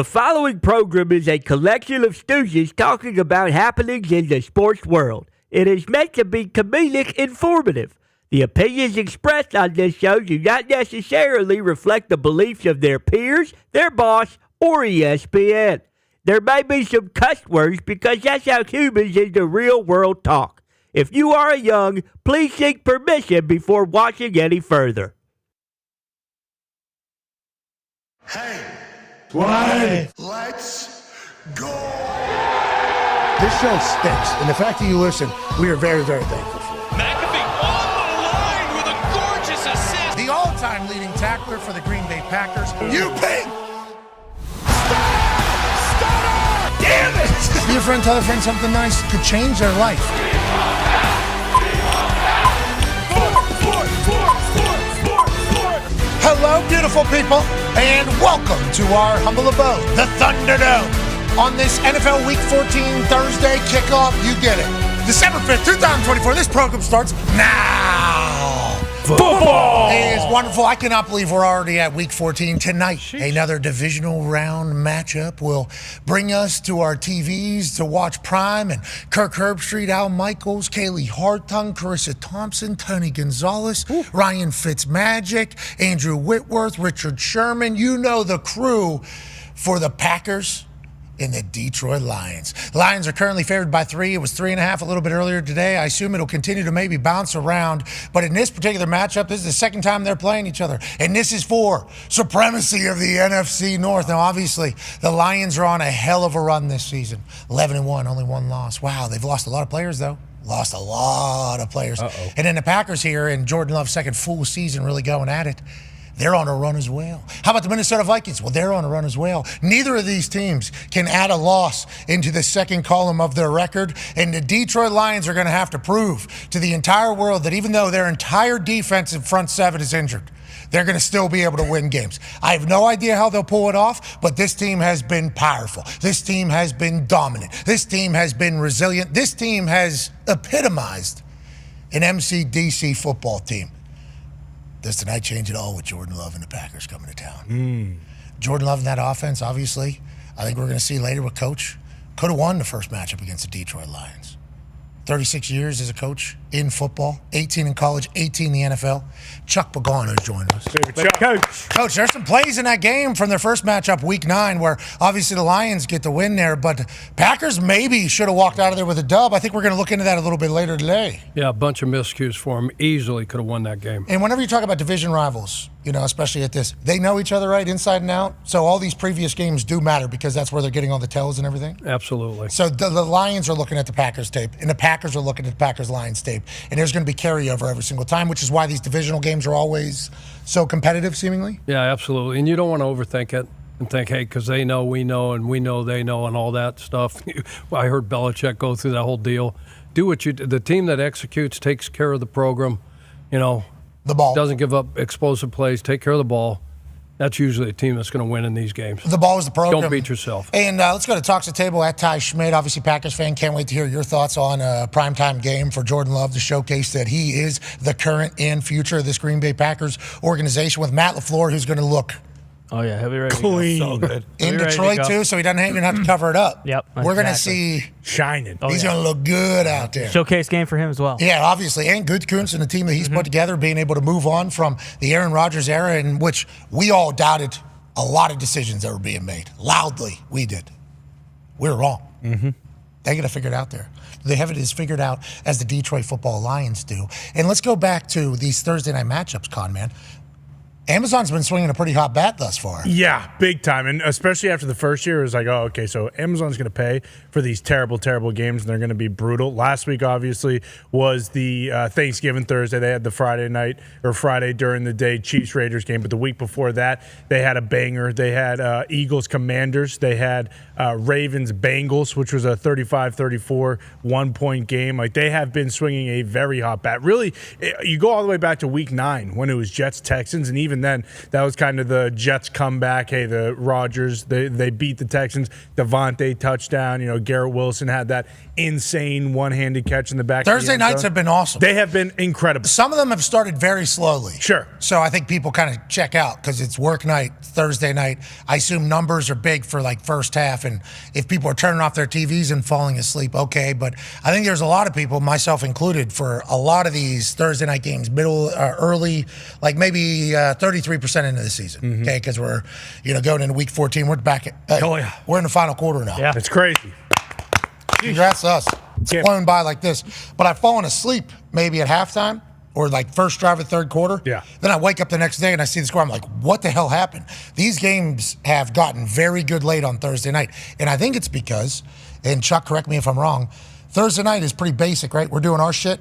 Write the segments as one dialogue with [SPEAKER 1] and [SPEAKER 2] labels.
[SPEAKER 1] The following program is a collection of stooges talking about happenings in the sports world. It is meant to be comedic informative. The opinions expressed on this show do not necessarily reflect the beliefs of their peers, their boss, or ESPN. There may be some cuss words because that's how humans in the real world talk. If you are young, please seek permission before watching any further.
[SPEAKER 2] Hey.
[SPEAKER 3] What?
[SPEAKER 2] Let's go!
[SPEAKER 3] This show stinks, and the fact that you listen, we are very, very thankful for.
[SPEAKER 4] McAfee on the line with a gorgeous assist.
[SPEAKER 5] The all-time leading tackler for the Green Bay Packers.
[SPEAKER 2] You pig!
[SPEAKER 5] Stutter!
[SPEAKER 2] Damn it!
[SPEAKER 5] Be a friend, tell a friend something nice could change their life. Hello, beautiful people, and welcome to our humble abode, the Thunderdome. On this NFL Week 14 Thursday kickoff, you get it. December 5th, 2024, this program starts now.
[SPEAKER 3] Football!
[SPEAKER 5] It is wonderful. I cannot believe we're already at Week 14 tonight. Sheesh. Another divisional round matchup will bring us to our TVs to watch Prime and Kirk Herbstreit, Al Michaels, Kaylee Hartung, Carissa Thompson, Tony Gonzalez, Ryan Fitzmagic, Andrew Whitworth, Richard Sherman. You know the crew for the Packers and the Detroit Lions. Lions are currently favored by 3. It was 3.5 a little bit earlier today. I assume it'll continue to maybe bounce around. But in this particular matchup, this is the second time they're playing each other. And this is for supremacy of the NFC North. Now, obviously, the Lions are on a hell of a run this season. 11-1, only one loss. Wow, they've lost a lot of players, though. Lost a lot of players. And then the Packers here, and Jordan Love's second full season really going at it. They're on a run as well. How about the Minnesota Vikings? Well, they're on a run as well. Neither of these teams can add a loss into the second column of their record. And the Detroit Lions are going to have to prove to the entire world that even though their entire defensive front seven is injured, they're going to still be able to win games. I have no idea how they'll pull it off, but this team has been powerful. This team has been dominant. This team has been resilient. This team has epitomized an MCDC football team. Does tonight change it all with Jordan Love and the Packers coming to town? Jordan Love and that offense, obviously, I think we're going to see later with Coach, could have won the first matchup against the Detroit Lions. 36 years as a coach in football, 18 in college, 18 in the NFL. Chuck Pagano has joined us. Coach, there's some plays in that game from their first matchup, Week 9, where obviously the Lions get the win there, but Packers maybe should have walked out of there with a dub. I think we're going to look into that a little bit later today.
[SPEAKER 6] Yeah, a bunch of miscues for them. Easily could have won that game.
[SPEAKER 5] And whenever you talk about division rivals, you know, especially at this, they know each other, right, inside and out. So all these previous games do matter because that's where they're getting all the tells and everything.
[SPEAKER 6] Absolutely.
[SPEAKER 5] So the Lions are looking at the Packers tape, and the Packers are looking at the Packers-Lions tape. And there's going to be carryover every single time, which is why these divisional games are always so competitive, seemingly.
[SPEAKER 6] Yeah, absolutely. And you don't want to overthink it and think, hey, because they know, we know, and we know they know, and all that stuff. I heard Belichick go through that whole deal. Do what you do. The team that executes takes care of the program, you know.
[SPEAKER 5] The ball.
[SPEAKER 6] Doesn't give up explosive plays, take care of the ball. That's usually a team that's going to win in these games.
[SPEAKER 5] The ball is the program.
[SPEAKER 6] Don't beat yourself.
[SPEAKER 5] And let's go to Talks the Table at Ty Schmidt, obviously Packers fan. Can't wait to hear your thoughts on a primetime game for Jordan Love to showcase that he is the current and future of this Green Bay Packers organization with Matt LaFleur, who's going to look
[SPEAKER 7] Oh, yeah, he'll be ready
[SPEAKER 3] Clean.
[SPEAKER 7] to go. So good.
[SPEAKER 5] in Detroit, too, so he doesn't even have to cover it up.
[SPEAKER 7] Yep,
[SPEAKER 5] We're going to
[SPEAKER 7] exactly.
[SPEAKER 5] see
[SPEAKER 3] Shining.
[SPEAKER 5] he's going to look good out there.
[SPEAKER 7] Showcase game for him as well.
[SPEAKER 5] Yeah, obviously. And Gutekunst and the team that he's put together, being able to move on from the Aaron Rodgers era in which we all doubted a lot of decisions that were being made. Loudly, we did. We were wrong. They got to figure it out there. They have it as figured out as the Detroit Football Lions do. And let's go back to these Thursday night matchups, Con Man. Amazon's been swinging a pretty hot bat thus far.
[SPEAKER 3] Yeah, big time. And especially after the first year, it was like, oh, okay, so Amazon's going to pay for these terrible, terrible games, and they're going to be brutal. Last week, obviously, was the Thanksgiving Thursday. They had the Friday during the day Chiefs-Raiders game. But the week before that, they had a banger. They had Eagles-Commanders. They had Ravens-Bengals, which was a 35-34 one-point game. Like, they have been swinging a very hot bat. Really, you go all the way back to week 9 when it was Jets-Texans, and even even then, that was kind of the Jets comeback. Hey, the Rodgers, they beat the Texans. Devontae touchdown. Garrett Wilson had that insane one-handed catch in the back.
[SPEAKER 5] Thursday nights have been awesome.
[SPEAKER 3] They have been incredible.
[SPEAKER 5] Some of them have started very slowly.
[SPEAKER 3] Sure.
[SPEAKER 5] So I think people kind of check out because it's work night, Thursday night. I assume numbers are big for like first half, and if people are turning off their TVs and falling asleep, okay. But I think there's a lot of people, myself included, for a lot of these Thursday night games, early, like maybe 33% into the season, okay? Because we're, going into week 14. We're back at, we're in the final quarter now.
[SPEAKER 3] Yeah, it's crazy.
[SPEAKER 5] Congrats to us. It's flown by like this. But I've fallen asleep maybe at halftime or like first drive of third quarter.
[SPEAKER 3] Yeah.
[SPEAKER 5] Then I wake up the next day and I see the score. I'm like, what the hell happened? These games have gotten very good late on Thursday night. And I think it's because, and Chuck, correct me if I'm wrong, Thursday night is pretty basic, right? We're doing our shit.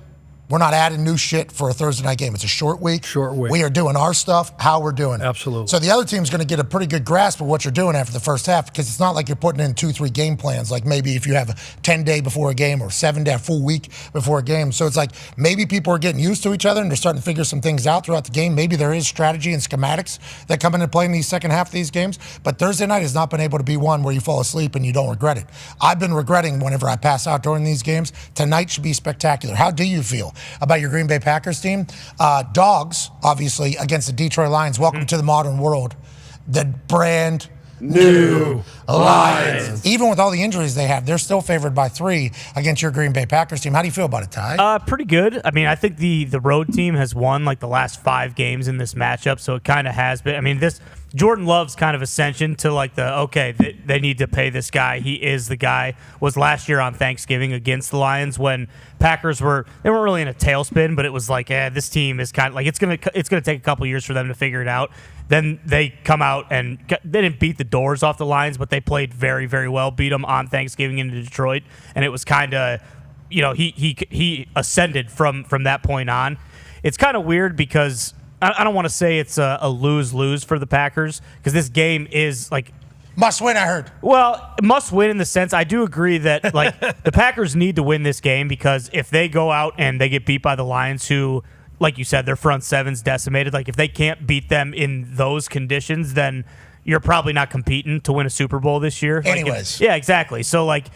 [SPEAKER 5] We're not adding new shit for a Thursday night game. It's a short week.
[SPEAKER 6] Short week.
[SPEAKER 5] We are doing our stuff, how we're doing it.
[SPEAKER 6] Absolutely.
[SPEAKER 5] So the other team's going to get a pretty good grasp of what you're doing after the first half because it's not like you're putting in 2-3 game plans, like maybe if you have a 10-day before a game or 7-day, a full week before a game. So it's like maybe people are getting used to each other and they're starting to figure some things out throughout the game. Maybe there is strategy and schematics that come into play in these second half of these games. But Thursday night has not been able to be one where you fall asleep and you don't regret it. I've been regretting whenever I pass out during these games. Tonight should be spectacular. How do you feel about your Green Bay Packers team? Dogs, obviously, against the Detroit Lions. Welcome to the modern world. The brand new Lions. Even with all the injuries they have, they're still favored by 3 against your Green Bay Packers team. How do you feel about it, Ty?
[SPEAKER 7] Pretty good. I mean, I think the road team has won like the last 5 games in this matchup, so it kind of has been. I mean, this Jordan Love's kind of ascension to like they need to pay this guy. He is the guy. Was last year on Thanksgiving against the Lions when Packers weren't really in a tailspin, but it was like, this team is kind of like it's gonna take a couple years for them to figure it out. Then they come out and they didn't beat the doors off the Lions, but they played very, very well. Beat them on Thanksgiving in Detroit, and it was kind of, he ascended from that point on. It's kind of weird because I don't want to say it's a lose-lose for the Packers because this game is like
[SPEAKER 5] Must win, I heard.
[SPEAKER 7] Well, must win in the sense I do agree that like the Packers need to win this game because if they go out and they get beat by the Lions, who, like you said, their front seven's decimated. Like if they can't beat them in those conditions, then you're probably not competing to win a Super Bowl this year.
[SPEAKER 5] Anyways.
[SPEAKER 7] Yeah, exactly. So, like,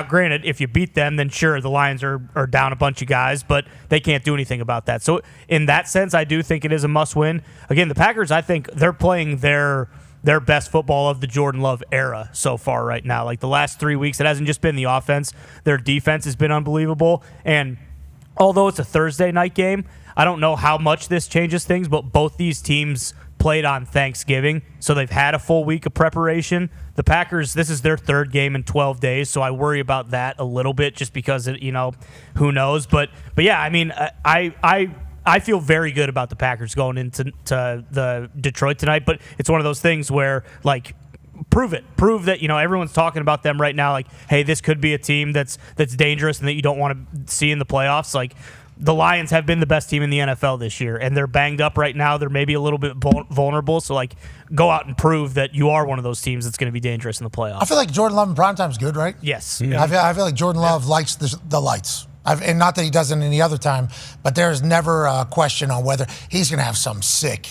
[SPEAKER 7] granted, if you beat them, then sure, the Lions are down a bunch of guys, but they can't do anything about that. So, in that sense, I do think it is a must-win. Again, the Packers, I think they're playing their best football of the Jordan Love era so far right now. Like, the last 3 weeks, it hasn't just been the offense. Their defense has been unbelievable. And although it's a Thursday night game, I don't know how much this changes things, but both these teams played on Thanksgiving, so they've had a full week of preparation. The Packers, this is their third game in 12 days, so I worry about that a little bit just because, who knows. But yeah, I mean, I feel very good about the Packers going into the Detroit tonight, but it's one of those things where, like, prove it. Prove that, everyone's talking about them right now, like, hey, this could be a team that's dangerous and that you don't want to see in the playoffs. Like, the Lions have been the best team in the NFL this year, and they're banged up right now. They're maybe a little bit vulnerable, so, like, go out and prove that you are one of those teams that's going to be dangerous in the playoffs.
[SPEAKER 5] I feel like Jordan Love in primetime is good, right?
[SPEAKER 7] Yes.
[SPEAKER 5] Yeah. I feel like Jordan Love likes the lights. And not that he doesn't any other time, but there's never a question on whether he's going to have some sick.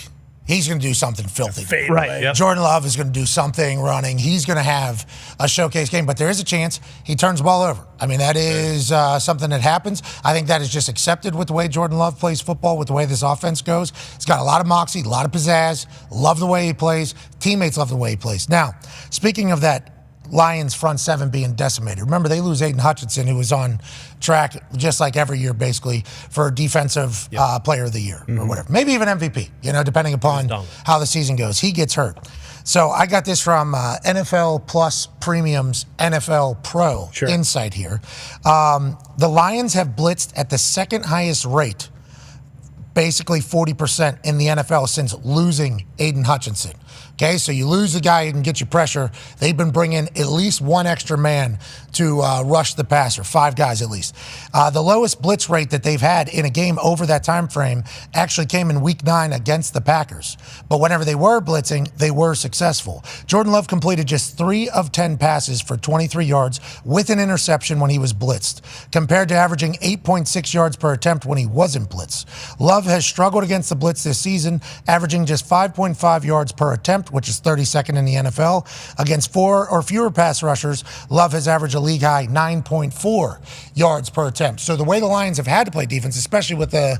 [SPEAKER 5] He's going to do something filthy.
[SPEAKER 7] Right.
[SPEAKER 3] Yep.
[SPEAKER 5] Jordan Love is going to do something running. He's going to have a showcase game, but there is a chance he turns the ball over. I mean, that is something that happens. I think that is just accepted with the way Jordan Love plays football, with the way this offense goes. He's got a lot of moxie, a lot of pizzazz. Love the way he plays. Teammates love the way he plays. Now, speaking of that, Lions front seven being decimated. Remember, they lose Aiden Hutchinson, who was on track just like every year, basically, for Defensive Player of the Year or whatever. Maybe even MVP, depending upon how the season goes. He gets hurt. So I got this from NFL Plus Premium's NFL Pro Insight here. The Lions have blitzed at the second highest rate, basically 40% in the NFL since losing Aiden Hutchinson, Okay, so you lose a guy who can get you pressure. They've been bringing at least one extra man to rush the passer, 5 guys at least. The lowest blitz rate that they've had in a game over that time frame actually came in Week 9 against the Packers. But whenever they were blitzing, they were successful. Jordan Love completed just 3 of 10 passes for 23 yards with an interception when he was blitzed, compared to averaging 8.6 yards per attempt when he wasn't blitzed. Love has struggled against the blitz this season, averaging just 5.5 yards per attempt, which is 32nd in the NFL. Against 4 or fewer pass rushers, Love has averaged a league high 9.4 yards per attempt. So the way the Lions have had to play defense, especially with the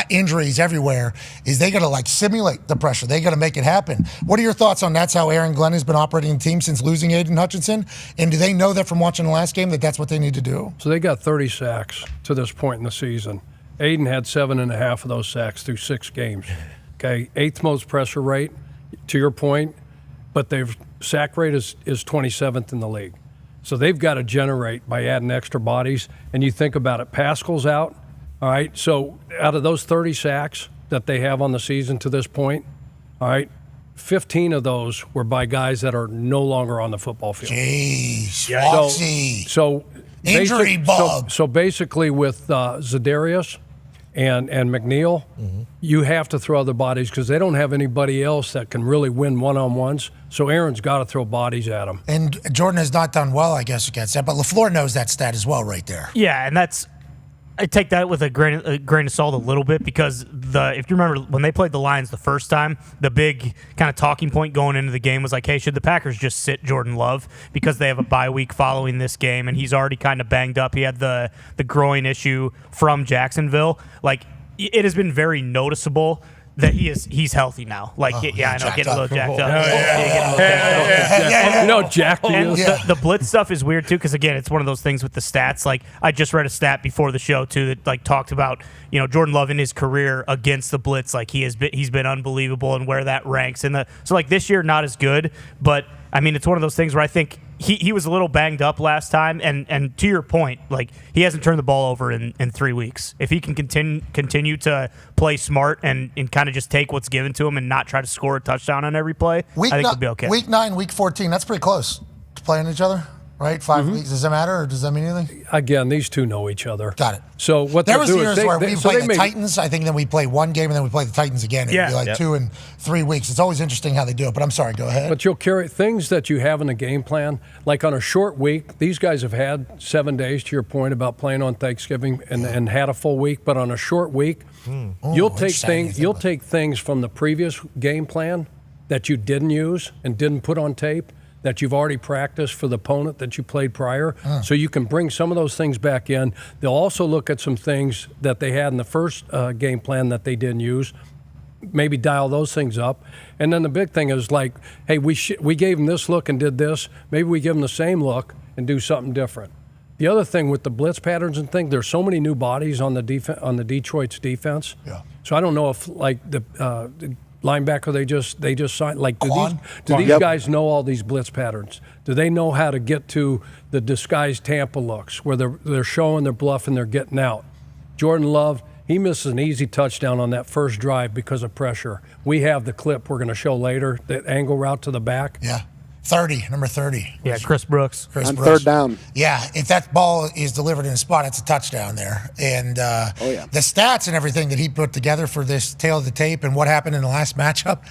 [SPEAKER 5] injuries everywhere, is they got to simulate the pressure. They got to make it happen. What are your thoughts on that's how Aaron Glenn has been operating the team since losing Aiden Hutchinson? And do they know that from watching the last game that that's what they need to do?
[SPEAKER 6] So they got 30 sacks to this point in the season. Aiden had 7.5 of those sacks through 6 games. Okay, 8th most pressure rate, to your point, but their sack rate is 27th in the league. So they've got to generate by adding extra bodies. And you think about it, Pascal's out. All right, so out of those 30 sacks that they have on the season to this point, all right, 15 of those were by guys that are no longer on the football field.
[SPEAKER 5] Jeez,
[SPEAKER 6] Foxy. So
[SPEAKER 5] injury bug.
[SPEAKER 6] So basically with Za'Darius and McNeil, you have to throw other bodies because they don't have anybody else that can really win one-on-ones. So Aaron's got to throw bodies at him.
[SPEAKER 5] And Jordan has not done well, I guess, against that. But LaFleur knows that stat as well right there.
[SPEAKER 7] Yeah, and I take that with a grain of salt a little bit because if you remember when they played the Lions the first time, the big kind of talking point going into the game was like, hey, should the Packers just sit Jordan Love because they have a bye week following this game and he's already kind of banged up. He had the groin issue from Jacksonville. Like, it has been very noticeable that he's healthy now. Like, I know, getting a little jacked up.
[SPEAKER 6] Jacked he
[SPEAKER 7] and
[SPEAKER 6] is.
[SPEAKER 7] the blitz stuff is weird too, because again, it's one of those things with the stats. Like, I just read a stat before the show too that talked about Jordan Love in his career against the blitz. Like, he's been unbelievable and where that ranks. So like this year, not as good, but I mean, it's one of those things where I think he was a little banged up last time, and to your point, like, he hasn't turned the ball over in 3 weeks. If he can continue to play smart and kind of just take what's given to him and not try to score a touchdown on every play, I think he'll be okay.
[SPEAKER 5] Week 9, week 14, that's pretty close to playing each other, right? 5 weeks. Does that matter, or does that mean anything?
[SPEAKER 6] Again, these two know each other.
[SPEAKER 5] Got it.
[SPEAKER 6] So what
[SPEAKER 5] there
[SPEAKER 6] they'll
[SPEAKER 5] was
[SPEAKER 6] do
[SPEAKER 5] years
[SPEAKER 6] is
[SPEAKER 5] where we play the Titans, I think, then we play one game, and then we play the Titans again. It'd be like 2 and 3 weeks. It's always interesting how they do it, but I'm sorry, go ahead.
[SPEAKER 6] But you'll carry things that you have in the game plan, like on a short week. These guys have had 7 days, to your point about playing on Thanksgiving, and had a full week. But on a short week, you'll take things from the previous game plan that you didn't use and didn't put on tape, that you've already practiced for the opponent that you played prior. So you can bring some of those things back in. They'll also look at some things that they had in the first game plan that they didn't use, maybe dial those things up. And then the big thing is like, hey, we gave them this look and did this. Maybe we give them the same look and do something different. The other thing with the blitz patterns and things, there's so many new bodies on the Detroit's defense.
[SPEAKER 5] Yeah.
[SPEAKER 6] So I don't know if like the linebacker they just signed. Like, do these guys know all these blitz patterns? Do they know how to get to the disguised Tampa looks where they're showing their bluff and they're getting out? Jordan Love, he misses an easy touchdown on that first drive because of pressure. We have the clip we're going to show later, the angle route to the back.
[SPEAKER 5] Yeah. Number 30.
[SPEAKER 7] Yeah, Chris Brooks.
[SPEAKER 8] On third down.
[SPEAKER 5] Yeah, if that ball is delivered in a spot, it's a touchdown there. And the stats and everything that he put together for this tail of the tape and what happened in the last matchup,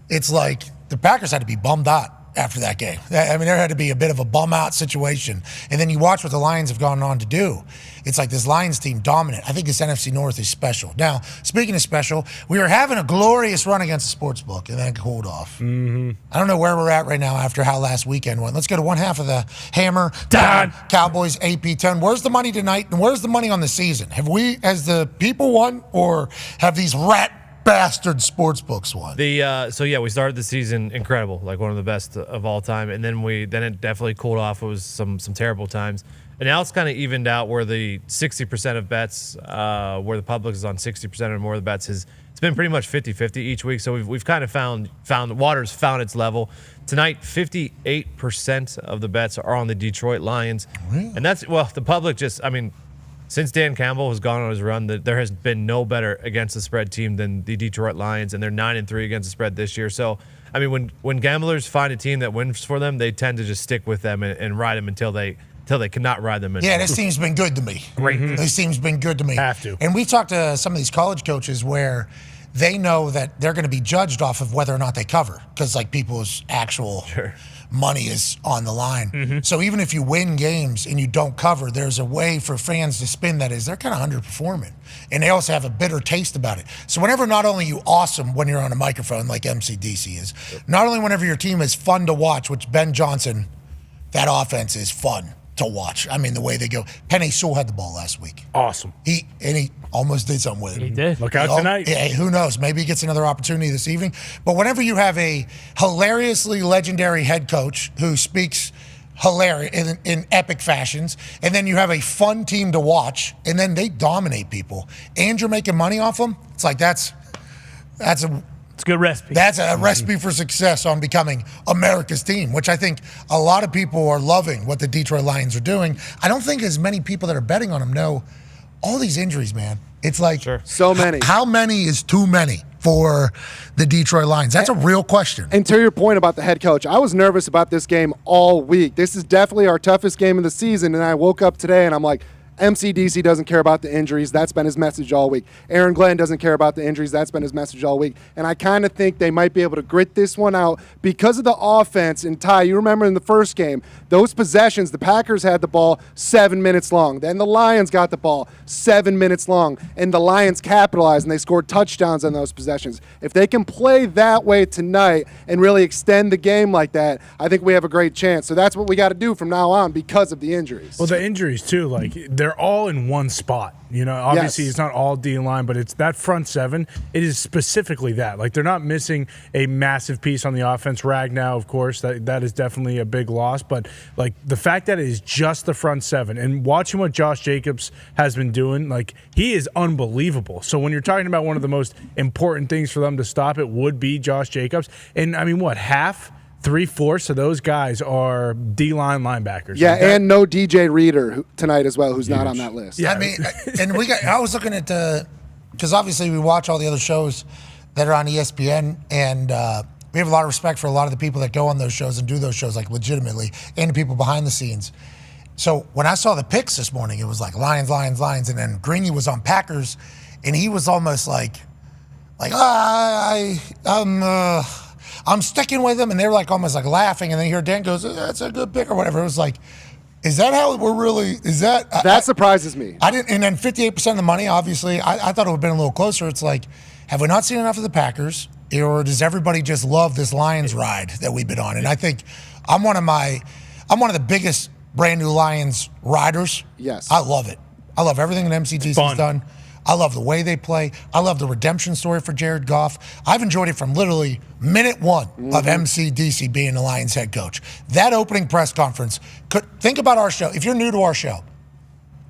[SPEAKER 5] it's like the Packers had to be bummed out after that game. I mean, there had to be a bit of a bum-out situation. And then you watch what the Lions have gone on to do. It's like this Lions team dominant. I think this NFC North is special. Now, speaking of special, we were having a glorious run against the sportsbook, and then it cooled off. I don't know where we're at right now after how last weekend went. Let's go to one half of the Hammer,
[SPEAKER 7] Dahn,
[SPEAKER 5] Cowboys, AP 10. Where's the money tonight, and where's the money on the season? Have we, as the people, won, or have these rat bastard sportsbooks won?
[SPEAKER 9] We started the season incredible, like one of the best of all time, and then it definitely cooled off. It was some terrible times, and now it's kind of evened out where the 60% of bets, where the public is on 60% or more of the bets, it's been pretty much 50-50 each week. So we've kind of found water's found its level. Tonight, 58% of the bets are on the Detroit Lions, and that's the public just since Dan Campbell has gone on his run, that there has been no better against the spread team than the Detroit Lions, and they're 9-3 against the spread this year. So, I mean, when gamblers find a team that wins for them, they tend to just stick with them and ride them until they cannot ride them anymore.
[SPEAKER 5] Yeah, this team's been good to me. This team's been good to me.
[SPEAKER 3] Have to.
[SPEAKER 5] And we've talked to some of these college coaches where they know that they're going to be judged off of whether or not they cover, because like people's actual money is on the line. So even if you win games and you don't cover, there's a way for fans to spin that is they're kind of underperforming. And they also have a bitter taste about it. So whenever not only you awesome when you're on a microphone like MCDC is, not only whenever your team is fun to watch, which Ben Johnson, that offense is fun to watch. I mean, the way they go. Penei Sewell had the ball last week.
[SPEAKER 3] Awesome.
[SPEAKER 5] He almost did something with it.
[SPEAKER 7] He did.
[SPEAKER 3] Look out tonight.
[SPEAKER 5] Yeah, who knows? Maybe he gets another opportunity this evening. But whenever you have a hilariously legendary head coach who speaks hilarious in epic fashions, and then you have a fun team to watch, and then they dominate people, and you're making money off them, it's like that's a
[SPEAKER 7] It's a good recipe.
[SPEAKER 5] That's a recipe for success on becoming America's team, which I think a lot of people are loving what the Detroit Lions are doing. I don't think as many people that are betting on them know all these injuries, man. It's like
[SPEAKER 8] so many.
[SPEAKER 5] How many is too many for the Detroit Lions? That's a real question.
[SPEAKER 8] And to your point about the head coach, I was nervous about this game all week. This is definitely our toughest game of the season, and I woke up today and I'm like, MCDC doesn't care about the injuries. That's been his message all week. Aaron Glenn doesn't care about the injuries. That's been his message all week. And I kind of think they might be able to grit this one out because of the offense. And Ty, you remember in the first game, those possessions, the Packers had the ball 7 minutes long. Then the Lions got the ball 7 minutes long. And the Lions capitalized, and they scored touchdowns on those possessions. If they can play that way tonight and really extend the game like that, I think we have a great chance. So that's what we got to do from now on because of the injuries.
[SPEAKER 3] Well, the injuries, too, like, they're all in one spot. You know, obviously
[SPEAKER 8] Yes.
[SPEAKER 3] it's not all D-line, but it's that front seven. It is specifically that. Like, they're not missing a massive piece on the offense. Ragnow, of course, that is definitely a big loss. But, like, the fact that it is just the front seven and watching what Josh Jacobs has been doing, like, he is unbelievable. So when you're talking about one of the most important things for them to stop, it would be Josh Jacobs. And, I mean, what, half? 3/4 of those guys are D-line linebackers.
[SPEAKER 8] Yeah, and no DJ Reader tonight as well, who's not on that list.
[SPEAKER 5] Yeah, I mean, and I was looking at because obviously we watch all the other shows that are on ESPN, and we have a lot of respect for a lot of the people that go on those shows and do those shows, like, legitimately, and the people behind the scenes. So when I saw the picks this morning, it was like Lions, Lions, Lions, and then Greeny was on Packers, and he was almost like I'm sticking with them, and they're like almost like laughing, and then you hear Dan goes, "That's a good pick" or whatever. It was like, is that how we're really? Is that
[SPEAKER 8] that surprises me?
[SPEAKER 5] I didn't, and then 58% of the money. Obviously, I thought it would have been a little closer. It's like, have we not seen enough of the Packers, or does everybody just love this Lions ride that we've been on? And I think I'm one of the biggest brand new Lions riders.
[SPEAKER 8] Yes,
[SPEAKER 5] I love it. I love everything that MCDC's done. I love the way they play. I love the redemption story for Jared Goff. I've enjoyed it from literally minute one of MCDC being the Lions head coach. That opening press conference, think about our show. If you're new to our show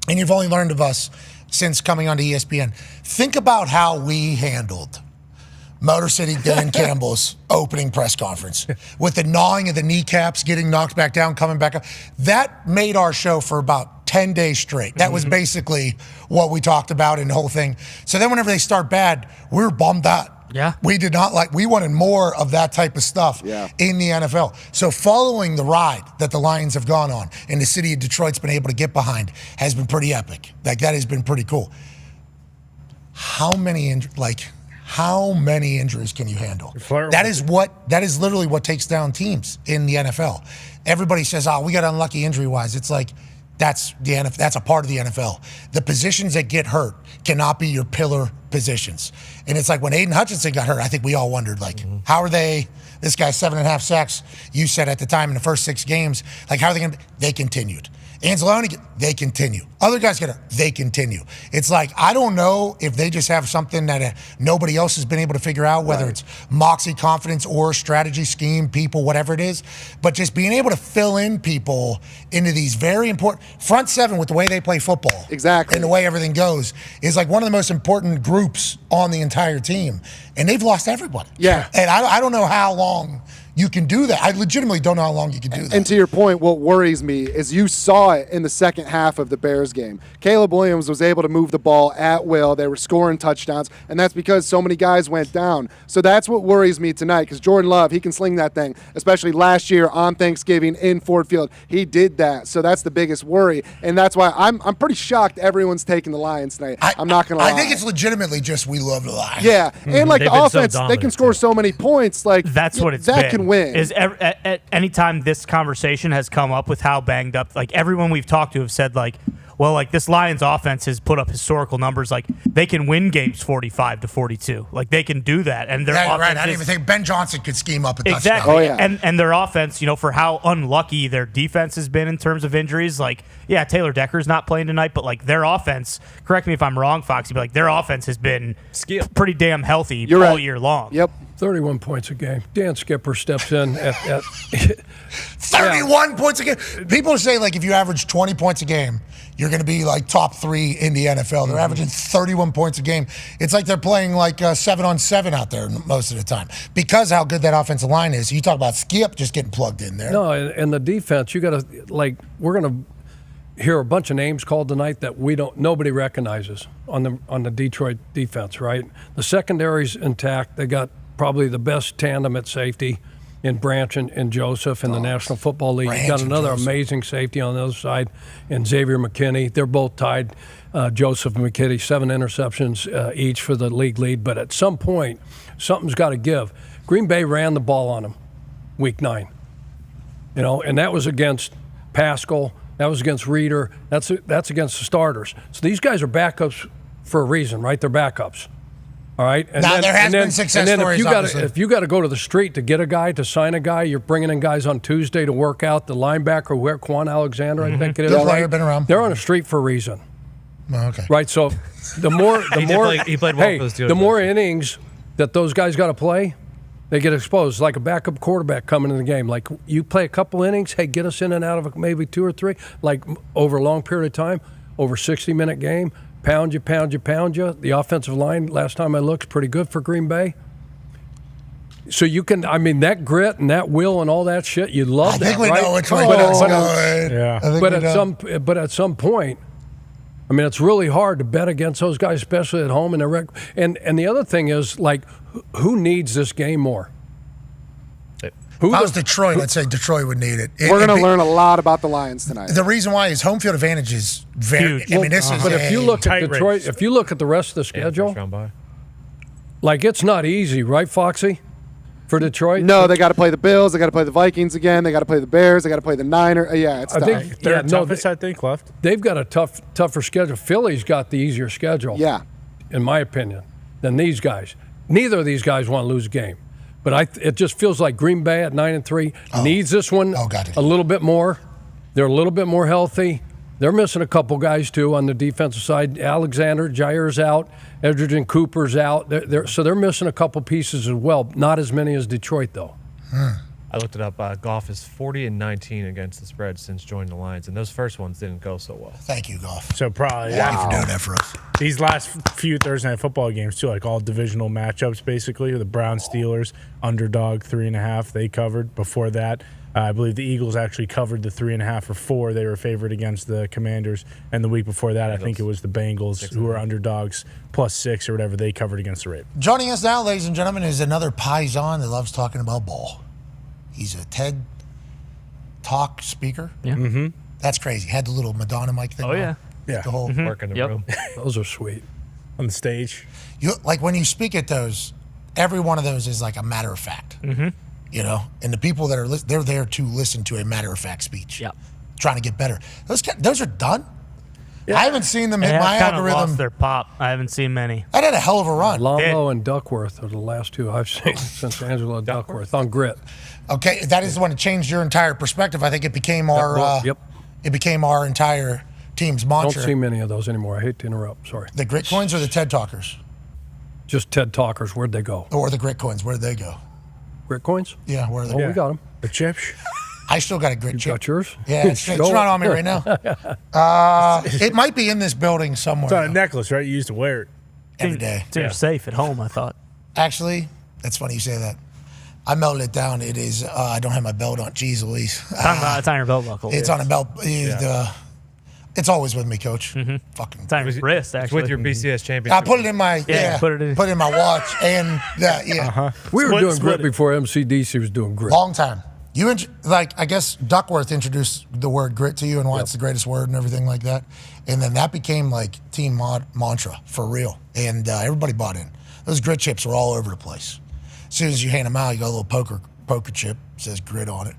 [SPEAKER 5] and you've only learned of us since coming onto ESPN, think about how we handled Motor City Dan Campbell's opening press conference with the gnawing of the kneecaps, getting knocked back down, coming back up. That made our show for about 10 days straight. That was basically what we talked about in the whole thing. So then whenever they start bad, we were bummed out.
[SPEAKER 7] Yeah.
[SPEAKER 5] We did not we wanted more of that type of stuff in the NFL. So following the ride that the Lions have gone on and the city of Detroit's been able to get behind has been pretty epic. Like, that has been pretty cool. How many injuries can you handle? That is literally what takes down teams in the NFL. Everybody says, "Oh, we got unlucky injury-wise." It's like, that's the NFL. That's a part of the NFL. The positions that get hurt cannot be your pillar positions. And it's like when Aiden Hutchinson got hurt, I think we all wondered, like, how are they? This guy's 7.5 sacks. You said at the time in the first 6 games, like, how are they going to? They continued. Anzalone, they continue. Other guys get hurt, they continue. It's like, I don't know if they just have something that nobody else has been able to figure out, whether it's moxie, confidence, or strategy, scheme, people, whatever it is. But just being able to fill in people into these very important front seven with the way they play football.
[SPEAKER 8] Exactly.
[SPEAKER 5] And the way everything goes is like one of the most important groups on the entire team. And they've lost everybody.
[SPEAKER 8] Yeah.
[SPEAKER 5] And I don't know how long you can do that. I legitimately don't know how long you can do that.
[SPEAKER 8] And to your point, what worries me is you saw it in the second half of the Bears game. Caleb Williams was able to move the ball at will. They were scoring touchdowns, and that's because so many guys went down. So that's what worries me tonight, because Jordan Love, he can sling that thing, especially last year on Thanksgiving in Ford Field. He did that. So that's the biggest worry, and that's why I'm pretty shocked everyone's taking the Lions tonight. I'm not going to lie.
[SPEAKER 5] I think it's legitimately just we love the Lions.
[SPEAKER 8] Yeah, and like
[SPEAKER 9] They've
[SPEAKER 8] the
[SPEAKER 9] been so
[SPEAKER 8] offense, they can
[SPEAKER 9] dominant,
[SPEAKER 8] score
[SPEAKER 9] too.
[SPEAKER 8] so many points. Like
[SPEAKER 7] That's what it's
[SPEAKER 8] that
[SPEAKER 7] been.
[SPEAKER 8] can win.
[SPEAKER 7] Is at any time this conversation has come up with how banged up, like everyone we've talked to have said, like, well, like this Lions offense has put up historical numbers. Like they can win games 45-42. Like they can do that, and their
[SPEAKER 5] Yeah,
[SPEAKER 7] offense
[SPEAKER 5] right. I didn't
[SPEAKER 7] is-
[SPEAKER 5] even think Ben Johnson could scheme up a touchdown.
[SPEAKER 7] Exactly.
[SPEAKER 8] Oh, yeah.
[SPEAKER 7] And their offense, for how unlucky their defense has been in terms of injuries, like, yeah, Taylor Decker's not playing tonight, but like their offense, correct me if I'm wrong, Foxy, but like their offense has been pretty damn healthy
[SPEAKER 8] You're
[SPEAKER 7] all
[SPEAKER 8] right.
[SPEAKER 7] year long.
[SPEAKER 8] Yep.
[SPEAKER 6] 31 points a game. Dan Skipper steps in at
[SPEAKER 5] 31 points a game. People say, like, if you average 20 points a game, you're going to be, like, top 3 in the NFL. They're averaging 31 points a game. It's like they're playing, like, 7-on-7 out there most of the time because how good that offensive line is. You talk about Skip just getting plugged in there.
[SPEAKER 6] No, and the defense, you got to, like, we're going to hear a bunch of names called tonight that nobody recognizes on the Detroit defense, right? The secondary's intact. They got probably the best tandem at safety in Branch and Joseph in the National Football League. You got another amazing safety on the other side in Xavier McKinney. They're both tied, Joseph and McKinney, 7 interceptions each for the league lead. But at some point, something's got to give. Green Bay ran the ball on them week 9, and that was against Pascal. That was against Reeder. That's against the starters. So these guys are backups for a reason, right? They're backups. All right. And
[SPEAKER 5] Now, there has been success stories, obviously.
[SPEAKER 6] if you got to go to the street to get a guy, to sign a guy, you're bringing in guys on Tuesday to work out. The linebacker, where Quan Alexander, I think it is.
[SPEAKER 5] Good player,
[SPEAKER 6] right?
[SPEAKER 5] been around.
[SPEAKER 6] They're on the street for a reason.
[SPEAKER 5] Oh, okay.
[SPEAKER 6] Right. So the more
[SPEAKER 9] He played well for the Steelers.
[SPEAKER 6] the more innings that those guys got to play, they get exposed. Like a backup quarterback coming in the game. Like you play a couple innings, hey, get us in and out of maybe 2 or 3, like over a long period of time, over a 60-minute game. Pound you. The offensive line, last time I looked, is pretty good for Green Bay. So you can, that grit and that will and all that shit, you love that,
[SPEAKER 5] I think we
[SPEAKER 6] right?
[SPEAKER 5] know which way that's going.
[SPEAKER 3] Yeah.
[SPEAKER 5] I think we know.
[SPEAKER 6] But at some point, it's really hard to bet against those guys, especially at home. And the other thing is, like, who needs this game more?
[SPEAKER 5] If I was Detroit, let's say Detroit would need it.
[SPEAKER 8] We're going to learn a lot about the Lions tonight.
[SPEAKER 5] The reason why is home field advantage is very.
[SPEAKER 7] Huge.
[SPEAKER 5] I mean, this is.
[SPEAKER 6] But if you look at
[SPEAKER 3] tight
[SPEAKER 6] Detroit,
[SPEAKER 3] race.
[SPEAKER 6] if you look at the rest of the schedule,
[SPEAKER 9] First round bye.
[SPEAKER 6] like it's not easy, right, Foxy, for Detroit?
[SPEAKER 8] No, they got to play the Bills. They got to play the Vikings again. They got to play the Bears. They got to play the Niners. Yeah, it's
[SPEAKER 6] I
[SPEAKER 8] tough.
[SPEAKER 6] think
[SPEAKER 3] Third toughest, I think, left.
[SPEAKER 6] they've got a tougher schedule. Philly's got the easier schedule.
[SPEAKER 8] Yeah.
[SPEAKER 6] in my opinion, than these guys. Neither of these guys want to lose a game. But it just feels like Green Bay at 9-3 needs this one a little bit more. They're a little bit more healthy. They're missing a couple guys, too, on the defensive side. Alexander, Jair's out. Edgerton Cooper's out. So they're missing a couple pieces as well. Not as many as Detroit, though.
[SPEAKER 9] I looked it up. Goff is 40-19 against the spread since joining the Lions, and those first ones didn't go so well.
[SPEAKER 5] Thank you, Goff.
[SPEAKER 3] So probably
[SPEAKER 5] Thank you for doing that for us.
[SPEAKER 3] these last few Thursday night football games too, like all divisional matchups basically. The Browns Steelers underdog 3.5 they covered. Before that, I believe the Eagles actually covered the 3.5 or 4. They were favored against the Commanders, and the week before that, I think it was the Bengals who were underdogs +6 or whatever. They covered against the Ravens.
[SPEAKER 5] Joining us now, ladies and gentlemen, is another Paisan that loves talking about ball. He's a TED Talk speaker.
[SPEAKER 7] Yeah.
[SPEAKER 3] Mm-hmm.
[SPEAKER 5] That's crazy. Had the little Madonna mic thing.
[SPEAKER 7] Oh, yeah.
[SPEAKER 3] Yeah.
[SPEAKER 5] The whole
[SPEAKER 9] Work in the room.
[SPEAKER 6] Those are sweet.
[SPEAKER 3] On the stage.
[SPEAKER 5] like when you speak at those, every one of those is like a matter of fact. Mm-hmm. You know, and the people that are they're there to listen to a matter of fact speech.
[SPEAKER 7] Yep.
[SPEAKER 5] Trying to get better. Those are done. Yeah. I haven't seen them hit
[SPEAKER 7] They
[SPEAKER 5] my
[SPEAKER 7] have kind of
[SPEAKER 5] algorithm.
[SPEAKER 7] lost their pop. I haven't seen many.
[SPEAKER 5] That had a hell of a run.
[SPEAKER 6] Lombo and Duckworth are the last two I've seen since Angela Duckworth on Grit.
[SPEAKER 5] Okay, that is the one that changed your entire perspective. I think it became our it became our entire team's mantra.
[SPEAKER 6] Don't see many of those anymore. I hate to interrupt. Sorry.
[SPEAKER 5] The Grit Coins or the TED Talkers?
[SPEAKER 6] Just TED Talkers. Where'd they go?
[SPEAKER 5] Or the Grit Coins, where'd they go?
[SPEAKER 6] Grit Coins?
[SPEAKER 5] Yeah, where are they?
[SPEAKER 6] Oh, we got them.
[SPEAKER 3] The chips.
[SPEAKER 5] I still got a Grit
[SPEAKER 6] You
[SPEAKER 5] chip.
[SPEAKER 6] got yours?
[SPEAKER 5] Yeah, it's not on me right now. It might be in this building somewhere.
[SPEAKER 3] It's on a necklace, right? You used to wear it.
[SPEAKER 5] Every day.
[SPEAKER 7] It's in your safe at home, I thought.
[SPEAKER 5] Actually, that's funny you say that. I melted it down. It is. I don't have my belt on. Jeez Louise.
[SPEAKER 7] It's on your belt buckle.
[SPEAKER 5] It's on a belt. It's always with me, Coach. Fucking.
[SPEAKER 7] It's on your wrist,
[SPEAKER 9] It's
[SPEAKER 7] actually.
[SPEAKER 9] with your BCS championship.
[SPEAKER 5] I put it in my
[SPEAKER 7] put it in
[SPEAKER 5] my watch and
[SPEAKER 6] We were doing grit before MCDC was doing grit.
[SPEAKER 5] long time. I guess Duckworth introduced the word grit to you and why it's the greatest word and everything like that, and then that became like team mantra for real, and everybody bought in. Those grit chips were all over the place. As soon as you hand them out, you got a little poker chip says grit on it.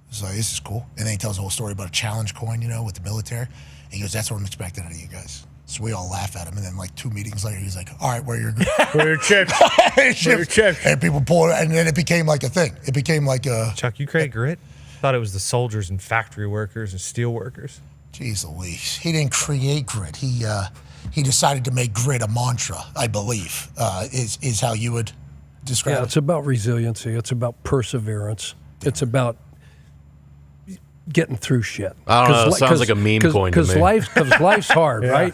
[SPEAKER 5] It's like, this is cool. And then he tells a whole story about a challenge coin, with the military. And he goes, that's what I'm expecting out of you guys. So we all laugh at him. And then like 2 meetings later, he's like, all right, where are your
[SPEAKER 3] Where your chips? Where your chips?
[SPEAKER 5] And people pull it. And then it became like a thing. It became like a...
[SPEAKER 9] Chuck, you create grit? Thought it was the soldiers and factory workers and steel workers.
[SPEAKER 5] Jeez Louise. He didn't create grit. He decided to make grit a mantra, I believe, is how you would describe
[SPEAKER 6] Yeah,
[SPEAKER 5] it.
[SPEAKER 6] it's about resiliency. It's about perseverance. It's about getting through shit.
[SPEAKER 10] I don't know. It sounds like a meme coin to
[SPEAKER 6] Because
[SPEAKER 10] me.
[SPEAKER 6] life's hard, right?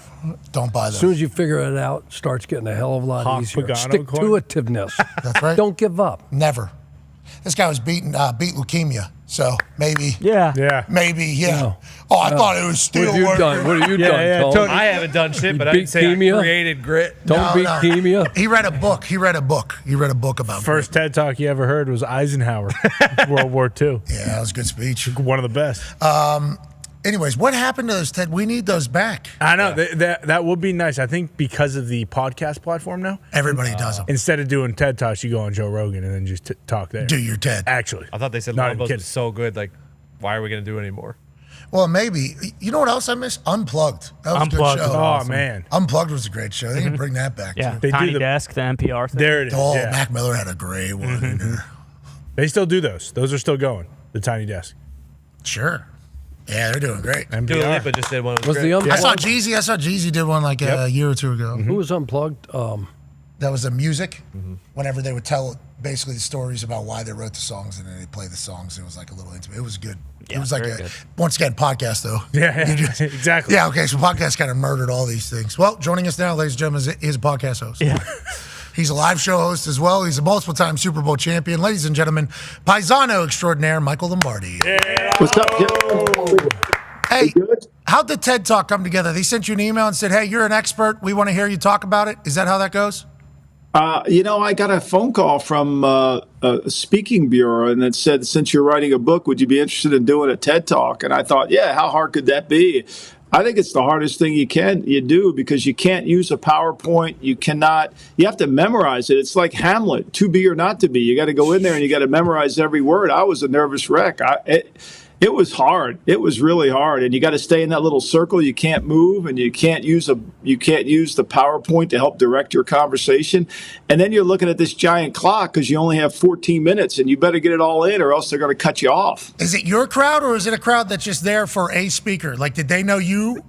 [SPEAKER 5] Don't buy
[SPEAKER 6] As
[SPEAKER 5] those.
[SPEAKER 6] soon as you figure it out, it starts getting a hell of a lot
[SPEAKER 3] Hawk
[SPEAKER 6] easier.
[SPEAKER 3] Pagano
[SPEAKER 6] Stick
[SPEAKER 3] coin?
[SPEAKER 6] to itiveness.
[SPEAKER 5] That's right.
[SPEAKER 6] Don't give up.
[SPEAKER 5] Never. This guy was beat leukemia, so maybe.
[SPEAKER 3] Yeah.
[SPEAKER 5] Maybe, yeah.
[SPEAKER 6] No.
[SPEAKER 5] Oh, I thought it was steel
[SPEAKER 6] What have you
[SPEAKER 5] worker.
[SPEAKER 6] done? What have you done, Tony?
[SPEAKER 9] Tony, I haven't done shit, but I
[SPEAKER 6] beat
[SPEAKER 9] didn't say I
[SPEAKER 6] Kemia?
[SPEAKER 9] created grit.
[SPEAKER 6] Don't beat Kemia.
[SPEAKER 5] He read a book. He read a book about
[SPEAKER 3] First TED Talk you ever heard was Eisenhower, World War II.
[SPEAKER 5] Yeah, that was a good speech.
[SPEAKER 3] One of the best.
[SPEAKER 5] Anyways, what happened to those, Ted? We need those back.
[SPEAKER 3] I know. That would be nice. I think because of the podcast platform now,
[SPEAKER 5] Everybody does them.
[SPEAKER 3] instead of doing TED Talks, you go on Joe Rogan and then just talk there.
[SPEAKER 5] Do your Ted.
[SPEAKER 3] Actually.
[SPEAKER 9] I thought they said
[SPEAKER 3] Not even
[SPEAKER 9] Lambos
[SPEAKER 3] kidding.
[SPEAKER 9] was so good. Like, why are we going to do it anymore?
[SPEAKER 5] Well, maybe. You know what else I miss? Unplugged. That was
[SPEAKER 7] Unplugged
[SPEAKER 5] a good
[SPEAKER 7] was
[SPEAKER 5] show.
[SPEAKER 3] Oh,
[SPEAKER 7] awesome.
[SPEAKER 3] man.
[SPEAKER 5] Unplugged was a great show. They need to bring that back,
[SPEAKER 7] Yeah,
[SPEAKER 5] too.
[SPEAKER 3] They do
[SPEAKER 7] Tiny
[SPEAKER 3] the-
[SPEAKER 7] Desk, the NPR thing.
[SPEAKER 3] There it is.
[SPEAKER 5] Oh,
[SPEAKER 3] yeah.
[SPEAKER 5] Mac Miller had a great one in there.
[SPEAKER 3] They still do those. Those are still going. The Tiny Desk.
[SPEAKER 5] Sure. Yeah, they're doing great.
[SPEAKER 9] Dua
[SPEAKER 3] NPR.
[SPEAKER 9] Lipa just did one. It
[SPEAKER 6] Was
[SPEAKER 9] great.
[SPEAKER 6] the
[SPEAKER 5] I
[SPEAKER 6] unplugged?
[SPEAKER 5] saw Jeezy did one like a year or two ago.
[SPEAKER 6] Who was unplugged?
[SPEAKER 5] That was the music. Whenever they would tell basically the stories about why they wrote the songs, and then they play the songs. It was like a little intimate. It was good.
[SPEAKER 7] Yeah,
[SPEAKER 5] it was like
[SPEAKER 7] very
[SPEAKER 5] a
[SPEAKER 7] good.
[SPEAKER 5] once again podcast though.
[SPEAKER 3] Yeah,
[SPEAKER 5] You just-
[SPEAKER 3] exactly.
[SPEAKER 5] Yeah. Okay. So podcast kind of murdered all these things. Well, joining us now, ladies and gentlemen, is a podcast host.
[SPEAKER 7] Yeah.
[SPEAKER 5] He's a live show host as well. He's a multiple-time Super Bowl champion. Ladies and gentlemen, Paisano extraordinaire, Michael Lombardi.
[SPEAKER 11] What's up?
[SPEAKER 5] Hey, how'd the TED Talk come together? They sent you an email and said, hey, you're an expert. We want to hear you talk about it. Is that how that goes?
[SPEAKER 11] I got a phone call from a speaking bureau, and it said, since you're writing a book, would you be interested in doing a TED Talk? And I thought, yeah, how hard could that be? I think it's the hardest thing you do because you can't use a PowerPoint. You have to memorize it. It's like Hamlet, to be or not to be. You got to go in there and you got to memorize every word. I was a nervous wreck. It was hard. It was really hard, and you got to stay in that little circle. You can't move, and you can't use the PowerPoint to help direct your conversation. And then you're looking at this giant clock because you only have 14 minutes, and you better get it all in, or else they're going to cut you off.
[SPEAKER 5] Is it your crowd, or is it a crowd that's just there for a speaker? Like, did they know you?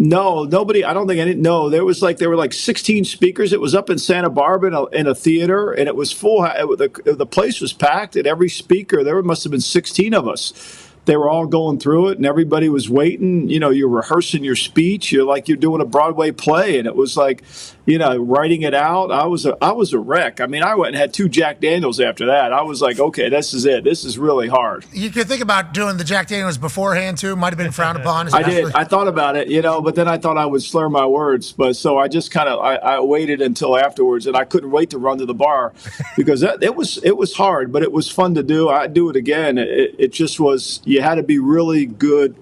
[SPEAKER 11] No, nobody. I don't think any. No, there were like 16 speakers. It was up in Santa Barbara in a theater, and it was full. The place was packed, and every speaker there must have been 16 of us. They were all going through it, and everybody was waiting. You're rehearsing your speech. You're doing a Broadway play, and it was like, writing it out. I was a wreck. I mean, I went and had 2 Jack Daniels after that. I was like, okay, this is it. This is really hard.
[SPEAKER 5] You could think about doing the Jack Daniels beforehand, too. Might have been frowned upon.
[SPEAKER 11] I did. I thought about it, but then I thought I would slur my words. But so I just I waited until afterwards, and I couldn't wait to run to the bar because it was hard, but it was fun to do. I'd do it again. It just was. You had to be really good,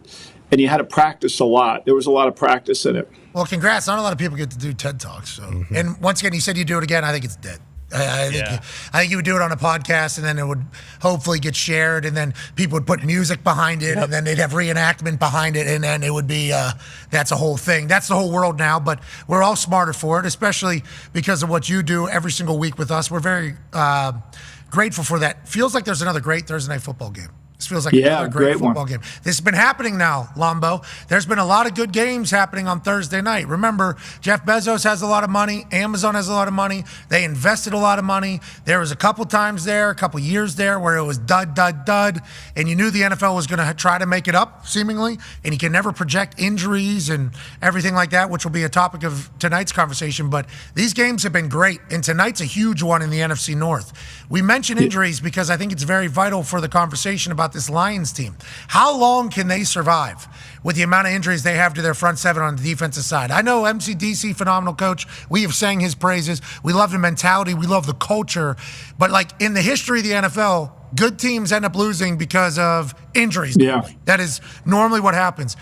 [SPEAKER 11] and you had to practice a lot. There was a lot of practice in it.
[SPEAKER 5] Well, congrats. Not a lot of people get to do TED Talks. So, And once again, you said you do it again. I think it's dead. I think you would do it on a podcast, and then it would hopefully get shared, and then people would put music behind it, and then they'd have reenactment behind it, and then it would be that's a whole thing. That's the whole world now, but we're all smarter for it, especially because of what you do every single week with us. We're very grateful for that. Feels like there's another great Thursday Night Football game. This feels like another great football game. This has been happening now, Lombo. There's been a lot of good games happening on Thursday night. Remember, Jeff Bezos has a lot of money. Amazon has a lot of money. They invested a lot of money. There was a couple times there, a couple years there where it was dud, dud, dud, and you knew the NFL was going to try to make it up, seemingly, and you can never project injuries and everything like that, which will be a topic of tonight's conversation. But these games have been great, and tonight's a huge one in the NFC North. We mention injuries because I think it's very vital for the conversation about this Lions team. How long can they survive with the amount of injuries they have to their front seven on the defensive side? I know MCDC, phenomenal coach. We have sang his praises. We love the mentality. We love the culture. But like in the history of the NFL, good teams end up losing because of injuries.
[SPEAKER 11] Yeah.
[SPEAKER 5] That is normally what happens.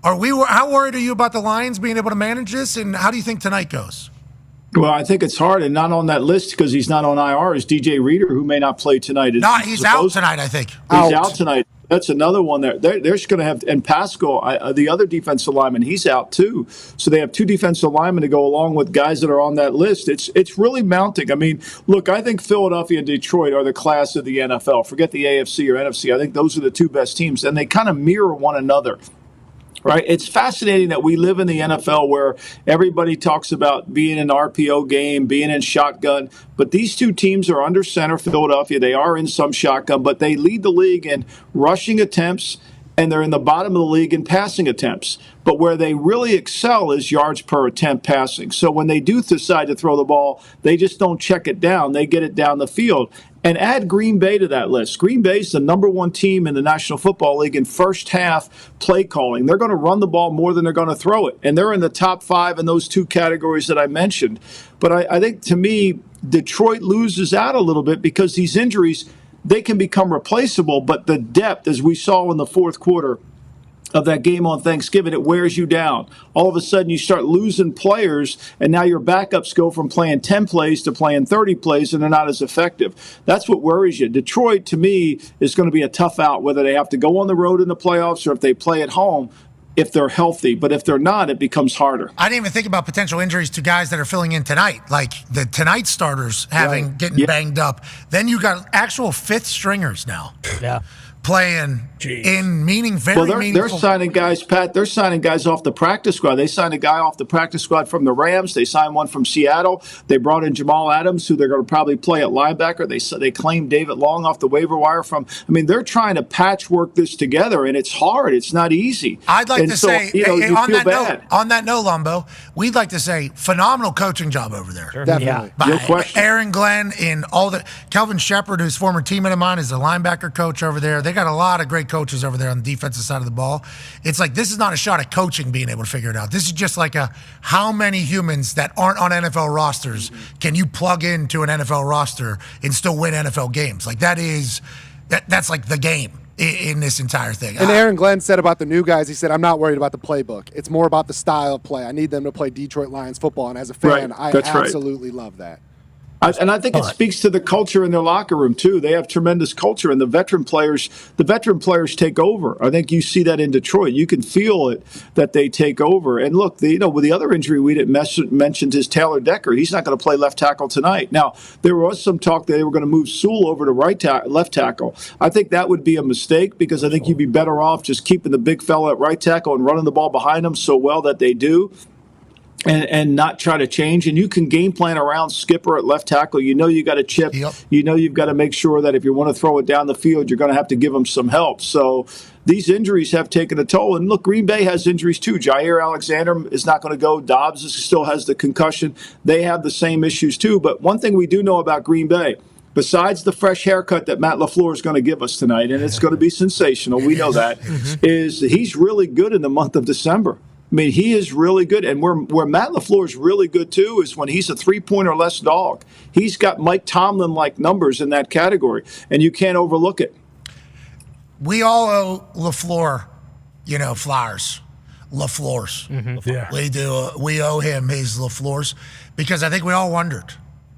[SPEAKER 5] How worried are you about the Lions being able to manage this, and how do you think tonight goes?
[SPEAKER 11] Well, I think it's hard, and not on that list because he's not on IR is DJ Reader, who may not play tonight.
[SPEAKER 5] He's out tonight, I think.
[SPEAKER 11] He's out tonight. That's another one there. They're just going to have, and Pascal, the other defensive lineman, he's out too. So they have two defensive linemen to go along with guys that are on that list. It's really mounting. I mean, look, I think Philadelphia and Detroit are the class of the NFL. Forget the AFC or NFC. I think those are the two best teams, and they kind of mirror one another. Right. It's fascinating that we live in the NFL where everybody talks about being in an RPO game, being in shotgun. But these two teams are under center, Philadelphia. They are in some shotgun, but they lead the league in rushing attempts, and they're in the bottom of the league in passing attempts. But where they really excel is yards per attempt passing. So when they do decide to throw the ball, they just don't check it down. They get it down the field. And add Green Bay to that list. Green Bay is the number one team in the National Football League in first half play calling. They're going to run the ball more than they're going to throw it. And they're in the top 5 in those two categories that I mentioned. But I think, to me, Detroit loses out a little bit because these injuries, they can become replaceable. But the depth, as we saw in the fourth quarter of that game on Thanksgiving, it wears you down. All of a sudden, you start losing players, and now your backups go from playing 10 plays to playing 30 plays, and they're not as effective. That's what worries you. Detroit, to me, is going to be a tough out, whether they have to go on the road in the playoffs or if they play at home, if they're healthy. But if they're not, it becomes harder.
[SPEAKER 5] I didn't even think about potential injuries to guys that are filling in tonight, like the tonight starters getting banged up. Then you got actual fifth stringers now.
[SPEAKER 7] Yeah.
[SPEAKER 5] Playing in meaningful.
[SPEAKER 11] They're signing guys, Pat. They're signing guys off the practice squad. They signed a guy off the practice squad from the Rams. They signed one from Seattle. They brought in Jamal Adams, who they're going to probably play at linebacker. They claimed David Long off the waiver wire from. I mean, they're trying to patchwork this together, and it's hard. It's not easy.
[SPEAKER 5] I'd like to say, on that note, Lombo, we'd like to say phenomenal coaching job over there.
[SPEAKER 8] Sure. Definitely.
[SPEAKER 5] By
[SPEAKER 11] No question.
[SPEAKER 5] Aaron Glenn and all the Kelvin Shepard, who's former teammate of mine, is the linebacker coach over there. They got a lot of great coaches over there on the defensive side of the ball. It's like, this is not a shot at coaching being able to figure it out. This is just like how many humans that aren't on NFL rosters can you plug into an NFL roster and still win NFL games? Like that's like the game in this entire thing.
[SPEAKER 8] And Aaron Glenn said about the new guys, he said, I'm not worried about the playbook. It's more about the style of play. I need them to play Detroit Lions football. And as a fan, I absolutely love that.
[SPEAKER 11] And I think it speaks to the culture in their locker room too. They have tremendous culture, and the veteran players take over. I think you see that in Detroit. You can feel it that they take over. And look, with the other injury we didn't mention is Taylor Decker. He's not going to play left tackle tonight. Now there was some talk that they were going to move Sewell over to left tackle. I think that would be a mistake because I think you'd be better off just keeping the big fella at right tackle and running the ball behind him so well that they do. And not try to change. And you can game plan around Skipper at left tackle. You know you got to chip.
[SPEAKER 5] Yep.
[SPEAKER 11] You know you've got to make sure that if you want to throw it down the field, you're going to have to give them some help. So these injuries have taken a toll. And look, Green Bay has injuries too. Jair Alexander is not going to go. Dobbs still has the concussion. They have the same issues too. But one thing we do know about Green Bay, besides the fresh haircut that Matt LaFleur is going to give us tonight, and it's going to be sensational, we know that, is he's really good in the month of December. I mean, he is really good. And where Matt LaFleur is really good, too, is when he's a 3-point or less dog. He's got Mike Tomlin-like numbers in that category, and you can't overlook it.
[SPEAKER 5] We all owe LaFleur, flowers. LaFleur's.
[SPEAKER 3] Mm-hmm. Yeah.
[SPEAKER 5] We do. We owe him his LaFleur's because I think we all wondered,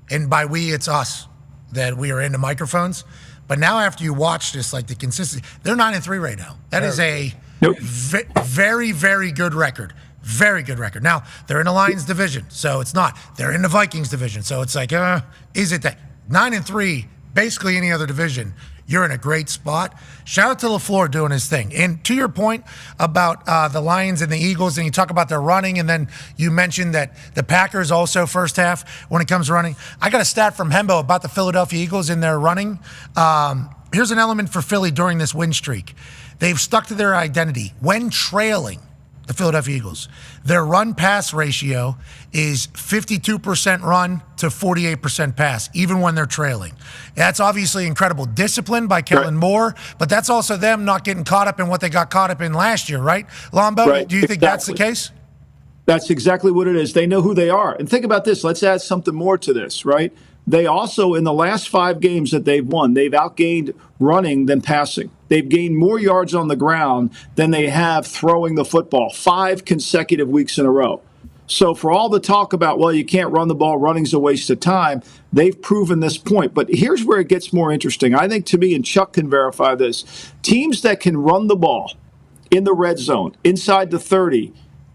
[SPEAKER 5] and by we, it's us, that we are into microphones. But now after you watch this, like the consistency, they're 9-3 right now. That is a very, very good record. Very good record. Now, they're in the Lions division, so it's not. They're in the Vikings division, so it's like, is it that? 9-3, basically any other division, you're in a great spot. Shout out to LaFleur doing his thing. And to your point about the Lions and the Eagles, and you talk about their running, and then you mentioned that the Packers also first half when it comes to running. I got a stat from Hembo about the Philadelphia Eagles in their running. Here's an element for Philly during this win streak. They've stuck to their identity. When trailing, the Philadelphia Eagles, their run-pass ratio is 52% run to 48% pass, even when they're trailing. That's obviously incredible discipline by Kellen Moore, but that's also them not getting caught up in what they got caught up in last year, right? Lombo,
[SPEAKER 11] Right.
[SPEAKER 5] do you think that's the case?
[SPEAKER 11] That's exactly what it is. They know who they are. And think about this. Let's add something more to this, right? They also, in the last 5 games that they've won, they've outgained running than passing. They've gained more yards on the ground than they have throwing the football 5 consecutive weeks in a row. So for all the talk about, well, you can't run the ball, running's a waste of time, they've proven this point. But here's where it gets more interesting. I think, to me, and Chuck can verify this, teams that can run the ball in the red zone, inside the 30,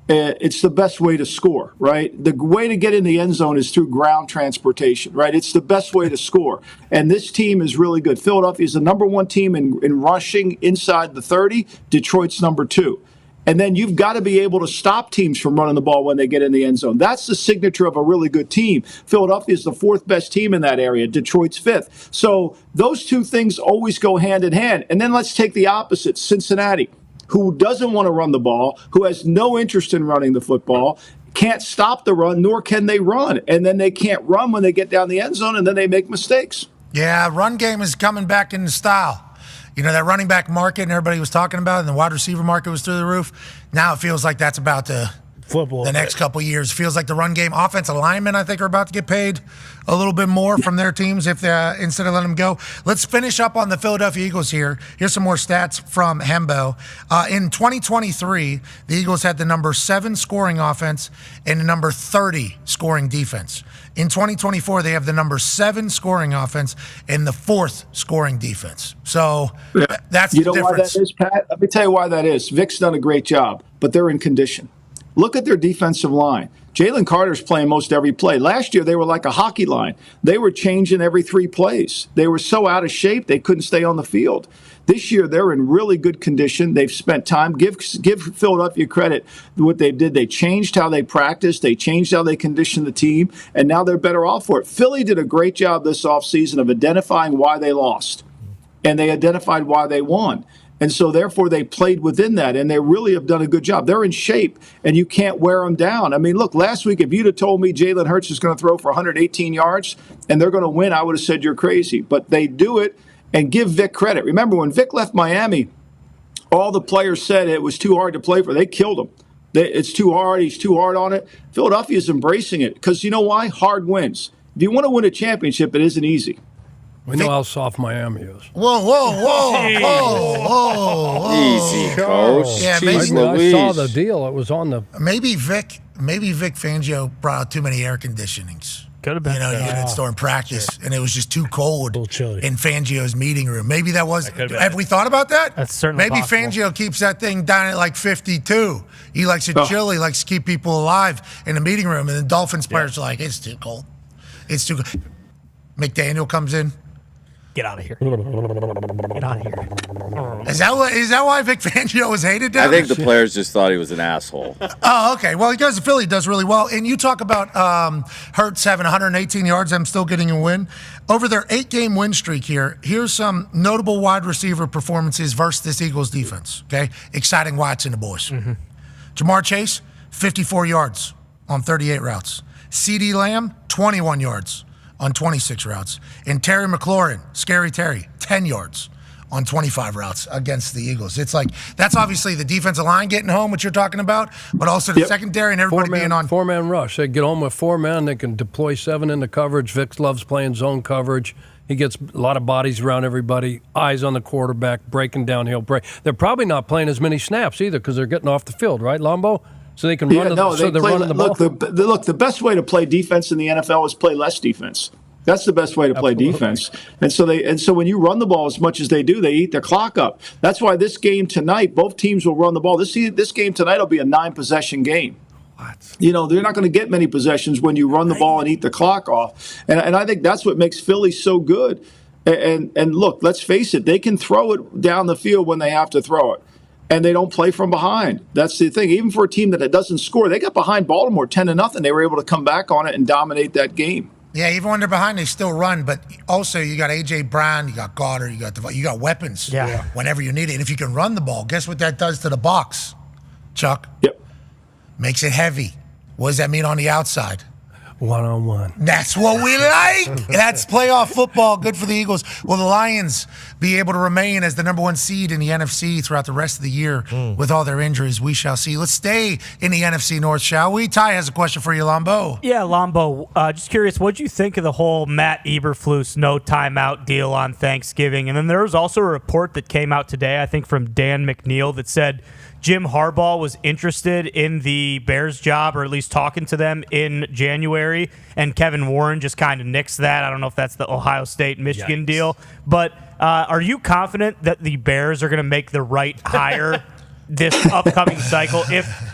[SPEAKER 11] it's the best way to score, right? The way to get in the end zone is through ground transportation, right? It's the best way to score. And this team is really good. Philadelphia is the number 1 team in rushing inside the 30. Detroit's number 2. And then you've got to be able to stop teams from running the ball when they get in the end zone. That's the signature of a really good team. Philadelphia is the 4th best team in that area. Detroit's 5th. So those two things always go hand in hand. And then let's take the opposite, Cincinnati, who doesn't want to run the ball, who has no interest in running the football, can't stop the run, nor can they run. And then they can't run when they get down the end zone, and then they make mistakes.
[SPEAKER 5] Yeah, run game is coming back into style. You know, that running back market and everybody was talking about, and the wide receiver market was through the roof. Now it feels like that's about to
[SPEAKER 3] flip
[SPEAKER 5] the next couple of years. Feels like the run game, offensive linemen, I think, are about to get paid a little bit more from their teams if they instead of letting them go. Let's finish up on the Philadelphia Eagles here. Here's some more stats from Hembo. In 2023, the Eagles had the number 7 scoring offense and the number 30 scoring defense. In 2024, they have the number 7 scoring offense and the 4th scoring defense. So that's the difference. You know
[SPEAKER 11] why that is, Pat? Let me tell you why that is. Vic's done a great job, but they're in condition. Look at their defensive line. Jalen Carter's playing most every play. Last year, they were like a hockey line. They were changing every 3 plays. They were so out of shape, they couldn't stay on the field. This year, they're in really good condition. They've spent time. Give Philadelphia credit what they did. They changed how they practiced. They changed how they conditioned the team, and now they're better off for it. Philly did a great job this offseason of identifying why they lost, and they identified why they won. And so, therefore, they played within that, and they really have done a good job. They're in shape, and you can't wear them down. I mean, look, last week, if you'd have told me Jalen Hurts is going to throw for 118 yards and they're going to win, I would have said you're crazy. But they do it, and give Vic credit. Remember, when Vic left Miami, all the players said it was too hard to play for. They killed him. It's too hard. He's too hard on it. Philadelphia's embracing it because you know why? Hard wins. If you want to win a championship, it isn't easy.
[SPEAKER 6] We know how soft Miami is.
[SPEAKER 5] Whoa.
[SPEAKER 12] Easy, coach.
[SPEAKER 5] Yeah,
[SPEAKER 6] I saw the deal. It was on the.
[SPEAKER 5] Maybe Vic Fangio brought out too many air conditionings.
[SPEAKER 7] Could have been.
[SPEAKER 5] You know, you get in store in practice, and it was just too cold in Fangio's meeting room. Maybe that was. Have we thought about that?
[SPEAKER 7] That's certainly
[SPEAKER 5] Maybe
[SPEAKER 7] possible.
[SPEAKER 5] Fangio keeps that thing down at like 52. He likes it chill. He likes to keep people alive in the meeting room, and the Dolphins players are like, it's too cold. It's too cold. McDaniel comes in.
[SPEAKER 7] Get out of here. Get out of here.
[SPEAKER 5] Is that why Vic Fangio was hated down?
[SPEAKER 12] I think the players just thought he was an asshole.
[SPEAKER 5] Oh, okay. Well, he goes to Philly, does really well. And you talk about Hurts having 118 yards, them still getting a win. Over their 8-game win streak here, here's some notable wide receiver performances versus this Eagles defense, okay? Exciting Watson, the boys. Mm-hmm. Jamar Chase, 54 yards on 38 routes. CeeDee Lamb, 21 yards on 26 routes. And Terry McLaurin, Scary Terry, 10 yards on 25 routes against the Eagles. It's like, that's obviously the defensive line getting home, what you're talking about, but also the secondary and everybody being on.
[SPEAKER 6] 4-man rush. They get home with 4 men. They can deploy 7 into coverage. Vic loves playing zone coverage. He gets a lot of bodies around everybody, eyes on the quarterback, breaking downhill break. They're probably not playing as many snaps either because they're getting off the field, right, Lombo? So they can run running the ball.
[SPEAKER 11] Look, the best way to play defense in the NFL is play less defense. That's the best way to play defense. And so when you run the ball as much as they do, they eat their clock up. That's why this game tonight, both teams will run the ball. This game tonight will be a 9-possession game. What? You know, they're not going to get many possessions when you run the ball and eat the clock off. And I think that's what makes Philly so good. And look, let's face it, they can throw it down the field when they have to throw it. And they don't play from behind. That's the thing. Even for a team that doesn't score, they got behind Baltimore 10-0. They were able to come back on it and dominate that game.
[SPEAKER 5] Yeah, even when they're behind, they still run. But also, you got A.J. Brown, you got Goddard, you got weapons.
[SPEAKER 7] Yeah.
[SPEAKER 5] Whenever you need it, and if you can run the ball, guess what that does to the box, Chuck?
[SPEAKER 11] Yep.
[SPEAKER 5] Makes it heavy. What does that mean on the outside?
[SPEAKER 6] One-on-one.
[SPEAKER 5] That's what we like. That's playoff football. Good for the Eagles. Will the Lions be able to remain as the number 1 seed in the NFC throughout the rest of the year with all their injuries? We shall see. Let's stay in the NFC North, shall we? Ty has a question for you, Lombo.
[SPEAKER 7] Yeah, Lombo. Just curious, what'd you think of the whole Matt Eberflus no timeout deal on Thanksgiving? And then there was also a report that came out today, I think from Dan McNeil, that said Jim Harbaugh was interested in the Bears job, or at least talking to them in January, and Kevin Warren just kind of nixed that. I don't know if that's the Ohio State-Michigan deal. But are you confident that the Bears are going to make the right hire this upcoming cycle?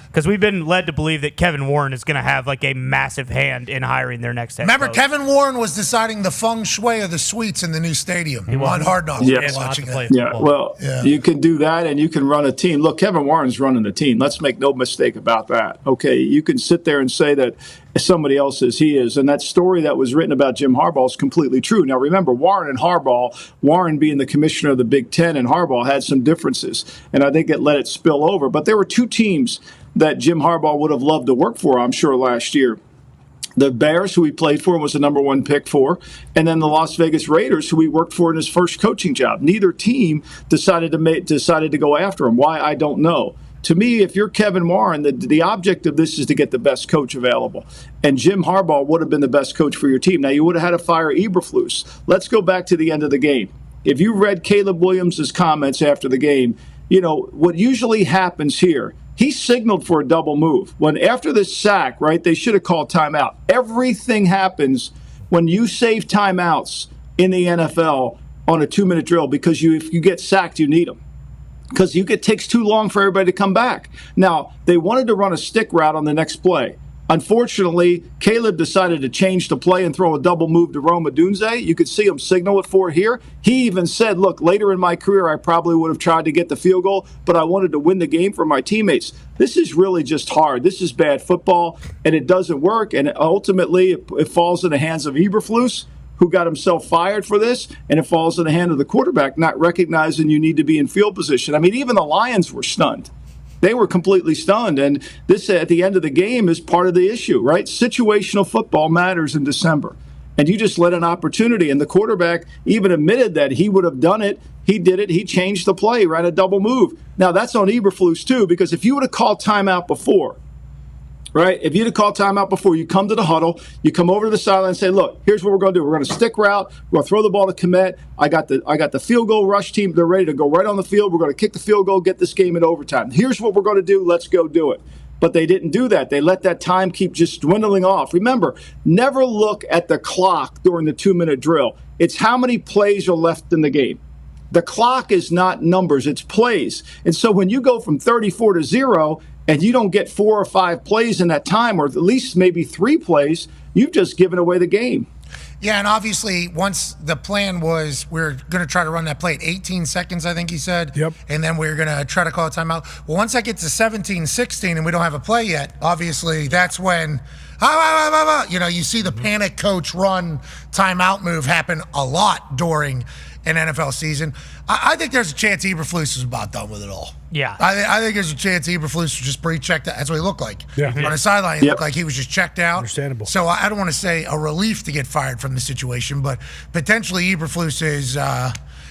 [SPEAKER 7] Because we've been led to believe that Kevin Warren is going to have like a massive hand in hiring their next head
[SPEAKER 5] Remember,
[SPEAKER 7] coach.
[SPEAKER 5] Kevin Warren was deciding the feng shui of the suites in the new stadium on Hard Knocks.
[SPEAKER 11] Yes.
[SPEAKER 5] Watching it.
[SPEAKER 11] Yeah, well, you can do that, and you can run a team. Look, Kevin Warren's running the team. Let's make no mistake about that. Okay, you can sit there and say that somebody else is, he is, and that story that was written about Jim Harbaugh is completely true. Now, remember, Warren and Harbaugh, Warren being the commissioner of the Big Ten, and Harbaugh had some differences, and I think it let it spill over. But there were two teams that Jim Harbaugh would have loved to work for, I'm sure, last year. The Bears, who he played for and was the number 1 pick for, and then the Las Vegas Raiders, who he worked for in his first coaching job. Neither team decided to go after him. Why, I don't know. To me, if you're Kevin Warren, the object of this is to get the best coach available. And Jim Harbaugh would have been the best coach for your team. Now, you would have had to fire Eberflus. Let's go back to the end of the game. If you read Caleb Williams' comments after the game, you know, what usually happens here, he signaled for a double move. When after the sack, right, they should have called timeout. Everything happens when you save timeouts in the NFL on a 2-minute drill because if you get sacked, you need them. Because it takes too long for everybody to come back. Now, they wanted to run a stick route on the next play. Unfortunately, Caleb decided to change the play and throw a double move to Rome Odunze. You could see him signal it for it here. He even said, look, later in my career, I probably would have tried to get the field goal, but I wanted to win the game for my teammates. This is really just hard. This is bad football, and it doesn't work. And ultimately, it falls in the hands of Eberflus, who got himself fired for this, and it falls in the hand of the quarterback, not recognizing you need to be in field position. I mean, even the Lions were stunned. They were completely stunned, and this, at the end of the game, is part of the issue, right? Situational football matters in December, and you just let an opportunity, and the quarterback even admitted that he would have done it. He did it. He changed the play, ran a double move. Now, that's on Eberflus, too, because if you would have called timeout before, right? If you'd have called timeout before, you come to the huddle, you come over to the sideline and say, look, here's what we're going to do. We're going to stick route. We're going to throw the ball to Kmet. I got the field goal rush team. They're ready to go right on the field. We're going to kick the field goal, get this game in overtime. Here's what we're going to do. Let's go do it. But they didn't do that. They let that time keep just dwindling off. Remember, never look at the clock during the 2-minute drill. It's how many plays are left in the game. The clock is not numbers, it's plays. And so when you go from 34 to 0 and you don't get 4 or 5 plays in that time, or at least maybe 3 plays, you've just given away the game.
[SPEAKER 5] Yeah, and obviously, once the plan was we're going to try to run that play at 18 seconds, I think he said.
[SPEAKER 3] Yep.
[SPEAKER 5] And then we're going to try to call a timeout. Well, once I get to 17, 16, and we don't have a play yet, obviously, that's when, you see the panic coach run timeout move happen a lot during an NFL season. I think there's a chance Eberflus is about done with it all.
[SPEAKER 7] Yeah.
[SPEAKER 5] I think there's a chance Eberflus just pre-checked out. That's what he looked like.
[SPEAKER 3] Yeah.
[SPEAKER 5] On the sideline, he looked like he was just checked out.
[SPEAKER 3] Understandable.
[SPEAKER 5] So I don't want to say a relief to get fired from the situation, but potentially Eberflus is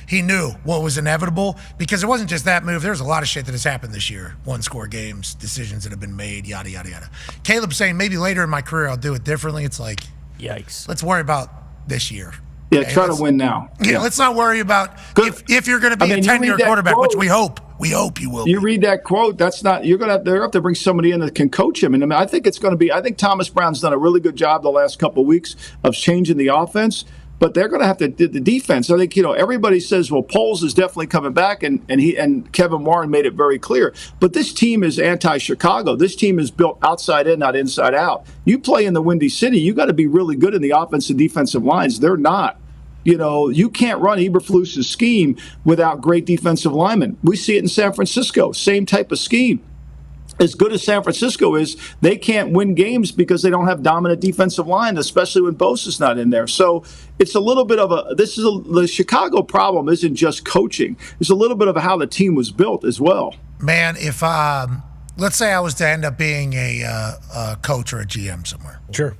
[SPEAKER 5] he knew what was inevitable, because it wasn't just that move. There's a lot of shit that has happened this year. 1-score games, decisions that have been made, yada, yada, yada. Caleb saying maybe later in my career I'll do it differently. It's like,
[SPEAKER 7] yikes.
[SPEAKER 5] Let's worry about this year.
[SPEAKER 11] Yeah, try to win now.
[SPEAKER 5] Yeah, let's not worry about if you're going to be a 10-year quarterback, which we hope you will.
[SPEAKER 11] You read that quote. That's not. They're going to have to bring somebody in that can coach him. And I think it's going to be. I think Thomas Brown's done a really good job the last couple of weeks of changing the offense. But they're going to have to do the defense. I think everybody says, well, Poles is definitely coming back, and Kevin Warren made it very clear. But this team is anti-Chicago. This team is built outside in, not inside out. You play in the Windy City, you got to be really good in the offensive defensive lines. They're not. You know, you can't run Eberflus's scheme without great defensive linemen. We see it in San Francisco, same type of scheme. As good as San Francisco is, they can't win games because they don't have dominant defensive line, especially when Bosa's not in there. So it's a little bit of the Chicago problem isn't just coaching. It's a little bit of how the team was built as well.
[SPEAKER 5] Man, if let's say I was to end up being a coach or a GM somewhere.
[SPEAKER 3] Sure.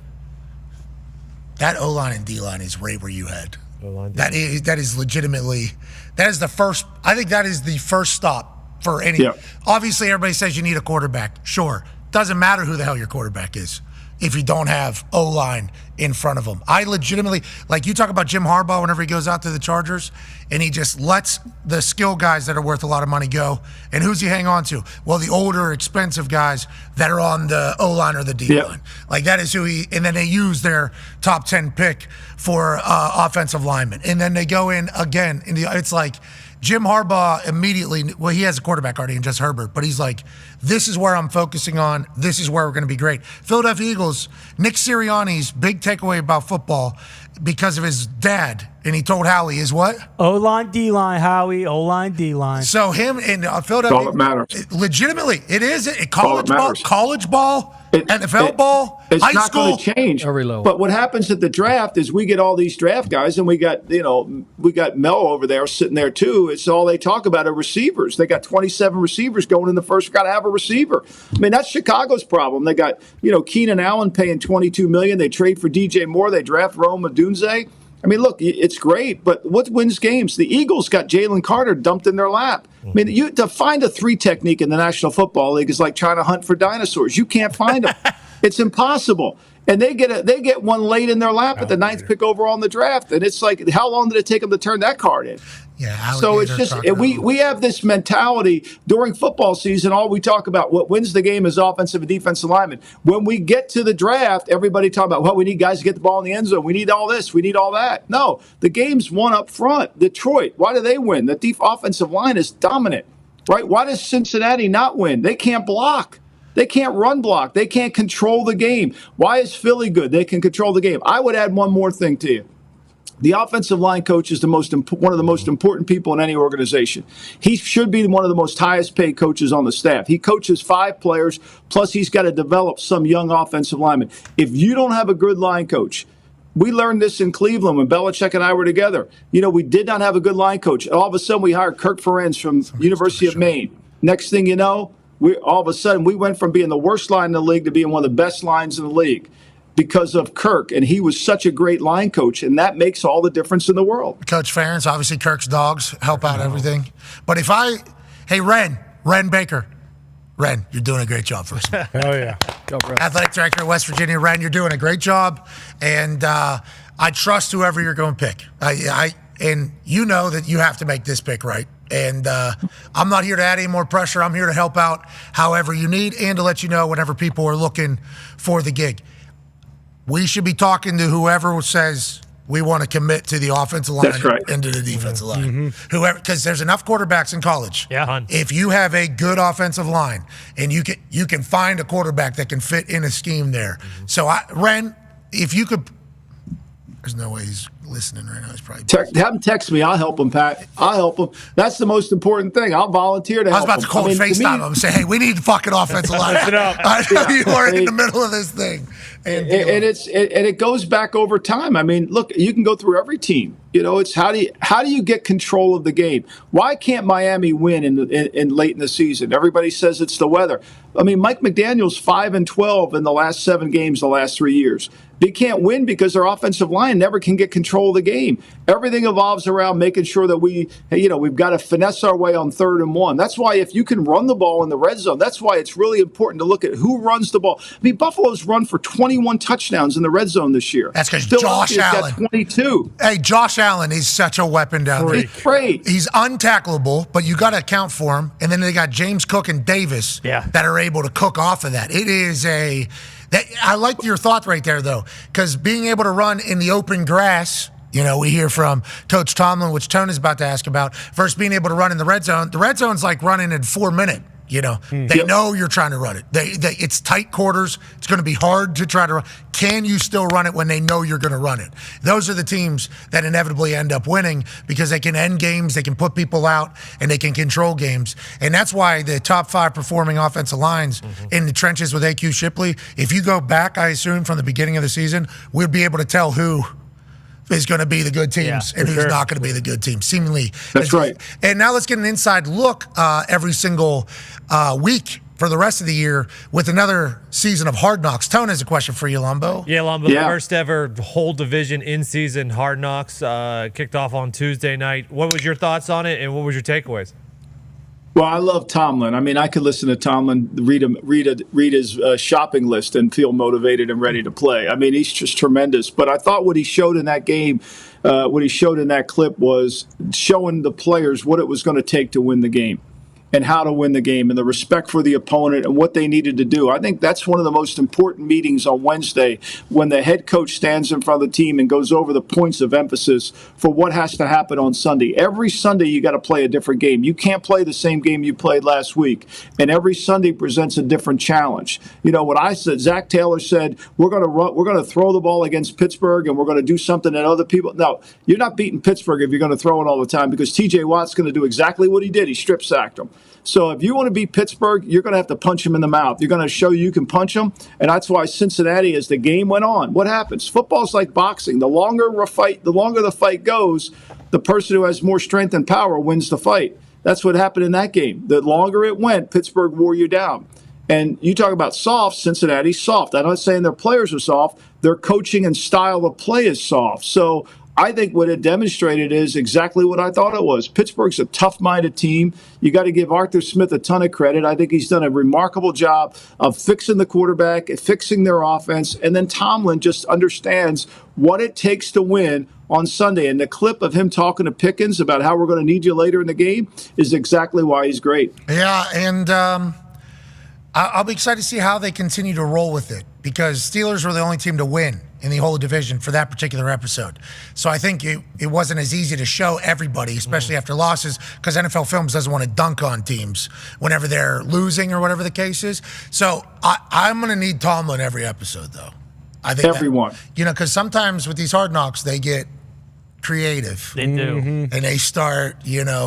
[SPEAKER 5] That O-line and D-line is right where you head.
[SPEAKER 9] O-line,
[SPEAKER 5] That is legitimately, that is the first, I think that is the first stop for any.
[SPEAKER 11] Yeah.
[SPEAKER 5] Obviously, everybody says you need a quarterback. Sure. Doesn't matter who the hell your quarterback is if you don't have O-line in front of them. I legitimately, like you talk about Jim Harbaugh whenever he goes out to the Chargers and he just lets the skill guys that are worth a lot of money go. And who's he hang on to? Well, the older, expensive guys that are on the O-line or the D-line.
[SPEAKER 11] Yeah.
[SPEAKER 5] Like that is who and then they use their top 10 pick for offensive linemen. And then they go in again. It's like, Jim Harbaugh immediately, well, he has a quarterback already in just Herbert, but he's like, this is where I'm focusing on. This is where we're going to be great. Philadelphia Eagles, Nick Sirianni's big takeaway about football because of his dad, and he told Howie, is what?
[SPEAKER 7] O-line, D-line, Howie, O-line, D-line.
[SPEAKER 5] So him in Philadelphia.
[SPEAKER 11] All that matters.
[SPEAKER 5] Legitimately, it is.
[SPEAKER 11] All that matters.
[SPEAKER 5] College ball, NFL ball,
[SPEAKER 11] it's
[SPEAKER 5] high
[SPEAKER 11] not
[SPEAKER 5] school.
[SPEAKER 11] going to change.
[SPEAKER 6] Every level.
[SPEAKER 11] But what happens at the draft is we get all these draft guys, and we got Mel over there sitting there too. It's all they talk about are receivers. They got 27 receivers going in the first. Got to have a receiver. I mean, that's Chicago's problem. They got Keenan Allen paying $22 million. They trade for DJ Moore. They draft Rome Odunze. I mean, look, it's great, but what wins games? The Eagles got Jalen Carter dumped in their lap. I mean, to find a 3 technique in the National Football League is like trying to hunt for dinosaurs. You can't find them. It's impossible. And they get one late in their lap at the 9th pick overall in the draft. And it's like, how long did it take them to turn that card in?
[SPEAKER 5] Yeah,
[SPEAKER 11] so it's just we have this mentality during football season. All we talk about, what wins the game is offensive and defensive linemen. When we get to the draft, everybody talk about, well, we need guys to get the ball in the end zone. We need all this. We need all that. No, the game's won up front. Detroit, why do they win? The deep offensive line is dominant, right? Why does Cincinnati not win? They can't block. They can't run block. They can't control the game. Why is Philly good? They can control the game. I would add one more thing to you. The offensive line coach is one of the most important people in any organization. He should be one of the most highest paid coaches on the staff. He coaches 5 players, plus he's got to develop some young offensive linemen. If you don't have a good line coach, we learned this in Cleveland when Belichick and I were together. We did not have a good line coach. All of a sudden, we hired Kirk Ferentz from University of Maine. Next thing you know, all of a sudden, we went from being the worst line in the league to being one of the best lines in the league because of Kirk. And he was such a great line coach, and that makes all the difference in the world.
[SPEAKER 5] Coach Ferentz, obviously Kirk's dogs help out everything. But hey, Ren Baker. Ren, you're doing a great job for us.
[SPEAKER 3] Hell yeah.
[SPEAKER 6] Go, Brett.
[SPEAKER 5] Athletic Director of West Virginia. Ren, you're doing a great job. And I trust whoever you're going to pick. And you know that you have to make this pick right. And I'm not here to add any more pressure. I'm here to help out however you need and to let you know whenever people are looking for the gig. We should be talking to whoever says we want to commit to the offensive line and to the defensive line. Whoever, because there's enough quarterbacks in college.
[SPEAKER 7] Yeah.
[SPEAKER 5] If you have a good offensive line and you can find a quarterback that can fit in a scheme there. So Ren, if you could, there's no way he's listening right now. He's probably
[SPEAKER 11] have him text me. I'll help him, Pat. I'll help him. That's the most important thing. I'll volunteer to help him.
[SPEAKER 5] I was about to call him FaceTime him and say, hey, we need fucking offensive line. I know you are in the middle of this thing. And
[SPEAKER 11] it goes back over time. I mean, look, you can go through every team. It's how do you get control of the game? Why can't Miami win in late in the season? Everybody says it's the weather. I mean, Mike McDaniel's 5-12 in the last 7 games the last 3 years. They can't win because their offensive line never can get control of the game. Everything evolves around making sure that we've got to finesse our way on 3rd and 1. That's why if you can run the ball in the red zone, that's why it's really important to look at who runs the ball. I mean, Buffalo's run for 21 touchdowns in the red zone this year.
[SPEAKER 5] That's because Josh Allen.
[SPEAKER 11] Got 22.
[SPEAKER 5] Hey, Josh Allen is such a weapon down there.
[SPEAKER 11] He's great.
[SPEAKER 5] He's untackleable, but you got to account for him. And then they got James Cook and Davis that are able to cook off of that. It is I like your thought right there, though, because being able to run in the open grass, we hear from Coach Tomlin, which Tone is about to ask about, versus being able to run in the red zone. The red zone's like running in 4 minutes. They know you're trying to run it. It's tight quarters. It's going to be hard to try to run. Can you still run it when they know you're going to run it? Those are the teams that inevitably end up winning because they can end games, they can put people out, and they can control games. And that's why the top 5 performing offensive lines in the trenches with AQ Shipley, if you go back, I assume, from the beginning of the season, we'll be able to tell who is going to be the good teams and who's not going to be the good teams, seemingly.
[SPEAKER 11] That's right.
[SPEAKER 5] And now let's get an inside look every single week for the rest of the year with another season of Hard Knocks. Tone has a question for you, Lumbo.
[SPEAKER 9] Yeah, Lumbo, the first ever whole division in-season Hard Knocks kicked off on Tuesday night. What was your thoughts on it, and what was your takeaways?
[SPEAKER 11] Well, I love Tomlin. I mean, I could listen to Tomlin read his shopping list and feel motivated and ready to play. I mean, he's just tremendous. But I thought what he showed in that game, what he showed in that clip was showing the players what it was going to take to win the game and how to win the game and the respect for the opponent and what they needed to do. I think that's one of the most important meetings on Wednesday when the head coach stands in front of the team and goes over the points of emphasis for what has to happen on Sunday. Every Sunday you got to play a different game. You can't play the same game you played last week. And every Sunday presents a different challenge. What I said, Zach Taylor said, we're going to throw the ball against Pittsburgh and we're going to do something that other people. No, you're not beating Pittsburgh if you're going to throw it all the time because TJ Watt's going to do exactly what he did. He strip sacked him. So if you want to beat Pittsburgh, you're going to have to punch him in the mouth. You're going to show you can punch him. And that's why Cincinnati, as the game went on, what happens? Football's like boxing. The longer the fight goes, the person who has more strength and power wins the fight. That's what happened in that game. The longer it went, Pittsburgh wore you down. And you talk about soft, Cincinnati's soft. I'm not saying their players are soft. Their coaching and style of play is soft. So I think what it demonstrated is exactly what I thought it was. Pittsburgh's a tough-minded team. You got to give Arthur Smith a ton of credit. I think he's done a remarkable job of fixing the quarterback, fixing their offense, and then Tomlin just understands what it takes to win on Sunday. And the clip of him talking to Pickens about how we're going to need you later in the game is exactly why he's great.
[SPEAKER 5] Yeah, and I'll be excited to see how they continue to roll with it because Steelers were the only team to win in the whole division for that particular episode. So I think it wasn't as easy to show everybody, especially after losses, because NFL Films doesn't want to dunk on teams whenever they're losing or whatever the case is. So I'm going to need Tomlin every episode, though. I think
[SPEAKER 11] everyone.
[SPEAKER 5] Because sometimes with these Hard Knocks, they get creative.
[SPEAKER 7] They do.
[SPEAKER 5] And they start,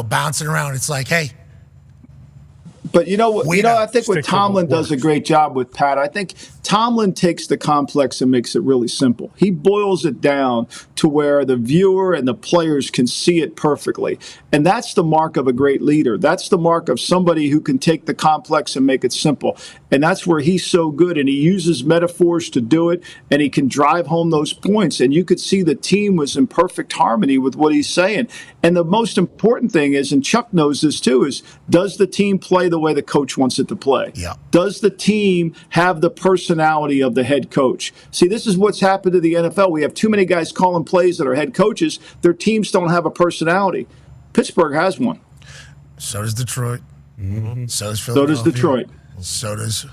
[SPEAKER 5] bouncing around. It's like, hey,
[SPEAKER 11] but I think what Tomlin does a great job with, Pat. I think Tomlin takes the complex and makes it really simple. He boils it down to where the viewer and the players can see it perfectly. And that's the mark of a great leader. That's the mark of somebody who can take the complex and make it simple. And that's where he's so good. And he uses metaphors to do it. And he can drive home those points. And you could see the team was in perfect harmony with what he's saying. And the most important thing is, and Chuck knows this too, is does the team play the way the coach wants it to play?
[SPEAKER 5] Yeah.
[SPEAKER 11] Does the team have the personality of the head coach? See, this is what's happened to the NFL. We have too many guys calling plays that are head coaches. Their teams don't have a personality. Pittsburgh has one.
[SPEAKER 5] So does Detroit.
[SPEAKER 11] Mm-hmm.
[SPEAKER 5] So does Philadelphia.
[SPEAKER 11] So does Detroit.
[SPEAKER 5] So does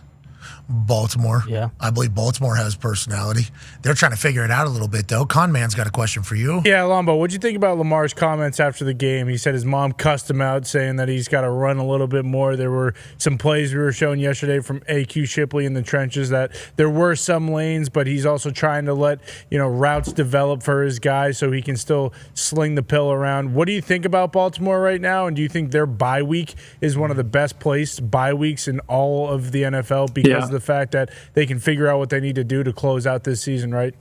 [SPEAKER 5] Baltimore.
[SPEAKER 7] Yeah.
[SPEAKER 5] I believe Baltimore has personality. They're trying to figure it out a little bit, though. Con Man's got a question for you.
[SPEAKER 3] Yeah, Lombo, what'd you think about Lamar's comments after the game? He said his mom cussed him out, saying that he's got to run a little bit more. There were some plays we were showing yesterday from AQ Shipley in the trenches that there were some lanes, but he's also trying to let routes develop for his guys so he can still sling the pill around. What do you think about Baltimore right now? And do you think their bye week is one of the best placed bye weeks in all of the NFL because of the fact that they can figure out what they need to do to close out this season, right?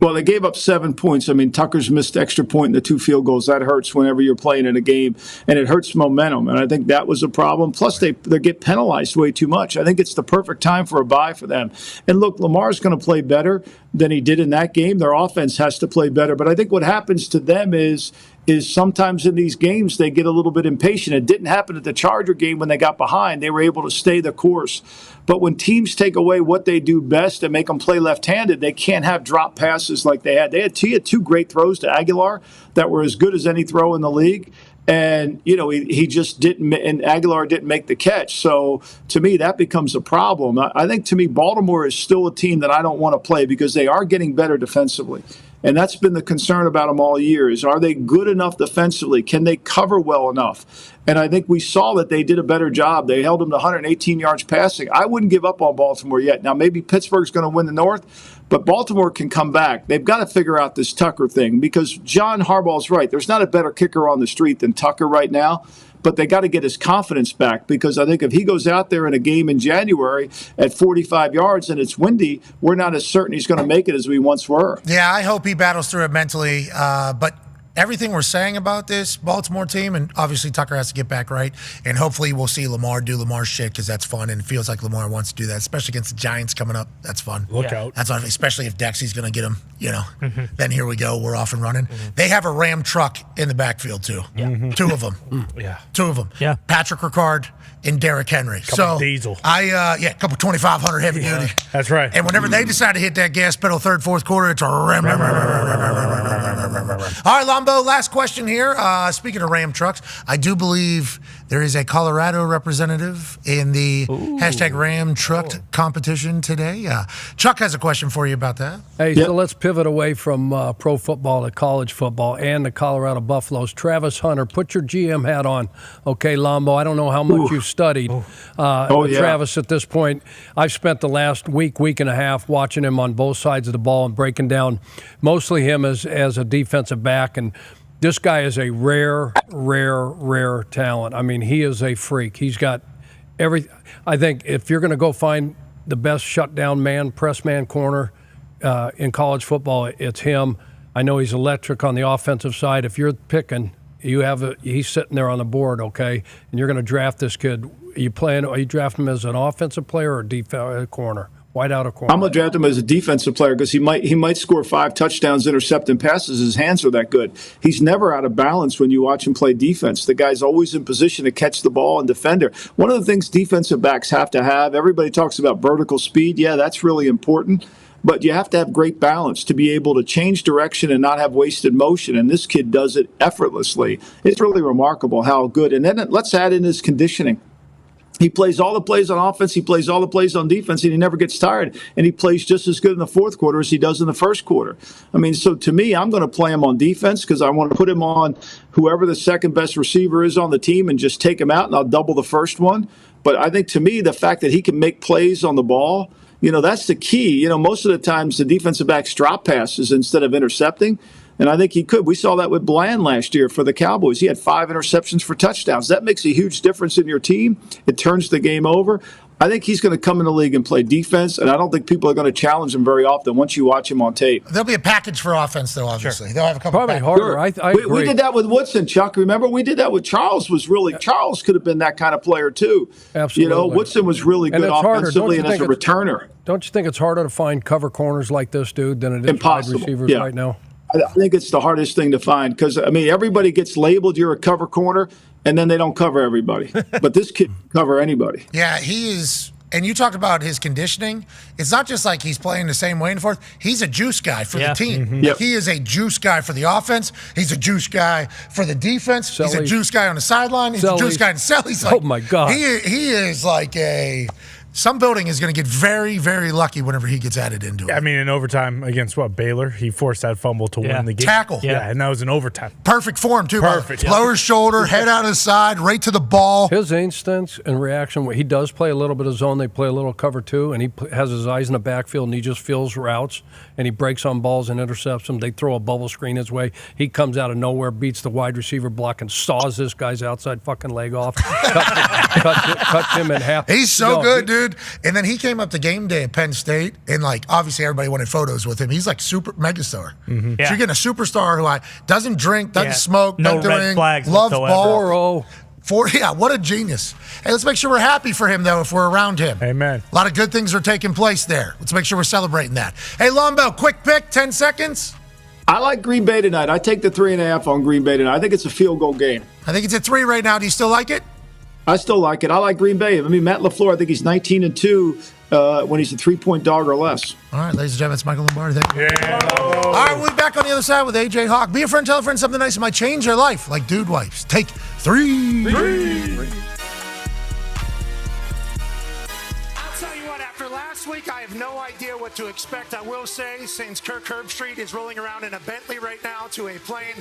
[SPEAKER 11] Well, they gave up 7 points. I mean, Tucker's missed extra point in the 2 field goals. That hurts whenever you're playing in a game, and it hurts momentum. And I think that was a problem. Plus, they get penalized way too much. I think it's the perfect time for a bye for them. And look, Lamar's going to play better than he did in that game. Their offense has to play better. But I think what happens to them is sometimes in these games they get a little bit impatient. It didn't happen at the Charger game when they got behind. They were able to stay the course. But when teams take away what they do best and make them play left-handed, they can't have drop passes like they had. He had 2 great throws to Aguilar that were as good as any throw in the league. And, he just didn't, and Aguilar didn't make the catch. So, to me, that becomes a problem. I think, to me, Baltimore is still a team that I don't want to play because they are getting better defensively. And that's been the concern about them all year is, are they good enough defensively? Can they cover well enough? And I think we saw that they did a better job. They held them to 118 yards passing. I wouldn't give up on Baltimore yet. Now, maybe Pittsburgh's going to win the North, but Baltimore can come back. They've got to figure out this Tucker thing because John Harbaugh's right. There's not a better kicker on the street than Tucker right now. But they got to get his confidence back because I think if he goes out there in a game in January at 45 yards and it's windy, we're not as certain he's going to make it as we once were.
[SPEAKER 5] Yeah, I hope he battles through it mentally. But everything we're saying about this Baltimore team, and obviously Tucker has to get back right, and hopefully we'll see Lamar do Lamar shit because that's fun, and it feels like Lamar wants to do that, especially against the Giants coming up. That's fun.
[SPEAKER 3] Look out.
[SPEAKER 5] That's fun, especially if Dexy's going to get him, Then here we go. We're off and running. They have a Ram truck in the backfield, too.
[SPEAKER 3] Yeah.
[SPEAKER 5] Two of them.
[SPEAKER 3] Yeah.
[SPEAKER 5] Two of them.
[SPEAKER 7] Yeah.
[SPEAKER 5] Patrick Ricard and Derrick Henry.
[SPEAKER 3] Couple diesel.
[SPEAKER 5] A couple 2,500 heavy duty.
[SPEAKER 3] That's right.
[SPEAKER 5] And whenever they decide to hit that gas pedal third, fourth quarter, it's a ram. All right, Lombo, last question here. Speaking of Ram trucks, I do believe there is a Colorado representative in the hashtag Ram truck competition today. Chuck has a question for you about that.
[SPEAKER 6] Hey, so let's pivot away from pro football to college football and the Colorado Buffaloes. Travis Hunter, put your GM hat on. Okay, Lombo, I don't know how much you've studied. Travis, at this point, I've spent the last week and a half watching him on both sides of the ball and breaking down mostly him as a defensive back. And this guy is a rare talent. I mean, he is a freak. He's got I think if you're going to go find the best shutdown man, press man corner in college football, it's him. I know he's electric on the offensive side. If you're picking, he's sitting there on the board, okay, and you're going to draft this kid. Are you drafting him as an offensive player or corner? Wide out of corner.
[SPEAKER 11] I'm going to draft him as a defensive player because he might score 5 touchdowns, intercepting passes. His hands are that good. He's never out of balance when you watch him play defense. The guy's always in position to catch the ball and defender. One of the things defensive backs have to have, everybody talks about vertical speed. Yeah, that's really important. But you have to have great balance to be able to change direction and not have wasted motion. And this kid does it effortlessly. It's really remarkable how good. And then let's add in his conditioning. He plays all the plays on offense. He plays all the plays on defense, and he never gets tired. And he plays just as good in the fourth quarter as he does in the first quarter. I mean, so to me, I'm going to play him on defense because I want to put him on whoever the second best receiver is on the team and just take him out, and I'll double the first one. But I think to me, the fact that he can make plays on the ball, that's the key. Most of the times the defensive backs drop passes instead of intercepting. And I think he could. We saw that with Bland last year for the Cowboys. He had 5 interceptions for touchdowns. That makes a huge difference in your team. It turns the game over. I think he's going to come in the league and play defense, and I don't think people are going to challenge him very often once you watch him on tape.
[SPEAKER 5] There'll be a package for offense, though, obviously. They'll have a couple
[SPEAKER 6] Probably harder.
[SPEAKER 11] Sure.
[SPEAKER 6] I agree.
[SPEAKER 11] We did that with Woodson, Chuck. Remember, we did that with Charles. Charles could have been that kind of player, too.
[SPEAKER 6] Absolutely.
[SPEAKER 11] Woodson was really good offensively and as a returner.
[SPEAKER 6] Don't you think it's harder to find cover corners like this dude than it is wide receivers right now?
[SPEAKER 11] I think it's the hardest thing to find because, everybody gets labeled you're a cover corner, and then they don't cover everybody. But this kid can cover anybody.
[SPEAKER 5] Yeah, he is. And you talked about his conditioning. It's not just like he's playing the same way and forth. He's a juice guy for the team.
[SPEAKER 11] Mm-hmm. Yep.
[SPEAKER 5] He is a juice guy for the offense. He's a juice guy for the defense. He's a juice guy on the sideline. He's a juice guy in the cell. He's like,
[SPEAKER 6] oh, my God.
[SPEAKER 5] He is like some building is going to get very, very lucky whenever he gets added into it.
[SPEAKER 3] I mean, in overtime against Baylor, he forced that fumble to win the game.
[SPEAKER 5] Tackle.
[SPEAKER 3] Yeah, and that was in overtime.
[SPEAKER 5] Perfect form, too.
[SPEAKER 3] Perfect.
[SPEAKER 5] Lower shoulder, head out of the side, right to the ball.
[SPEAKER 6] His instincts and reaction, he does play a little bit of zone. They play a little cover, too, and he has his eyes in the backfield, and he just feels routes, and he breaks on balls and intercepts them. They throw a bubble screen his way. He comes out of nowhere, beats the wide receiver block, and saws this guy's outside fucking leg off. cuts him in half.
[SPEAKER 5] He's so good, dude. And then he came up to game day at Penn State, and obviously everybody wanted photos with him. He's like super megastar.
[SPEAKER 7] Mm-hmm.
[SPEAKER 5] So you're getting a superstar who doesn't drink, doesn't smoke,
[SPEAKER 7] no
[SPEAKER 5] doesn't do
[SPEAKER 7] red
[SPEAKER 5] anything,
[SPEAKER 7] flags
[SPEAKER 5] loves
[SPEAKER 7] whatsoever.
[SPEAKER 5] ball. 4-0. What a genius. Hey, let's make sure we're happy for him, though, if we're around him.
[SPEAKER 3] Amen.
[SPEAKER 5] A lot of good things are taking place there. Let's make sure we're celebrating that. Hey, Lombo, quick pick, 10 seconds.
[SPEAKER 11] I like Green Bay tonight. I take the 3.5 on Green Bay tonight. I think it's a field goal game.
[SPEAKER 5] I think it's at 3 right now. Do you still like it?
[SPEAKER 11] I still like it. I like Green Bay. Matt LaFleur, I think he's 19-2 when he's a 3-point dog or less.
[SPEAKER 5] All right, ladies and gentlemen, it's Michael Lombardi. Thank you. All right, we'll be back on the other side with AJ Hawk. Be a friend, tell a friend something nice. It might change your life, like Dude Wipes. Take 3.
[SPEAKER 4] I'll tell you what, after last week,
[SPEAKER 5] week, I have no idea what to expect. I will say, since Kirk Herbstreit is rolling around in a Bentley right now to a plane,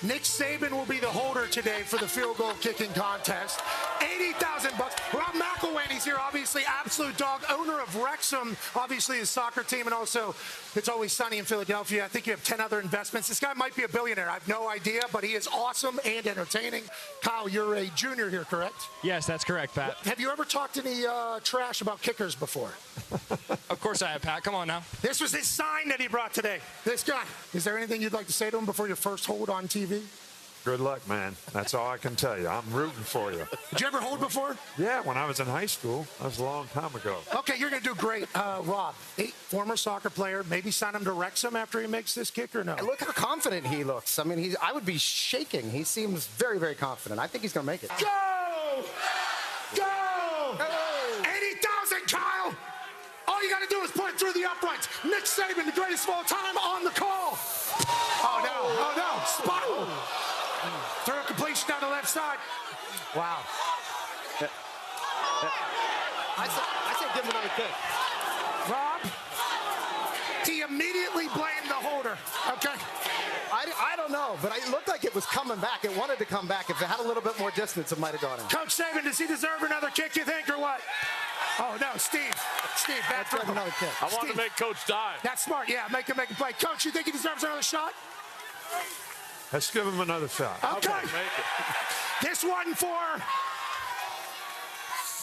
[SPEAKER 5] Nick Saban will be the holder today for the field goal kicking contest. $80,000. Rob McElwainey's here, obviously absolute dog, owner of Wrexham, obviously his soccer team, and also It's Always Sunny in Philadelphia. I think you have 10 other investments. This guy might be a billionaire. I have no idea, but he is awesome and entertaining. Kyle, you're a junior here, correct?
[SPEAKER 13] Yes, that's correct, Pat.
[SPEAKER 5] Have you ever talked any trash about kickers before?
[SPEAKER 13] Of course I have, Pat. Come on now.
[SPEAKER 5] This was his sign that he brought today. This guy. Is there anything you'd like to say to him before your first hold on TV?
[SPEAKER 14] Good luck, man. That's all I can tell you. I'm rooting for you.
[SPEAKER 5] Did you ever hold before?
[SPEAKER 14] Yeah, when I was in high school. That was a long time ago.
[SPEAKER 5] Okay, you're going to do great. Rob, former soccer player. Maybe sign him to Wrexham after he makes this kick or no?
[SPEAKER 15] And look how confident he looks. I mean, I would be shaking. He seems very, very confident. I think he's going to make it.
[SPEAKER 5] Go! Go! 80,000, Kyle! All you got to do is put it through the uprights. Nick Saban, the greatest of all time, on the call. Oh, no. Oh, no. Spiral. Throw a completion down the left side.
[SPEAKER 15] Wow. I say give him another kick.
[SPEAKER 5] Rob, he immediately blamed the holder. Okay.
[SPEAKER 15] I don't know, but it looked like it was coming back. It wanted to come back. If it had a little bit more distance, it might have gone in.
[SPEAKER 5] Coach Saban, does he deserve another kick, you think, or what? Oh, no, Steve, bad throw.
[SPEAKER 15] Another kick.
[SPEAKER 16] I want to make Coach die.
[SPEAKER 5] That's smart, yeah, make him play. Coach, you think he deserves another shot?
[SPEAKER 14] Let's give him another shot.
[SPEAKER 5] Okay.
[SPEAKER 16] Make it.
[SPEAKER 5] This one for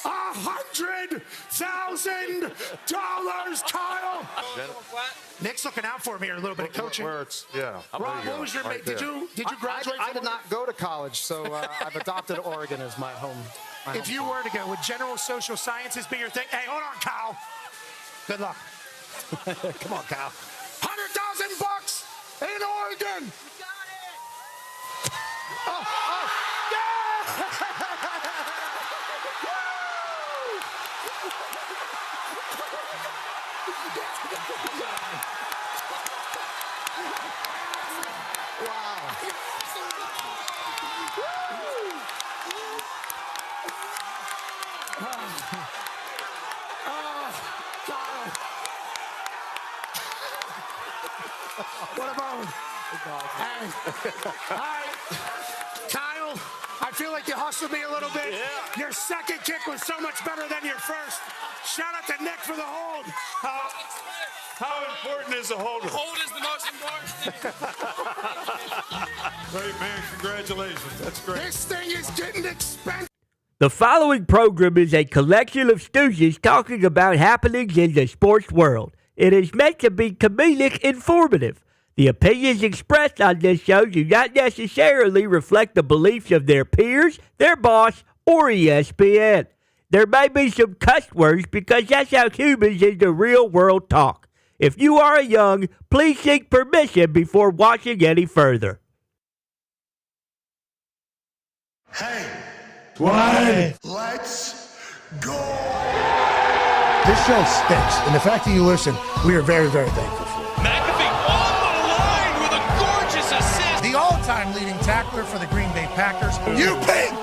[SPEAKER 5] $100,000, Kyle. Nick's looking out for me here, a little bit of coaching.
[SPEAKER 14] Rob,
[SPEAKER 5] what was your
[SPEAKER 14] right
[SPEAKER 5] Did you graduate?
[SPEAKER 15] I did not go to college, so I've adopted Oregon as my home.
[SPEAKER 5] If you were to go, would general social sciences be your thing? Hey, hold on, Kyle. Good luck.
[SPEAKER 15] Come on, Kyle.
[SPEAKER 5] $100,000 in Oregon. Oh, what about? Hey. All right. Kyle, I feel like you hustled me a little bit.
[SPEAKER 16] Yeah.
[SPEAKER 5] Your second kick was so much better than your first. Shout out to Nick for the hold.
[SPEAKER 14] How important is the holder?
[SPEAKER 4] Hold is the most important.
[SPEAKER 14] Great, man. Congratulations. That's great.
[SPEAKER 5] This thing is getting expensive.
[SPEAKER 1] The following program is a collection of stooges talking about happenings in the sports world. It is meant to be comedic informative. The opinions expressed on this show do not necessarily reflect the beliefs of their peers, their boss, or ESPN. There may be some cuss words because that's how humans in the real world talk. If you are young, please seek permission before watching any further.
[SPEAKER 2] Hey,
[SPEAKER 5] What?
[SPEAKER 2] let's go.
[SPEAKER 5] This show stinks, and the fact that you listen, we are very, very thankful for.
[SPEAKER 4] McAfee on the line with a gorgeous assist.
[SPEAKER 5] The all-time leading tackler for the Green Bay Packers.
[SPEAKER 2] You pink.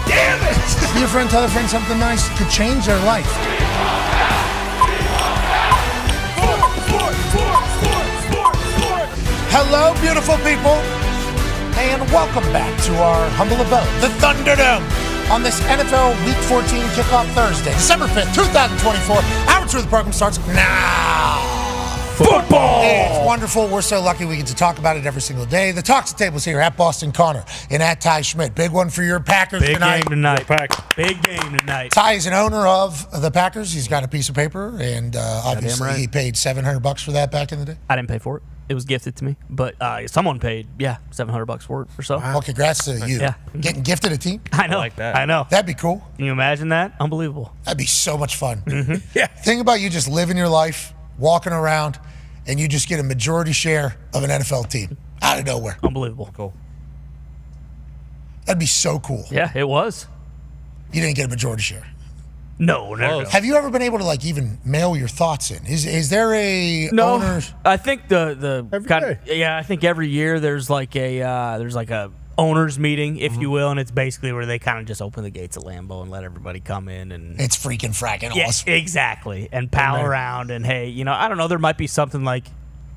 [SPEAKER 5] Damn it! Be a friend, tell a friend something nice could change their life. Hello, beautiful people, and welcome back to our humble abode, the Thunderdome, on this NFL Week 14 kickoff Thursday, December 5th, 2024. Hour 2 of the program starts now. Football! It's wonderful. We're so lucky we get to talk about it every single day. The Talks Table's here at Boston Connor and at Ty Schmidt. Big one for your Packers tonight.
[SPEAKER 7] Big game tonight.
[SPEAKER 5] Ty is an owner of the Packers. He's got a piece of paper, and obviously
[SPEAKER 7] right.
[SPEAKER 5] he paid $700 for that back in the day.
[SPEAKER 7] I didn't pay for it. It was gifted to me, but someone paid, $700 for it or so.
[SPEAKER 5] Well, congrats to you.
[SPEAKER 7] Yeah.
[SPEAKER 5] Getting gifted a team?
[SPEAKER 7] I know.
[SPEAKER 9] like that.
[SPEAKER 7] I know.
[SPEAKER 5] That'd be cool.
[SPEAKER 7] Can you imagine that? Unbelievable.
[SPEAKER 5] That'd be so much fun.
[SPEAKER 7] Yeah.
[SPEAKER 5] Think about you just living your life, walking around, and you just get a majority share of an NFL team out of nowhere.
[SPEAKER 7] Unbelievable.
[SPEAKER 9] Cool.
[SPEAKER 5] That'd be so cool.
[SPEAKER 7] Yeah, it was.
[SPEAKER 5] You didn't get a majority share.
[SPEAKER 7] No, never.
[SPEAKER 5] Have you ever been able to like even mail your thoughts in? Is there a
[SPEAKER 7] No,
[SPEAKER 5] owner's?
[SPEAKER 7] I think the
[SPEAKER 3] Every
[SPEAKER 7] kind
[SPEAKER 3] day.
[SPEAKER 7] I think every year there's like a owners meeting, if you will, and it's basically where they kind of just open the gates of Lambeau and let everybody come in, and
[SPEAKER 5] it's freaking fracking awesome.
[SPEAKER 7] Exactly, and pal around, and hey, I don't know, there might be something like,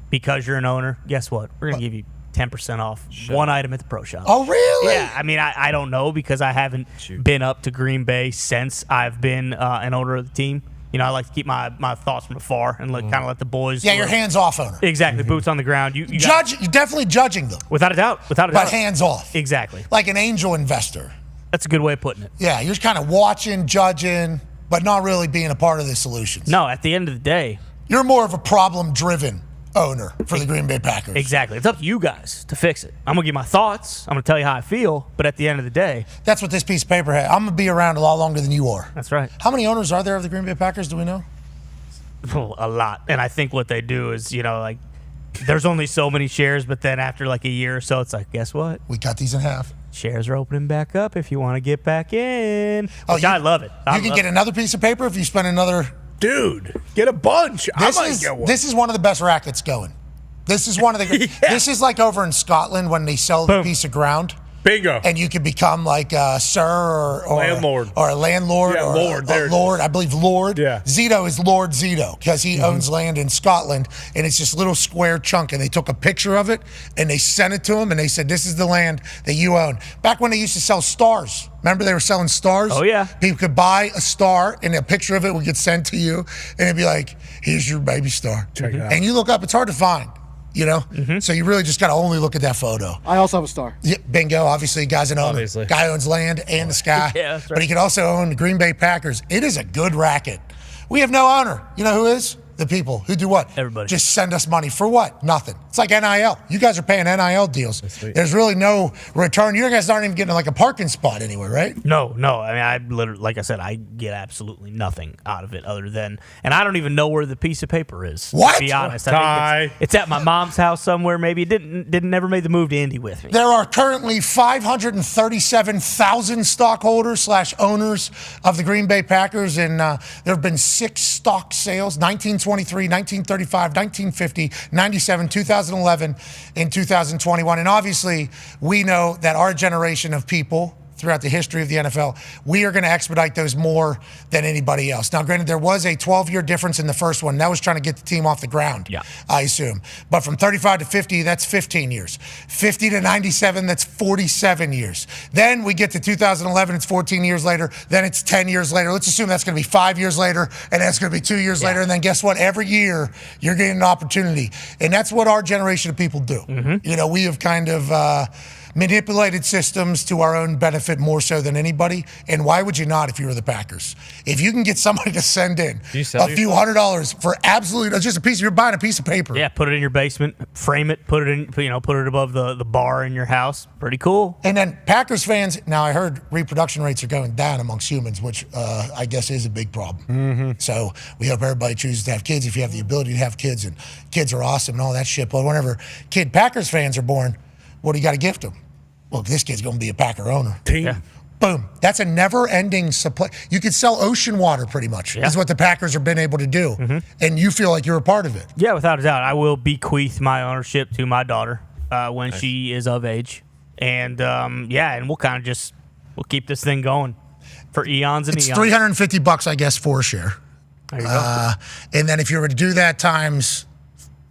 [SPEAKER 7] because you're an owner, guess what? We're gonna give you 10% off one item at the pro shop.
[SPEAKER 5] Oh, really?
[SPEAKER 7] Yeah, I mean, I don't know, because I haven't been up to Green Bay since I've been an owner of the team. I like to keep my thoughts from afar and kind of let the boys.
[SPEAKER 5] Yeah, you're hands-off owner.
[SPEAKER 7] Exactly, boots on the ground. You
[SPEAKER 5] you're definitely judging them.
[SPEAKER 7] Without a doubt.
[SPEAKER 5] But hands-off.
[SPEAKER 7] Exactly.
[SPEAKER 5] Like an angel investor.
[SPEAKER 7] That's a good way of putting it.
[SPEAKER 5] Yeah, you're just kind of watching, judging, but not really being a part of the solutions.
[SPEAKER 7] No, at the end of the day.
[SPEAKER 5] You're more of a problem-driven owner for the Green Bay Packers.
[SPEAKER 7] Exactly. It's up to you guys to fix it. I'm going to give my thoughts. I'm going to tell you how I feel. But at the end of the day.
[SPEAKER 5] That's what this piece of paper had. I'm going to be around a lot longer than you are.
[SPEAKER 7] That's right.
[SPEAKER 5] How many owners are there of the Green Bay Packers? Do we know?
[SPEAKER 7] A lot. And I think what they do is, there's only so many shares. But then after like a year or so, it's like, guess what?
[SPEAKER 5] We cut these in half.
[SPEAKER 7] Shares are opening back up if you want to get back in. I love it.
[SPEAKER 5] You can get another piece of paper if you spend another.
[SPEAKER 3] Dude, get a bunch. I might get one.
[SPEAKER 5] This is one of the best rackets going. This is one of the. This is like over in Scotland when they sell the piece of ground.
[SPEAKER 3] Bingo.
[SPEAKER 5] And you can become like a sir or
[SPEAKER 3] landlord.
[SPEAKER 5] Or a landlord.
[SPEAKER 3] Yeah,
[SPEAKER 5] or
[SPEAKER 3] Lord.
[SPEAKER 5] A Lord. I believe Lord.
[SPEAKER 3] Yeah.
[SPEAKER 5] Zito is Lord Zito because he owns land in Scotland, and it's this little square chunk, and they took a picture of it, and they sent it to him, and they said, this is the land that you own. Back when they used to sell stars. Remember they were selling stars?
[SPEAKER 7] Oh, yeah.
[SPEAKER 5] People could buy a star, and a picture of it would get sent to you, and it'd be like, here's your baby star.
[SPEAKER 3] Check it out.
[SPEAKER 5] And you look up, it's hard to find. So you really just got to only look at that photo.
[SPEAKER 8] I also have a star.
[SPEAKER 5] Yeah, bingo. Obviously, guy's an owner.
[SPEAKER 9] Obviously.
[SPEAKER 5] Guy owns land and the sky.
[SPEAKER 7] Yeah, that's right.
[SPEAKER 5] But he can also own the Green Bay Packers. It is a good racket. We have no owner. You know who is? The people who do what?
[SPEAKER 7] Everybody.
[SPEAKER 5] Just send us money for what? Nothing. It's like NIL. You guys are paying NIL deals. There's really no return. You guys aren't even getting like a parking spot anywhere, right?
[SPEAKER 7] No. I mean, I literally, like I said, I get absolutely nothing out of it other than, and I don't even know where the piece of paper is.
[SPEAKER 5] What?
[SPEAKER 7] To be honest, I think it's at my mom's house somewhere. Maybe it never made the move to Indy with me.
[SPEAKER 5] There are currently 537,000 stockholders / owners of the Green Bay Packers, and there have been 6 stock sales: 1923, 1935, 1950, 97, 2011, and 2021. And obviously, we know that our generation of people throughout the history of the NFL, we are going to expedite those more than anybody else. Now, granted, there was a 12-year difference in the first one. That was trying to get the team off the ground, I assume. But from 35 to 50, that's 15 years. 50 to 97, that's 47 years. Then we get to 2011, it's 14 years later. Then it's 10 years later. Let's assume that's going to be 5 years later, and that's going to be 2 years later. And then guess what? Every year, you're getting an opportunity. And that's what our generation of people do. We have kind of manipulated systems to our own benefit more so than anybody. And why would you not if you were the Packers? If you can get somebody to send in a few $100 for absolutely just a piece, you're buying a piece of paper.
[SPEAKER 7] Yeah, put it in your basement, frame it, put it in, put it above the bar in your house. Pretty cool.
[SPEAKER 5] And then Packers fans, now I heard reproduction rates are going down amongst humans, which I guess is a big problem. So we hope everybody chooses to have kids if you have the ability to have kids, and kids are awesome and all that shit. But whenever Packers fans are born, what do you got to gift them? Well, this kid's going to be a Packer owner.
[SPEAKER 3] Team.
[SPEAKER 5] Boom. That's a never-ending supply. You could sell ocean water pretty much, is what the Packers have been able to do. And you feel like you're a part of it.
[SPEAKER 7] Yeah, without a doubt. I will bequeath my ownership to my daughter when she is of age. And, and we'll kind of we'll keep this thing going for eons and
[SPEAKER 5] eons.
[SPEAKER 7] It's
[SPEAKER 5] $350, I guess, for a share.
[SPEAKER 7] There you go.
[SPEAKER 5] And then if you were to do that times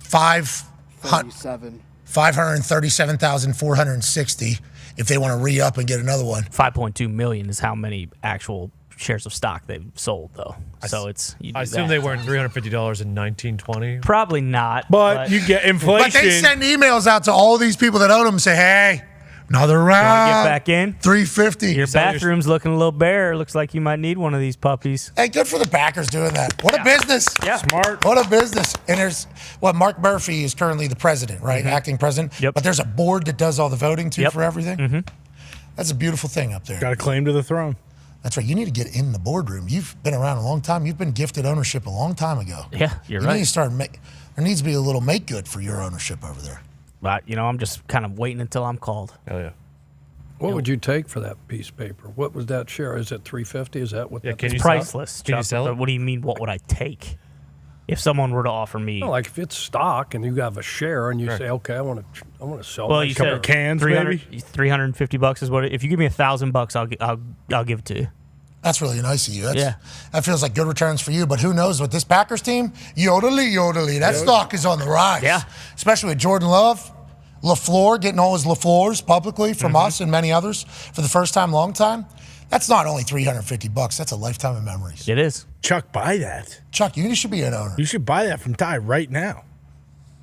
[SPEAKER 5] 537,460, if they want to re-up and get another one.
[SPEAKER 7] 5.2 million is how many actual shares of stock they've sold, though. So
[SPEAKER 9] I assume they weren't $350 in 1920.
[SPEAKER 7] Probably not.
[SPEAKER 3] But you get inflation.
[SPEAKER 5] But they send emails out to all these people that own them and say, hey, another round.
[SPEAKER 7] Get back in?
[SPEAKER 5] 350.
[SPEAKER 7] Your bathroom's looking a little bare. Looks like you might need one of these puppies.
[SPEAKER 5] Hey, good for the Packers doing that. What a business.
[SPEAKER 7] Yeah.
[SPEAKER 3] Smart.
[SPEAKER 5] What a business. And there's, Mark Murphy is currently the president, right? Acting president.
[SPEAKER 7] Yep.
[SPEAKER 5] But there's a board that does all the voting, too, for everything. That's a beautiful thing up there.
[SPEAKER 3] Got a claim to the throne.
[SPEAKER 5] That's right. You need to get in the boardroom. You've been around a long time. You've been gifted ownership a long time ago.
[SPEAKER 7] Yeah, you're
[SPEAKER 5] you
[SPEAKER 7] right.
[SPEAKER 5] Need to start there needs to be a little make good for your ownership over there.
[SPEAKER 7] But, I'm just kind of waiting until I'm called.
[SPEAKER 9] Hell yeah.
[SPEAKER 6] What would you take for that piece of paper? What was that share? Is it $350? Is that what?
[SPEAKER 9] Yeah,
[SPEAKER 6] that
[SPEAKER 9] can you
[SPEAKER 7] priceless.
[SPEAKER 9] Can you sell it?
[SPEAKER 7] What do you mean? What would I take? if someone were to offer me.
[SPEAKER 6] No, like if it's stock and you have a share and you say, okay, I want to sell.
[SPEAKER 7] Well,
[SPEAKER 6] my
[SPEAKER 7] you
[SPEAKER 6] share.
[SPEAKER 7] said $350 is what. If you give me $1,000, I'll give it to you.
[SPEAKER 5] That's really nice of you. That feels like good returns for you. But who knows with this Packers team? Yodelie. That stock is on the rise.
[SPEAKER 7] Yeah.
[SPEAKER 5] Especially with Jordan Love, LaFleur, getting all his LaFleurs publicly from us and many others for the first time, long time. That's not only $350. That's a lifetime of memories.
[SPEAKER 7] It is.
[SPEAKER 3] Chuck, buy that.
[SPEAKER 5] Chuck, you should be an owner.
[SPEAKER 3] You should buy that from Ty right now.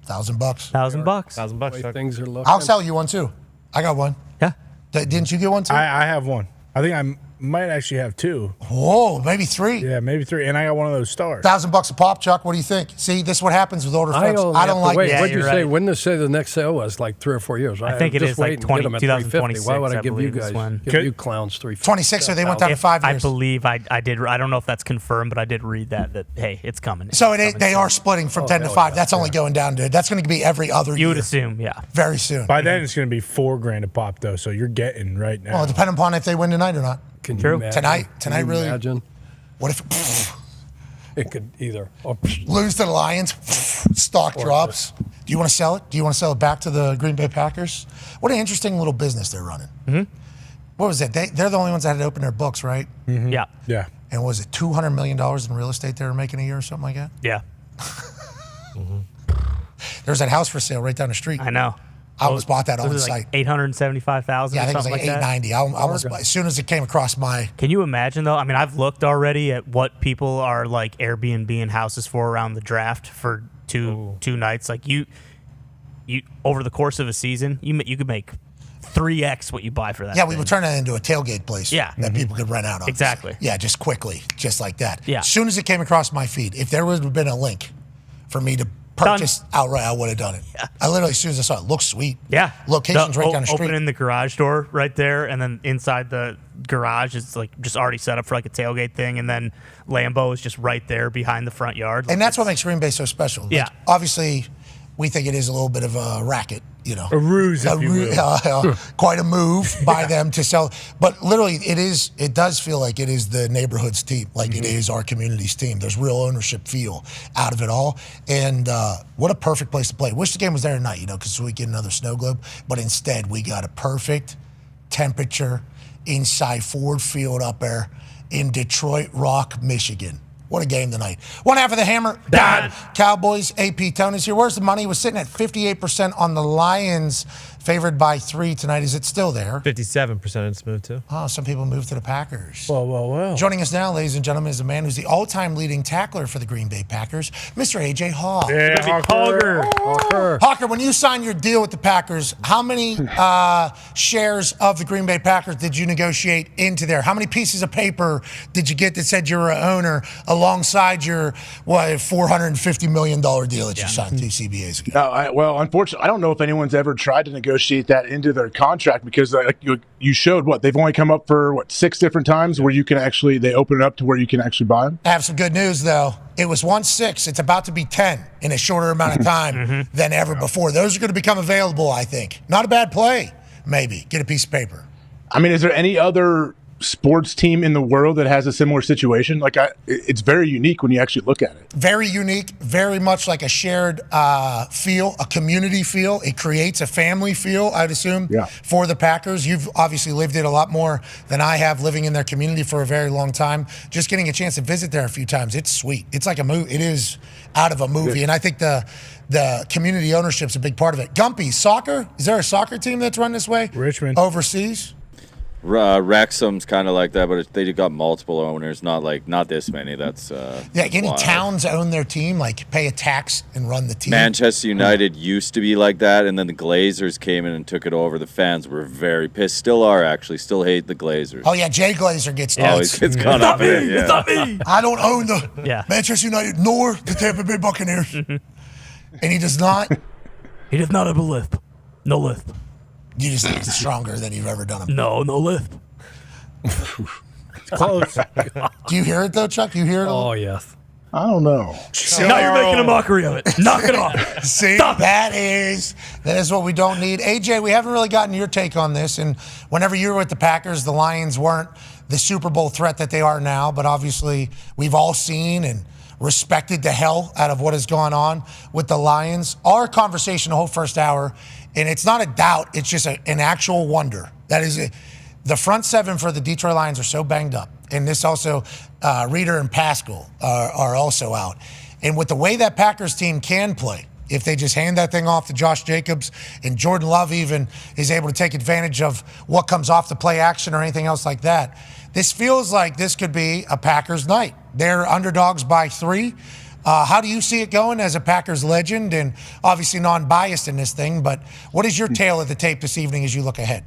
[SPEAKER 5] $1,000.
[SPEAKER 7] $1,000.
[SPEAKER 9] $1,000.
[SPEAKER 6] Way things are looking.
[SPEAKER 5] I'll sell you one too. I got one.
[SPEAKER 7] Yeah.
[SPEAKER 5] Didn't you get one too?
[SPEAKER 3] I have one. I think I might actually have two.
[SPEAKER 5] Whoa, maybe three.
[SPEAKER 3] Yeah, maybe three. And I got one of those stars.
[SPEAKER 5] $1,000 a pop, Chuck. What do you think? See, this is what happens with older folks. I don't like
[SPEAKER 6] wait.
[SPEAKER 5] this.
[SPEAKER 6] What'd you say? When did you say the next sale was? Like 3 or 4 years.
[SPEAKER 7] I think it is like
[SPEAKER 6] 2026. Why would I give you guys, give you clowns 350?
[SPEAKER 5] 26, so they went down to 5 years.
[SPEAKER 7] I believe I did. I don't know if that's confirmed, but I did read that hey, it's coming.
[SPEAKER 5] So they are splitting from 10 to 5. That's only going down to. That's going to be every other year.
[SPEAKER 7] You would assume, yeah.
[SPEAKER 5] Very soon.
[SPEAKER 3] By then, it's going to be $4,000 a pop, though. So you're getting right now.
[SPEAKER 5] Well, depending upon if they win tonight or not.
[SPEAKER 6] Can you imagine?
[SPEAKER 5] Tonight really.
[SPEAKER 6] Imagine?
[SPEAKER 5] What if
[SPEAKER 6] it could either
[SPEAKER 5] lose to the Lions, stock drops? Do you want to sell it? Do you want to sell it back to the Green Bay Packers? What an interesting little business they're running.
[SPEAKER 7] Mm-hmm.
[SPEAKER 5] What was it? They're the only ones that had to open their books, right?
[SPEAKER 3] Mm-hmm.
[SPEAKER 7] Yeah.
[SPEAKER 3] Yeah.
[SPEAKER 5] And was it $200 million in real estate they were making a year or something like that?
[SPEAKER 7] Yeah.
[SPEAKER 5] There's that house for sale right down the street.
[SPEAKER 7] I know.
[SPEAKER 5] I almost bought that on the site.
[SPEAKER 7] $875,000.
[SPEAKER 5] Yeah, I think it was like $890. I almost, as soon as it came across my.
[SPEAKER 7] Can you imagine though? I mean, I've looked already at what people are like Airbnb houses for around the draft for two nights. Like you over the course of a season, you could make 3x what you buy for that.
[SPEAKER 5] Yeah, we would turn that into a tailgate place.
[SPEAKER 7] Yeah.
[SPEAKER 5] That people could rent out. Obviously.
[SPEAKER 7] Exactly.
[SPEAKER 5] Yeah, just quickly, just like that.
[SPEAKER 7] Yeah.
[SPEAKER 5] As soon as it came across my feed, if there would have been a link for me to purchase outright, I would have done it. Yeah. I literally, as soon as I saw it, looks sweet.
[SPEAKER 7] Yeah.
[SPEAKER 5] Location's right down the street.
[SPEAKER 7] Opening the garage door right there, and then inside the garage is like just already set up for like a tailgate thing, and then Lambeau is just right there behind the front yard.
[SPEAKER 5] And that's what makes Green Bay so special. Like,
[SPEAKER 7] yeah.
[SPEAKER 5] Obviously, we think it is a little bit of a racket,
[SPEAKER 3] a ruse, if you will.
[SPEAKER 5] Quite a move by them to sell. But literally, it does feel like it is the neighborhood's team, like it is our community's team. There's real ownership feel out of it all. And what a perfect place to play. Wish the game was there tonight, because we get another snow globe. But instead, we got a perfect temperature inside Ford Field up there in Detroit Rock, Michigan. What a game tonight. One half of the Hammer, Dahn. Cowboys, AP Tony's here. Where's the money? It was sitting at 58% on the Lions, favored by 3 tonight. Is it still there?
[SPEAKER 9] 57% it's moved to.
[SPEAKER 5] Oh, some people moved to the Packers.
[SPEAKER 3] Well.
[SPEAKER 5] Joining us now, ladies and gentlemen, is a man who's the all-time leading tackler for the Green Bay Packers, Mr. A.J. Hawk.
[SPEAKER 3] Yeah,
[SPEAKER 5] Hawker, when you signed your deal with the Packers, how many shares of the Green Bay Packers did you negotiate into there? How many pieces of paper did you get that said you were an owner alongside your $450 million deal that you signed 2 CBAs ago?
[SPEAKER 16] Well, unfortunately, I don't know if anyone's ever tried to negotiate that into their contract because you showed they've only come up for 6 different times where you can they open it up to where you can actually buy them.
[SPEAKER 5] I have some good news though. It was 1-6. It's about to be 10 in a shorter amount of time than ever before. Those are going to become available, I think. Not a bad play, maybe. Get a piece of paper.
[SPEAKER 16] I mean, is there any other sports team in the world that has a similar situation? It's very unique when you actually look at it.
[SPEAKER 5] Very unique, very much like a shared feel, a community feel. It creates a family feel, I'd assume, for the Packers. You've obviously lived it a lot more than I have, living in their community for a very long time. Just getting a chance to visit there a few times, it's sweet. It's like a movie. It is out of a movie, and I think the community ownership's a big part of it. Gumpy, soccer? Is there a soccer team that's run this way?
[SPEAKER 3] Richmond.
[SPEAKER 5] Overseas?
[SPEAKER 12] Wrexham's kind of like that, but they got multiple owners, not this many. That's
[SPEAKER 5] any
[SPEAKER 12] wild.
[SPEAKER 5] Towns own their team, like pay a tax and run the team.
[SPEAKER 12] Manchester United used to be like that, and then the Glazers came in and took it over. The fans were very pissed. Still are, actually. Still hate the Glazers.
[SPEAKER 5] Oh yeah, Jay Glazer gets nuts.
[SPEAKER 12] It's gone up.
[SPEAKER 5] It's not me. I don't own the Manchester United nor the Tampa Bay Buccaneers. And he does not.
[SPEAKER 7] He does not have a lisp. No lisp.
[SPEAKER 5] You just think it's stronger than you've ever done him.
[SPEAKER 7] No lisp.
[SPEAKER 3] Close.
[SPEAKER 5] Do you hear it though, Chuck? Do you hear it?
[SPEAKER 6] Oh yes.
[SPEAKER 16] I don't know.
[SPEAKER 7] Now you're making a mockery of it. Knock it off.
[SPEAKER 5] See, that is what we don't need. AJ, we haven't really gotten your take on this. And whenever you were with the Packers, the Lions weren't the Super Bowl threat that they are now. But obviously, we've all seen and respected the hell out of what has gone on with the Lions. Our conversation the whole first hour, and it's not a doubt, it's just an actual wonder. That is it. The front seven for the Detroit Lions are so banged up. And this also, Reeder and Pascal are also out. And with the way that Packers team can play, if they just hand that thing off to Josh Jacobs and Jordan Love even is able to take advantage of what comes off the play action or anything else like that, this feels like this could be a Packers night. They're underdogs by 3. How do you see it going as a Packers legend and obviously non-biased in this thing? But what is your tale of the tape this evening as you look ahead?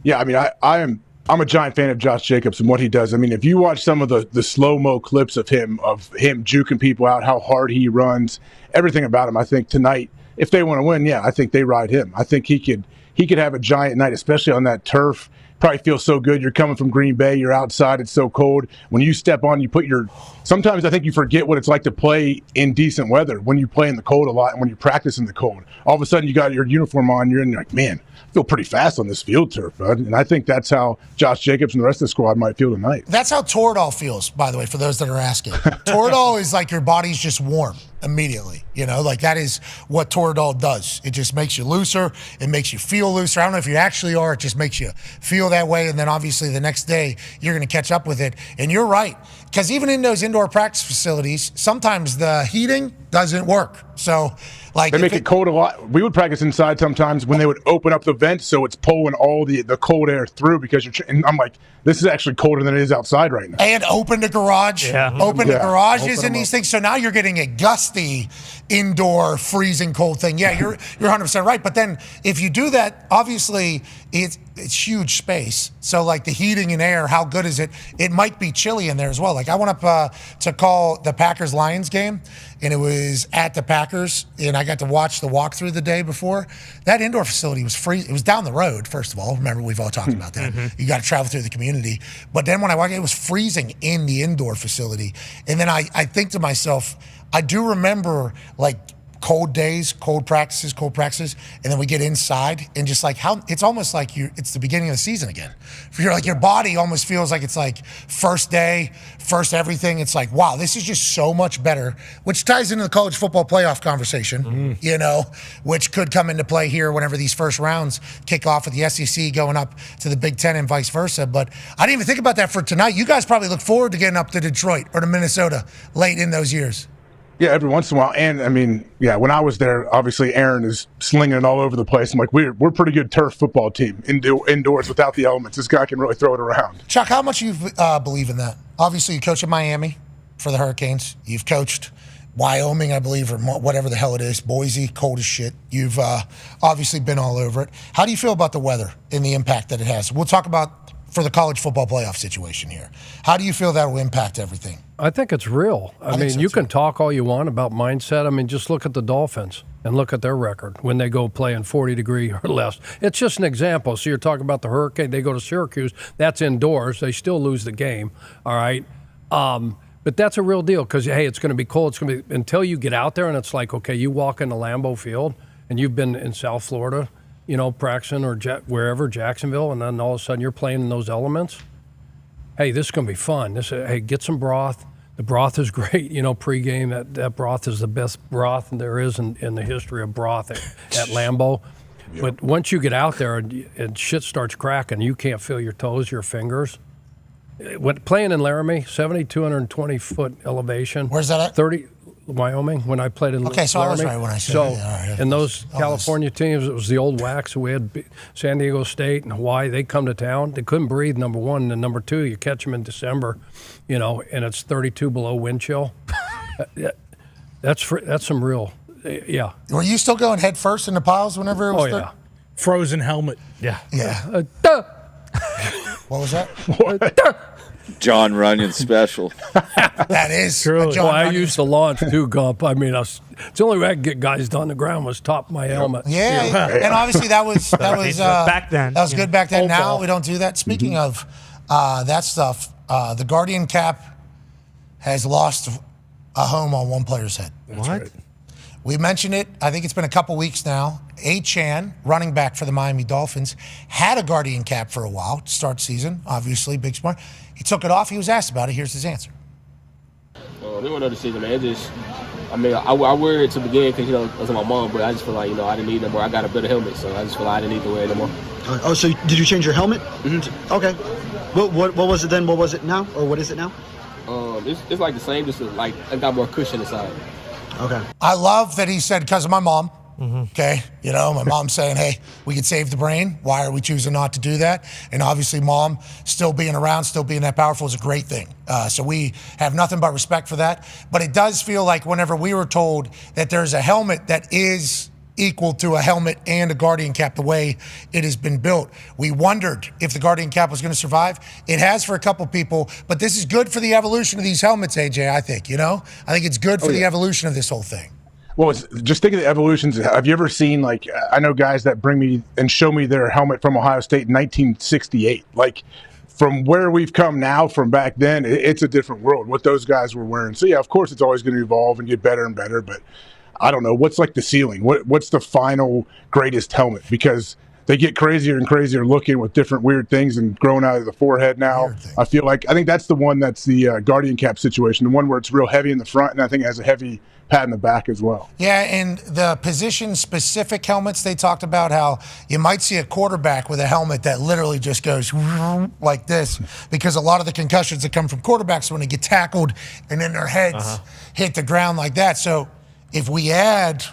[SPEAKER 16] Yeah, I mean, I'm a giant fan of Josh Jacobs and what he does. I mean, if you watch some of the slow-mo clips of him juking people out, how hard he runs, everything about him, I think tonight, if they want to win, yeah, I think they ride him. I think he could have a giant night, especially on that turf. Probably feels so good. You're coming from Green Bay. You're outside. It's so cold. When you step on, you put sometimes I think you forget what it's like to play in decent weather when you play in the cold a lot and when you practice in the cold. All of a sudden, you got your uniform on. You're like, man, I feel pretty fast on this field turf, bud. And I think that's how Josh Jacobs and the rest of the squad might feel tonight.
[SPEAKER 5] That's how Toradol feels, by the way, for those that are asking. Toradol is like your body's just warm immediately. Like that is what Toradol does. It just makes you looser. It makes you feel looser. I don't know if you actually are. It just makes you feel that way. And then obviously the next day you're going to catch up with it. And you're right. Because even in those indoor practice facilities, sometimes the heating doesn't work. So like
[SPEAKER 16] they make it cold a lot. We would practice inside sometimes when they would open up the vents so it's pulling all the cold air through because and I'm like, this is actually colder than it is outside right now.
[SPEAKER 5] And open the garage.
[SPEAKER 7] Yeah.
[SPEAKER 5] Open the garages and these things. So now you're getting a gusty indoor freezing cold thing. Yeah, you're 100% right. But then if you do that, obviously it's huge space. So like the heating and air, how good is it? It might be chilly in there as well. Like I went up to call the Packers-Lions game, and it was at the Packers, and I got to watch the walkthrough the day before. That indoor facility was freezing. It was down the road, first of all. Remember, we've all talked about that. Mm-hmm. You got to travel through the community. But then when I walked in, it was freezing in the indoor facility. And then I think to myself, I do remember like cold days, cold practices, and then we get inside and just like how it's almost like it's the beginning of the season again. You're like your body almost feels like it's like first day, first everything. It's like, wow, this is just so much better, which ties into the college football playoff conversation, which could come into play here whenever these first rounds kick off with the SEC going up to the Big Ten and vice versa. But I didn't even think about that for tonight. You guys probably look forward to getting up to Detroit or to Minnesota late in those years.
[SPEAKER 16] Yeah, every once in a while. And, I mean, yeah, when I was there, obviously Aaron is slinging it all over the place. I'm like, we're a pretty good turf football team indoors without the elements. This guy can really throw it around.
[SPEAKER 5] Chuck, how much you believe in that? Obviously, you coach at Miami for the Hurricanes. You've coached Wyoming, I believe, or whatever the hell it is. Boise, cold as shit. You've obviously been all over it. How do you feel about the weather and the impact that it has? We'll talk about for the college football playoff situation here. How do you feel that will impact everything?
[SPEAKER 6] I think it's real. I mean, you can talk all you want about mindset. I mean, just look at the Dolphins and look at their record when they go play in 40-degree or less. It's just an example. So you're talking about the Hurricane. They go to Syracuse. That's indoors. They still lose the game, all right? But that's a real deal because, hey, it's going to be cold. It's going to be until you get out there and it's like, okay, you walk into Lambeau Field and you've been in South Florida, practicing or wherever, Jacksonville, and then all of a sudden you're playing in those elements. Hey, this is going to be fun. Hey, get some broth. The broth is great, pregame. That broth is the best broth there is in the history of broth at Lambeau. Yep. But once you get out there and shit starts cracking, you can't feel your toes, your fingers. Playing in Laramie, 7,220-foot elevation.
[SPEAKER 5] Where's that at?
[SPEAKER 6] Wyoming, when I played in Laramie.
[SPEAKER 5] Okay, so I was right when I said that.
[SPEAKER 6] Right. And those California teams, it was the old wax. We had San Diego State and Hawaii. They'd come to town. They couldn't breathe, number one. And then number two, you catch them in December, and it's 32 below wind chill. That's some real, yeah.
[SPEAKER 5] Were you still going head first in the piles whenever it was
[SPEAKER 6] yeah.
[SPEAKER 3] Frozen helmet.
[SPEAKER 6] Yeah.
[SPEAKER 5] Yeah. What was that?
[SPEAKER 12] John Runyon special.
[SPEAKER 5] That is
[SPEAKER 6] true. Well, I used to launch too, Gump. I mean, it's the only way I could get guys on the ground was top my helmet.
[SPEAKER 5] Yeah, and obviously that was
[SPEAKER 7] back then.
[SPEAKER 5] That was good back then.
[SPEAKER 7] Old
[SPEAKER 5] Now
[SPEAKER 7] ball.
[SPEAKER 5] we don't do that. Speaking of that stuff, the Guardian cap has lost a home on one player's head.
[SPEAKER 3] What? Right.
[SPEAKER 5] We mentioned it. I think it's been a couple weeks now. A-Chan, running back for the Miami Dolphins, had a Guardian cap for a while to start season. Obviously, big smart. He took it off. He was asked about it. Here's his answer.
[SPEAKER 17] Well, There was no decision, man. It just, I mean, I wear it to begin because, it was my mom, but I just feel like, I didn't need no more. I got a better helmet, so I just feel like I didn't need to wear it no more.
[SPEAKER 18] Oh, so did you change your helmet? Mm-hmm. Okay. What was it then? What was it now? Or what is it now?
[SPEAKER 17] It's like the same, just like I got more cushion inside.
[SPEAKER 18] Okay.
[SPEAKER 5] I love that he said because of my mom. Okay, my mom's saying, hey, we could save the brain. Why are we choosing not to do that? And obviously mom still being around, still being that powerful is a great thing. So we have nothing but respect for that. But it does feel like whenever we were told that there's a helmet that is equal to a helmet and a Guardian cap the way it has been built, we wondered if the Guardian cap was going to survive. It has for a couple people, but this is good for the evolution of these helmets, AJ, I think, I think it's good for the evolution of this whole thing.
[SPEAKER 16] Well, just think of the evolutions. Have you ever seen, I know guys that bring me and show me their helmet from Ohio State in 1968. From where we've come now from back then, it's a different world, what those guys were wearing. So, yeah, of course, it's always going to evolve and get better and better. But I don't know. What's the ceiling? What's the final greatest helmet? Because they get crazier and crazier looking with different weird things and growing out of the forehead now. I think that's the one that's the Guardian cap situation, the one where it's real heavy in the front, and I think it has a heavy pad in the back as well.
[SPEAKER 5] Yeah, and the position-specific helmets, they talked about how you might see a quarterback with a helmet that literally just goes like this, because a lot of the concussions that come from quarterbacks when they get tackled and then their heads hit the ground like that. So if we add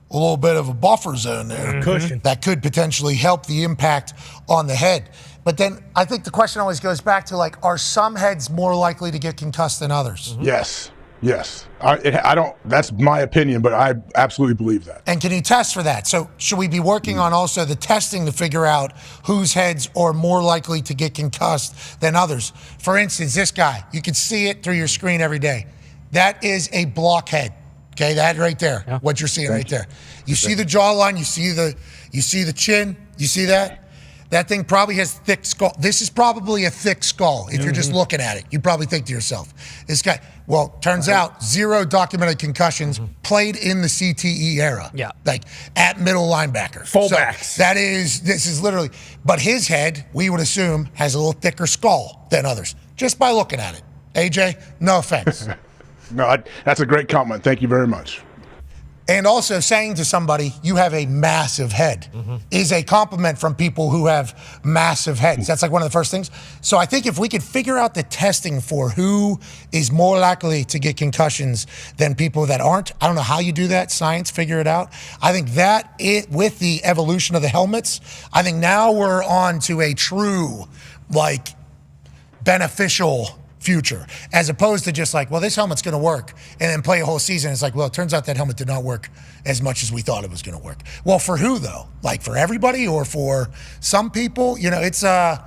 [SPEAKER 5] a little bit of a buffer zone there,
[SPEAKER 3] cushion,
[SPEAKER 5] that could potentially help the impact on the head. But then I think the question always goes back to, are some heads more likely to get concussed than others?
[SPEAKER 16] Yes. I don't. That's my opinion, but I absolutely believe that.
[SPEAKER 5] And can you test for that? So should we be working on also the testing to figure out whose heads are more likely to get concussed than others? For instance, this guy, you can see it through your screen every day. That is a blockhead. Okay, that right there, what you're seeing right there. You see the jawline, you see the chin, you see that? That thing probably has thick skull. This is probably a thick skull. If you're just looking at it, you probably think to yourself, this guy, well, turns out 0 documented concussions, played in the CTE era.
[SPEAKER 7] Yeah.
[SPEAKER 5] At middle linebacker.
[SPEAKER 3] Fullbacks.
[SPEAKER 5] So this is literally, but his head, we would assume, has a little thicker skull than others, just by looking at it. AJ, no offense.
[SPEAKER 16] No, that's a great comment. Thank you very much.
[SPEAKER 5] And also saying to somebody, you have a massive head, is a compliment from people who have massive heads. That's one of the first things. So I think if we could figure out the testing for who is more likely to get concussions than people that aren't, I don't know how you do that, science, figure it out. I think that with the evolution of the helmets, I think now we're on to a true, beneficial future, as opposed to just this helmet's going to work and then play a whole season. It's it turns out that helmet did not work as much as we thought it was going to work. Well, for who though? For everybody or for some people? It's a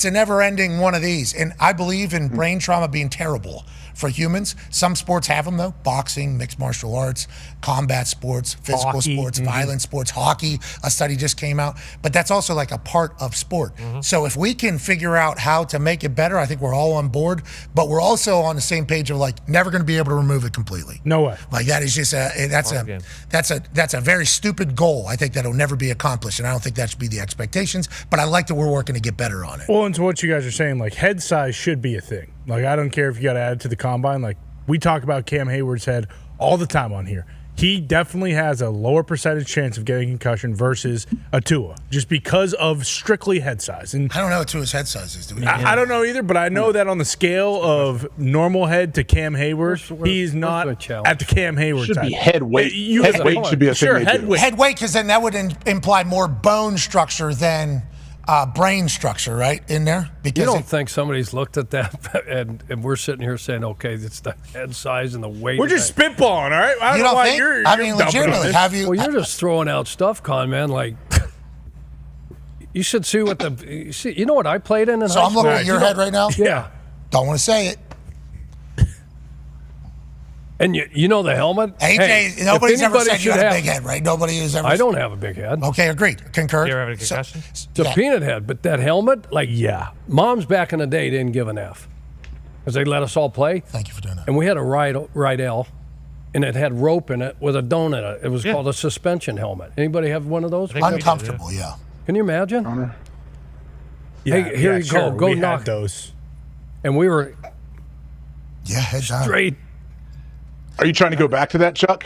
[SPEAKER 5] never-ending one of these. And I believe in brain trauma being terrible for humans. Some sports have them though. Boxing, mixed martial arts, combat sports, physical sports, violent sports, hockey. A study just came out. But that's also a part of sport. So if we can figure out how to make it better, I think we're all on board. But we're also on the same page of never going to be able to remove it completely.
[SPEAKER 3] No way.
[SPEAKER 5] That is just that's a very stupid goal. I think that'll never be accomplished, and I don't think that should be the expectations. But I like that we're working to get better on it.
[SPEAKER 3] Well, and to what you guys are saying, head size should be a thing. I don't care if you got to add it to the combine. We talk about Cam Hayward's head all the time on here. He definitely has a lower percentage chance of getting concussion versus a Tua, just because of strictly head size. And
[SPEAKER 5] I don't know what Tua's head size is.
[SPEAKER 3] I don't know either, but I know that on the scale of normal head to Cam Hayward, he's not at the Cam Hayward
[SPEAKER 16] should
[SPEAKER 3] side.
[SPEAKER 16] Be head weight. Head weight should be a thing.
[SPEAKER 5] Head weight, because then that would imply more bone structure than brain structure, right, in there? Because
[SPEAKER 6] you don't think somebody's looked at that and we're sitting here saying, okay, it's the head size and the weight.
[SPEAKER 3] We're just spitballing, all right? I don't know why you're
[SPEAKER 5] legitimately, have you?
[SPEAKER 6] Well, you're just throwing out stuff, Con, man. You should see what you know what I played in high school?
[SPEAKER 5] So I'm looking at your head right now?
[SPEAKER 6] Yeah.
[SPEAKER 5] Don't want to say it.
[SPEAKER 6] And you know the helmet?
[SPEAKER 5] AJ, nobody's ever said you had a big head, right? Nobody has ever.
[SPEAKER 6] I don't have a big head.
[SPEAKER 5] Okay, agreed. Concur.
[SPEAKER 9] You ever have a concussion?
[SPEAKER 6] It's a peanut head, but that helmet, Moms back in the day didn't give an F because they let us all play.
[SPEAKER 5] Thank you for doing that.
[SPEAKER 6] And we had a Rydell, and it had rope in it with a dome in it. It was called a suspension helmet. Anybody have one of those?
[SPEAKER 5] Uncomfortable, yeah.
[SPEAKER 6] Can you imagine?
[SPEAKER 3] Yeah,
[SPEAKER 6] hey, here you
[SPEAKER 3] sure.
[SPEAKER 6] go. Go
[SPEAKER 3] we
[SPEAKER 6] knock
[SPEAKER 3] had those.
[SPEAKER 6] And we were
[SPEAKER 5] head down.
[SPEAKER 6] straight
[SPEAKER 16] Are you trying to go back to that, Chuck?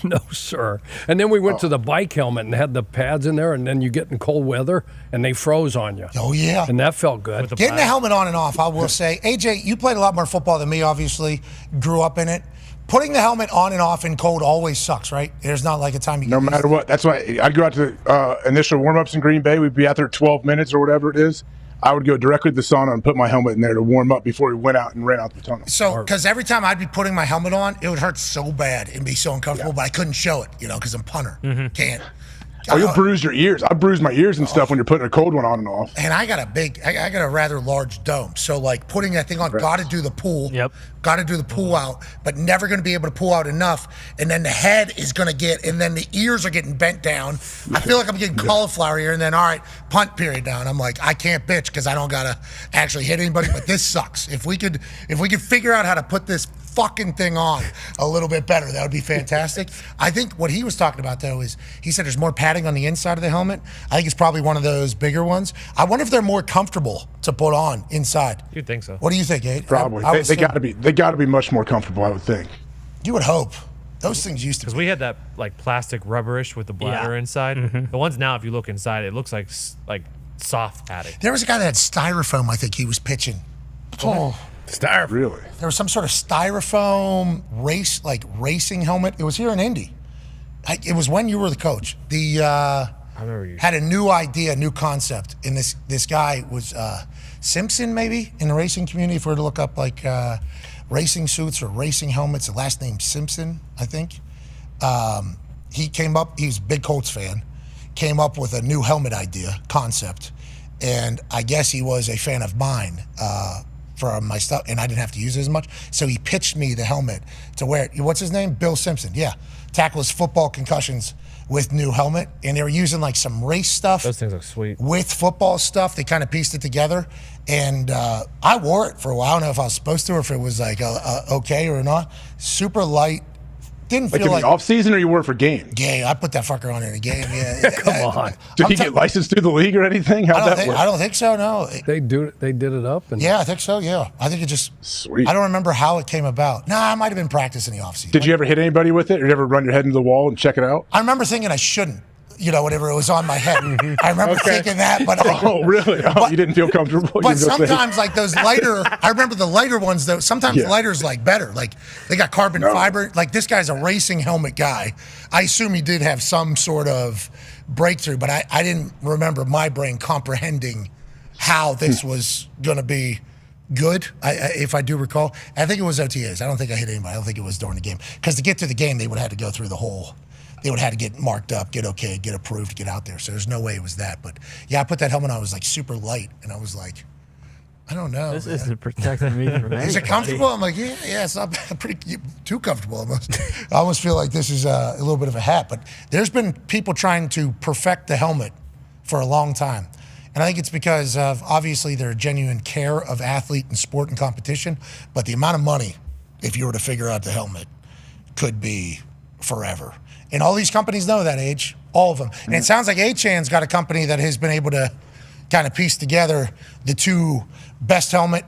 [SPEAKER 6] No, sir. And then we went to the bike helmet and had the pads in there, and then you get in cold weather, and they froze on you.
[SPEAKER 5] Oh, yeah.
[SPEAKER 6] And that felt good.
[SPEAKER 5] Getting the helmet on and off, I will say. AJ, you played a lot more football than me, obviously. Grew up in it. Putting the helmet on and off in cold always sucks, right? There's not like a time you
[SPEAKER 16] No matter what. That's why I'd go out to the initial warm-ups in Green Bay. We'd be out there 12 minutes or whatever it is. I would go directly to the sauna and put my helmet in there to warm up before we went out and ran out the tunnel.
[SPEAKER 5] So, because every time I'd be putting my helmet on, it would hurt so bad and be so uncomfortable, but I couldn't show it, because I'm punter. Can't.
[SPEAKER 16] Oh, you'll bruise your ears. I bruise my ears and stuff when you're putting a cold one on and off.
[SPEAKER 5] And I got a rather large dome. So, like, putting that thing on, got to do the pull.
[SPEAKER 7] Yep.
[SPEAKER 5] Got to do the pull out, but never going to be able to pull out enough. And then the head is going to get, and then the ears are getting bent down. I feel like I'm getting cauliflower here, and then, all right, punt period down. I'm like, I can't bitch because I don't got to actually hit anybody, but this sucks. If we could figure out how to put this fucking thing on a little bit better, that would be fantastic. I think what he was talking about, though, is he said there's more padding on the inside of the helmet. I think it's probably one of those bigger ones. I wonder if they're more comfortable to put on inside.
[SPEAKER 9] You'd think so.
[SPEAKER 5] What do you think, Abe?
[SPEAKER 16] Probably. They got to be much more comfortable, I would think.
[SPEAKER 5] You would hope. Those things used to be.
[SPEAKER 9] Because we had that like plastic rubberish with the bladder inside.
[SPEAKER 7] Mm-hmm.
[SPEAKER 9] The ones now, if you look inside, it looks like soft padding.
[SPEAKER 5] There was a guy that had styrofoam, I think he was pitching.
[SPEAKER 16] Oh, styrofoam. Really?
[SPEAKER 5] There was some sort of styrofoam racing helmet. It was here in Indy. It was when you were the coach.
[SPEAKER 9] I remember you
[SPEAKER 5] had a new idea, a new concept, and this guy was Simpson, maybe, in the racing community. If we were to look up racing suits or racing helmets, the last name Simpson, I think. He came up. He was a big Colts fan. Came up with a new helmet idea concept, and I guess he was a fan of mine. For my stuff, and I didn't have to use it as much. So he pitched me the helmet to wear it. What's his name? Bill Simpson. Yeah. Tackles football concussions with new helmet. And they were using like some race stuff.
[SPEAKER 9] Those things look sweet.
[SPEAKER 5] With football stuff. They kind of pieced it together. And I wore it for a while. I don't know if I was supposed to or if it was like okay or not. Super light. Didn't feel like
[SPEAKER 16] in the off season, or you wore it for games?
[SPEAKER 5] Yeah, I put that fucker on in a game. Yeah,
[SPEAKER 6] Come on.
[SPEAKER 16] Did he get licensed through the league or anything? How'd that work?
[SPEAKER 5] I don't think so. No.
[SPEAKER 6] They did it up. And
[SPEAKER 5] yeah, I think so. Yeah, I think it just.
[SPEAKER 16] Sweet.
[SPEAKER 5] I don't remember how it came about. Nah, I might have been practicing in the offseason.
[SPEAKER 16] Did you ever hit anybody with it, or you ever run your head into the wall and check it out?
[SPEAKER 5] I remember thinking I shouldn't. Whatever it was on my head. I remember thinking that, but
[SPEAKER 16] really? You didn't feel comfortable.
[SPEAKER 5] But sometimes, like those lighter, I remember the lighter ones though. Sometimes lighters like better. Like they got carbon fiber. Like this guy's a racing helmet guy. I assume he did have some sort of breakthrough, but I didn't remember my brain comprehending how this was going to be good. If I do recall, I think it was OTAs. I don't think I hit anybody. I don't think it was during the game because to get to the game, they would have had to go through the whole. They would have had to get marked up, get okay, get approved to get out there. So there's no way it was that. But yeah, I put that helmet on. I was like super light, and I was like, I don't know.
[SPEAKER 1] This isn't protecting me from anything.
[SPEAKER 5] Is it comfortable? I'm like, yeah, it's not pretty too comfortable almost. I almost feel like this is a little bit of a hat. But there's been people trying to perfect the helmet for a long time. And I think it's because of obviously their genuine care of athlete and sport and competition. But the amount of money, if you were to figure out the helmet, could be forever. And all these companies know that, Age, all of them. And it sounds like Achan's got a company that has been able to kind of piece together the two best helmet,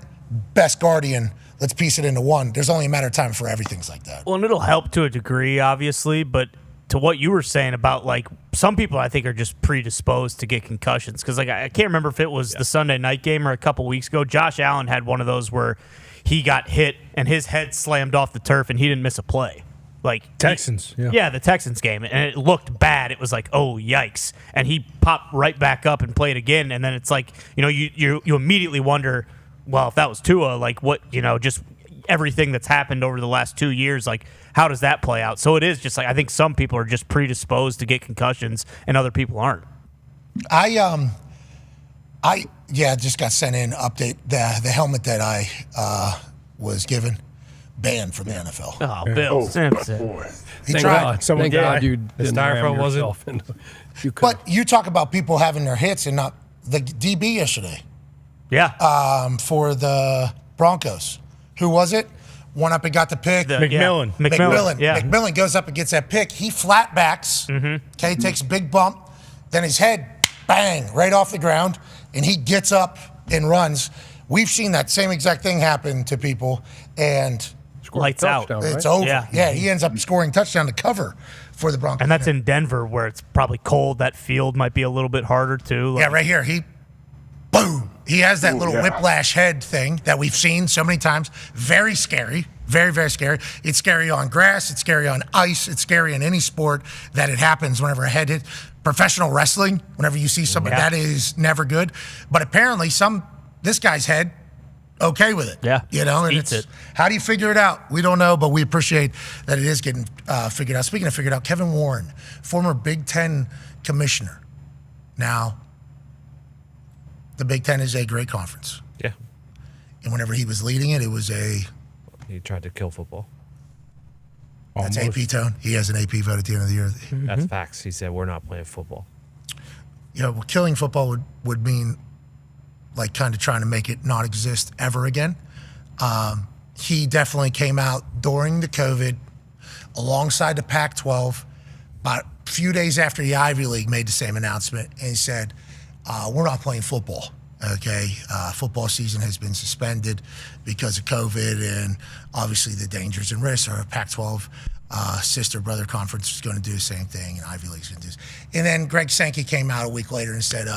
[SPEAKER 5] best Guardian. Let's piece it into one. There's only a matter of time for everything's like that.
[SPEAKER 7] Well, and it'll help to a degree, obviously, but to what you were saying about, like, some people I think are just predisposed to get concussions. Because, like, I can't remember if it was the Sunday night game or a couple weeks ago. Josh Allen had one of those where he got hit and his head slammed off the turf and he didn't miss a play. Like
[SPEAKER 3] Texans,
[SPEAKER 7] the Texans game, and it looked bad. It was like, oh yikes! And he popped right back up and played again. And then it's like, you immediately wonder, well, if that was Tua, like what, just everything that's happened over the last 2 years, like how does that play out? So it is just like I think some people are just predisposed to get concussions, and other people aren't.
[SPEAKER 5] I just got sent in update the helmet that I was given. Banned from the NFL.
[SPEAKER 7] Oh, Bill Simpson.
[SPEAKER 5] He
[SPEAKER 6] Thank
[SPEAKER 5] tried.
[SPEAKER 6] God. Thank God you didn't ram yourself into.
[SPEAKER 5] But you talk about people having their hits and not the DB yesterday.
[SPEAKER 7] Yeah.
[SPEAKER 5] For the Broncos. Who was it? Went up and got the pick.
[SPEAKER 3] McMillan.
[SPEAKER 7] Yeah. McMillan. Yeah.
[SPEAKER 5] McMillan goes up and gets that pick. He flat backs. Okay, takes a big bump. Then his head, bang, right off the ground. And he gets up and runs. We've seen that same exact thing happen to people. And
[SPEAKER 7] lights out.
[SPEAKER 5] It's over. Yeah, he ends up scoring touchdown to cover for the Broncos.
[SPEAKER 7] And that's in Denver, where it's probably cold. That field might be a little bit harder too.
[SPEAKER 5] Yeah, right here. Boom. He has that little whiplash head thing that we've seen so many times. Very scary. Very, very scary. It's scary on grass. It's scary on ice. It's scary in any sport that it happens whenever a head hits. Professional wrestling, whenever you see something, that is never good. But apparently this guy's head, okay with it.
[SPEAKER 7] Yeah.
[SPEAKER 5] You know, and
[SPEAKER 7] eats it.
[SPEAKER 5] How do you figure it out? We don't know, but we appreciate that it is getting figured out. Speaking of figured out, Kevin Warren, former Big Ten commissioner. Now, the Big Ten is a great conference.
[SPEAKER 9] Yeah.
[SPEAKER 5] And whenever he was leading it, it was
[SPEAKER 9] He tried to kill football.
[SPEAKER 5] That's AP tone. He has an AP vote at the end of the year.
[SPEAKER 9] That's facts. He said, we're not playing football.
[SPEAKER 5] Yeah, well, killing football would mean like kind of trying to make it not exist ever again. He definitely came out during the COVID alongside the Pac-12 about a few days after the Ivy League made the same announcement, and he said, we're not playing football. Okay, football season has been suspended because of COVID and obviously the dangers and risks. Our Pac-12 sister brother conference is going to do the same thing, and Ivy League's going to do this. And then Greg Sankey came out a week later and said,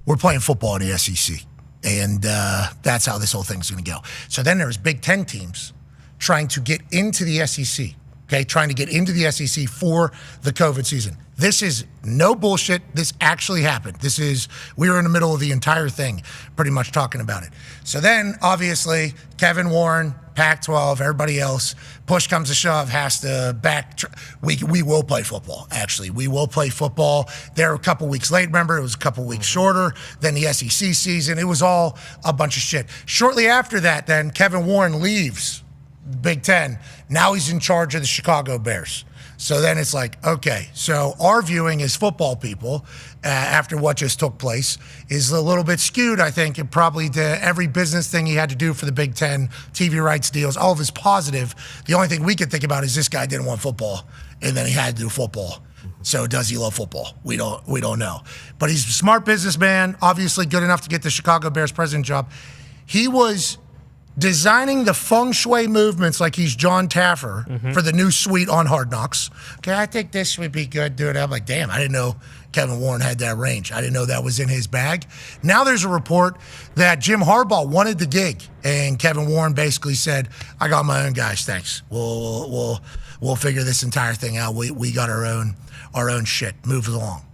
[SPEAKER 5] we're playing football in the SEC. And that's how this whole thing's going to go. So then there's Big Ten teams trying to get into the SEC, okay, trying to get into the SEC for the COVID season. This is no bullshit. This actually happened. We were in the middle of the entire thing, pretty much talking about it. So then, obviously, Kevin Warren, Pac-12, everybody else, push comes to shove, has to back. We will play football, actually. We will play football. They're a couple weeks late, remember? It was a couple weeks shorter than the SEC season. It was all a bunch of shit. Shortly after that, then, Kevin Warren leaves Big Ten. Now he's in charge of the Chicago Bears. So then it's like, okay, so our viewing as football people after what just took place is a little bit skewed, I think, and probably to every business thing he had to do for the Big Ten, TV rights deals, all of his positive. The only thing we could think about is this guy didn't want football, and then he had to do football. So does he love football? We don't know. But he's a smart businessman, obviously good enough to get the Chicago Bears president job. He was designing the feng shui movements like he's John Taffer for the new suite on Hard Knocks. Okay, I think this would be good, dude. I'm like, damn, I didn't know Kevin Warren had that range. I didn't know that was in his bag. Now there's a report that Jim Harbaugh wanted the gig, and Kevin Warren basically said, I got my own guys, thanks. We'll figure this entire thing out. We got our own shit. Move along.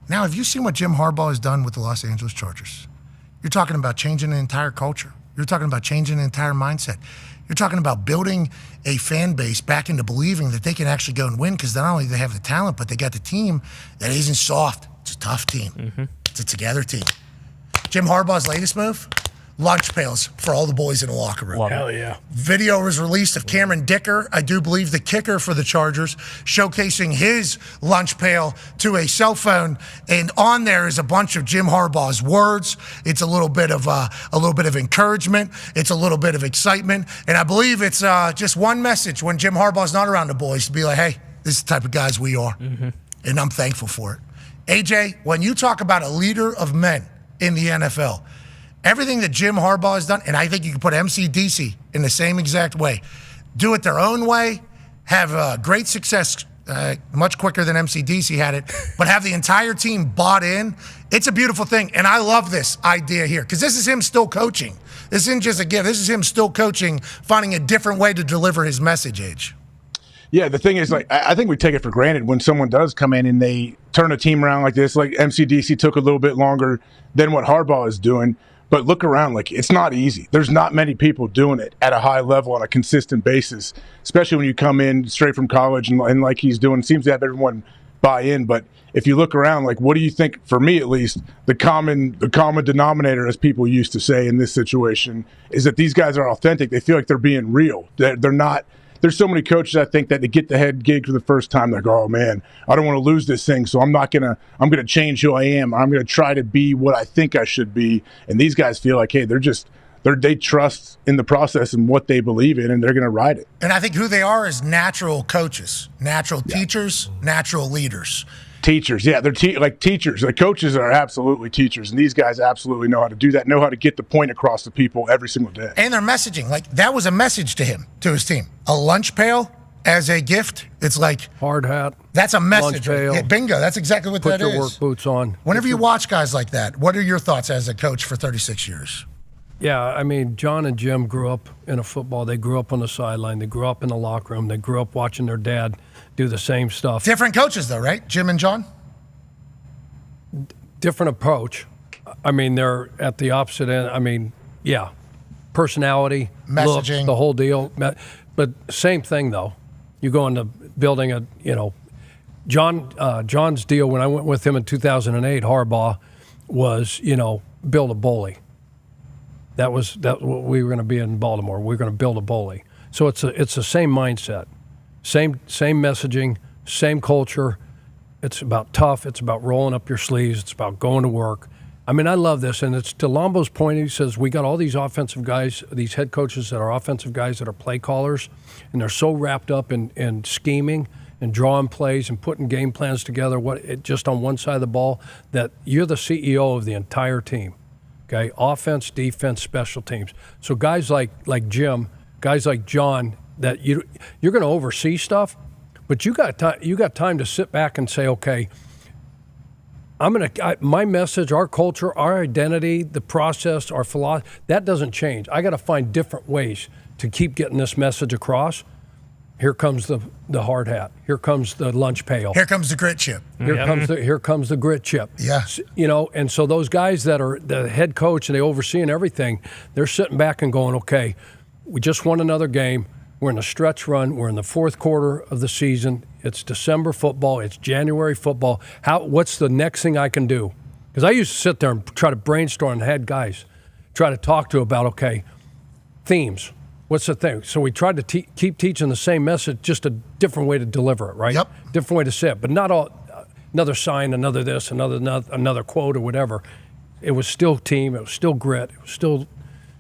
[SPEAKER 5] Now, have you seen what Jim Harbaugh has done with the Los Angeles Chargers? You're talking about changing the entire culture. You're talking about changing the entire mindset. You're talking about building a fan base back into believing that they can actually go and win, because not only do they have the talent, but they got the team that isn't soft. It's a tough team. It's a together team. Jim Harbaugh's latest move? Lunch pails for all the boys in the locker room.
[SPEAKER 3] Hell yeah.
[SPEAKER 5] Video was released of Cameron Dicker, I do believe the kicker for the Chargers, showcasing his lunch pail to a cell phone, and on there is a bunch of Jim Harbaugh's words. It's a little bit of encouragement. It's a little bit of excitement, and I believe it's just one message when Jim Harbaugh's not around the boys to be like, hey, this is the type of guys we are, and I'm thankful for it. AJ, when you talk about a leader of men in the NFL, everything that Jim Harbaugh has done, and I think you can put MCDC in the same exact way, do it their own way, have great success much quicker than MCDC had it, but have the entire team bought in. It's a beautiful thing, and I love this idea here, because this is him still coaching. This isn't just a gift. This is him still coaching, finding a different way to deliver his message, Age.
[SPEAKER 16] Yeah, the thing is, like, I think we take it for granted when someone does come in and they turn a team around like this. Like MCDC took a little bit longer than what Harbaugh is doing. But look around, like, it's not easy. There's not many people doing it at a high level on a consistent basis, especially when you come in straight from college and like he's doing, seems to have everyone buy in. But if you look around, like, what do you think, for me at least, the common denominator, as people used to say in this situation, is that these guys are authentic. They feel like they're being real. They're not. There's so many coaches, I think, that they get the head gig for the first time. They're like, oh, man, I don't want to lose this thing, so I'm going to change who I am. I'm going to try to be what I think I should be. And these guys feel like, hey, they trust in the process and what they believe in, and they're going to ride it.
[SPEAKER 5] And I think who they are is natural coaches, natural teachers, natural leaders.
[SPEAKER 16] teachers. Yeah, they're like teachers. Like coaches are absolutely teachers, and these guys absolutely know how to do that. Know how to get the point across to people every single day.
[SPEAKER 5] And their messaging, like that was a message to him, to his team. A lunch pail as a gift. It's like
[SPEAKER 6] hard hat.
[SPEAKER 5] That's a message.
[SPEAKER 6] Lunch pail.
[SPEAKER 5] Yeah, bingo. That's exactly what that is.
[SPEAKER 6] Put your work boots on.
[SPEAKER 5] Whenever you watch guys like that, what are your thoughts as a coach for 36 years?
[SPEAKER 6] Yeah, I mean, John and Jim grew up in a football. They grew up on the sideline. They grew up in the locker room. They grew up watching their dad do the same stuff.
[SPEAKER 5] Different coaches, though, right? Jim and John?
[SPEAKER 6] Different approach. I mean, they're at the opposite end. I mean, yeah, personality, looks,
[SPEAKER 5] messaging,
[SPEAKER 6] the whole deal. But same thing, though. You go into building John's deal when I went with him in 2008, Harbaugh, was, build a bully. That we were going to be in Baltimore. We were going to build a bully. So it's the same mindset, same messaging, same culture. It's about tough. It's about rolling up your sleeves. It's about going to work. I mean, I love this, and it's to Lombo's point. He says we got all these offensive guys, these head coaches that are offensive guys that are play callers, and they're so wrapped up in scheming and drawing plays and putting game plans together. Just on one side of the ball, that you're the CEO of the entire team. Okay, offense, defense, special teams. So guys like Jim, guys like John, that you're going to oversee stuff, but you got time to sit back and say, okay, my message, our culture, our identity, the process, our philosophy, that doesn't change. I got to find different ways to keep getting this message across. Here comes the hard hat. Here comes the lunch pail.
[SPEAKER 5] Here comes the grit chip.
[SPEAKER 6] Here comes the grit chip.
[SPEAKER 5] Yeah.
[SPEAKER 6] And so those guys that are the head coach and they overseeing everything, they're sitting back and going, okay, we just won another game. We're in a stretch run. We're in the fourth quarter of the season. It's December football. It's January football. What's the next thing I can do? Because I used to sit there and try to brainstorm and had guys try to talk to about, okay, themes. What's the thing? So we tried to keep teaching the same message, just a different way to deliver it, right?
[SPEAKER 5] Yep.
[SPEAKER 6] Different way to say it, but not all another sign, another this, another quote or whatever. It was still team. It was still grit. It was still,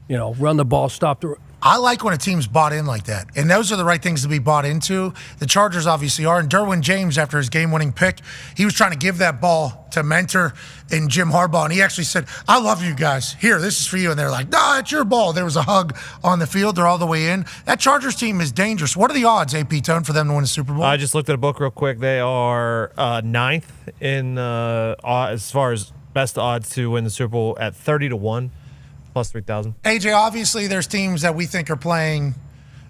[SPEAKER 6] run the ball, stop the.
[SPEAKER 5] I like when a team's bought in like that. And those are the right things to be bought into. The Chargers obviously are. And Derwin James, after his game-winning pick, he was trying to give that ball to mentor in Jim Harbaugh. And he actually said, I love you guys. Here, this is for you. And they're like, nah, it's your ball. There was a hug on the field. They're all the way in. That Chargers team is dangerous. What are the odds, AP Tone, for them to win a Super Bowl?
[SPEAKER 9] I just looked at a book real quick. They are ninth in as far as best odds to win the Super Bowl at 30-1. Plus 3,000.
[SPEAKER 5] AJ, obviously there's teams that we think are playing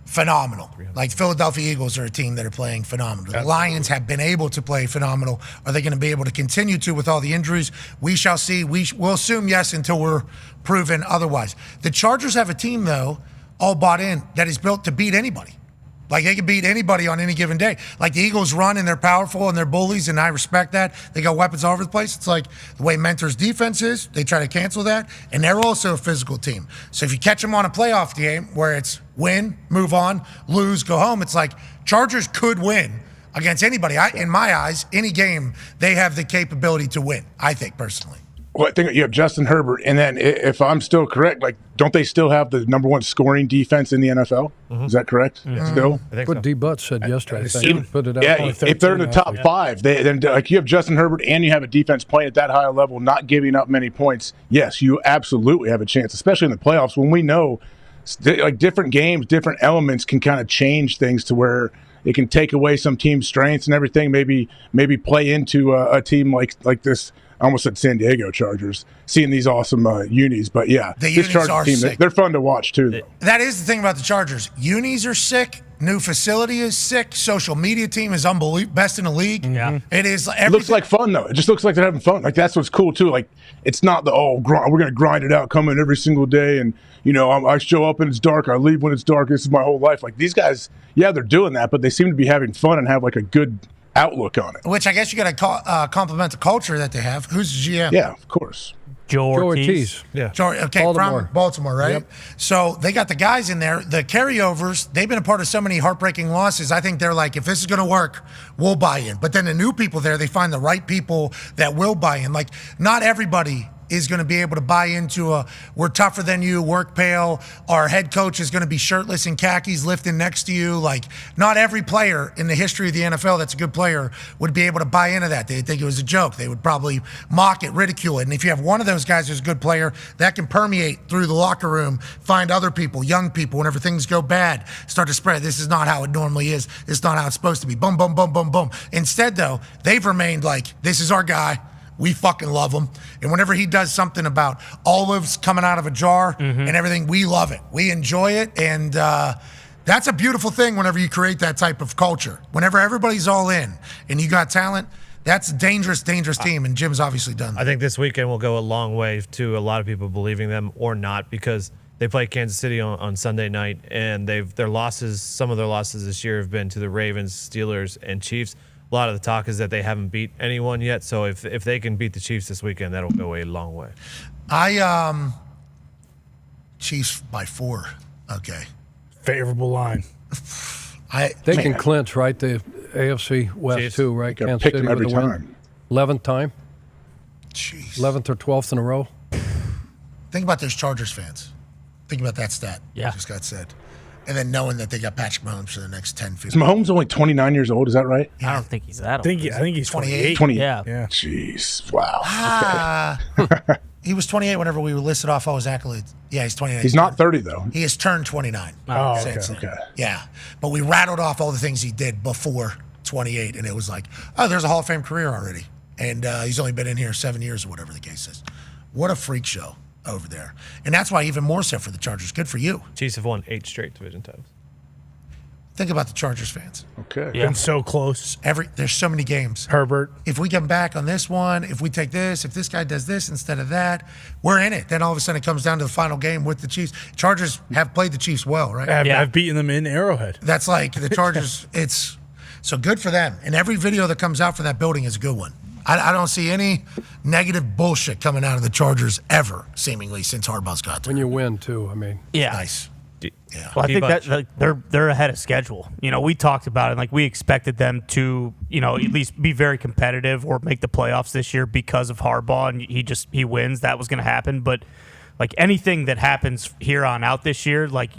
[SPEAKER 5] phenomenal. Like Philadelphia Eagles are a team that are playing phenomenal. The Lions have been able to play phenomenal. Are they going to be able to continue to with all the injuries? We shall see. We'll assume yes until we're proven otherwise. The Chargers have a team, though, all bought in, that is built to beat anybody. Like, they can beat anybody on any given day. Like, the Eagles run and they're powerful and they're bullies, and I respect that. They got weapons all over the place. It's like the way Mentor's defense is. They try to cancel that, and they're also a physical team. So if you catch them on a playoff game where it's win, move on, lose, go home, it's like Chargers could win against anybody. In my eyes, any game, they have the capability to win, I think, personally.
[SPEAKER 16] Well, I think you have Justin Herbert, and then if I'm still correct, don't they still have the number one scoring defense in the NFL? Mm-hmm. Is that correct? Mm-hmm. Still,
[SPEAKER 6] I think what D. Butt said yesterday. I think put it out.
[SPEAKER 16] Yeah, if they're in the top five, then you have Justin Herbert, and you have a defense playing at that high level, not giving up many points. Yes, you absolutely have a chance, especially in the playoffs when we know different games, different elements can kind of change things to where it can take away some team strengths and everything. Maybe play into a team like this. I almost said San Diego Chargers, seeing these awesome unis. But, yeah, this Chargers team, they're fun to watch, too, though.
[SPEAKER 5] That is the thing about the Chargers. Unis are sick. New facility is sick. Social media team is unbelievable. Best in the league. Yeah. It is.
[SPEAKER 16] It looks like fun, though. It just looks like they're having fun. That's what's cool, too. It's not we're going to grind it out, come in every single day, and, I show up and it's dark. I leave when it's dark. This is my whole life. These guys, yeah, they're doing that, but they seem to be having fun and have, a good outlook on it.
[SPEAKER 5] Which I guess you got to compliment the culture that they have. Who's the GM?
[SPEAKER 16] Yeah, of course.
[SPEAKER 7] Joe Ortiz.
[SPEAKER 6] Yeah.
[SPEAKER 5] From Baltimore, right? Yep. So they got the guys in there. The carryovers, they've been a part of so many heartbreaking losses. I think they're like, if this is going to work, we'll buy in. But then the new people there, they find the right people that will buy in. Not everybody is going to be able to buy into a we're tougher than you, work pale. Our head coach is going to be shirtless in khakis lifting next to you. Like, not every player in the history of the NFL that's a good player would be able to buy into that. They'd think it was a joke. They would probably mock it, ridicule it. And if you have one of those guys who's a good player, that can permeate through the locker room, find other people, young people, whenever things go bad, start to spread. This is not how it normally is. It's not how it's supposed to be. Boom, boom, boom, boom, boom. Instead, though, they've remained like, this is our guy. We fucking love him. And whenever he does something about olives coming out of a jar and everything, we love it. We enjoy it. And that's a beautiful thing whenever you create that type of culture. Whenever everybody's all in and you got talent, that's a dangerous, dangerous team. And Jim's obviously done that.
[SPEAKER 9] I think this weekend will go a long way to a lot of people believing them or not, because they play Kansas City on Sunday night, and some of their losses this year have been to the Ravens, Steelers, and Chiefs. A lot of the talk is that they haven't beat anyone yet. So if they can beat the Chiefs this weekend, that'll go a long way.
[SPEAKER 5] Chiefs by 4. Okay.
[SPEAKER 3] Favorable line.
[SPEAKER 6] They can clinch, right? The AFC West
[SPEAKER 9] Chiefs.
[SPEAKER 6] too, right?
[SPEAKER 16] Gotta
[SPEAKER 6] Kansas
[SPEAKER 16] pick
[SPEAKER 6] City
[SPEAKER 16] them every
[SPEAKER 6] with a win.
[SPEAKER 16] time.
[SPEAKER 6] 11th time?
[SPEAKER 5] Jeez.
[SPEAKER 6] 11th or 12th in a row?
[SPEAKER 5] Think about those Chargers fans. Think about that stat.
[SPEAKER 7] Yeah.
[SPEAKER 5] Just got said. And then knowing that they got Patrick Mahomes for the next 10, 15.
[SPEAKER 16] Is Mahomes only 29 years old? Is that right?
[SPEAKER 7] I don't think he's that old.
[SPEAKER 3] I think he's 28.
[SPEAKER 16] 28.
[SPEAKER 7] Yeah.
[SPEAKER 16] Jeez. Wow.
[SPEAKER 5] He was 28 whenever we were listed off all his accolades. Yeah, he's 29.
[SPEAKER 16] He's not 30, though.
[SPEAKER 5] He has turned 29.
[SPEAKER 3] Oh,
[SPEAKER 5] since
[SPEAKER 3] okay.
[SPEAKER 5] then. Yeah. But we rattled off all the things he did before 28, and it was like, oh, there's a Hall of Fame career already. And he's only been in here 7 years or whatever the case is. What a freak show over there. And that's why even more so for the Chargers. Good for you.
[SPEAKER 9] Chiefs have won 8 straight division titles.
[SPEAKER 5] Think about the Chargers fans.
[SPEAKER 16] Okay.
[SPEAKER 3] Been so close.
[SPEAKER 5] There's so many games.
[SPEAKER 3] Herbert.
[SPEAKER 5] If we come back on this one, if we take this, if this guy does this instead of that, we're in it. Then all of a sudden it comes down to the final game with the Chiefs. Chargers have played the Chiefs well, right?
[SPEAKER 3] I've beaten them in Arrowhead.
[SPEAKER 5] That's like the Chargers. It's so good for them. And every video that comes out for that building is a good one. I don't see any negative bullshit coming out of the Chargers ever, seemingly, since Harbaugh's got there.
[SPEAKER 6] When you win, too, I mean.
[SPEAKER 7] Yeah.
[SPEAKER 5] Nice.
[SPEAKER 7] Yeah. Well, I think that they're ahead of schedule. You know, we talked about it. Like, we expected them to, you know, at least be very competitive or make the playoffs this year because of Harbaugh, and he wins. That was going to happen. But, like, anything that happens here on out this year, like,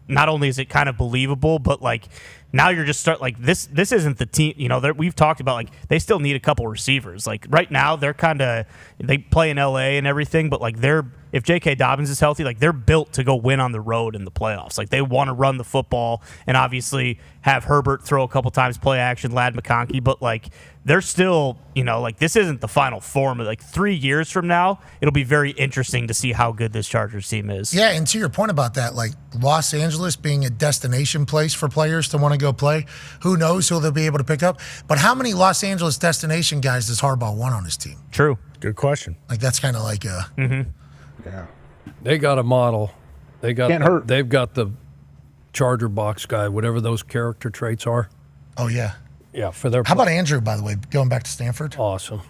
[SPEAKER 7] not only is it kind of believable, but, like, now you're just this isn't the team, you know, we've talked about, like, they still need a couple receivers. Like, right now they play in LA and everything, but, like, if J.K. Dobbins is healthy, like, they're built to go win on the road in the playoffs. Like, they want to run the football and obviously have Herbert throw a couple times, play action, Lad McConkey, but, like, they're still, you know, like, this isn't the final form. Like, 3 years from now, it'll be very interesting to see how good this Chargers team is.
[SPEAKER 5] Yeah, and to your point about that, like, Los Angeles being a destination place for players to want to go play, who knows who they'll be able to pick up. But how many Los Angeles destination guys does Harbaugh want on his team?
[SPEAKER 7] True.
[SPEAKER 3] Good question.
[SPEAKER 5] Like, that's kind of like
[SPEAKER 16] Yeah.
[SPEAKER 6] They got a model.
[SPEAKER 16] Can't hurt.
[SPEAKER 6] They've got the Charger box guy, whatever those character traits are.
[SPEAKER 5] Oh, yeah.
[SPEAKER 6] Yeah, for their.
[SPEAKER 5] How about Andrew, by the way, going back to Stanford?
[SPEAKER 6] Awesome.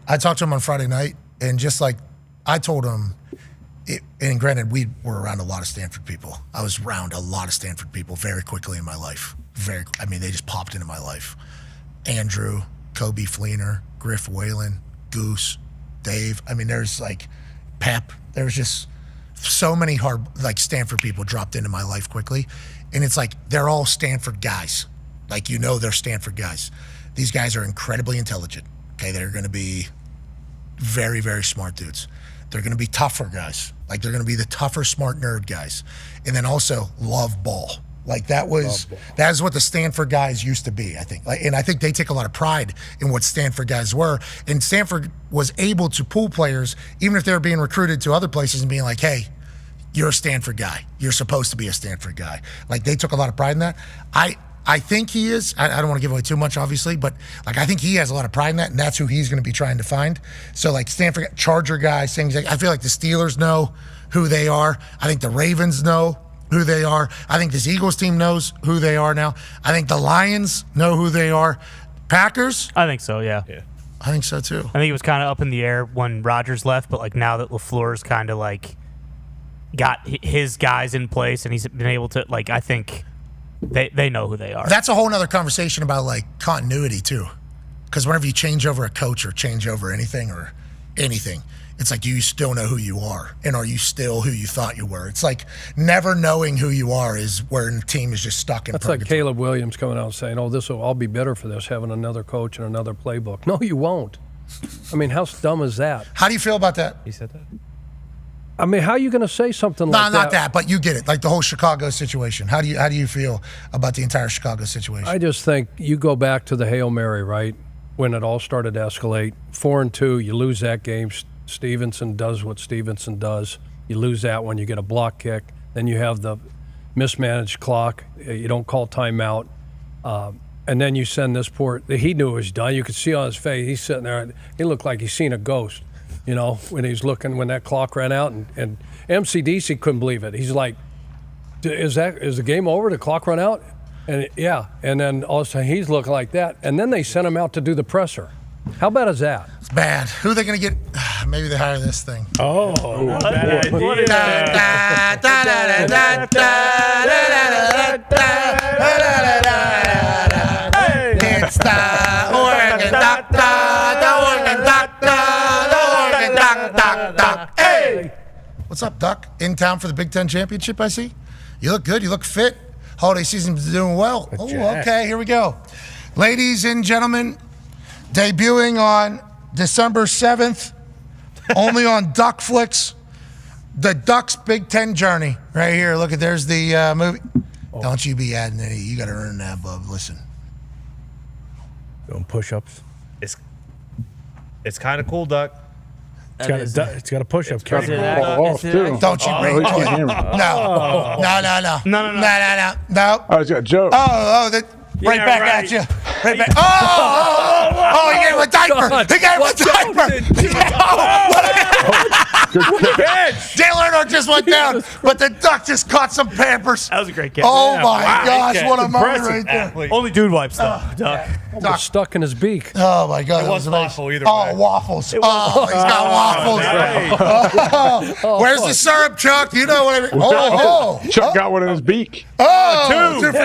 [SPEAKER 5] I talked to him on Friday night, and just like I told him, and granted, we were around a lot of Stanford people. I was around a lot of Stanford people very quickly in my life. They just popped into my life. Andrew, Kobe Fleener, Griff Whalen, Goose, Dave. I mean, there's like Pep. There's just so many Stanford people dropped into my life quickly. And it's like, they're all Stanford guys. Like, you know, they're Stanford guys. These guys are incredibly intelligent. Okay, they're going to be very, very smart dudes. They're going to be tougher guys. Like, they're going to be the tougher, smart nerd guys. And then also love ball. Like, that is what the Stanford guys used to be, I think. And I think they take a lot of pride in what Stanford guys were. And Stanford was able to pull players, even if they were being recruited to other places, and being like, hey, you're a Stanford guy. You're supposed to be a Stanford guy. Like, they took a lot of pride in that. I think he is. I don't want to give away too much, obviously, but like, I think he has a lot of pride in that, and that's who he's going to be trying to find. So, like, Stanford Charger guys, things like, I feel like the Steelers know who they are. I think the Ravens know who they are. I think this Eagles team knows who they are now. I think the Lions know who they are. Packers?
[SPEAKER 7] I think so, yeah.
[SPEAKER 5] I think so too.
[SPEAKER 7] I think it was kind of up in the air when Rodgers left, but like now that LaFleur's kind of like got his guys in place and he's been able to, like, I think they know who they are.
[SPEAKER 5] That's a whole nother conversation about like continuity too. Because whenever you change over a coach or change over anything, It's like, do you still know who you are? And are you still who you thought you were? It's like never knowing who you are is where the team is just stuck in
[SPEAKER 6] That's
[SPEAKER 5] purgatory.
[SPEAKER 6] like Caleb Williams coming out and saying, I'll be better for this, having another coach and another playbook. No, you won't. I mean, how dumb is that?
[SPEAKER 5] How do you feel about that?
[SPEAKER 9] He said that?
[SPEAKER 6] I mean, how are you going to say something like that?
[SPEAKER 5] No, not that, but you get it. Like the whole Chicago situation. How do you feel about the entire Chicago situation?
[SPEAKER 6] I just think you go back to the Hail Mary, right? When it all started to escalate. 4-2, you lose that game. Stevenson does what Stevenson does. You lose that one, you get a block kick. Then you have the mismanaged clock. You don't call timeout. And then you send this he knew it was done. You could see on his face, he's sitting there. He looked like he's seen a ghost, when he's looking, when that clock ran out. And MCDC couldn't believe it. He's like, is the game over? The clock run out? And and then all of a sudden he's looking like that. And then they sent him out to do the presser. How bad is that?
[SPEAKER 5] It's bad. Who are they going to get? Maybe they hire this thing.
[SPEAKER 3] Oh, not bad idea.
[SPEAKER 5] It's the Oregon Doctor, the Oregon Doctor, the Oregon Doc. Hey! What's up, Duck? In town for the Big Ten Championship, I see. You look good. You look fit. Holiday season's doing well. Oh, okay. Here we go. Ladies and gentlemen, debuting on December 7th, only on Duckflix, the Ducks Big Ten Journey. Right here. Look at, there's the movie. Oh. Don't you be adding any. You got to earn that, bub. Listen.
[SPEAKER 3] Doing push-ups.
[SPEAKER 9] It's kind of cool, Duck.
[SPEAKER 3] It's got a push-up.
[SPEAKER 5] Don't you bring No.
[SPEAKER 16] Oh, it's got a joke.
[SPEAKER 5] Right back at you. Right back. Oh, he gave him a diaper. He gave him a diaper.
[SPEAKER 3] Good catch.
[SPEAKER 5] Dale Earnhardt just went down, but the Duck just caught some Pampers.
[SPEAKER 7] That was a great catch.
[SPEAKER 5] Oh, my gosh. What a moment right there.
[SPEAKER 7] Athlete. Only dude wipes, though. Duck.
[SPEAKER 6] Almost stuck in his beak.
[SPEAKER 5] Oh, my God.
[SPEAKER 9] It wasn't waffle either.
[SPEAKER 5] Oh, waffles. Oh, he's got waffles. Where's the syrup, Chuck? You know what I mean?
[SPEAKER 16] Chuck got one in his beak.
[SPEAKER 5] Oh, 2 for 2.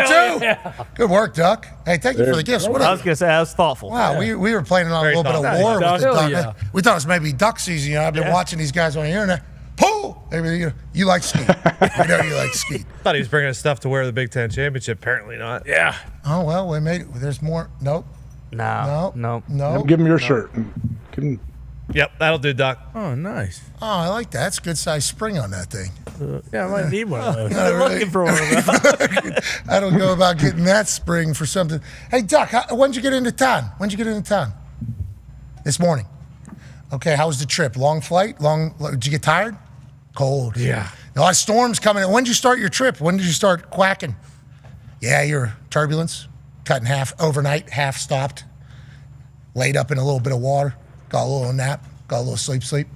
[SPEAKER 5] Yeah. Good work, Duck. Hey, thank you for the gifts.
[SPEAKER 7] I was going to say, that was thoughtful.
[SPEAKER 5] Wow, we were playing on a little bit of war with the Duck. Yeah. We thought it was maybe Duck season. I've been watching these guys on the internet. Pooh! Maybe you like skeet. We know you like skeet.
[SPEAKER 9] Thought he was bringing us stuff to wear the Big Ten Championship. Apparently not.
[SPEAKER 3] Yeah.
[SPEAKER 5] Oh, well, we made it. There's more. Nope.
[SPEAKER 7] No.
[SPEAKER 16] Give him your shirt. Give him.
[SPEAKER 9] Yep, that'll do, Doc.
[SPEAKER 3] Oh, nice.
[SPEAKER 5] Oh, I like that. That's a good size spring on that thing.
[SPEAKER 3] Yeah, I might need one of those.
[SPEAKER 7] I'm looking for one of those.
[SPEAKER 5] I don't know about getting that spring for something. Hey, Doc, when'd you get into town? This morning. Okay, how was the trip? Long flight? Did you get tired? Cold.
[SPEAKER 3] Yeah.
[SPEAKER 5] A lot of storms coming in. When did you start your trip? When did you start quacking? Yeah, your turbulence. Cut in half overnight, half stopped. Laid up in a little bit of water. Got a little nap. Got a little sleep.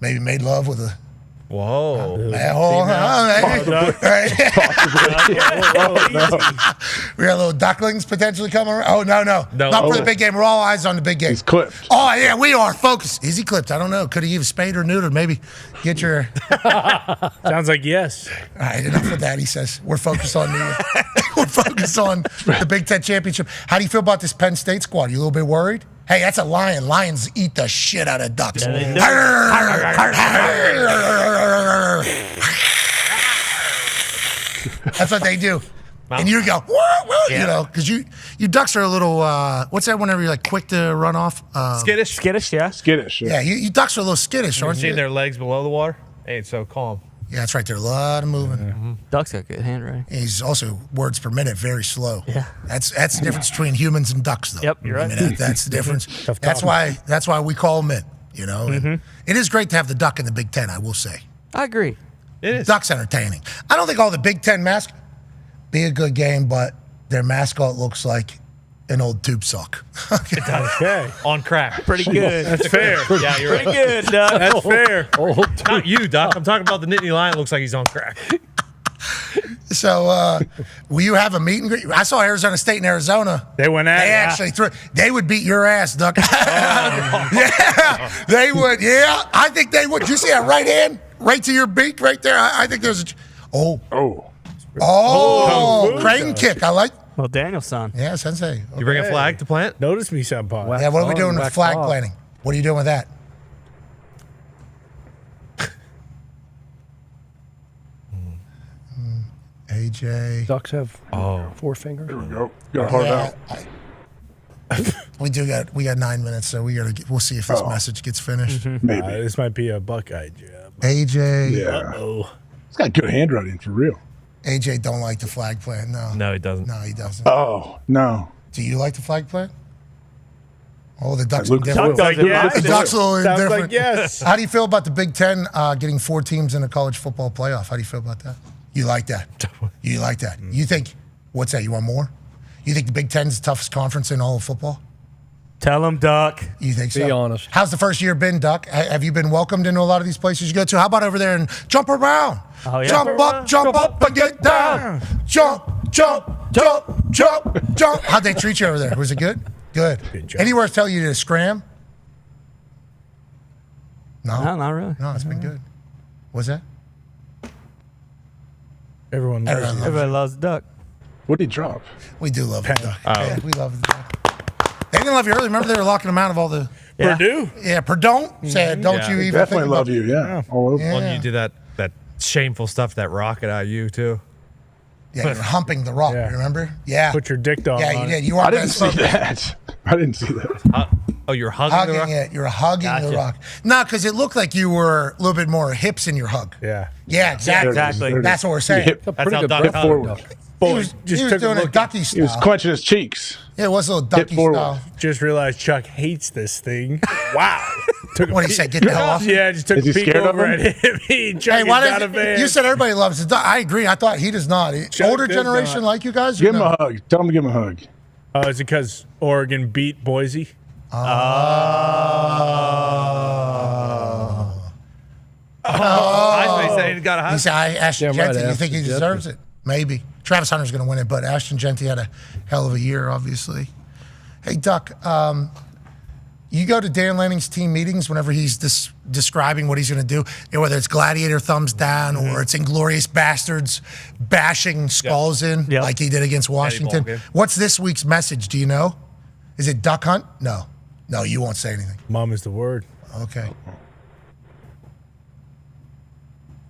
[SPEAKER 5] Maybe made love with a...
[SPEAKER 9] Whoa.
[SPEAKER 5] We got little ducklings potentially coming around. Oh, no. Not for the big game. We're all eyes on the big game.
[SPEAKER 16] He's clipped.
[SPEAKER 5] Oh, yeah, we are. Focus. Is he clipped? I don't know. Could he even spayed or neutered? Maybe get your...
[SPEAKER 3] Sounds like yes.
[SPEAKER 5] All right, enough with that, he says. We're focused on the Big Ten Championship. How do you feel about this Penn State squad? You a little bit worried? Hey, that's a lion. Lions eat the shit out of ducks. That's what they do. And you go, because you ducks are a little, what's that whenever you're like quick to run off?
[SPEAKER 9] Skittish, yeah.
[SPEAKER 16] Skittish.
[SPEAKER 5] Yeah, you ducks are a little skittish, aren't you?
[SPEAKER 9] Seen their legs below the water? Ain't so calm.
[SPEAKER 5] Yeah, that's right. There's a lot of moving.
[SPEAKER 7] Mm-hmm. Ducks got good handwriting.
[SPEAKER 5] He's also words per minute very slow.
[SPEAKER 7] Yeah,
[SPEAKER 5] that's the difference between humans and ducks, though.
[SPEAKER 7] Yep, you're right.
[SPEAKER 5] I mean, that's the difference. That's why we call them in. You know, It is great to have the duck in the Big Ten. I will say.
[SPEAKER 7] I agree.
[SPEAKER 9] It is.
[SPEAKER 5] Duck's entertaining. I don't think all the Big Ten mascots be a good game, but their mascot looks like an old tube sock.
[SPEAKER 3] Okay.
[SPEAKER 9] On crack.
[SPEAKER 7] Pretty good.
[SPEAKER 3] That's fair.
[SPEAKER 9] Yeah, you're right.
[SPEAKER 7] Pretty good, Doc.
[SPEAKER 3] That's fair.
[SPEAKER 9] Not you, Doc. I'm talking about the Nittany Lion. Looks like he's on crack.
[SPEAKER 5] So, will you have a meet and greet? I saw Arizona State and Arizona.
[SPEAKER 3] They went at it.
[SPEAKER 5] They actually threw. They would beat your ass, Duck. Yeah, they would. Yeah, I think they would. Did you see that right hand? Right to your beak, right there. I think there's a. Crane kick. I like.
[SPEAKER 7] Well, Daniel-san.
[SPEAKER 5] Yeah, Sensei.
[SPEAKER 9] You bring a flag to plant?
[SPEAKER 3] Notice me, Senpai.
[SPEAKER 5] Yeah, what are we doing with flag planting? What are you doing with that? AJ.
[SPEAKER 6] Ducks have 4 fingers.
[SPEAKER 16] There we go. Got hard out.
[SPEAKER 5] We got 9 minutes, so we'll see if this message gets finished.
[SPEAKER 16] Maybe.
[SPEAKER 3] This might be a Buckeye jab.
[SPEAKER 5] AJ.
[SPEAKER 16] Yeah. It's got good handwriting for real.
[SPEAKER 5] AJ don't like the flag plant.
[SPEAKER 9] No, he doesn't.
[SPEAKER 5] No, he doesn't.
[SPEAKER 16] Oh, no.
[SPEAKER 5] Do you like the flag plant? Oh, the Ducks.
[SPEAKER 16] Luke
[SPEAKER 5] different.
[SPEAKER 16] Doyle.
[SPEAKER 5] The Ducks are
[SPEAKER 3] Sounds
[SPEAKER 5] different.
[SPEAKER 3] like yes.
[SPEAKER 5] How do you feel about the Big Ten getting 4 teams in a college football playoff? How do you feel about that? You like that? You like that? You think? What's that? You want more? You think the Big Ten's the toughest conference in all of football?
[SPEAKER 7] Tell him, Duck.
[SPEAKER 5] You think so?
[SPEAKER 6] Be honest.
[SPEAKER 5] How's the first year been, Duck? Have you been welcomed into a lot of these places you go to? How about over there and jump around?
[SPEAKER 7] Oh, yeah.
[SPEAKER 5] Jump up and get down. Jump. How'd they treat you over there? Was it good? Good. Anywhere tell you to scram? No,
[SPEAKER 7] not really.
[SPEAKER 5] No, it's been good. What's that?
[SPEAKER 3] Everyone
[SPEAKER 7] loves Duck.
[SPEAKER 16] What did he drop?
[SPEAKER 5] We do love the Duck. Yeah, we love the Duck. They didn't love you early. Remember they were locking them out of all the...
[SPEAKER 7] Yeah.
[SPEAKER 3] Purdue?
[SPEAKER 5] Yeah, Purdue said, don't you even
[SPEAKER 16] Definitely
[SPEAKER 5] think
[SPEAKER 16] love
[SPEAKER 5] about
[SPEAKER 16] you, yeah. All over.
[SPEAKER 5] Yeah.
[SPEAKER 9] Well, you did that shameful stuff that rock at IU too.
[SPEAKER 5] Yeah, you're humping the rock, remember? Yeah.
[SPEAKER 3] Put your dick dog
[SPEAKER 5] Yeah,
[SPEAKER 3] on
[SPEAKER 5] you
[SPEAKER 3] it.
[SPEAKER 5] did. You are
[SPEAKER 16] I didn't see that. I didn't see that.
[SPEAKER 9] Oh, you're hugging the rock?
[SPEAKER 5] it. You're hugging the rock. No, because it looked like you were a little bit more hips in your hug.
[SPEAKER 3] Yeah.
[SPEAKER 5] Yeah, exactly.
[SPEAKER 7] Exactly.
[SPEAKER 5] That's what we're saying.
[SPEAKER 16] Hip,
[SPEAKER 9] That's
[SPEAKER 6] Pretty
[SPEAKER 9] how
[SPEAKER 6] good
[SPEAKER 9] Duck
[SPEAKER 6] breath
[SPEAKER 9] hugged.
[SPEAKER 16] forward.
[SPEAKER 5] He was doing a ducky style.
[SPEAKER 16] He was clenching his cheeks.
[SPEAKER 5] Yeah, it was a little ducky
[SPEAKER 16] forward.
[SPEAKER 5] style.
[SPEAKER 3] Just realized Chuck hates this thing. Wow. Took a
[SPEAKER 5] What did he
[SPEAKER 3] peek-
[SPEAKER 5] say? Get the hell off?
[SPEAKER 3] Yeah, just took
[SPEAKER 16] Is
[SPEAKER 3] a
[SPEAKER 16] he
[SPEAKER 3] peek
[SPEAKER 16] scared of
[SPEAKER 3] over
[SPEAKER 16] him?
[SPEAKER 3] at him. He Chuck
[SPEAKER 5] Hey, why
[SPEAKER 3] is not a
[SPEAKER 5] does
[SPEAKER 3] fan.
[SPEAKER 5] you said everybody loves the duck? I agree. I thought he does not. Older
[SPEAKER 3] does
[SPEAKER 5] generation
[SPEAKER 3] not.
[SPEAKER 5] like you guys? or
[SPEAKER 16] Give him
[SPEAKER 5] no?
[SPEAKER 16] a hug. Tell him to give him a hug.
[SPEAKER 3] Oh, is it because Oregon beat Boise?
[SPEAKER 9] I said he got a
[SPEAKER 5] He
[SPEAKER 9] hug.
[SPEAKER 5] said, Ashton
[SPEAKER 6] Yeah, right,
[SPEAKER 5] Genty, you think he
[SPEAKER 6] Ashton
[SPEAKER 5] deserves it? Maybe. Travis Hunter's going to win it, but Ashton Genty had a hell of a year, obviously. Hey, Duck, you go to Dan Lanning's team meetings whenever he's describing what he's going to do, whether it's Gladiator thumbs down or it's Inglorious Bastards bashing skulls in like he did against Washington.
[SPEAKER 9] Ballgame.
[SPEAKER 5] What's this week's message? Do you know? Is it Duck Hunt? No. No, you won't say anything.
[SPEAKER 3] Mom is the word.
[SPEAKER 5] Okay.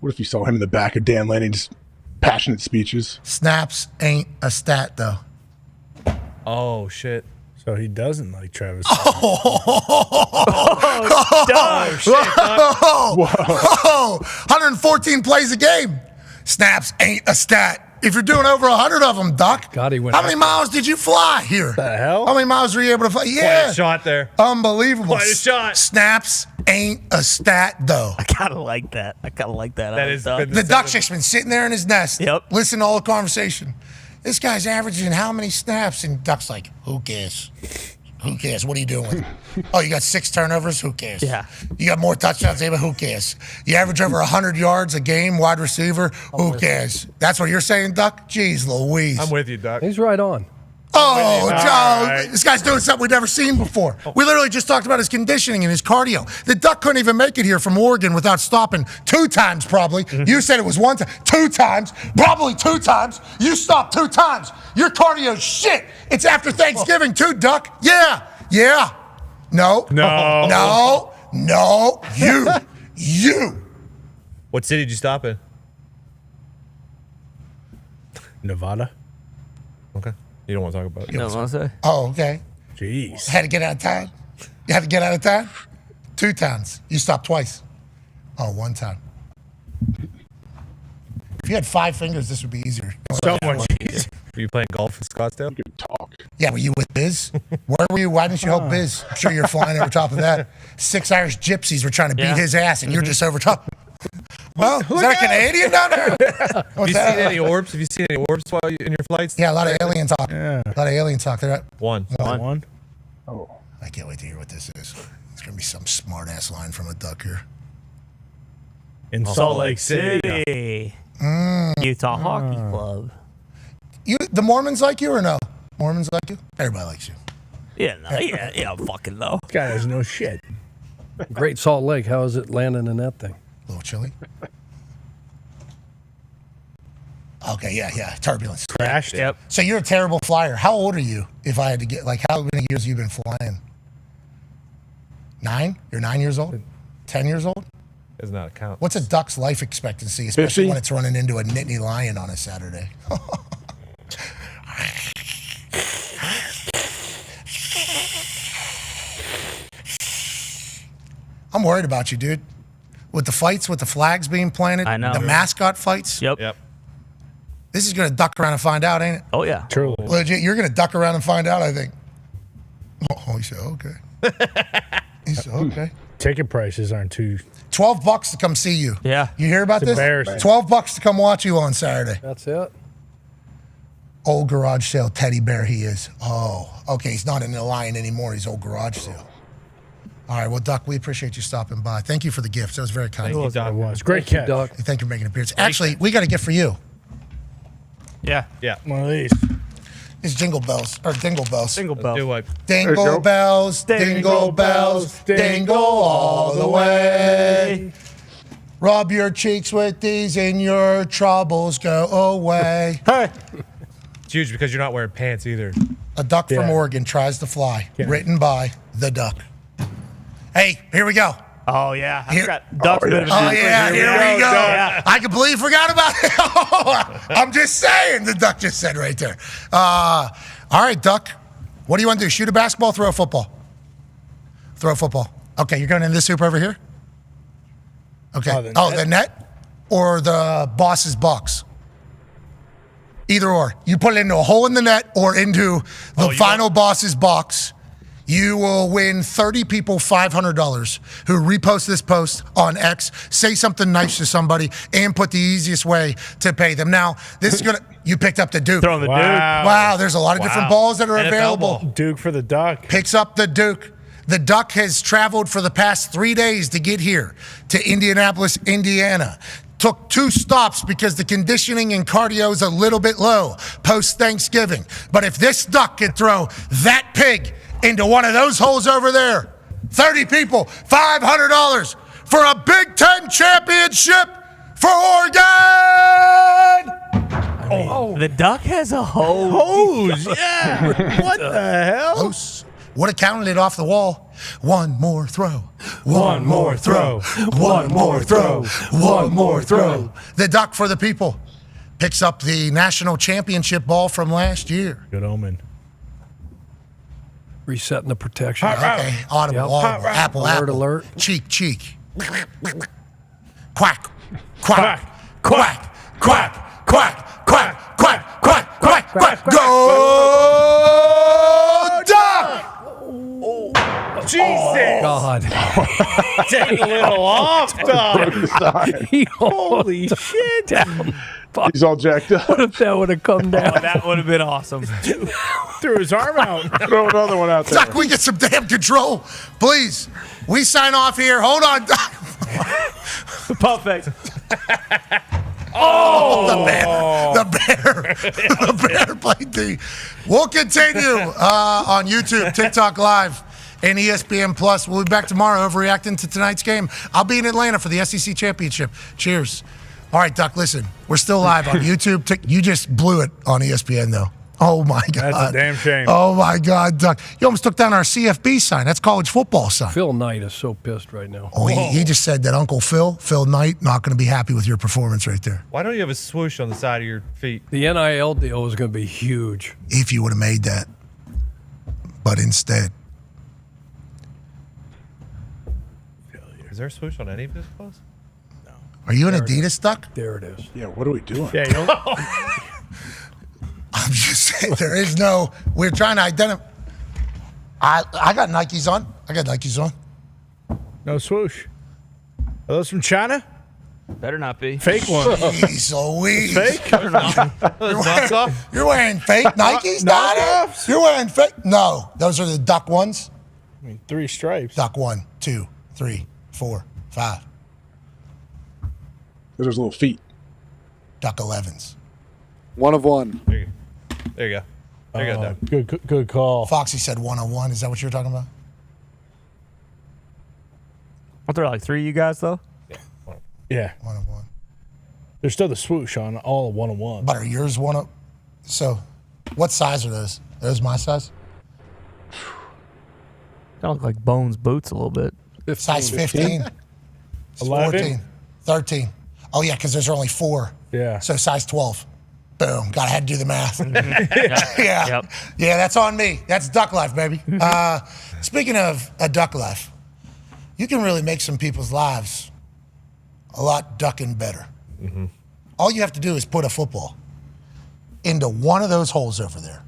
[SPEAKER 16] What if you saw him in the back of Dan Lanning's passionate speeches?
[SPEAKER 5] Snaps ain't a stat, though.
[SPEAKER 9] Oh shit.
[SPEAKER 3] So he doesn't like Travis.
[SPEAKER 5] Whoa. 114 plays a game. Snaps ain't a stat. If you're doing over 100 of them, Doc,
[SPEAKER 6] God, he went
[SPEAKER 5] how many miles did you fly here?
[SPEAKER 3] The hell?
[SPEAKER 5] How many miles were you able to fly?
[SPEAKER 9] Quite
[SPEAKER 5] Yeah.
[SPEAKER 9] a shot there.
[SPEAKER 5] Unbelievable.
[SPEAKER 9] Quite a shot.
[SPEAKER 5] Snaps ain't a stat, though.
[SPEAKER 7] I kind of like that.
[SPEAKER 9] That is
[SPEAKER 7] Duck.
[SPEAKER 9] been
[SPEAKER 5] The duck chick's been sitting there in his nest.
[SPEAKER 7] Yep.
[SPEAKER 5] Listen to all the conversation. This guy's averaging how many snaps? And Duck's like, who cares? Who cares? What are you doing with it? Oh, you got 6 turnovers? Who cares?
[SPEAKER 7] Yeah.
[SPEAKER 5] You got more touchdowns, but who cares? You average over 100 yards a game, wide receiver? Who cares? That's what you're saying, Duck? Jeez Louise.
[SPEAKER 9] I'm with you, Duck.
[SPEAKER 6] He's right on.
[SPEAKER 5] Oh, Joe,
[SPEAKER 3] right.
[SPEAKER 5] this guy's doing something we've never seen before. We literally just talked about his conditioning and his cardio. The Duck couldn't even make it here from Oregon without stopping 2 times, probably. You said it was 1 time. 2 times. Probably 2 times. You stopped 2 times. Your cardio's shit. It's after Thanksgiving, too, Duck. Yeah. Yeah. No.
[SPEAKER 3] No.
[SPEAKER 5] No. No. You.
[SPEAKER 9] What city did you stop in?
[SPEAKER 3] Nevada?
[SPEAKER 9] Okay. You don't want to talk about it.
[SPEAKER 7] You know what I'm saying?
[SPEAKER 5] Oh, okay.
[SPEAKER 3] Jeez.
[SPEAKER 5] Had to get out of town? You had to get out of town? 2 times. You stopped twice. Oh, 1 time. If you had 5 fingers, this would be easier.
[SPEAKER 3] So much easier.
[SPEAKER 9] Were you playing golf in Scottsdale?
[SPEAKER 16] Good talk.
[SPEAKER 5] Yeah, were you with Biz? Where were you? Why didn't you help Biz? I'm sure you're flying over top of that. 6 Irish gypsies were trying to beat his ass, and you're just over top. Well, is that a Canadian down there?
[SPEAKER 9] Have you seen any orbs? Have you seen any orbs while you, in your flights?
[SPEAKER 5] Yeah, a lot of alien talk.
[SPEAKER 3] Yeah.
[SPEAKER 5] A lot of alien talk. They're at
[SPEAKER 9] One.
[SPEAKER 3] One.
[SPEAKER 16] Oh.
[SPEAKER 5] I can't wait to hear what this is. It's going to be some smart-ass line from a duck here.
[SPEAKER 3] In
[SPEAKER 7] Salt Lake City. Utah Hockey Club.
[SPEAKER 5] The Mormons like you or no? Mormons like you? Everybody likes you.
[SPEAKER 7] Yeah, no, yeah, fucking no.
[SPEAKER 3] This guy has no shit.
[SPEAKER 6] Great Salt Lake. How is it landing in that thing?
[SPEAKER 5] A little chilly. Okay, yeah. Turbulence.
[SPEAKER 3] Crashed.
[SPEAKER 7] Yep.
[SPEAKER 5] So you're a terrible flyer. How old are you? If I had to get, how many years have you been flying? 9? You're 9 years old? 10 years old?
[SPEAKER 9] does not count.
[SPEAKER 5] What's a duck's life expectancy, especially when it's running into a Nittany lion on a Saturday? I'm worried about you, dude. With the fights, with the flags being planted,
[SPEAKER 7] I know.
[SPEAKER 5] the mascot fights.
[SPEAKER 7] Yep.
[SPEAKER 5] This is going to duck around and find out, ain't it?
[SPEAKER 7] Oh, yeah.
[SPEAKER 3] Truly.
[SPEAKER 5] Legit, you're going to duck around and find out, I think. Oh, he said, okay. He said, okay.
[SPEAKER 3] Ticket prices aren't too.
[SPEAKER 5] $12 to come see you.
[SPEAKER 7] Yeah.
[SPEAKER 5] You hear about
[SPEAKER 3] It's
[SPEAKER 5] this?
[SPEAKER 3] embarrassing.
[SPEAKER 5] $12 to come watch you on Saturday.
[SPEAKER 6] That's it.
[SPEAKER 5] Old garage sale teddy bear he is. Oh, okay. He's not in the lion anymore. He's old garage sale. All right. Well, Duck, we appreciate you stopping by. Thank you for the gift. That was very kind.
[SPEAKER 3] It was great catch.
[SPEAKER 5] Thank you for making an appearance. Actually, we got a gift for you.
[SPEAKER 7] Yeah.
[SPEAKER 3] One of these.
[SPEAKER 5] It's Jingle Bells. Or Dingle Bells.
[SPEAKER 7] Single bell.
[SPEAKER 5] Dingle bells, dingle bells, dingle all the way. Rub your cheeks with these and your troubles go away.
[SPEAKER 7] Hey.
[SPEAKER 9] It's huge because you're not wearing pants either.
[SPEAKER 5] A duck from
[SPEAKER 3] Yeah.
[SPEAKER 5] Oregon tries to fly. Written by the duck. Hey, here we go.
[SPEAKER 7] Oh, yeah. I
[SPEAKER 5] Here-
[SPEAKER 7] forgot. Duck's a bit of a
[SPEAKER 5] Oh,
[SPEAKER 7] dude.
[SPEAKER 5] yeah, here we go.
[SPEAKER 7] Yeah.
[SPEAKER 5] I completely forgot about it. I'm just saying, the duck just said right there. All right, Duck. What do you want to do? Shoot a basketball, throw a football? Throw a football. Okay, you're going in this hoop over here? Okay. The net or the boss's box? Either or. You put it into a hole in the net or into the final boss's box. You will win 30 people $500 who repost this post on X, say something nice to somebody, and put the easiest way to pay them. Now, this is going to... You picked up the Duke.
[SPEAKER 7] Throwing the Duke.
[SPEAKER 5] Wow, there's a lot of different balls that are
[SPEAKER 9] NFL
[SPEAKER 5] available.
[SPEAKER 9] ball.
[SPEAKER 3] Duke for the Duck.
[SPEAKER 5] Picks up the Duke. The Duck has traveled for the past 3 days to get here to Indianapolis, Indiana. Took 2 stops because the conditioning and cardio is a little bit low post-Thanksgiving. But if this Duck could throw that pig into one of those holes over there, 30 people, $500 for a Big Ten championship for Oregon!
[SPEAKER 7] The Duck has a hose.
[SPEAKER 3] Yeah. What the hell?
[SPEAKER 5] Close. Would have counted it off the wall. One more throw.
[SPEAKER 3] One more throw.
[SPEAKER 5] One more throw. One more throw. The Duck for the people picks up the national championship ball from last year.
[SPEAKER 3] Good omen.
[SPEAKER 6] Resetting the protection.
[SPEAKER 5] Okay, audible, audible, apple,
[SPEAKER 6] Alert,
[SPEAKER 5] apple.
[SPEAKER 6] alert.
[SPEAKER 5] Cheek, cheek. Quack, quack, quack, quack, quack, quack, quack, quack, quack, quack. Go Duck!
[SPEAKER 3] Jesus!
[SPEAKER 6] God.
[SPEAKER 3] Take a little off, dog.
[SPEAKER 6] Holy shit.
[SPEAKER 16] He's all jacked up.
[SPEAKER 6] What if that would have come down?
[SPEAKER 7] Oh, that would have been awesome.
[SPEAKER 3] Threw his arm out.
[SPEAKER 16] Throw another one out there.
[SPEAKER 5] Duck, we get some damn control. Please. We sign off here. Hold on, Duck.
[SPEAKER 7] Pump fake.
[SPEAKER 5] The bear played D. We'll continue on YouTube, TikTok Live, and ESPN Plus. We'll be back tomorrow overreacting to tonight's game. I'll be in Atlanta for the SEC Championship. Cheers. All right, Duck, listen. We're still live on YouTube. You just blew it on ESPN, though. Oh, my God.
[SPEAKER 3] That's a damn shame.
[SPEAKER 5] Oh, my God, Duck. You almost took down our CFB sign. That's college football sign.
[SPEAKER 6] Phil Knight is so pissed right now.
[SPEAKER 5] Oh, he just said that Uncle Phil Knight, not going to be happy with your performance right there.
[SPEAKER 9] Why don't you have a swoosh on the side of your feet?
[SPEAKER 6] The NIL deal is going to be huge.
[SPEAKER 5] If you would have made that. But instead.
[SPEAKER 9] Is there a swoosh on any of his clothes?
[SPEAKER 5] Are you an Adidas Duck?
[SPEAKER 6] There it is.
[SPEAKER 16] Yeah, what are we doing?
[SPEAKER 3] Yeah,
[SPEAKER 5] I'm just saying, there is no. We're trying to identify. I got Nikes on.
[SPEAKER 3] no swoosh. Are those from China?
[SPEAKER 7] Better not be.
[SPEAKER 3] Fake one.
[SPEAKER 5] Jeez Louise.
[SPEAKER 3] Fake?
[SPEAKER 5] You're wearing fake Nikes, Donnie?
[SPEAKER 3] Knockoffs?
[SPEAKER 5] You're wearing fake? No, those are the Duck ones.
[SPEAKER 3] I mean, 3 stripes.
[SPEAKER 5] Duck 1, 2, 3, 4, 5.
[SPEAKER 16] There's little feet.
[SPEAKER 5] Duck 11s.
[SPEAKER 8] One of one.
[SPEAKER 9] There you go. There you go, Doug.
[SPEAKER 3] Good call.
[SPEAKER 5] Foxy said 101. Is that what you were talking about?
[SPEAKER 7] Aren't there like 3 of you guys, though?
[SPEAKER 3] Yeah.
[SPEAKER 5] 101.
[SPEAKER 3] There's still the swoosh on all of 101.
[SPEAKER 5] But are yours one of? So, what size are those? Are those my size?
[SPEAKER 7] They look like Bones boots a little bit.
[SPEAKER 5] Size 15.
[SPEAKER 3] 11?
[SPEAKER 5] 14, 13. Oh, yeah, because there's only 4.
[SPEAKER 3] Yeah.
[SPEAKER 5] So size 12. Boom. Had to do the math.
[SPEAKER 7] Yeah.
[SPEAKER 5] Yeah. Yeah, that's on me. That's duck life, baby. Speaking of a duck life, you can really make some people's lives a lot ducking better.
[SPEAKER 9] Mm-hmm.
[SPEAKER 5] All you have to do is put a football into one of those holes over there.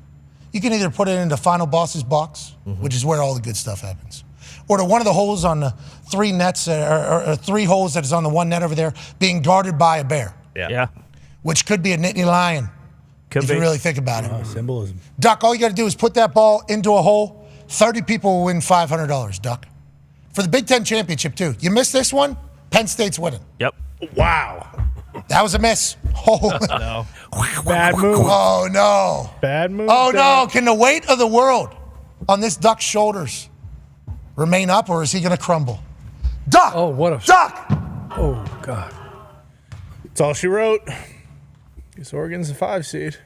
[SPEAKER 5] You can either put it into Final Boss's box, which is where all the good stuff happens, or to one of the holes on the 3 nets, or 3 holes that is on the 1 net over there, being guarded by a bear.
[SPEAKER 7] Yeah.
[SPEAKER 5] Which could be a Nittany lion, if you really think about it.
[SPEAKER 3] Symbolism.
[SPEAKER 5] Duck, all you got to do is put that ball into a hole. 30 people will win $500, Duck. For the Big Ten championship, too. You miss this one, Penn State's winning.
[SPEAKER 7] Yep.
[SPEAKER 3] Wow.
[SPEAKER 5] That was a miss. Oh,
[SPEAKER 3] no. Bad move.
[SPEAKER 5] Oh, no.
[SPEAKER 3] Bad move.
[SPEAKER 5] Oh, no. Can the weight of the world on this Duck's shoulders remain up, or is he going to crumble? Duck!
[SPEAKER 6] Oh, what a...
[SPEAKER 5] Duck!
[SPEAKER 6] Oh, God.
[SPEAKER 3] That's all she wrote. Guess Oregon's a 5 seed.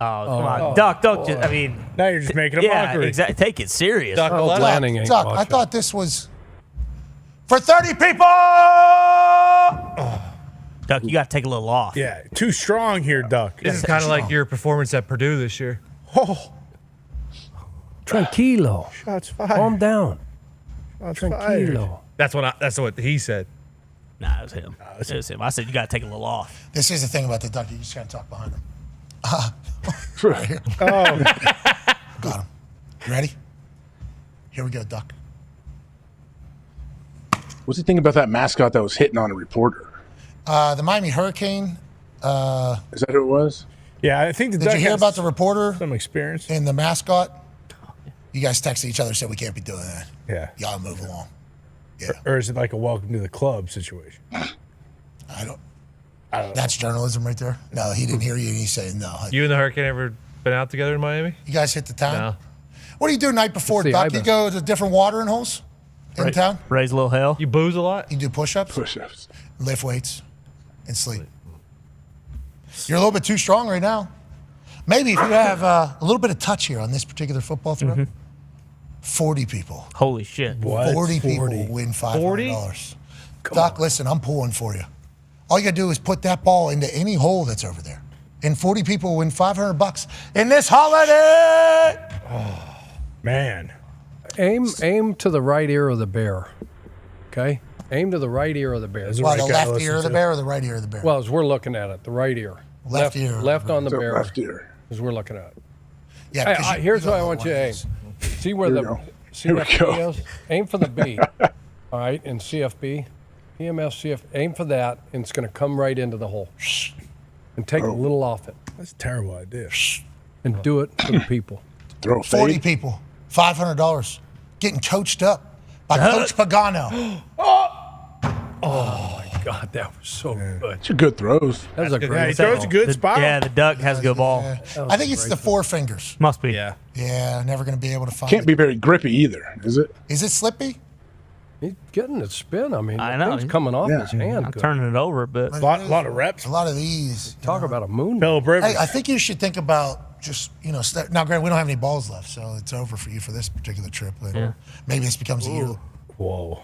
[SPEAKER 7] Oh, come on. Duck, don't just, I mean.
[SPEAKER 3] Now you're just making a mockery.
[SPEAKER 7] Exactly. Take it serious.
[SPEAKER 9] Duck,
[SPEAKER 5] Duck, I thought this was for 30 people!
[SPEAKER 7] Duck, you got to take a little off.
[SPEAKER 3] Yeah, too strong here, Duck.
[SPEAKER 9] This is kind of like your performance at Purdue this year.
[SPEAKER 3] Oh.
[SPEAKER 6] Tranquilo.
[SPEAKER 3] Shots fired.
[SPEAKER 6] Calm down.
[SPEAKER 3] Shots
[SPEAKER 6] Tranquilo.
[SPEAKER 9] That's what he said.
[SPEAKER 7] Nah, it was him. It was him. I said you got to take a little off.
[SPEAKER 5] This is the thing about the Duck. You just can't talk behind him.
[SPEAKER 3] Right here. Oh.
[SPEAKER 5] Got him. You ready? Here we go, Duck.
[SPEAKER 16] What's the thing about that mascot that was hitting on a reporter?
[SPEAKER 5] The Miami Hurricane.
[SPEAKER 16] Is that who it was?
[SPEAKER 3] Yeah, I think the
[SPEAKER 5] Did
[SPEAKER 3] Duck
[SPEAKER 5] you hear
[SPEAKER 3] has
[SPEAKER 5] about the reporter
[SPEAKER 3] some experience
[SPEAKER 5] and the mascot? You guys texted each other, said we can't be doing that.
[SPEAKER 3] Yeah.
[SPEAKER 5] Y'all move along. Yeah.
[SPEAKER 3] Or is it like a welcome to the club situation?
[SPEAKER 5] I don't know. That's journalism right there. No, he didn't hear you, and he's saying no.
[SPEAKER 9] You and the Hurricane ever been out together in Miami?
[SPEAKER 5] You guys hit the town?
[SPEAKER 9] No.
[SPEAKER 5] What do you do night before,
[SPEAKER 6] Let's see,
[SPEAKER 5] Duck? You go to different watering holes in town?
[SPEAKER 7] Raise a little hell.
[SPEAKER 9] You booze a lot?
[SPEAKER 5] You do push-ups?
[SPEAKER 16] Push-ups.
[SPEAKER 5] Lift weights and sleep. You're a little bit too strong right now. Maybe if you have a little bit of touch here on this particular football throw, 40 people.
[SPEAKER 7] Holy shit.
[SPEAKER 3] What?
[SPEAKER 5] 40 people win $500. Doc, listen, I'm pulling for you. All you got to do is put that ball into any hole that's over there. And 40 people win $500 in this holiday.
[SPEAKER 3] Oh, man.
[SPEAKER 6] Aim to the right ear of the bear. Okay? Aim to the right ear of the bear.
[SPEAKER 5] Well, the left ear of the bear or the right ear of the bear?
[SPEAKER 6] Well, as we're looking at it, the right ear.
[SPEAKER 5] Left ear.
[SPEAKER 6] Left on the bear.
[SPEAKER 16] Left ear.
[SPEAKER 6] As we're looking at it.
[SPEAKER 5] Yeah,
[SPEAKER 6] Here's what I want you to aim. See where the CFB is? Aim for the B. All right, and CFB. PMS, CF. Aim for that, and it's going to come right into the hole. And take a little off it.
[SPEAKER 3] That's a terrible idea.
[SPEAKER 6] And do it for the people.
[SPEAKER 16] Throw a
[SPEAKER 5] 40
[SPEAKER 16] fade.
[SPEAKER 5] people, $500. Getting coached up by Coach Pagano.
[SPEAKER 6] Oh, my God, that was so good.
[SPEAKER 16] It's a good throws.
[SPEAKER 6] That was a
[SPEAKER 3] Yeah,
[SPEAKER 6] great
[SPEAKER 3] he throws a good spot.
[SPEAKER 7] Yeah, the Duck has a good ball.
[SPEAKER 5] I think it's the 4 fingers.
[SPEAKER 7] Must be.
[SPEAKER 9] Yeah.
[SPEAKER 5] Yeah, never going to be able to find
[SPEAKER 16] Can't
[SPEAKER 5] it.
[SPEAKER 16] be very grippy either, is it?
[SPEAKER 5] Is it slippy?
[SPEAKER 6] He's getting it spin. I mean,
[SPEAKER 7] I
[SPEAKER 6] the
[SPEAKER 7] know.
[SPEAKER 6] thing's coming off
[SPEAKER 16] Yeah.
[SPEAKER 6] his hand.
[SPEAKER 7] I'm
[SPEAKER 6] good.
[SPEAKER 7] turning it over a bit.
[SPEAKER 3] A lot of reps.
[SPEAKER 5] A lot of these.
[SPEAKER 6] Talk about a moon.
[SPEAKER 3] Philip Rivers.
[SPEAKER 5] Hey, I think you should think about just, now, granted, we don't have any balls left, so it's over for you for this particular trip. But maybe this becomes a year.
[SPEAKER 3] Whoa.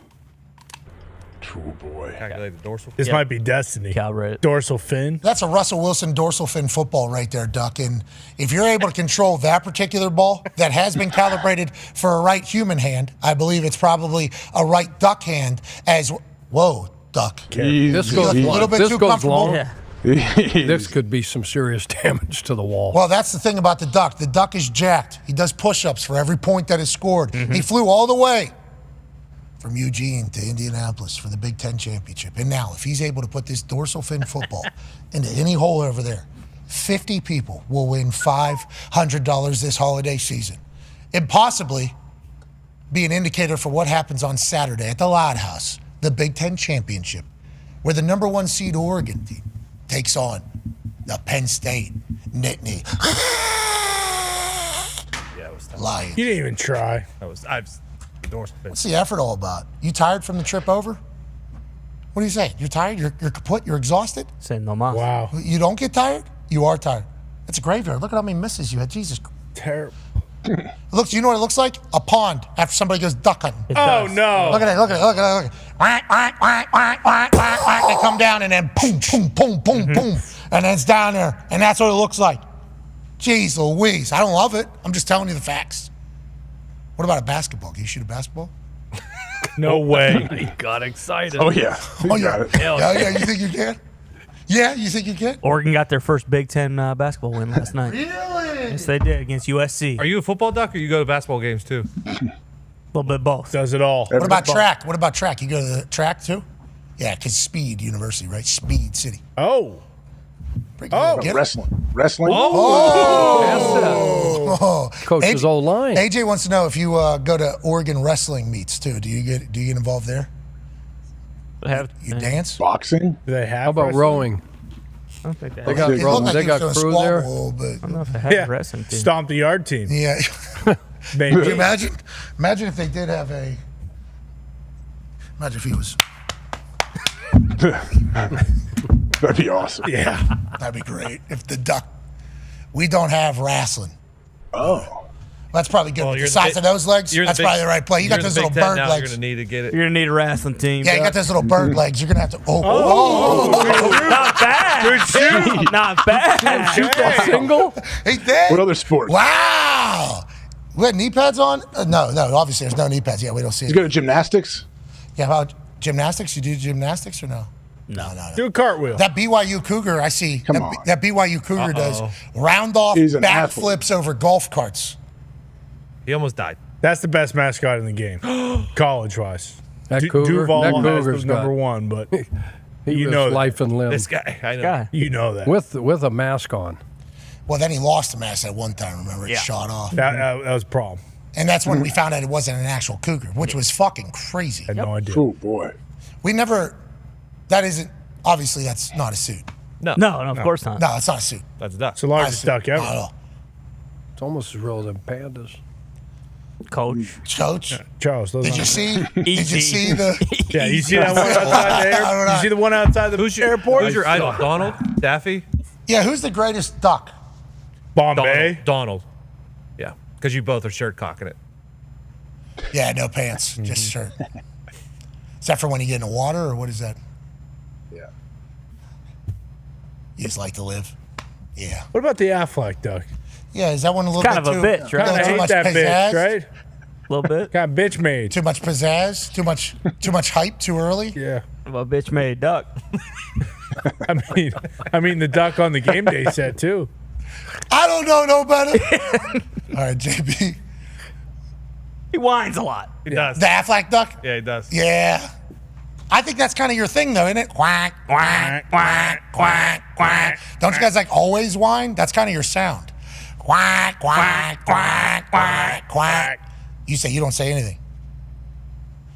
[SPEAKER 16] Oh, boy.
[SPEAKER 9] Calculate the dorsal.
[SPEAKER 3] This might be destiny.
[SPEAKER 7] Calrate.
[SPEAKER 3] Dorsal fin.
[SPEAKER 5] That's a Russell Wilson dorsal fin football right there, Duck. And if you're able to control that particular ball that has been calibrated for a right human hand, I believe it's probably a right duck hand as whoa, Duck.
[SPEAKER 6] This
[SPEAKER 5] You look
[SPEAKER 6] goes
[SPEAKER 5] a little bit too comfortable.
[SPEAKER 6] long.
[SPEAKER 7] Yeah.
[SPEAKER 6] This could be some serious damage to the wall.
[SPEAKER 5] Well, that's the thing about the Duck. The Duck is jacked. He does push-ups for every point that is scored. He flew all the way from Eugene to Indianapolis for the Big Ten championship. And now, if he's able to put this dorsal fin football into any hole over there, 50 people will win $500 this holiday season. And possibly be an indicator for what happens on Saturday at the Loud House, the Big Ten championship, where the number 1 seed Oregon team takes on the Penn State Nittany Lions.
[SPEAKER 3] You didn't even try.
[SPEAKER 9] Dorsal fin.
[SPEAKER 5] What's the effort all about? You tired from the trip over? What do you say? You're tired? You're kaput? You're exhausted?
[SPEAKER 7] Say no más.
[SPEAKER 3] Wow.
[SPEAKER 5] You don't get tired? You are tired. It's a graveyard. Look at how many misses you had. Jesus.
[SPEAKER 3] Terrible.
[SPEAKER 5] Looks. You know what it looks like? A pond after somebody goes duck hunting.
[SPEAKER 3] Oh no!
[SPEAKER 5] Look at it! Look at it! Look at it! Look at it! Whack, whack, whack, whack, whack, whack, whack. They come down and then boom, boom, boom, boom, boom, and then it's down there, and that's what it looks like. Jeez Louise! I don't love it. I'm just telling you the facts. What about a basketball? Can you shoot a basketball?
[SPEAKER 3] No way.
[SPEAKER 6] He got excited.
[SPEAKER 16] Oh yeah.
[SPEAKER 5] Oh yeah. Yeah. You think you can? Yeah, you think you can?
[SPEAKER 7] Oregon got their first Big Ten basketball win last night.
[SPEAKER 5] Really?
[SPEAKER 7] Yes, they did against USC.
[SPEAKER 9] Are you a football duck or you go to basketball games too?
[SPEAKER 7] A little bit of both.
[SPEAKER 3] Does it all.
[SPEAKER 5] What about track? What about track? You go to the track too? Yeah, because Speed University, right? Speed City.
[SPEAKER 3] Oh.
[SPEAKER 5] Get it?
[SPEAKER 16] Wrestling.
[SPEAKER 5] Oh.
[SPEAKER 6] Coach's old line.
[SPEAKER 5] AJ wants to know if you go to Oregon wrestling meets too. Do you get involved there? You dance?
[SPEAKER 16] Boxing.
[SPEAKER 3] Do they have?
[SPEAKER 6] How about
[SPEAKER 3] wrestling?
[SPEAKER 6] rowing?
[SPEAKER 7] I don't think
[SPEAKER 6] They got rowing. They got crew there.
[SPEAKER 7] I don't know if they had a wrestling team.
[SPEAKER 3] Stomp the yard team.
[SPEAKER 5] Yeah.
[SPEAKER 3] Maybe.
[SPEAKER 5] Could you imagine? Imagine if they did have a. Imagine if he was.
[SPEAKER 16] That'd be awesome.
[SPEAKER 3] Yeah.
[SPEAKER 5] That'd be great. If the duck. We don't have wrestling.
[SPEAKER 16] Oh.
[SPEAKER 5] That's probably good.
[SPEAKER 9] Well,
[SPEAKER 5] With the size of those legs, that's probably the right play. You got those little bird
[SPEAKER 9] You're
[SPEAKER 5] legs.
[SPEAKER 9] gonna need to get it.
[SPEAKER 7] You're gonna need a wrestling team.
[SPEAKER 5] Yeah, you got those little bird legs. You're gonna have to.
[SPEAKER 7] Not bad.
[SPEAKER 3] Good shoot.
[SPEAKER 7] Not bad.
[SPEAKER 6] Shoot that single.
[SPEAKER 5] He did.
[SPEAKER 16] What other sport?
[SPEAKER 5] Wow. We had knee pads on? No. Obviously, there's no knee pads. Yeah, we don't see
[SPEAKER 16] You
[SPEAKER 5] it.
[SPEAKER 16] go to gymnastics?
[SPEAKER 5] Yeah, how about gymnastics? You do gymnastics or no? No.
[SPEAKER 3] Do a cartwheel.
[SPEAKER 5] That BYU Cougar, I see.
[SPEAKER 16] Come on.
[SPEAKER 5] That BYU Cougar does round off
[SPEAKER 16] He's an athlete.
[SPEAKER 5] backflips over golf carts.
[SPEAKER 9] He almost died.
[SPEAKER 3] That's the best mascot in the game, college-wise.
[SPEAKER 6] That Cougar.
[SPEAKER 3] Duval
[SPEAKER 6] That
[SPEAKER 3] was
[SPEAKER 6] Cougar's
[SPEAKER 3] number
[SPEAKER 6] got.
[SPEAKER 3] one, but
[SPEAKER 6] He
[SPEAKER 3] you
[SPEAKER 6] was
[SPEAKER 3] know
[SPEAKER 6] life and limb
[SPEAKER 9] This guy, I know.
[SPEAKER 3] you know that.
[SPEAKER 6] with a mask on.
[SPEAKER 5] Well, then he lost the mask at one time, remember? It shot off.
[SPEAKER 3] That was a problem.
[SPEAKER 5] And that's when we found out it wasn't an actual cougar, which was fucking crazy.
[SPEAKER 3] I had no idea.
[SPEAKER 16] Oh boy.
[SPEAKER 5] We never, that isn't, obviously that's not a suit.
[SPEAKER 7] No, of course not.
[SPEAKER 5] No, it's not a suit.
[SPEAKER 9] That's a duck.
[SPEAKER 3] It's the largest duck ever.
[SPEAKER 5] Not at all.
[SPEAKER 6] It's almost as real as them pandas.
[SPEAKER 7] Coach.
[SPEAKER 3] Charles, those
[SPEAKER 5] Did you
[SPEAKER 3] aren't-
[SPEAKER 5] see? Did you see the?
[SPEAKER 3] Yeah, you see that one outside the airport? You see the one outside the airport?
[SPEAKER 9] Who's your idol? Donald? Daffy?
[SPEAKER 5] Yeah, who's the greatest duck?
[SPEAKER 3] Bombay?
[SPEAKER 9] Donald. Yeah, because you both are shirt cocking it.
[SPEAKER 5] Yeah, no pants, just shirt. Is that for when you get in the water, or what is that?
[SPEAKER 16] Yeah.
[SPEAKER 5] You just like to live? Yeah.
[SPEAKER 3] What about the Affleck duck?
[SPEAKER 5] Yeah, is that one a little
[SPEAKER 7] Kind
[SPEAKER 5] bit
[SPEAKER 7] of a
[SPEAKER 5] too,
[SPEAKER 7] bitch, right?
[SPEAKER 3] Kind of
[SPEAKER 5] too
[SPEAKER 3] hate
[SPEAKER 5] much
[SPEAKER 3] that
[SPEAKER 5] pizzazz?
[SPEAKER 3] bitch, right?
[SPEAKER 7] A little bit.
[SPEAKER 3] Kind of bitch made.
[SPEAKER 5] Too much pizzazz? Too much hype too early?
[SPEAKER 3] Yeah.
[SPEAKER 7] Well, bitch made duck.
[SPEAKER 3] I mean the duck on the game day set too.
[SPEAKER 5] I don't know no better. All right, JB.
[SPEAKER 7] He whines a lot.
[SPEAKER 9] He does.
[SPEAKER 5] The Affleck duck?
[SPEAKER 9] Yeah, he does.
[SPEAKER 5] Yeah. I think that's kind of your thing, though, isn't it? Quack, quack, quack, quack, quack. Don't you guys like always whine? That's kind of your sound. Quack, quack, quack, quack, quack. You say you don't say anything.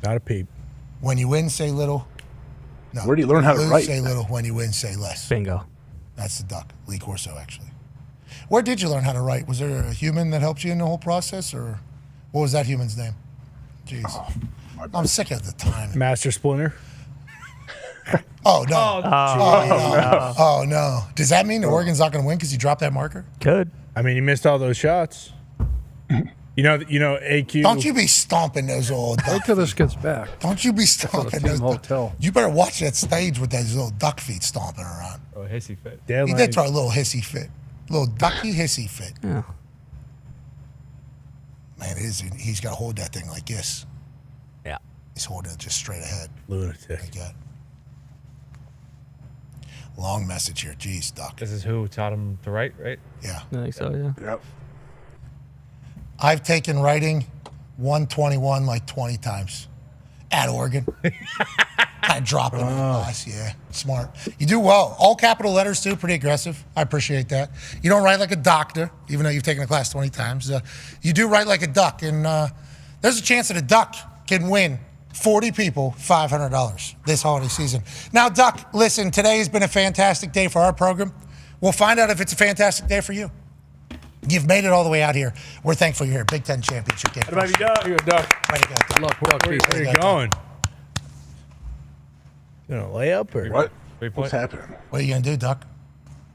[SPEAKER 3] Not a peep.
[SPEAKER 5] When you win, say little. No.
[SPEAKER 16] Where do you learn how to
[SPEAKER 5] lose,
[SPEAKER 16] write?
[SPEAKER 5] Say little. When you win, say less.
[SPEAKER 7] Bingo.
[SPEAKER 5] That's the duck. Lee Corso, actually. Where did you learn how to write? Was there a human that helped you in the whole process, or what was that human's name? Jeez. I'm sick of the time.
[SPEAKER 3] Master Splinter.
[SPEAKER 5] Oh, no. Oh, no. Does that mean Oregon's not going to win because you dropped that marker?
[SPEAKER 7] Could.
[SPEAKER 3] I mean, he missed all those shots. You know, AQ.
[SPEAKER 5] Don't you be stomping those old
[SPEAKER 6] Wait
[SPEAKER 5] duck
[SPEAKER 6] till this gets back.
[SPEAKER 5] Don't you be
[SPEAKER 6] To the
[SPEAKER 5] stomping
[SPEAKER 6] team
[SPEAKER 5] those
[SPEAKER 6] hotel.
[SPEAKER 5] You better watch that stage with those little duck feet stomping around.
[SPEAKER 9] Oh, hissy fit.
[SPEAKER 5] He did try a little hissy fit. Little ducky hissy fit.
[SPEAKER 7] Yeah.
[SPEAKER 5] Man, he's got to hold that thing like this.
[SPEAKER 7] Yeah.
[SPEAKER 5] He's holding it just straight ahead.
[SPEAKER 3] Lunatic.
[SPEAKER 5] Like that. Long message here. Jeez, duck.
[SPEAKER 9] This is who taught him to write, right?
[SPEAKER 5] Yeah.
[SPEAKER 7] I think so, yeah.
[SPEAKER 16] Yep.
[SPEAKER 5] I've taken writing 121 like 20 times at Oregon. Kind of drop it in the class. Yeah, smart. You do well. All capital letters too. Pretty aggressive. I appreciate that. You don't write like a doctor, even though you've taken the class 20 times. You do write like a duck, and there's a chance that a duck can win 40 people $500 this holiday season. Now, Duck, listen, today has been a fantastic day for our program. We'll find out if it's a fantastic day for you. You've made it all the way out here. We're thankful you're here. Big Ten championship game.
[SPEAKER 3] What about you, Duck? You're a duck.
[SPEAKER 5] Way to go, Duck.
[SPEAKER 6] Good luck, Duck.
[SPEAKER 3] Where are you going? You gonna lay up or
[SPEAKER 16] What?
[SPEAKER 9] Three
[SPEAKER 16] What's
[SPEAKER 9] point.
[SPEAKER 16] happening?
[SPEAKER 5] What are you going to do, Duck?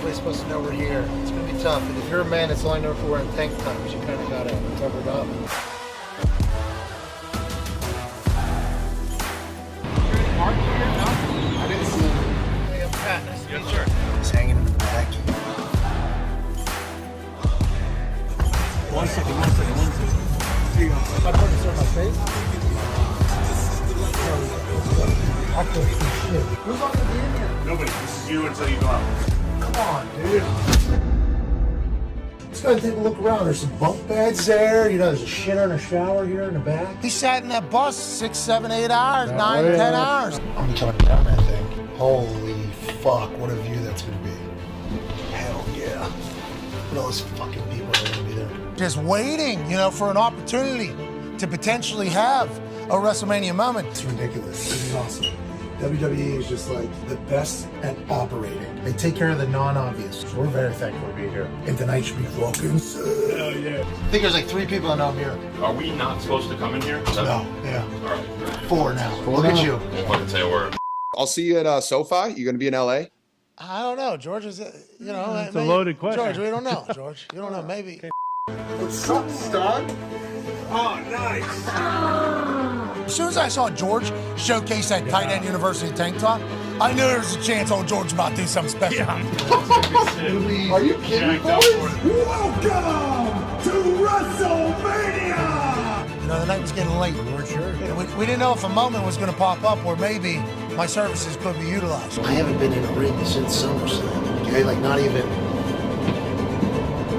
[SPEAKER 5] everybody's supposed to know we're here. It's going to be tough. And if you're a man that's only known for wearing tank tops, you kind of got to cover it up. Mark here? No? I didn't see him. Hey, I'm Pat. Nice to meet you. He's hanging in the back. One second. Here you go. Am I putting this on my face? I feel some shit. Who's on the game here?
[SPEAKER 10] Nobody. This is you until you go out.
[SPEAKER 5] Come on, dude. Let's go and take a look around. There's some bunk beds there. You know, there's a shitter and a shower here in the back. He sat in that bus 6, 7, 8 hours, 9, 10 hours. I'm coming down that thing. Holy fuck, what a view that's going to be. Hell yeah. Look at all those fucking people that are going to be there. Just waiting, for an opportunity to potentially have a WrestleMania moment. It's ridiculous. This is awesome. WWE is just like the best at operating. They take care of the non-obvious. So we're very thankful to be here. And tonight should be fucking sick. Hell yeah. I think there's like 3 people that know I'm here.
[SPEAKER 10] Are we not supposed to come in here?
[SPEAKER 5] No, yeah.
[SPEAKER 10] All right.
[SPEAKER 5] 4 now. Look at you.
[SPEAKER 10] I wouldn't say a word.
[SPEAKER 19] I'll see you at SoFi. You going to be in LA?
[SPEAKER 5] I don't know. George is,
[SPEAKER 3] it's a loaded question.
[SPEAKER 5] George, we don't know. George, you don't know. Maybe.
[SPEAKER 19] What's up, Stud?
[SPEAKER 10] Oh, nice.
[SPEAKER 5] As soon as I saw George showcase that tight end university tank top, I knew there was a chance old George was about to do something special.
[SPEAKER 19] Are you kidding, boys?
[SPEAKER 2] Welcome to WrestleMania!
[SPEAKER 5] The night was getting late. We weren't sure. We didn't know if a moment was going to pop up where maybe my services could be utilized. I haven't been in a ring since SummerSlam. Okay, like not even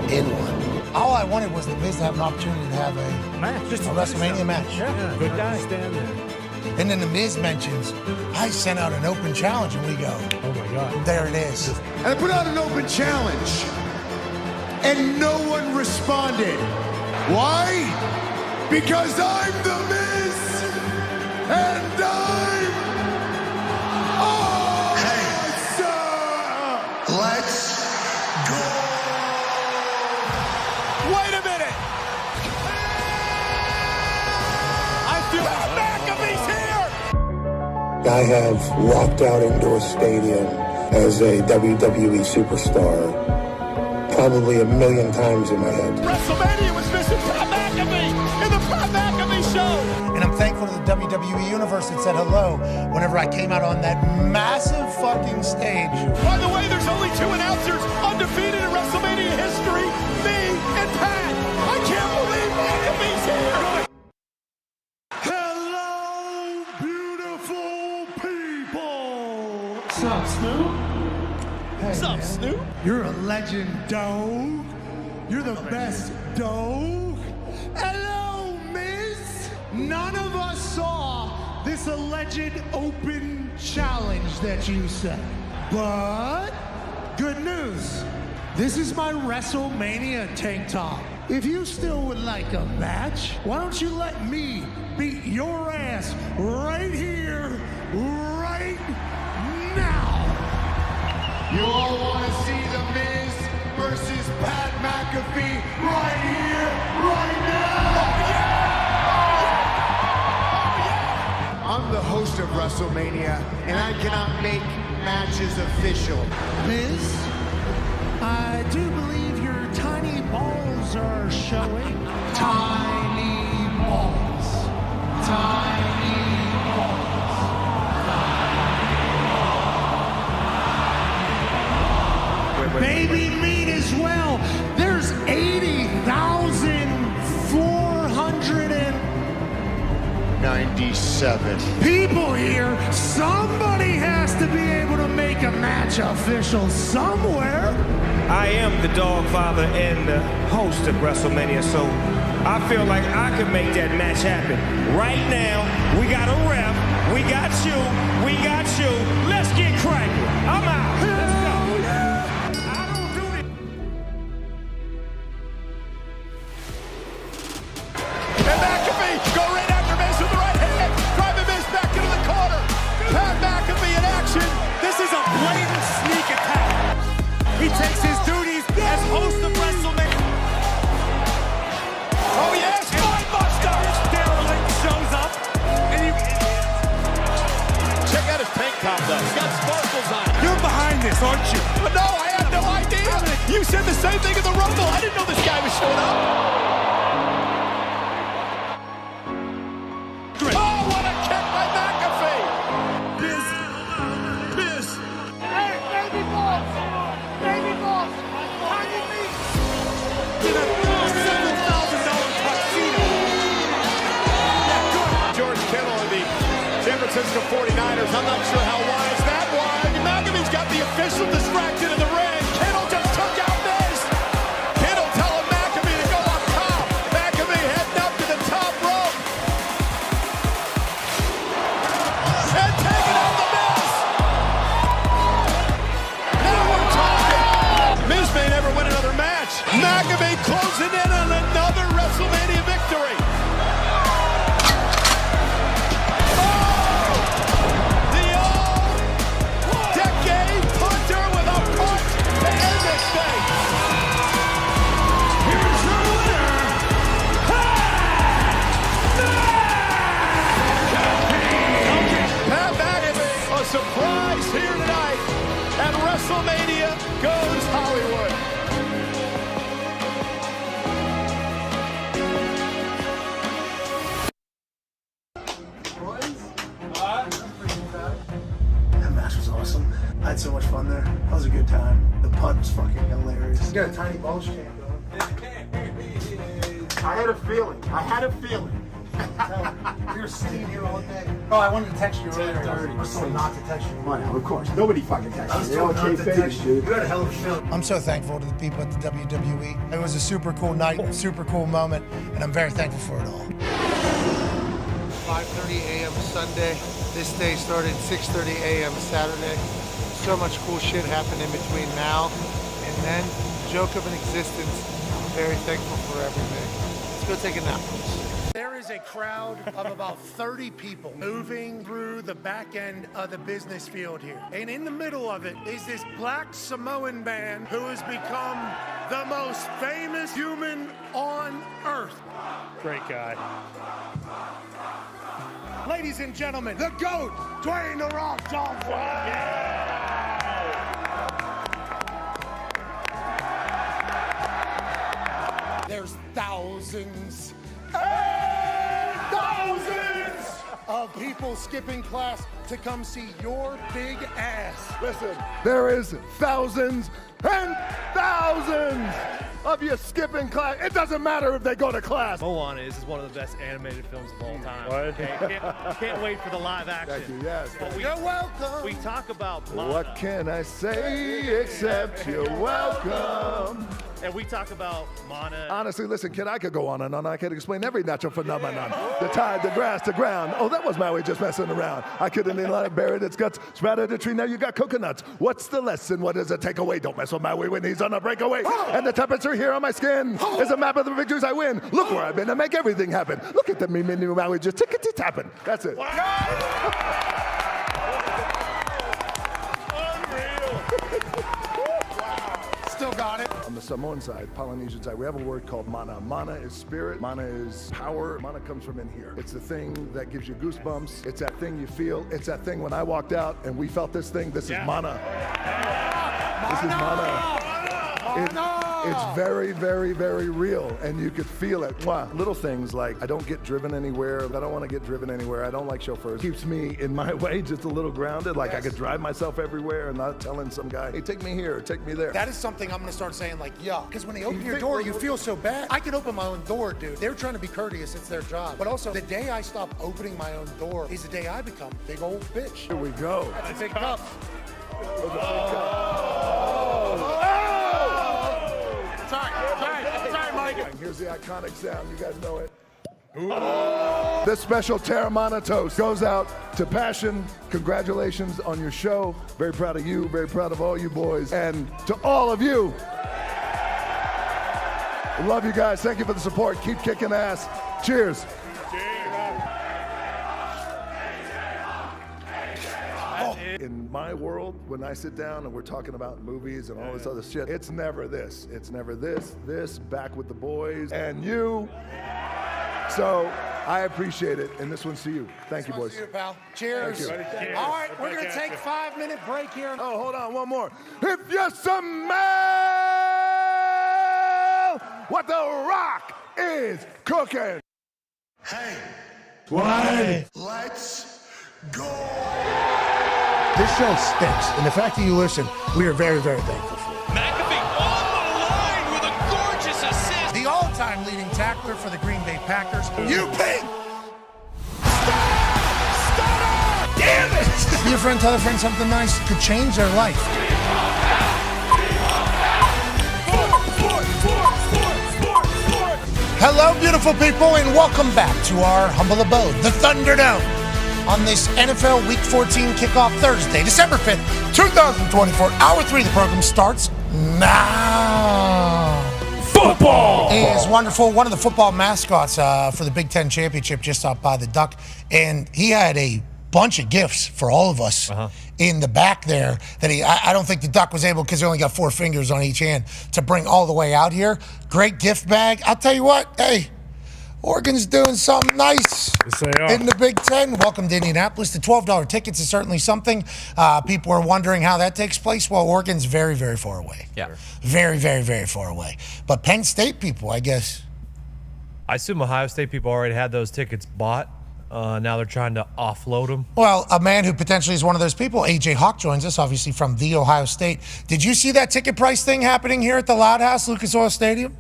[SPEAKER 5] in one. All I wanted was the Miz to have an opportunity to have a match, just a WrestleMania match.
[SPEAKER 3] Yeah, good guy. Stand there.
[SPEAKER 5] And then the Miz mentions, I sent out an open challenge, and we go,
[SPEAKER 3] oh my God.
[SPEAKER 5] There it is.
[SPEAKER 2] And I put out an open challenge, and no one responded. Why? Because I'm the Miz, and I'm awesome! Let's go!
[SPEAKER 4] Wait a minute! I feel McAfee's here!
[SPEAKER 5] I have walked out indoor stadium as a WWE superstar probably a million times in my head.
[SPEAKER 4] WrestleMania was missing Pat McAfee in the Pat McAfee Show!
[SPEAKER 5] And I'm thankful to the WWE Universe that said hello whenever I came out on that massive fucking stage.
[SPEAKER 4] By the way, there's only 2 announcers undefeated in WrestleMania history, me and Pat. I can't believe McAfee's here!
[SPEAKER 2] Hello, beautiful people!
[SPEAKER 4] What's up, Snoop? What's up, Snoop?
[SPEAKER 2] You're a legend, dog. You're the best, dog. Hello, Miz. None of us saw this alleged open challenge that you set. But good news. This is my WrestleMania tank top. If you still would like a match, why don't you let me beat your ass right here, right now? You all want to see The Miz versus Pat McAfee right here, right now? I'm the host of WrestleMania, and I cannot make matches official.
[SPEAKER 5] Miz, I do believe your tiny balls are showing. Tiny balls. Tiny balls. Baby meat as well. There's
[SPEAKER 2] 80,497
[SPEAKER 5] people here. Somebody has to be able to make a match official somewhere.
[SPEAKER 20] I am the dog father and the host of WrestleMania, so I feel like I can make that match happen. Right now, we got a ref, we got you, Let's get cracking. I'm out. Let's go.
[SPEAKER 4] And McAfee go right after Miz with the right hand, driving Miz back into the corner. Pat McAfee in action. This is a blatant sneak attack. He takes his duties as host of WrestleMania. Oh yes, Spinebuster! Derelict shows up, and check out his tank top though. He's got sparkles on it. You're behind this, aren't you? No, I have no idea. You said the same thing in the Rumble. I didn't know this guy was showing up. Oh, what a kick by McAfee.
[SPEAKER 2] Biz. Hey, baby boss. Baby boss. Tiny meat.
[SPEAKER 4] In a $7,000 tuxedo. Yeah, good. George Kittle of the San Francisco 49ers. I'm not sure how wise that was. McAfee's got the official distracted in the ring. Kittle just took out Miz. Kittle telling McAfee to go up top. McAfee heading up to the top rope. And taking out the Miz. Now we're talking. Miz may never win another match. McAfee closing in on another WrestleMania victory. The all-decade punter with a punch to end this thing. Here's your winner, Pat McAfee. A surprise here tonight at WrestleMania Goes Hollywood.
[SPEAKER 11] That match was awesome. I had so much fun there. That was a good time. The punt was fucking hilarious. You got a tiny bulge cam going. I had a feeling. You're sitting here all day. Oh, I wanted to text you earlier. I was told not to text you. Well, of course. Nobody fucking texts you. I was told not to text you. You had a hell of a feeling.
[SPEAKER 5] I'm so thankful to the people at the WWE. It was a super cool night, super cool moment, and I'm very thankful for it all.
[SPEAKER 13] 5:30 a.m. Sunday. This day started 6:30 a.m. Saturday. So much cool shit happened in between now and then. Joke of an existence. I'm very thankful for everything. Let's go take a nap.
[SPEAKER 5] There is a crowd of about 30 people moving through the back end of the business field here. And in the middle of it is this black Samoan man who has become the most famous human on earth.
[SPEAKER 4] Great guy.
[SPEAKER 5] Ladies and gentlemen, the GOAT, Dwayne "The Rock" Johnson. There's thousands and thousands of people skipping class to come see your big ass.
[SPEAKER 14] Listen, there is thousands and thousands of you skipping class. It doesn't matter if they go to class.
[SPEAKER 9] Moana is one of the best animated films of all time.
[SPEAKER 14] What?
[SPEAKER 9] Okay, can't wait for the live action.
[SPEAKER 14] Thank you, yes.
[SPEAKER 9] But
[SPEAKER 5] You're welcome.
[SPEAKER 9] We talk about Moana.
[SPEAKER 14] What can I say except you're welcome?
[SPEAKER 9] And we talk about Mana.
[SPEAKER 14] Honestly, listen, kid, I could go on and on. I could explain every natural phenomenon. The tide, the grass, the ground. Oh, that was Maui just messing around. I couldn't have buried its guts. Sprouted a tree, now you got coconuts. What's the lesson? What does it take away? Don't mess with Maui when he's on a breakaway. And the temperature here on my skin is a map of the victories I win. Look where I've been to make everything happen. Look at the me menu Maui just tickety-tapping. That's it.
[SPEAKER 5] Still got it.
[SPEAKER 14] On the Samoan side, Polynesian side, we have a word called mana. Mana is spirit. Mana is power. Mana comes from in here. It's the thing that gives you goosebumps. It's that thing you feel. It's that thing when I walked out and we felt this thing. This is mana. This is mana. It's very, very, very real, and you could feel it. Mwah. Little things like I don't get driven anywhere. I don't want to get driven anywhere. I don't like chauffeurs. Keeps me in my way just a little grounded. Like I could drive myself everywhere and not telling some guy, hey, take me here, take me there.
[SPEAKER 5] That is something I'm gonna start saying like, yeah. Because when they open your door, you feel so bad. I can open my own door, dude. They're trying to be courteous, it's their job. But also, the day I stop opening my own door is the day I become a big old bitch.
[SPEAKER 14] Here we go.
[SPEAKER 5] That's a big cup.
[SPEAKER 14] Sorry, Mike. And here's the iconic sound. You guys know it. This special Terramana toast goes out to Passion. Congratulations on your show. Very proud of you. Very proud of all you boys. And to all of you, love you guys. Thank you for the support. Keep kicking ass. Cheers. In my world, when I sit down and we're talking about movies and all this other shit, it's never this. It's never this, back with the boys, and you. So I appreciate it, and this one's to you. Thank you, boys.
[SPEAKER 5] See you, pal. Cheers.
[SPEAKER 14] Thank you.
[SPEAKER 5] All right, we're going to take a 5-minute break here.
[SPEAKER 14] Oh, hold on, one more. If you're some man. what The Rock is cooking.
[SPEAKER 2] Hey,
[SPEAKER 14] What?
[SPEAKER 2] let's go.
[SPEAKER 5] This show stinks, and the fact that you listen, we are very, very thankful for it.
[SPEAKER 4] McAfee on the line with a gorgeous assist.
[SPEAKER 5] The all-time leading tackler for the Green Bay Packers. You pig!
[SPEAKER 4] Damn it!
[SPEAKER 5] Be a friend, tell a friend something nice could change their life. Hello, beautiful people, and welcome back to our humble abode, the Thunderdome, on this NFL Week 14 kickoff Thursday, December 5th, 2024. Hour 3 of the program starts now. Football is wonderful. One of the football mascots for the Big Ten Championship just stopped by the Duck, and he had a bunch of gifts for all of us in the back there that I don't think the Duck was able, because he only got 4 fingers on each hand, to bring all the way out here. Great gift bag. I'll tell you what, hey, Oregon's doing something nice in the Big Ten. Welcome to Indianapolis. The $12 tickets is certainly something. People are wondering how that takes place. Well, Oregon's very, very far away.
[SPEAKER 9] Yeah.
[SPEAKER 5] Very, very, very far away. But Penn State people, I guess.
[SPEAKER 9] I assume Ohio State people already had those tickets bought. Now they're trying to offload them.
[SPEAKER 5] Well, a man who potentially is one of those people, AJ Hawk, joins us, obviously from The Ohio State. Did you see that ticket price thing happening here at the Loud House, Lucas Oil Stadium?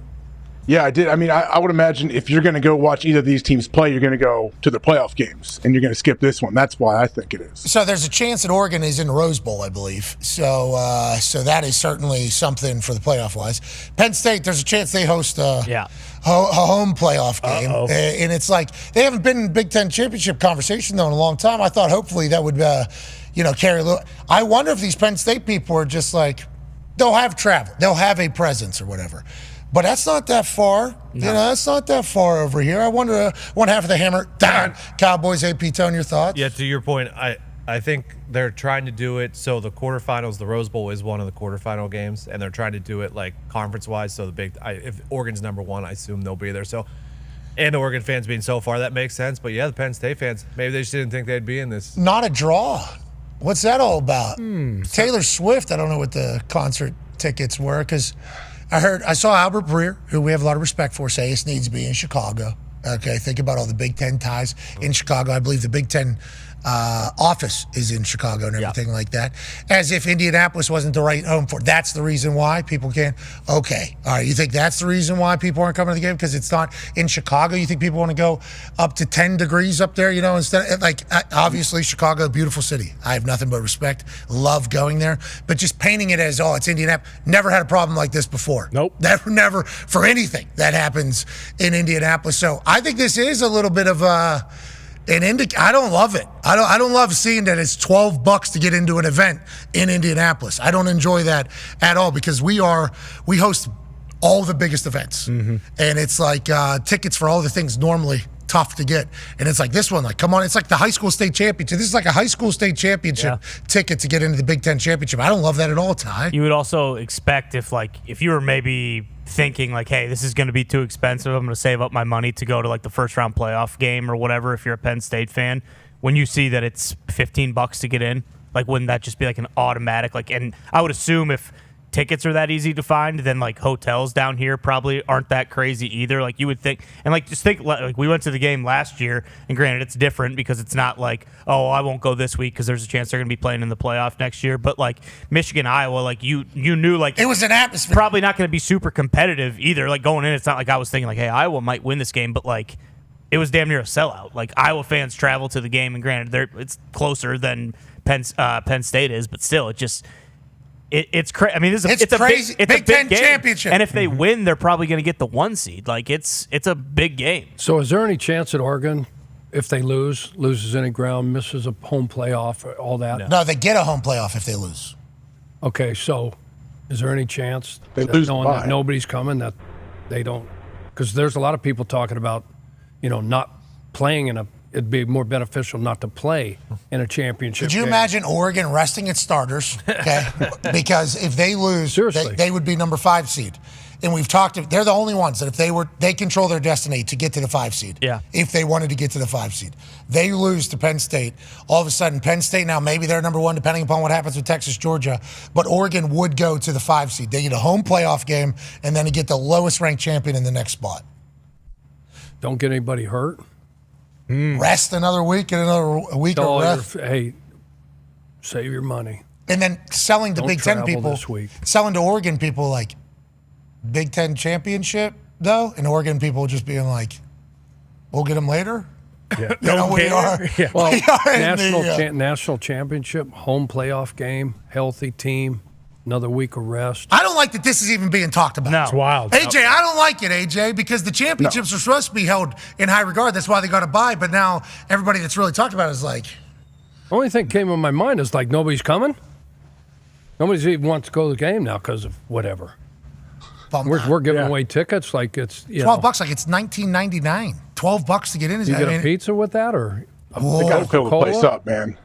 [SPEAKER 16] Yeah, I did. I mean, I would imagine if you're going to go watch either of these teams play, you're going to go to the playoff games, and you're going to skip this one. That's why I think it is.
[SPEAKER 5] So there's a chance that Oregon is in the Rose Bowl, I believe. So that is certainly something for the playoff-wise. Penn State, there's a chance they host a home playoff game. And it's like they haven't been in Big Ten championship conversation, though, in a long time. I thought hopefully that would, carry a little. I wonder if these Penn State people are just like, they'll have travel. They'll have a presence or whatever. But that's not that far. No. That's not that far over here. I wonder, one half of the hammer, Dahn, Cowboys, AP Tone, your thoughts?
[SPEAKER 9] Yeah, to your point, I think they're trying to do it so the quarterfinals, the Rose Bowl is one of the quarterfinal games, and they're trying to do it like conference-wise. So if Oregon's number one, I assume they'll be there. So, and the Oregon fans being so far, that makes sense. But yeah, the Penn State fans, maybe they just didn't think they'd be in this.
[SPEAKER 5] Not a draw. What's that all about? Taylor Swift, I don't know what the concert tickets were, because I saw Albert Breer, who we have a lot of respect for, say it needs to be in Chicago. Okay, think about all the Big Ten ties in Chicago. I believe the Big Ten office is in Chicago and everything like that. As if Indianapolis wasn't the right home for it. That's the reason why people can't. Okay, all right. You think that's the reason why people aren't coming to the game because it's not in Chicago? You think people want to go up to 10 degrees up there? Instead obviously Chicago, beautiful city. I have nothing but respect. Love going there. But just painting it as it's Indianapolis. Never had a problem like this before.
[SPEAKER 6] Nope.
[SPEAKER 5] Never for anything that happens in Indianapolis. So I think this is a little bit of a. I don't love it. I don't love seeing that it's $12 to get into an event in Indianapolis. I don't enjoy that at all because we host all the biggest events, and it's like tickets for all the things normally tough to get, and it's like this one. Like, come on, it's like the high school state championship. This is like a high school state championship ticket to get into the Big Ten championship. I don't love that at all, Ty.
[SPEAKER 7] You would also expect if you were maybe thinking like, hey, this is going to be too expensive, I'm going to save up my money to go to like the first round playoff game or whatever. If you're a Penn State fan, when you see that it's $15 to get in, like, wouldn't that just be like an automatic? Like, and I would assume if tickets are that easy to find, then like hotels down here probably aren't that crazy either. Like, you would think, and like just think, like, we went to the game last year, and granted it's different because it's not like, oh, I won't go this week because there's a chance they're going to be playing in the playoff next year. But like Michigan, Iowa, like you knew like
[SPEAKER 5] it was an atmosphere.
[SPEAKER 7] Probably not going to be super competitive either. Like going in, it's not like I was thinking like, hey, Iowa might win this game, but like it was damn near a sellout. Like Iowa fans travel to the game, and granted it's closer than Penn State is, but still, it just. It's crazy. I mean, it's
[SPEAKER 5] crazy.
[SPEAKER 7] It's a
[SPEAKER 5] Big Ten
[SPEAKER 7] game.
[SPEAKER 5] championship.
[SPEAKER 7] And if they win, they're probably going to get the 1 seed. Like, it's a big game.
[SPEAKER 6] So is there any chance that Oregon, if they loses any ground, misses a home playoff, all that?
[SPEAKER 5] No, they get a home playoff if they lose.
[SPEAKER 6] Okay, so is there any chance
[SPEAKER 16] they
[SPEAKER 6] that
[SPEAKER 16] lose
[SPEAKER 6] knowing that nobody's coming, that they don't? Because there's a lot of people talking about, not playing it'd be more beneficial not to play in a championship
[SPEAKER 5] Could you
[SPEAKER 6] game.
[SPEAKER 5] imagine Oregon resting its starters? Okay, because if they lose,
[SPEAKER 6] Seriously.
[SPEAKER 5] they would be number 5 seed. and we've talked. They're the only ones that if they control their destiny to get to the 5 seed.
[SPEAKER 7] Yeah.
[SPEAKER 5] If they wanted to get to the 5 seed, they lose to Penn State. All of a sudden, Penn State now maybe they're number 1 depending upon what happens with Texas, Georgia. But Oregon would go to the 5 seed. They get a home playoff game, and then you get the lowest ranked champion in the next spot.
[SPEAKER 6] Don't get anybody hurt.
[SPEAKER 5] Rest another week and another week of rest.
[SPEAKER 6] Hey, save your money.
[SPEAKER 5] And then selling to
[SPEAKER 6] Don't
[SPEAKER 5] Big Ten
[SPEAKER 6] travel
[SPEAKER 5] people,
[SPEAKER 6] this week.
[SPEAKER 5] selling to Oregon people like Big Ten championship though, and Oregon people just being like, "We'll get them later."
[SPEAKER 3] Yeah.
[SPEAKER 5] You know, we are.
[SPEAKER 6] Well,
[SPEAKER 5] we are in
[SPEAKER 6] national championship, home playoff game, healthy team, another week of rest.
[SPEAKER 5] I don't like that this is even being talked about.
[SPEAKER 7] No.
[SPEAKER 3] It's wild.
[SPEAKER 5] AJ, I don't like it, AJ, because the championships are supposed to be held in high regard. That's why they got to buy. But now everybody that's really talked about it is like,
[SPEAKER 6] Only thing came in my mind is like nobody's coming. Nobody's even wants to go to the game now because of whatever. We're giving away tickets like it's
[SPEAKER 5] $12 like it's $19.99. $12 to get in.
[SPEAKER 6] You get a pizza with that or
[SPEAKER 16] They got to fill the place up, man.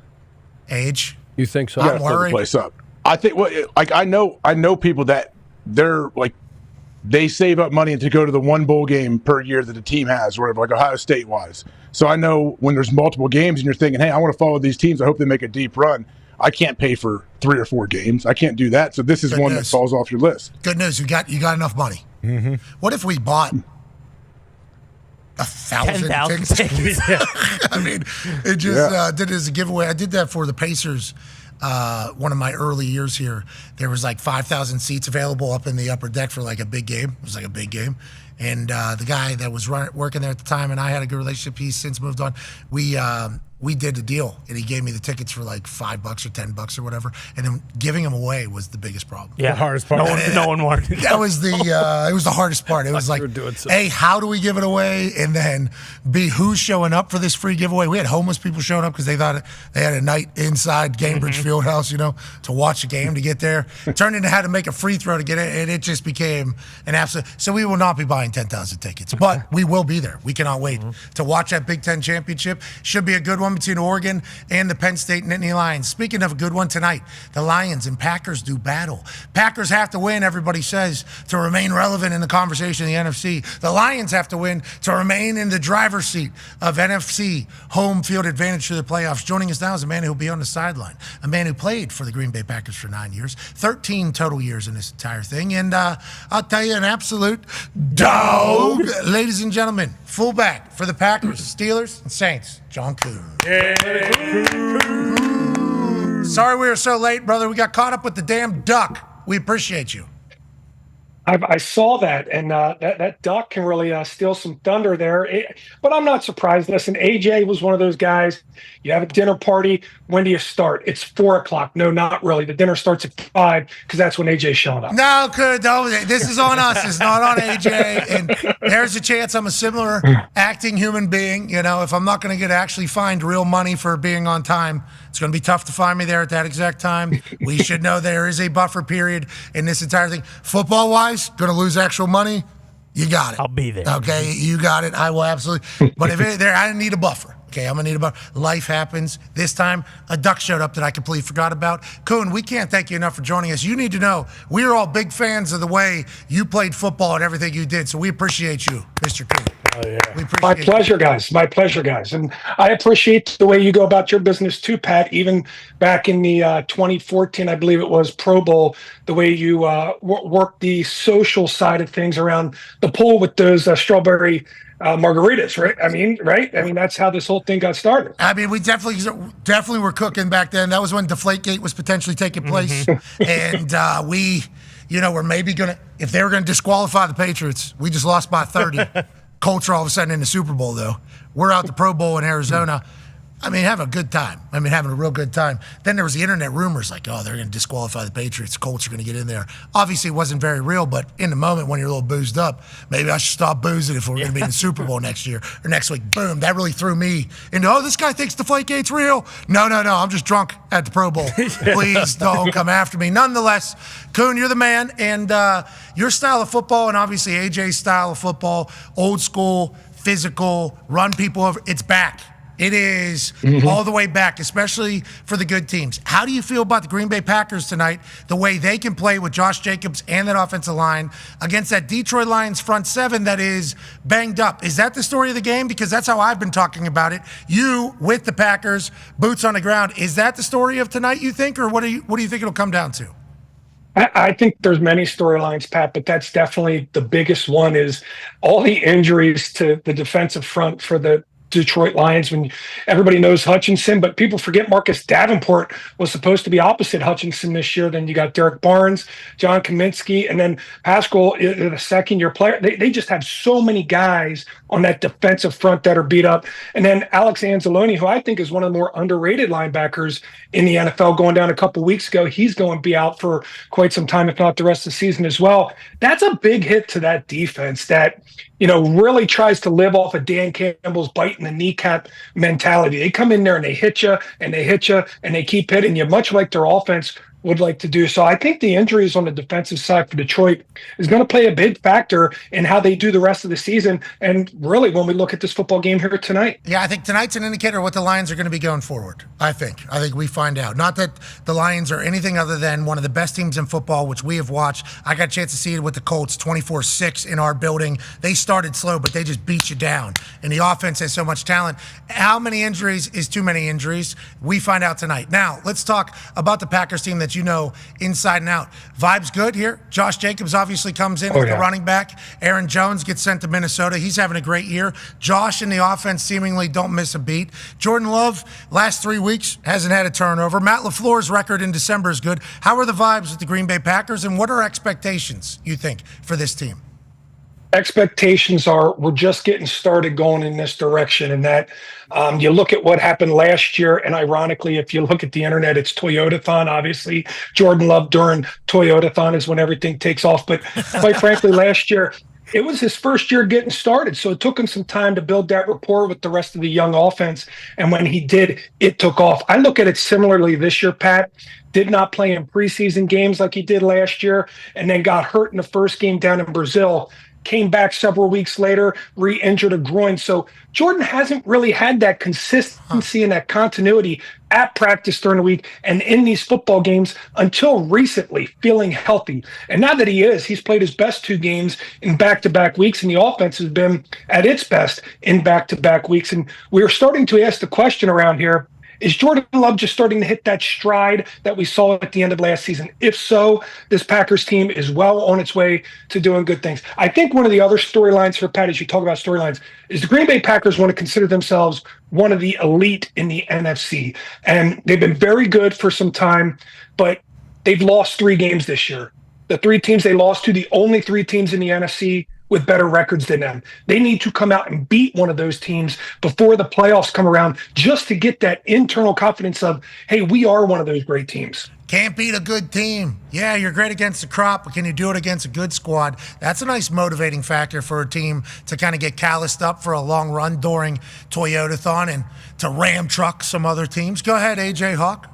[SPEAKER 5] Age.
[SPEAKER 6] You think so?
[SPEAKER 16] You got to fill the place up. I think I know people that they're like they save up money to go to the one bowl game per year that the team has, whatever, like Ohio State wise. So I know when there's multiple games and you're thinking, hey, I want to follow these teams. I hope they make a deep run. I can't pay for 3 or 4 games. I can't do that. So this is one that falls off your list.
[SPEAKER 5] Good news. You got enough money. Mm-hmm. What if we bought 1,000 tickets? I mean, it just did it as a giveaway. I did that for the Pacers. One of my early years here, there was like 5,000 seats available up in the upper deck for like a big game. It was like a big game. And the guy that was working there at the time, and I had a good relationship. He's since moved on. We did a deal, and he gave me the tickets for like $5 or $10 or whatever. And then giving them away was the biggest problem.
[SPEAKER 7] Yeah,
[SPEAKER 3] the hardest part.
[SPEAKER 7] No one wanted.
[SPEAKER 5] That was it was the hardest part. It was like, A, how do we give it away? And then B, who's showing up for this free giveaway? We had homeless people showing up because they thought they had a night inside Cambridge Fieldhouse, to watch a game to get there. It turned into how to make a free throw to get it, and it just became an absolute. So we will not be buying 10,000 tickets, but we will be there. We cannot wait to watch that Big Ten championship. Should be a good one between Oregon and the Penn State Nittany Lions. Speaking of a good one tonight, the Lions and Packers do battle. Packers have to win, everybody says, to remain relevant in the conversation in the NFC. The Lions have to win to remain in the driver's seat of NFC home field advantage to the playoffs. Joining us now is a man who will be on the sideline, a man who played for the Green Bay Packers for 9 years, 13 total years in this entire thing, and I'll tell you, an absolute dog. Ladies and gentlemen, fullback for the Packers, Steelers, and Saints, John Kuhn. Sorry we were so late, brother. We got caught up with the damn duck. We appreciate you.
[SPEAKER 12] I saw that, and that duck can really steal some thunder there. But I'm not surprised. Listen, AJ was one of those guys. You have a dinner party. When do you start? It's 4 o'clock. No, not really. The dinner starts at 5 because that's when AJ's showing up.
[SPEAKER 5] No, good. No, this is on us. It's not on AJ. And there's a chance I'm a similar acting human being. If I'm not going to get actually fined real money for being on time, it's going to be tough to find me there at that exact time. We should know there is a buffer period in this entire thing. Football-wise, going to lose actual money, you got it.
[SPEAKER 7] I'll be there.
[SPEAKER 5] Okay, you got it. I will absolutely. But if it, there, I need a buffer. Okay, I'm going to need a buffer. Life happens. This time, a duck showed up that I completely forgot about. Kuhn, we can't thank you enough for joining us. You need to know, we're all big fans of the way you played football and everything you did, so we appreciate you, Mr. Kuhn.
[SPEAKER 3] Oh, yeah.
[SPEAKER 12] My pleasure, guys. My pleasure, guys. And I appreciate the way you go about your business too, Pat. Even back in the 2014, I believe it was, Pro Bowl, the way you work the social side of things around the pool with those strawberry margaritas, right? I mean, that's how this whole thing got started.
[SPEAKER 5] I mean, we definitely were cooking back then. That was when Deflategate was potentially taking place. And we, were maybe going to, if they were going to disqualify the Patriots, we just lost by 30. Colts are all of a sudden in the Super Bowl, though. We're out the Pro Bowl in Arizona. I mean, having a good time. Having a real good time. Then there was the internet rumors like, oh, they're going to disqualify the Patriots. Colts are going to get in there. Obviously, it wasn't very real, but in the moment when you're a little boozed up, maybe I should stop boozing if we're going to be in the Super Bowl next year or next week. Boom. That really threw me into, oh, this guy thinks Deflategate's real. No. I'm just drunk at the Pro Bowl. Please don't come after me. Nonetheless, Kuhn, you're the man. And your style of football and obviously AJ's style of football, old school, physical, run people over, it's back. It is all the way back, especially for the good teams. How do you feel about the Green Bay Packers tonight, the way they can play with Josh Jacobs and that offensive line against that Detroit Lions front seven that is banged up? Is that the story of the game? Because that's how I've been talking about it. You with the Packers, boots on the ground. Is that the story of tonight, you think, or what do you think it'll come down to?
[SPEAKER 12] I think there's many storylines, Pat, but that's definitely the biggest one is all the injuries to the defensive front for the Detroit Lions. When everybody knows Hutchinson, but people forget Marcus Davenport was supposed to be opposite Hutchinson this year. Then you got Derek Barnes, John Kaminsky, and then Pascal, the second-year player. They just have so many guys on that defensive front that are beat up. And then Alex Anzalone, who I think is one of the more underrated linebackers in the NFL, going down a couple weeks ago. He's going to be out for quite some time, if not the rest of the season as well. That's a big hit to that defense that, really tries to live off of Dan Campbell's bite in the kneecap mentality. They come in there and they hit you and they hit you and they keep hitting you, much like their offense would like to do. So I think the injuries on the defensive side for Detroit is going to play a big factor in how they do the rest of the season. And really, when we look at this football game here tonight.
[SPEAKER 5] Yeah, I think tonight's an indicator of what the Lions are going to be going forward. I think we find out. Not that the Lions are anything other than one of the best teams in football, which we have watched. I got a chance to see it with the Colts 24-6 in our building. They started slow, but they just beat you down. And the offense has so much talent. How many injuries is too many injuries? We find out tonight. Now, let's talk about the Packers team that you know inside and out. Vibes good here. Josh Jacobs obviously comes in as the running back. Aaron Jones gets sent to Minnesota. He's having a great year. Josh and the offense seemingly don't miss a beat. Jordan Love, last 3 weeks, hasn't had a turnover. Matt LaFleur's record in December is good. How are the vibes with the Green Bay Packers, and what are expectations, you think, for this team?
[SPEAKER 12] Expectations are we're just getting started going in this direction, and that you look at what happened last year, and ironically, if you look at the internet, it's Toyotathon. Obviously, Jordan Love during Toyotathon is when everything takes off. But quite frankly, last year, it was his first year getting started, so it took him some time to build that rapport with the rest of the young offense. And when he did, it took off. I look at it similarly this year, Pat. Did not play in preseason games like he did last year, and then got hurt in the first game down in Brazil. Came back several weeks later, re-injured a groin. So Jordan hasn't really had that consistency and that continuity at practice during the week and in these football games until recently, feeling healthy. And now that he's played his best 2 games in back-to-back weeks, and the offense has been at its best in back-to-back weeks. And we're starting to ask the question around here, is Jordan Love just starting to hit that stride that we saw at the end of last season? If so, this Packers team is well on its way to doing good things. I think one of the other storylines for Pat, as you talk about storylines, is the Green Bay Packers want to consider themselves one of the elite in the NFC. And they've been very good for some time, but they've lost 3 games this year. The 3 teams they lost to, the only 3 teams in the NFC with better records than them. They need to come out and beat one of those teams before the playoffs come around just to get that internal confidence of, hey, we are one of those great teams.
[SPEAKER 5] Can't beat a good team. Yeah, you're great against the crop, but can you do it against a good squad? That's a nice motivating factor for a team to kind of get calloused up for a long run during Toyotathon and to ram truck some other teams. Go ahead, AJ Hawk.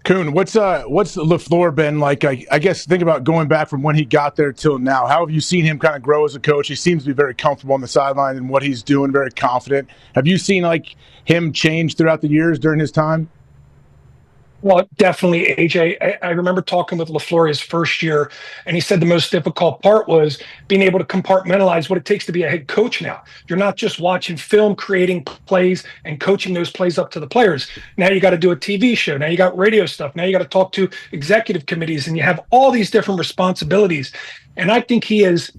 [SPEAKER 16] Kuhn, what's LaFleur been like? I guess think about going back from when he got there till now. How have you seen him kind of grow as a coach? He seems to be very comfortable on the sideline and what he's doing, very confident. Have you seen like him change throughout the years during his time?
[SPEAKER 12] Well, definitely, AJ. I remember talking with LaFleur his first year, and he said the most difficult part was being able to compartmentalize what it takes to be a head coach now. You're not just watching film, creating plays, and coaching those plays up to the players. Now you got to do a TV show. Now you got radio stuff. Now you got to talk to executive committees, and you have all these different responsibilities. And I think he has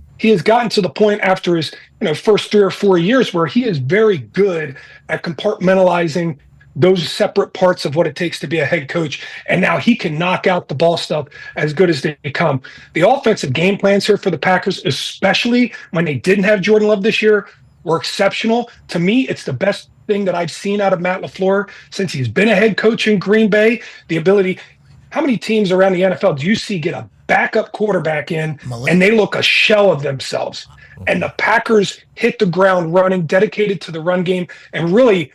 [SPEAKER 12] gotten to the point after his first 3 or 4 years where he is very good at compartmentalizing those separate parts of what it takes to be a head coach. And now he can knock out the ball stuff as good as they come. The offensive game plans here for the Packers, especially when they didn't have Jordan Love this year, were exceptional. To me, it's the best thing that I've seen out of Matt LaFleur since he's been a head coach in Green Bay. The ability, how many teams around the NFL do you see get a backup quarterback in and they look a shell of themselves? And the Packers hit the ground running, dedicated to the run game, and really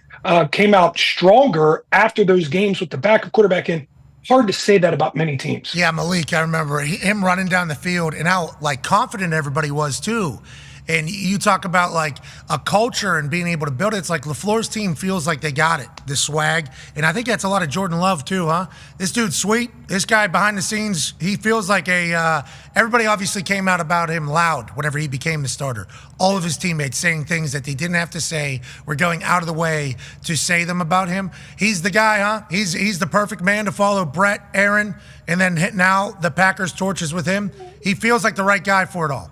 [SPEAKER 12] came out stronger after those games with the backup quarterback in. Hard to say that about many teams.
[SPEAKER 5] Yeah, Malik, I remember him running down the field and how confident everybody was too. And you talk about like a culture and being able to build it. It's like LaFleur's team feels like they got it, the swag. And I think that's a lot of Jordan Love too, huh? This dude's sweet. This guy behind the scenes, he feels like everybody obviously came out about him loud whenever he became the starter. All of his teammates saying things that they didn't have to say, were going out of the way to say them about him. He's the guy, huh? He's the perfect man to follow Brett, Aaron, and then now the Packers torches with him. He feels like the right guy for it all.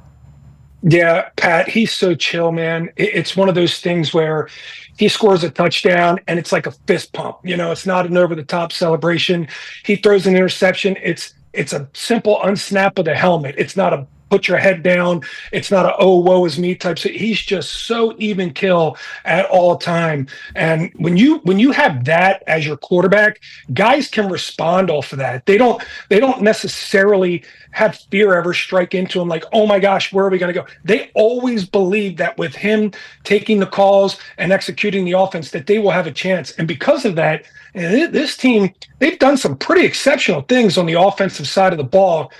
[SPEAKER 12] Yeah, Pat, he's so chill, man. It's one of those things where he scores a touchdown and it's like a fist pump. It's not an over-the-top celebration. He throws an interception. It's a simple unsnap of the helmet. It's not a put your head down. It's not a, oh, woe is me type. So he's just so even kill at all time. And when you have that as your quarterback, guys can respond off of that. They don't necessarily have fear ever strike into him like, oh my gosh, where are we going to go? They always believe that with him taking the calls and executing the offense, that they will have a chance. And because of that, this team, they've done some pretty exceptional things on the offensive side of the ball,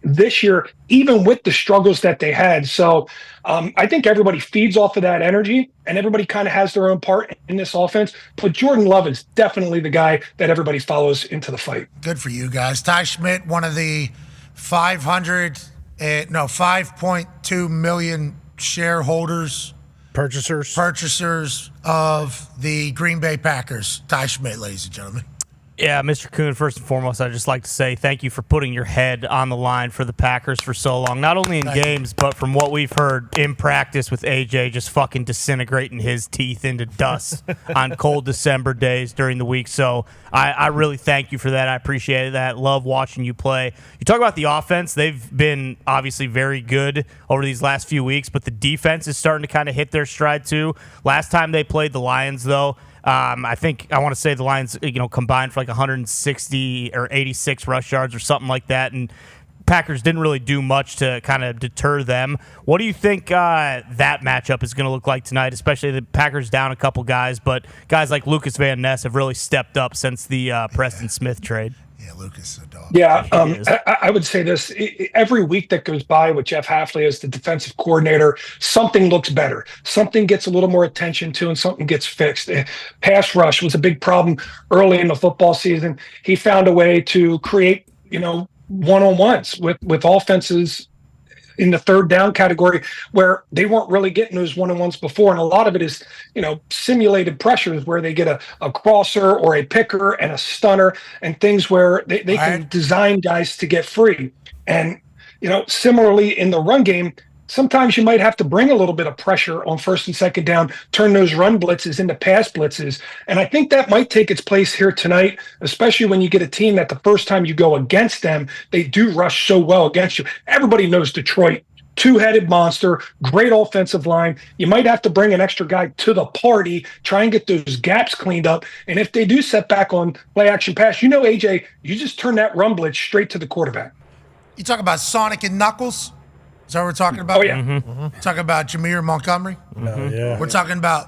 [SPEAKER 12] this year, even with the struggles that they had. So I think everybody feeds off of that energy and everybody kind of has their own part in this offense. But Jordan Love is definitely the guy that everybody follows into the fight.
[SPEAKER 5] Good for you guys. Ty Schmidt, one of the 5.2 million shareholders. Purchasers of the Green Bay Packers. Ty Schmidt, ladies and gentlemen.
[SPEAKER 7] Yeah, Mr. Kuhn, first and foremost, I'd just like to say thank you for putting your head on the line for the Packers for so long. Not only in games, but from what we've heard in practice with AJ just fucking disintegrating his teeth into dust on cold December days during the week. So I really thank you for that. I appreciate that. Love watching you play. You talk about the offense. They've been obviously very good over these last few weeks, but the defense is starting to kind of hit their stride too. Last time they played the Lions, though, I want to say the Lions, combined for like 160 or 86 rush yards or something like that, and Packers didn't really do much to kind of deter them. What do you think that matchup is going to look like tonight, especially the Packers down a couple guys, but guys like Lucas Van Ness have really stepped up since the Preston Smith trade?
[SPEAKER 5] Yeah, Lucas is a dog.
[SPEAKER 12] Yeah, I would say this. Every week that goes by with Jeff Hafley as the defensive coordinator, something looks better. Something gets a little more attention to and something gets fixed. Pass rush was a big problem early in the football season. He found a way to create, one-on-ones with offenses in the third down category where they weren't really getting those one-on-ones before. And a lot of it is, simulated pressures where they get a crosser or a picker and a stunner and things where they can design guys to get free. And, similarly in the run game, sometimes you might have to bring a little bit of pressure on first and second down, turn those run blitzes into pass blitzes. And I think that might take its place here tonight, especially when you get a team that the first time you go against them, they do rush so well against you. Everybody knows Detroit, two-headed monster, great offensive line. You might have to bring an extra guy to the party, try and get those gaps cleaned up. And if they do set back on play action pass, AJ, you just turn that run blitz straight to the quarterback.
[SPEAKER 5] You talk about Sonic and Knuckles? Is that what we're talking about?
[SPEAKER 12] Oh, yeah.
[SPEAKER 5] Mm-hmm. Talking about Jameer Montgomery?
[SPEAKER 3] Oh, yeah.
[SPEAKER 5] We're talking about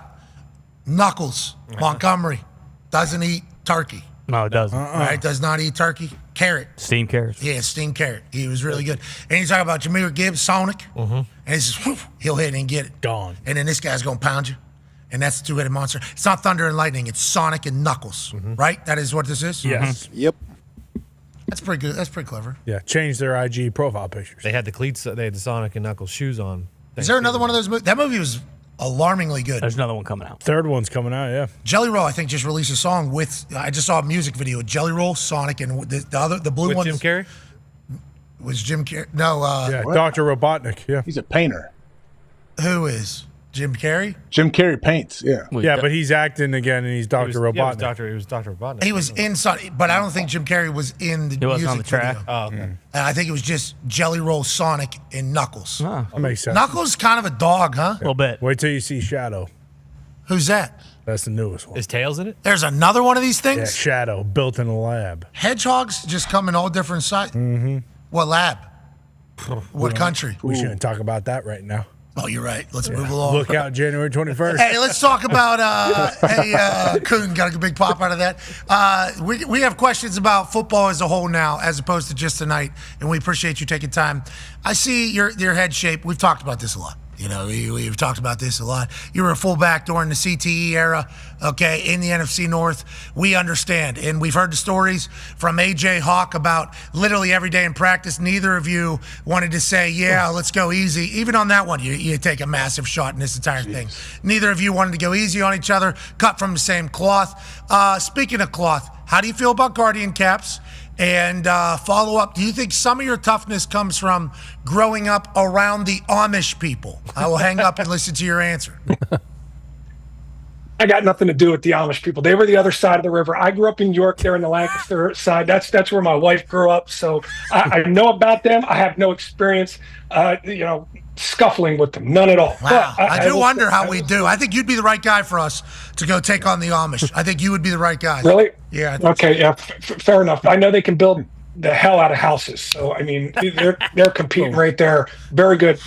[SPEAKER 5] Knuckles Montgomery. Doesn't eat turkey.
[SPEAKER 7] No, it doesn't.
[SPEAKER 5] Right? Does not eat turkey. Carrot.
[SPEAKER 7] Steamed carrots.
[SPEAKER 5] Yeah, steamed carrot. He was really good. And you talk about Jameer Gibbs, Sonic, and it's just, whoosh, he'll hit and get it.
[SPEAKER 3] Gone.
[SPEAKER 5] And then this guy's going to pound you. And that's the two-headed monster. It's not Thunder and Lightning. It's Sonic and Knuckles, right? That is what this is?
[SPEAKER 3] Yes.
[SPEAKER 8] Yep.
[SPEAKER 5] That's pretty good. That's pretty clever.
[SPEAKER 3] Yeah, change their IG profile pictures.
[SPEAKER 9] They had the cleats. They had the Sonic and Knuckles shoes on.
[SPEAKER 5] Is there another one of those movies? That movie was alarmingly good.
[SPEAKER 7] There's another one coming out.
[SPEAKER 3] Third one's coming out, yeah.
[SPEAKER 5] Jelly Roll, I think, just released a song with. I just saw a music video. Jelly Roll, Sonic, and the blue one.
[SPEAKER 9] Jim Carrey?
[SPEAKER 5] Was Jim Carrey? No.
[SPEAKER 3] Yeah, Dr. Robotnik, yeah.
[SPEAKER 16] He's a painter.
[SPEAKER 5] Who is? Jim Carrey?
[SPEAKER 16] Jim Carrey paints, yeah.
[SPEAKER 3] Yeah, but he's acting again, and he's Dr. Robotnik.
[SPEAKER 9] He was Dr. Robotnik.
[SPEAKER 5] He was in Sonic, but I don't think Jim Carrey was in the
[SPEAKER 7] He wasn't
[SPEAKER 5] music
[SPEAKER 7] on the track.
[SPEAKER 5] video.
[SPEAKER 9] Oh, okay.
[SPEAKER 5] And I think it was just Jelly Roll, Sonic, and Knuckles.
[SPEAKER 3] That makes sense.
[SPEAKER 5] Knuckles is kind of a dog, huh?
[SPEAKER 7] A little bit.
[SPEAKER 3] Wait till you see Shadow.
[SPEAKER 5] Who's that?
[SPEAKER 3] That's the newest one.
[SPEAKER 9] Is Tails in it?
[SPEAKER 5] There's another one of these
[SPEAKER 3] Yeah,
[SPEAKER 5] things?
[SPEAKER 3] Shadow, built in a lab.
[SPEAKER 5] Hedgehogs just come in all different sizes.
[SPEAKER 3] Mm-hmm.
[SPEAKER 5] What lab? What country?
[SPEAKER 3] We shouldn't talk about that right now.
[SPEAKER 5] Oh, you're right. Let's move along.
[SPEAKER 3] Look out January 21st.
[SPEAKER 5] Hey, let's talk about, Kuhn got a big pop out of that. We have questions about football as a whole now, as opposed to just tonight, and we appreciate you taking time. I see your head shape. We've talked about this a lot. You know, we've talked about this a lot. You were a fullback during the CTE era, okay, in the NFC North. We understand. And we've heard the stories from A.J. Hawk about literally every day in practice. Neither of you wanted to say, yeah, let's go easy. Even on that one, you take a massive shot in this entire thing. Neither of you wanted to go easy on each other, cut from the same cloth. Speaking of cloth, how do you feel about Guardian Caps? And follow up, do you think some of your toughness comes from growing up around the Amish people? I will hang up and listen to your answer.
[SPEAKER 12] I got nothing to do with the Amish people. They were the other side of the river. I grew up in York, there in the Lancaster side. That's where my wife grew up. So I know about them. I have no experience, scuffling with them. None at all.
[SPEAKER 5] Wow. I do wonder how we do. I think you'd be the right guy for us to go take on the Amish. I think you would be the right guy.
[SPEAKER 12] Really?
[SPEAKER 5] Yeah.
[SPEAKER 12] Okay. Yeah. Fair enough. I know they can build the hell out of houses. So I mean, they're competing right there. Very good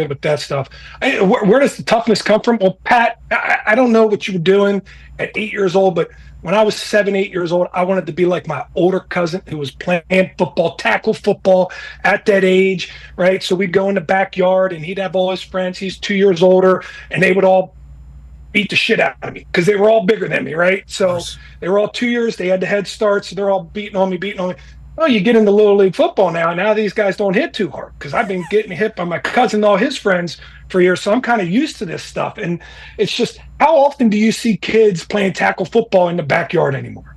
[SPEAKER 12] with that stuff. Where does the toughness come from? Well, Pat, I don't know what you were doing at 8 years old, but when I was 7, 8 years old, I wanted to be like my older cousin who was playing football, tackle football at that age, right? So we'd go in the backyard and he'd have all his friends. He's 2 years older, and they would all beat the shit out of me because they were all bigger than me, right? So they were all 2 years. They had the head start, so they're all beating on me. Oh, you get into Little League football now. Now these guys don't hit too hard because I've been getting hit by my cousin and all his friends for years. So I'm kind of used to this stuff. And it's just, how often do you see kids playing tackle football in the backyard anymore?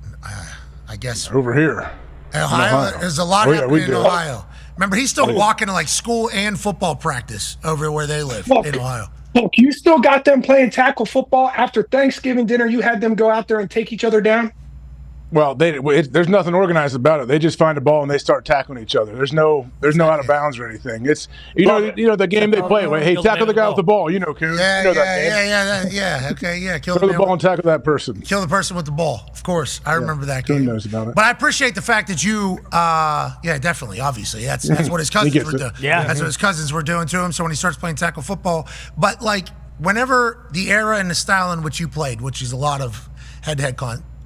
[SPEAKER 5] I guess.
[SPEAKER 16] Over here.
[SPEAKER 5] Ohio. There's a lot happening in Ohio. Remember, he's still walking to like school and football practice over where they live in Ohio.
[SPEAKER 12] Look, you still got them playing tackle football after Thanksgiving dinner. You had them go out there and take each other down.
[SPEAKER 16] Well, there's nothing organized about it. They just find a ball and they start tackling each other. There's no out of bounds or anything. It's you know the game they play. Hey, tackle the guy with the ball. You know, Coon.
[SPEAKER 5] Yeah,
[SPEAKER 16] you know that game.
[SPEAKER 5] Yeah. Okay, yeah.
[SPEAKER 16] Throw the ball and tackle that person.
[SPEAKER 5] Kill the person with the ball. Of course, I remember that game.
[SPEAKER 16] Coon knows about it.
[SPEAKER 5] But I appreciate the fact that you, definitely, obviously, that's what his cousins were doing. Yeah, that's what his cousins were doing to him. So when he starts playing tackle football, but like whenever the era and the style in which you played, which is a lot of head-to-head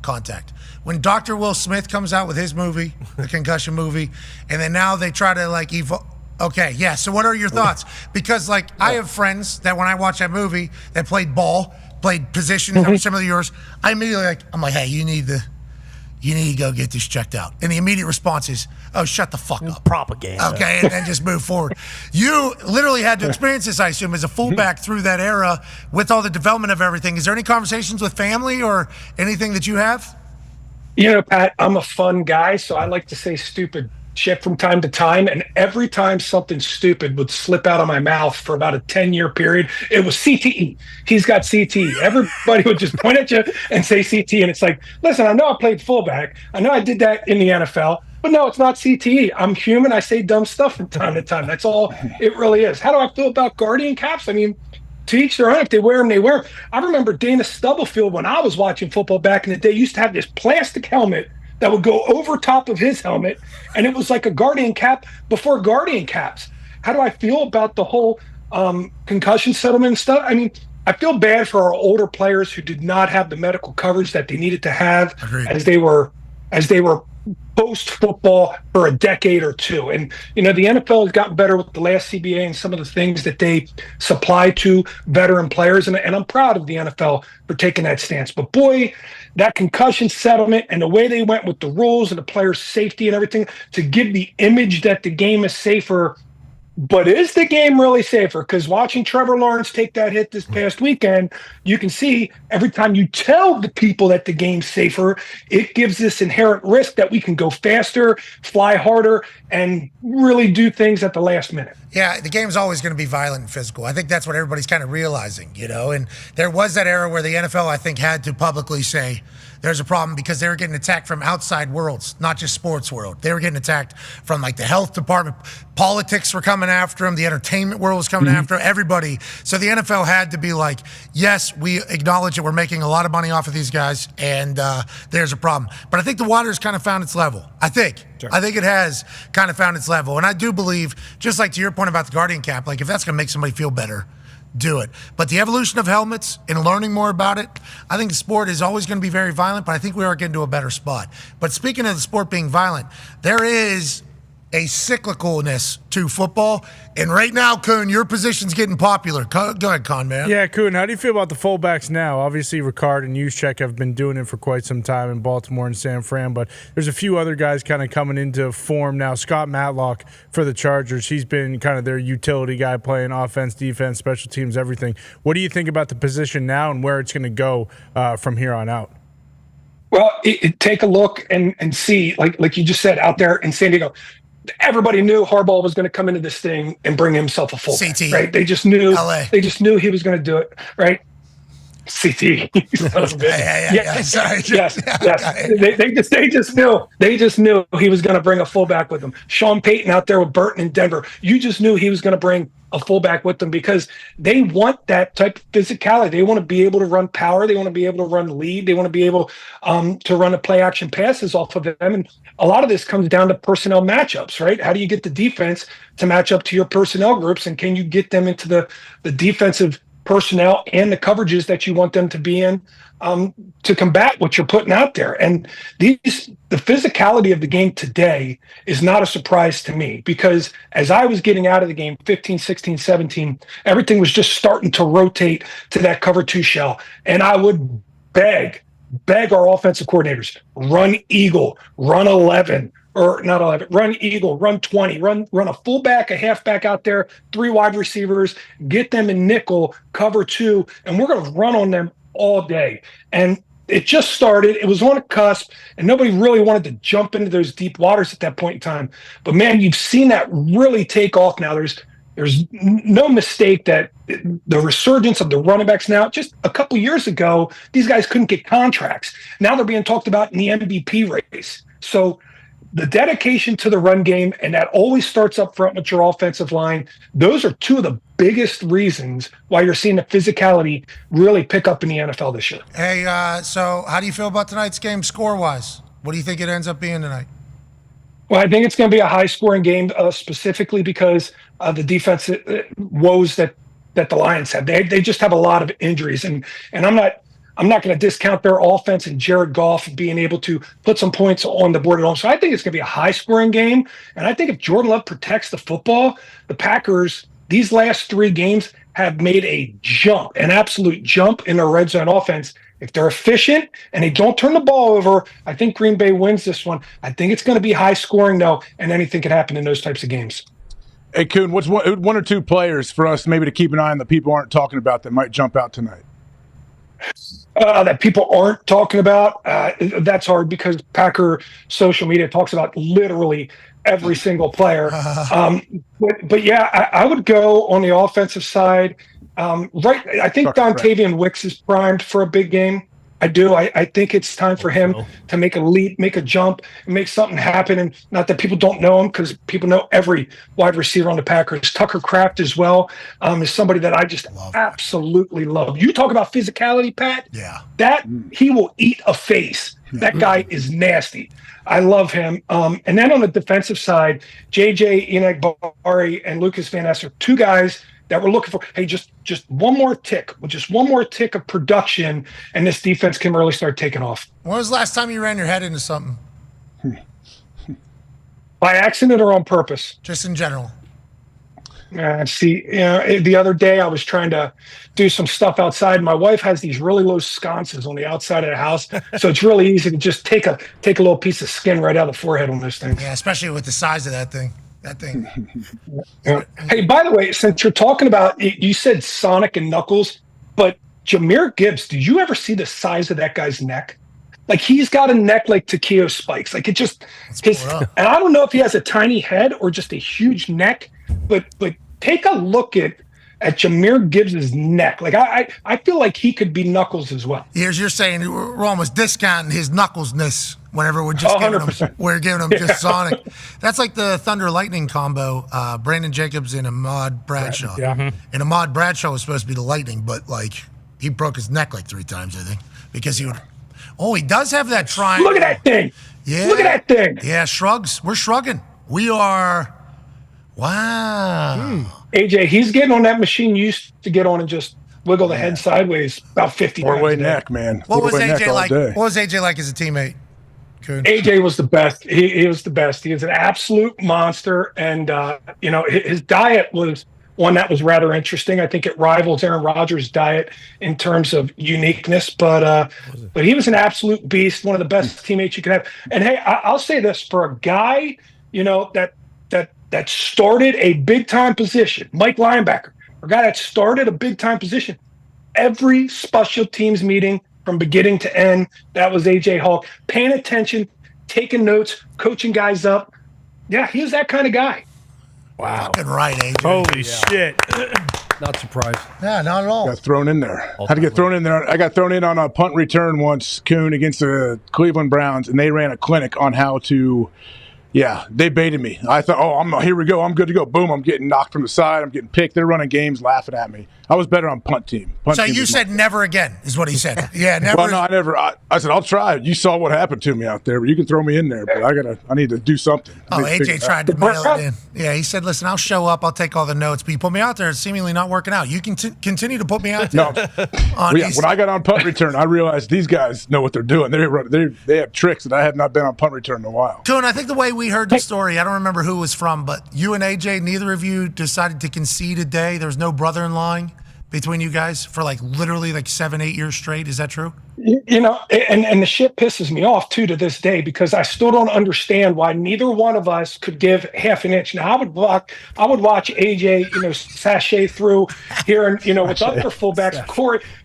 [SPEAKER 5] contact. When Dr. Will Smith comes out with his movie, the concussion movie, and then now they try to like evolve. Okay, yeah. So what are your thoughts? Because like I have friends that when I watch that movie that played ball, played positions, similar to yours, I immediately I'm like, hey, you need to go get this checked out. And the immediate response is, oh, shut the fuck up.
[SPEAKER 7] Propaganda.
[SPEAKER 5] Okay, and then just move forward. You literally had to experience this, I assume, as a fullback through that era with all the development of everything. Is there any conversations with family or anything that you have?
[SPEAKER 12] You know, Pat, I'm a fun guy, so I like to say stupid shit from time to time. And every time something stupid would slip out of my mouth for about a 10-year period, it was CTE. He's got CTE. Everybody would just point at you and say CTE. And it's like, listen, I know I played fullback. I know I did that in the NFL. But no, it's not CTE. I'm human. I say dumb stuff from time to time. That's all it really is. How do I feel about Guardian Caps? I mean, to each their own. If they wear them, they wear them. I remember Dana Stubblefield, when I was watching football back in the day, used to have this plastic helmet that would go over top of his helmet, and it was like a Guardian Cap before Guardian Caps. How do I feel about the whole concussion settlement and stuff? I mean, I feel bad for our older players who did not have the medical coverage that they needed to have as they were post-football for a decade or two. And, you know, the NFL has gotten better with the last CBA and some of the things that they supply to veteran players. And I'm proud of the NFL for taking that stance. But, boy, that concussion settlement and the way they went with the rules and the players' safety and everything to give the image that the game is safer. But is the game really safer? Because watching Trevor Lawrence take that hit this past weekend, you can see every time you tell the people that the game's safer, it gives this inherent risk that we can go faster, fly harder, and really do things at the last minute.
[SPEAKER 5] Yeah, the game's always going to be violent and physical. I think that's what everybody's kind of realizing, you know. And there was that era where the NFL, I think, had to publicly say there's a problem because they were getting attacked from outside worlds, not just sports world. They were getting attacked from like the health department. Politics were coming after them. The entertainment world was coming after everybody. So the NFL had to be like, yes, we acknowledge that we're making a lot of money off of these guys, and there's a problem. But I think the water's kind of found its level. I think it has kind of found its level. And I do believe, just like to your point about the Guardian Cap, like if that's going to make somebody feel better, do it. But the evolution of helmets and learning more about it, I think the sport is always going to be very violent, but I think we are getting to a better spot. But speaking of the sport being violent, there is a cyclicalness to football. And right now, Kuhn, your position's getting popular. Go ahead, Con, man.
[SPEAKER 3] Yeah, Kuhn, how do you feel about the fullbacks now? Obviously, Ricard and Juszczyk have been doing it for quite some time in Baltimore and San Fran, but there's a few other guys kind of coming into form now. Scott Matlock for the Chargers, he's been kind of their utility guy playing offense, defense, special teams, everything. What do you think about the position now and where it's going to go from here on out?
[SPEAKER 12] Well, take a look and see, like you just said, out there in San Diego, everybody knew Harbaugh was going to come into this thing and bring himself a fullback,
[SPEAKER 5] CT.
[SPEAKER 12] right? They just knew.
[SPEAKER 5] LA.
[SPEAKER 12] They just knew he was going to do it, right? CT.
[SPEAKER 5] Yeah. Sorry.
[SPEAKER 12] Yes. They just knew he was going to bring a fullback with him. Sean Payton out there with Burton in Denver. You just knew he was going to bring a fullback with them because they want that type of physicality. They want to be able to run power. They want to be able to run lead. They want to be able to run the play action passes off of them. And a lot of this comes down to personnel matchups, right? How do you get the defense to match up to your personnel groups, and can you get them into the defensive personnel and the coverages that you want them to be in to combat what you're putting out there. And the physicality of the game today is not a surprise to me, because as I was getting out of the game 15, 16, 17, everything was just starting to rotate to that cover 2 shell. And I would beg our offensive coordinators, run eagle, run 11, or not 11, run eagle, run 20, run a fullback, a halfback out there, 3 wide receivers, get them in nickel, cover 2, and we're going to run on them all day. And it just started. It was on a cusp, and nobody really wanted to jump into those deep waters at that point in time. But, man, you've seen that really take off now. There's no mistake that the resurgence of the running backs now, just a couple years ago, these guys couldn't get contracts. Now they're being talked about in the MVP race. So the dedication to the run game, and that always starts up front with your offensive line, those are 2 of the biggest reasons why you're seeing the physicality really pick up in the NFL this year.
[SPEAKER 5] Hey, so how do you feel about tonight's game score-wise? What do you think it ends up being tonight?
[SPEAKER 12] Well, I think it's going to be a high-scoring game, specifically because of the defense woes that the Lions have. They just have a lot of injuries, and I'm not going to discount their offense and Jared Goff being able to put some points on the board at home. So I think it's going to be a high-scoring game, and I think if Jordan Love protects the football, the Packers, these last 3 games, have made an absolute jump in their red zone offense. If they're efficient and they don't turn the ball over, I think Green Bay wins this one. I think it's going to be high-scoring, though, and anything can happen in those types of games.
[SPEAKER 16] Hey, Kuhn, what's one or 2 players for us maybe to keep an eye on that people aren't talking about that might jump out tonight?
[SPEAKER 12] That people aren't talking about, that's hard because Packer social media talks about literally every single player. But yeah, I would go on the offensive side. I think Dontavian Wicks is primed for a big game. I do. I think it's time for him to make a leap, make a jump, and make something happen. And not that people don't know him, because people know every wide receiver on the Packers. Tucker Kraft as well is somebody that I just absolutely love. You talk about physicality, Pat.
[SPEAKER 5] Yeah.
[SPEAKER 12] That he will eat a face. That guy is nasty. I love him. And then on the defensive side, JJ Enagbare and Lucas Van Ness are 2 guys that we're looking for. Hey, just one more tick of production, and this defense can really start taking off.
[SPEAKER 5] When was the last time you ran your head into something?
[SPEAKER 12] By accident or on purpose?
[SPEAKER 5] Just in general.
[SPEAKER 12] The other day I was trying to do some stuff outside. My wife has these really low sconces on the outside of the house, so it's really easy to just take a little piece of skin right out of the forehead on those things.
[SPEAKER 5] Yeah, especially with the size of that thing.
[SPEAKER 12] Hey, by the way, since you're talking about, you said Sonic and Knuckles, but Jahmyr Gibbs, did you ever see the size of that guy's neck? Like, he's got a neck like Takeo Spikes. Like, it just, and I don't know if he has a tiny head or just a huge neck, but take a look at Jahmyr Gibbs' neck. Like, I feel like he could be Knuckles as well.
[SPEAKER 5] Here's you're saying we're almost discounting his Knucklesness whenever we're just giving him just Sonic. That's like the Thunder Lightning combo. Brandon Jacobs and Ahmad Bradshaw.
[SPEAKER 12] Yeah.
[SPEAKER 5] And Ahmad Bradshaw was supposed to be the Lightning, but like he broke his neck like 3 times, I think, because he would. Oh, he does have that triangle.
[SPEAKER 12] Look at that thing.
[SPEAKER 5] Yeah.
[SPEAKER 12] Look at that thing.
[SPEAKER 5] Yeah, shrugs. We're shrugging. We are. Wow.
[SPEAKER 12] AJ, he's getting on that machine you used to get on and just wiggle the head sideways about 50 times.
[SPEAKER 16] Four-way neck, man.
[SPEAKER 5] What was
[SPEAKER 16] Four-way neck
[SPEAKER 5] AJ
[SPEAKER 16] all
[SPEAKER 5] like?
[SPEAKER 16] day.
[SPEAKER 5] What was AJ like as a teammate?
[SPEAKER 12] AJ was the best. He was the best. He is an absolute monster. And, his diet was one that was rather interesting. I think it rivals Aaron Rodgers' diet in terms of uniqueness. But he was an absolute beast, one of the best teammates you could have. And, hey, I'll say this. For a guy, that started a big-time position, Mike linebacker, a guy that started a big-time position, every special teams meeting from beginning to end, that was A.J. Hawk. Paying attention, taking notes, coaching guys up. Yeah, he was that kind of guy.
[SPEAKER 3] Wow.
[SPEAKER 5] Fucking right, AJ.
[SPEAKER 3] Holy shit.
[SPEAKER 6] Not surprised.
[SPEAKER 5] Yeah, not at all.
[SPEAKER 16] Got thrown in there. Had to get thrown in there. I got thrown in on a punt return once, Coon, against the Cleveland Browns, and they ran a clinic on how to – yeah, they baited me. I thought, here we go. I'm good to go. Boom, I'm getting knocked from the side. I'm getting picked. They're running games, laughing at me. I was better on punt team.
[SPEAKER 5] So you said never again is what he said. Yeah, never.
[SPEAKER 16] Well, no, I never. I said, I'll try. You saw what happened to me out there. But you can throw me in there, but I need to do something.
[SPEAKER 5] Oh, AJ tried to mail it in. Yeah, he said, listen, I'll show up. I'll take all the notes. But you put me out there. It's seemingly not working out. You can continue to put me out there.
[SPEAKER 16] No. When I got on punt return, I realized these guys know what they're doing. They have tricks that I have not been on punt return in a while.
[SPEAKER 5] Coon, I think the way we heard the story, I don't remember who it was from, but you and AJ, neither of you decided to concede a day. There was no brother-in-law between you guys for literally 7-8 years straight. Is that true?
[SPEAKER 12] And the shit pisses me off too to this day, because I still don't understand why neither one of us could give half an inch. Now I would watch AJ, sashay through here, and with other fullbacks,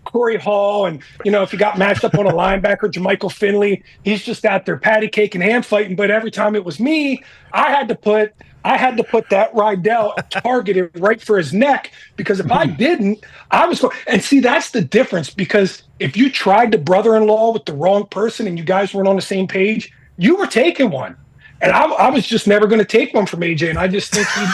[SPEAKER 12] Corey Hall, and if you got matched up on a linebacker, Jermichael Finley, he's just out there patty cake and hand fighting. But every time it was me, I had to put that Rydell targeted right for his neck, because if I didn't, I was going. And see, that's the difference, because if you tried to brother-in-law with the wrong person and you guys weren't on the same page, you were taking one. And I was just never going to take one from AJ, and I just think he knew.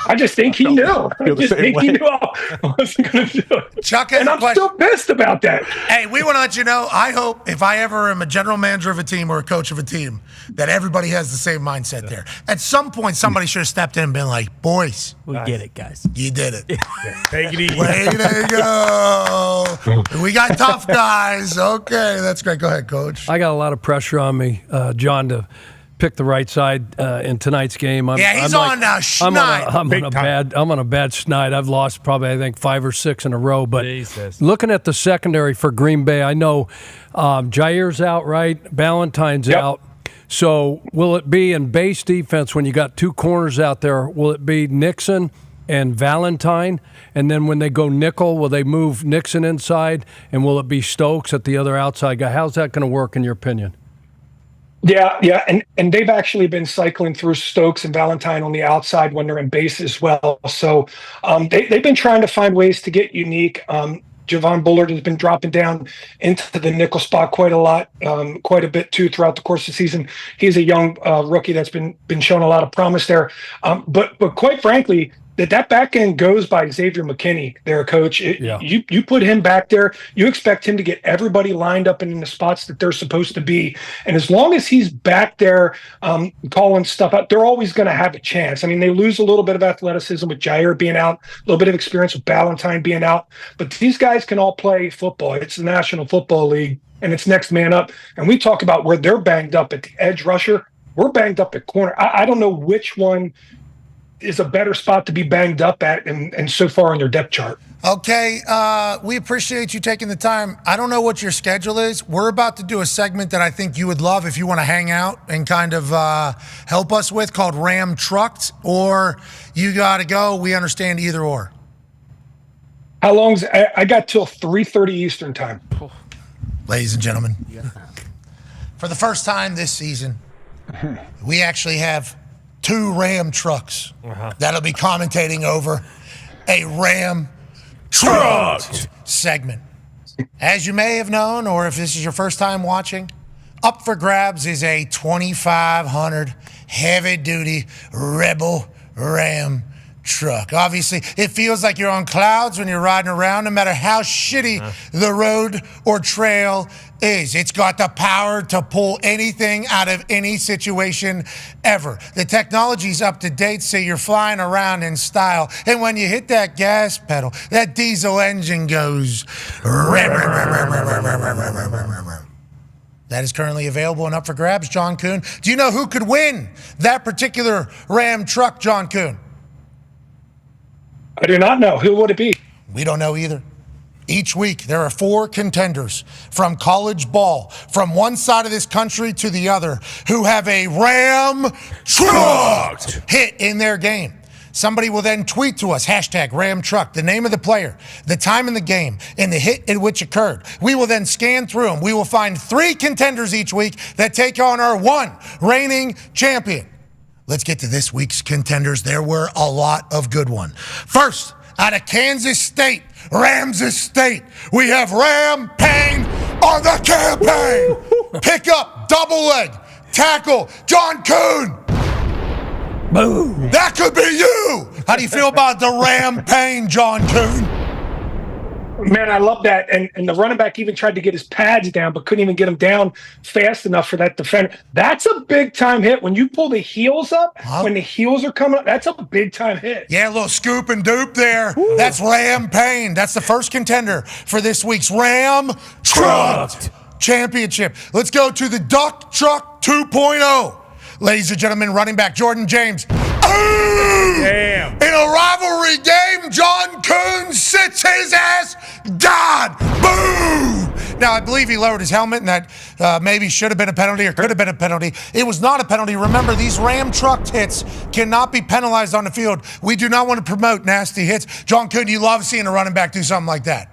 [SPEAKER 12] I just think he knew I wasn't going to do it.
[SPEAKER 5] Chuck,
[SPEAKER 12] and I'm still pissed about that.
[SPEAKER 5] Hey, we want to let you know, I hope if I ever am a general manager of a team or a coach of a team, that everybody has the same mindset there. At some point, somebody should have stepped in and been like, boys.
[SPEAKER 7] We get it, guys.
[SPEAKER 5] You did it.
[SPEAKER 3] Take it easy.
[SPEAKER 5] Way to go. We got tough guys. Okay, that's great. Go ahead, Coach.
[SPEAKER 6] I got a lot of pressure on me, John, to pick the right side in tonight's game.
[SPEAKER 5] He's on schneid.
[SPEAKER 6] I'm on a bad schneid. I've lost probably, I think, 5 or 6 in a row. But looking at the secondary for Green Bay, I know Jair's out, right? Ballantyne's out. So will it be in base defense when you got 2 corners out there? Will it be Nixon and Valentine? And then when they go nickel, will they move Nixon inside? And will it be Stokes at the other outside guy? How's that going to work in your opinion?
[SPEAKER 12] Yeah, and they've actually been cycling through Stokes and Valentine on the outside when they're in base as well. So they've been trying to find ways to get unique. Javon Bullard has been dropping down into the nickel spot quite a bit too throughout the course of the season. He's a young rookie that's been showing a lot of promise there. But quite frankly, that back end goes by Xavier McKinney, their coach. You put him back there, you expect him to get everybody lined up in the spots that they're supposed to be. And as long as he's back there calling stuff out, they're always going to have a chance. I mean, they lose a little bit of athleticism with Jair being out, a little bit of experience with Ballantyne being out. But these guys can all play football. It's the National Football League, and it's next man up. And we talk about where they're banged up at the edge rusher. We're banged up at corner. I don't know which one is a better spot to be banged up at and so far on their depth chart.
[SPEAKER 5] Okay, we appreciate you taking the time. I don't know what your schedule is. We're about to do a segment that I think you would love if you want to hang out and kind of help us with, called Ram Trucked, or you got to go. We understand either or.
[SPEAKER 12] How long's I got till 3:30 Eastern time.
[SPEAKER 5] Ladies and gentlemen, for the first time this season, we actually have 2 Ram trucks that'll be commentating over a Ram Trucked segment. As you may have known, or if this is your first time watching, up for grabs is a 2,500 heavy-duty Rebel Ram truck. Obviously, it feels like you're on clouds when you're riding around, no matter how shitty the road or trail is. It's got the power to pull anything out of any situation ever. The technology's up to date, so you're flying around in style. And when you hit that gas pedal, that diesel engine goes. That is currently available and up for grabs, John Kuhn. Do you know who could win that particular Ram truck, John Kuhn?
[SPEAKER 12] I do not know. Who would it be?
[SPEAKER 5] We don't know either. Each week, there are 4 contenders from college ball, from one side of this country to the other, who have a Ram truck hit in their game. Somebody will then tweet to us, hashtag Ram Truck, the name of the player, the time in the game, and the hit in which occurred. We will then scan through them. We will find 3 contenders each week that take on our 1 reigning champion. Let's get to this week's contenders. There were a lot of good ones. First, out of Kansas State, Ramses State, we have Ram Payne on the campaign. Pick up, double leg, tackle, John Kuhn. Boom. That could be you. How do you feel about the Ram Payne, John Kuhn?
[SPEAKER 12] Man, I love that. And the running back even tried to get his pads down, but couldn't even get them down fast enough for that defender. That's a big-time hit. When you pull the heels up, when the heels are coming up, that's a big-time hit.
[SPEAKER 5] Yeah, a little scoop and dupe there. Ooh. That's Ram Payne. That's the first contender for this week's Ram Truck Championship. Let's go to the Duck Truck 2.0. Ladies and gentlemen, running back Jordan James. Damn. In a rivalry game, John Kuhn sits his ass down. Boom! Now, I believe he lowered his helmet, and that maybe should have been a penalty or could have been a penalty. It was not a penalty. Remember, these Ram truck hits cannot be penalized on the field. We do not want to promote nasty hits. John Kuhn, you love seeing a running back do something like that.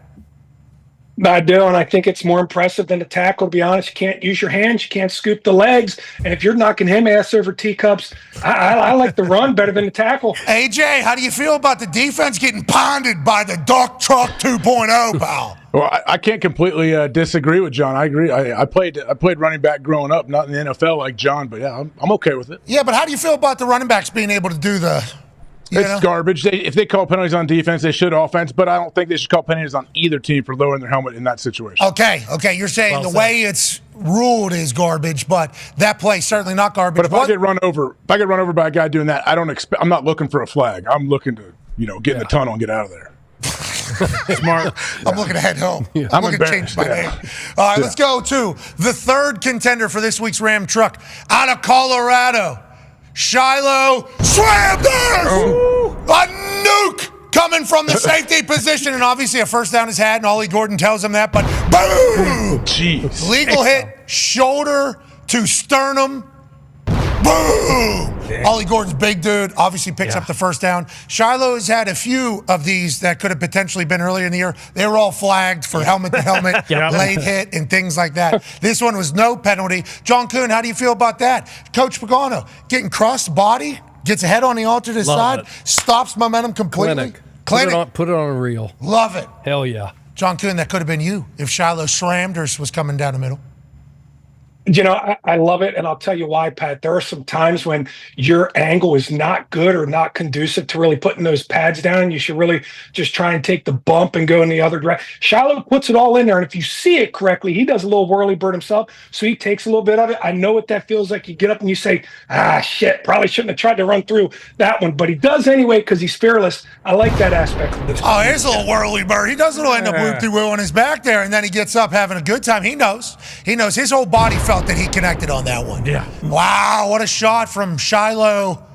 [SPEAKER 12] I do, and I think it's more impressive than a tackle, to be honest. You can't use your hands. You can't scoop the legs. And if you're knocking him ass over teacups, I like the run better than the tackle.
[SPEAKER 5] AJ, how do you feel about the defense getting pounded by the Duck Truck 2.0, pal?
[SPEAKER 16] Well, I can't completely disagree with John. I agree. I played running back growing up, not in the NFL like John, but yeah, I'm okay with it.
[SPEAKER 5] Yeah, but how do you feel about the running backs being able to do the...
[SPEAKER 16] It's garbage. If they call penalties on defense, they should offense, but I don't think they should call penalties on either team for lowering their helmet in that situation.
[SPEAKER 5] Okay. You're saying the way it's ruled is garbage, but that play certainly not garbage.
[SPEAKER 16] But if I get run over by a guy doing that, I'm not looking for a flag. I'm looking to, get in the tunnel and get out of there.
[SPEAKER 3] Smart.
[SPEAKER 5] I'm looking to head home. Yeah. I'm looking to change my name. All right, let's go to the third contender for this week's Ram Truck out of Colorado. Shiloh Slamders! A nuke coming from the safety position, and obviously a first down is had, and Ollie Gordon tells him that, but boom!
[SPEAKER 16] Jeez.
[SPEAKER 5] Legal hit, shoulder to sternum. Boom! Damn. Ollie Gordon's big dude, obviously picks up the first down. Shiloh has had a few of these that could have potentially been earlier in the year. They were all flagged for helmet-to-helmet, late hit, and things like that. This one was no penalty. John Kuhn, how do you feel about that? Coach Pagano, getting crossed body, gets a head on the alternate side, stops momentum completely.
[SPEAKER 6] Clinic. Put it on a reel.
[SPEAKER 5] Love it.
[SPEAKER 6] Hell yeah.
[SPEAKER 5] John Kuhn, that could have been you if Shiloh Slamders was coming down the middle.
[SPEAKER 12] I love it, and I'll tell you why, Pat. There are some times when your angle is not good or not conducive to really putting those pads down. You should really just try and take the bump and go in the other direction. Shiloh puts it all in there, and if you see it correctly, he does a little whirly bird himself, so he takes a little bit of it. I know what that feels like. You get up and you say, shit, probably shouldn't have tried to run through that one, but he does anyway because he's fearless. I like that aspect of this.
[SPEAKER 5] Oh, here's a little whirly bird. He doesn't end up whoop-de-woo on his back there, and then he gets up having a good time. He knows. His whole body felt that he connected on that one.
[SPEAKER 3] Yeah.
[SPEAKER 5] Wow, what a shot from Shiloh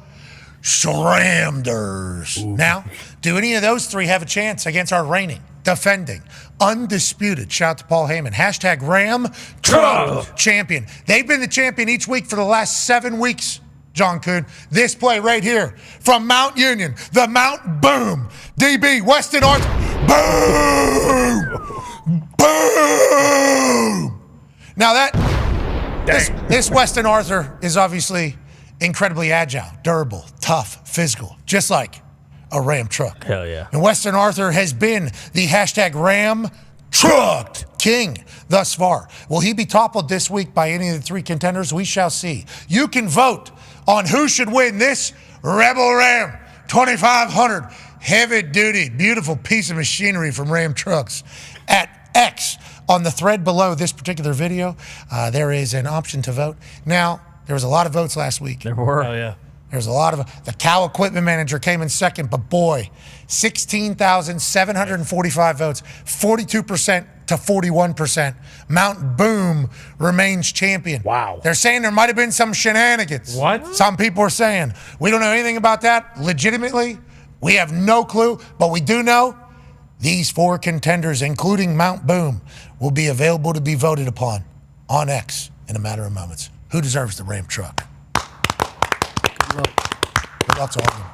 [SPEAKER 5] Slamders. Now, do any of those three have a chance against our reigning, defending, undisputed, shout out to Paul Heyman, hashtag Ram Truck champion? They've been the champion each week for the last 7 weeks, John Kuhn. This play right here from Mount Union, the Mount Boom, DB, Weston Arthur, boom, boom. Now this Weston Arthur is obviously incredibly agile, durable, tough, physical, just like a Ram truck.
[SPEAKER 7] Hell yeah.
[SPEAKER 5] And Weston Arthur has been the hashtag Ram Truck king thus far. Will he be toppled this week by any of the three contenders? We shall see. You can vote on who should win this Rebel Ram 2500 heavy-duty, beautiful piece of machinery from Ram Trucks at X. On the thread below this particular video, there is an option to vote. Now, there was a lot of votes last week.
[SPEAKER 6] There were.
[SPEAKER 7] Oh, yeah.
[SPEAKER 5] There's a lot of the Cow Equipment Manager came in second, but boy, 16,745 votes, 42% to 41%. Mount Boom remains champion.
[SPEAKER 3] Wow.
[SPEAKER 5] They're saying there might have been some shenanigans.
[SPEAKER 9] What?
[SPEAKER 5] Some people are saying. We don't know anything about that. Legitimately, we have no clue, but we do know these 4 contenders, including Mount Boom, will be available to be voted upon on X in a matter of moments. Who deserves the Ram truck? Good luck to all of them.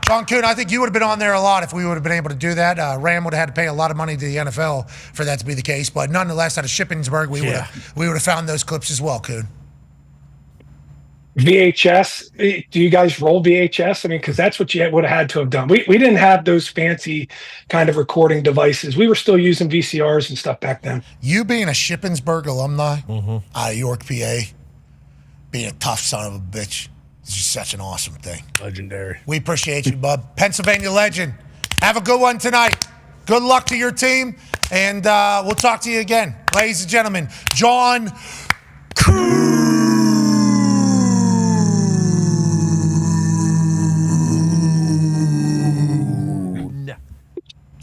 [SPEAKER 5] John Kuhn, I think you would have been on there a lot if we would have been able to do that. Ram would have had to pay a lot of money to the NFL for that to be the case, but nonetheless, out of Shippensburg, we would have found those clips as well, Kuhn.
[SPEAKER 12] VHS, do you guys roll VHS? I mean, because that's what you would have had to have done. We didn't have those fancy kind of recording devices. We were still using VCRs and stuff back then.
[SPEAKER 5] You being a Shippensburg alumni out of York, PA, being a tough son of a bitch, it's just such an awesome thing.
[SPEAKER 3] Legendary.
[SPEAKER 5] We appreciate you, bub. Pennsylvania legend. Have a good one tonight. Good luck to your team, and we'll talk to you again. Ladies and gentlemen, John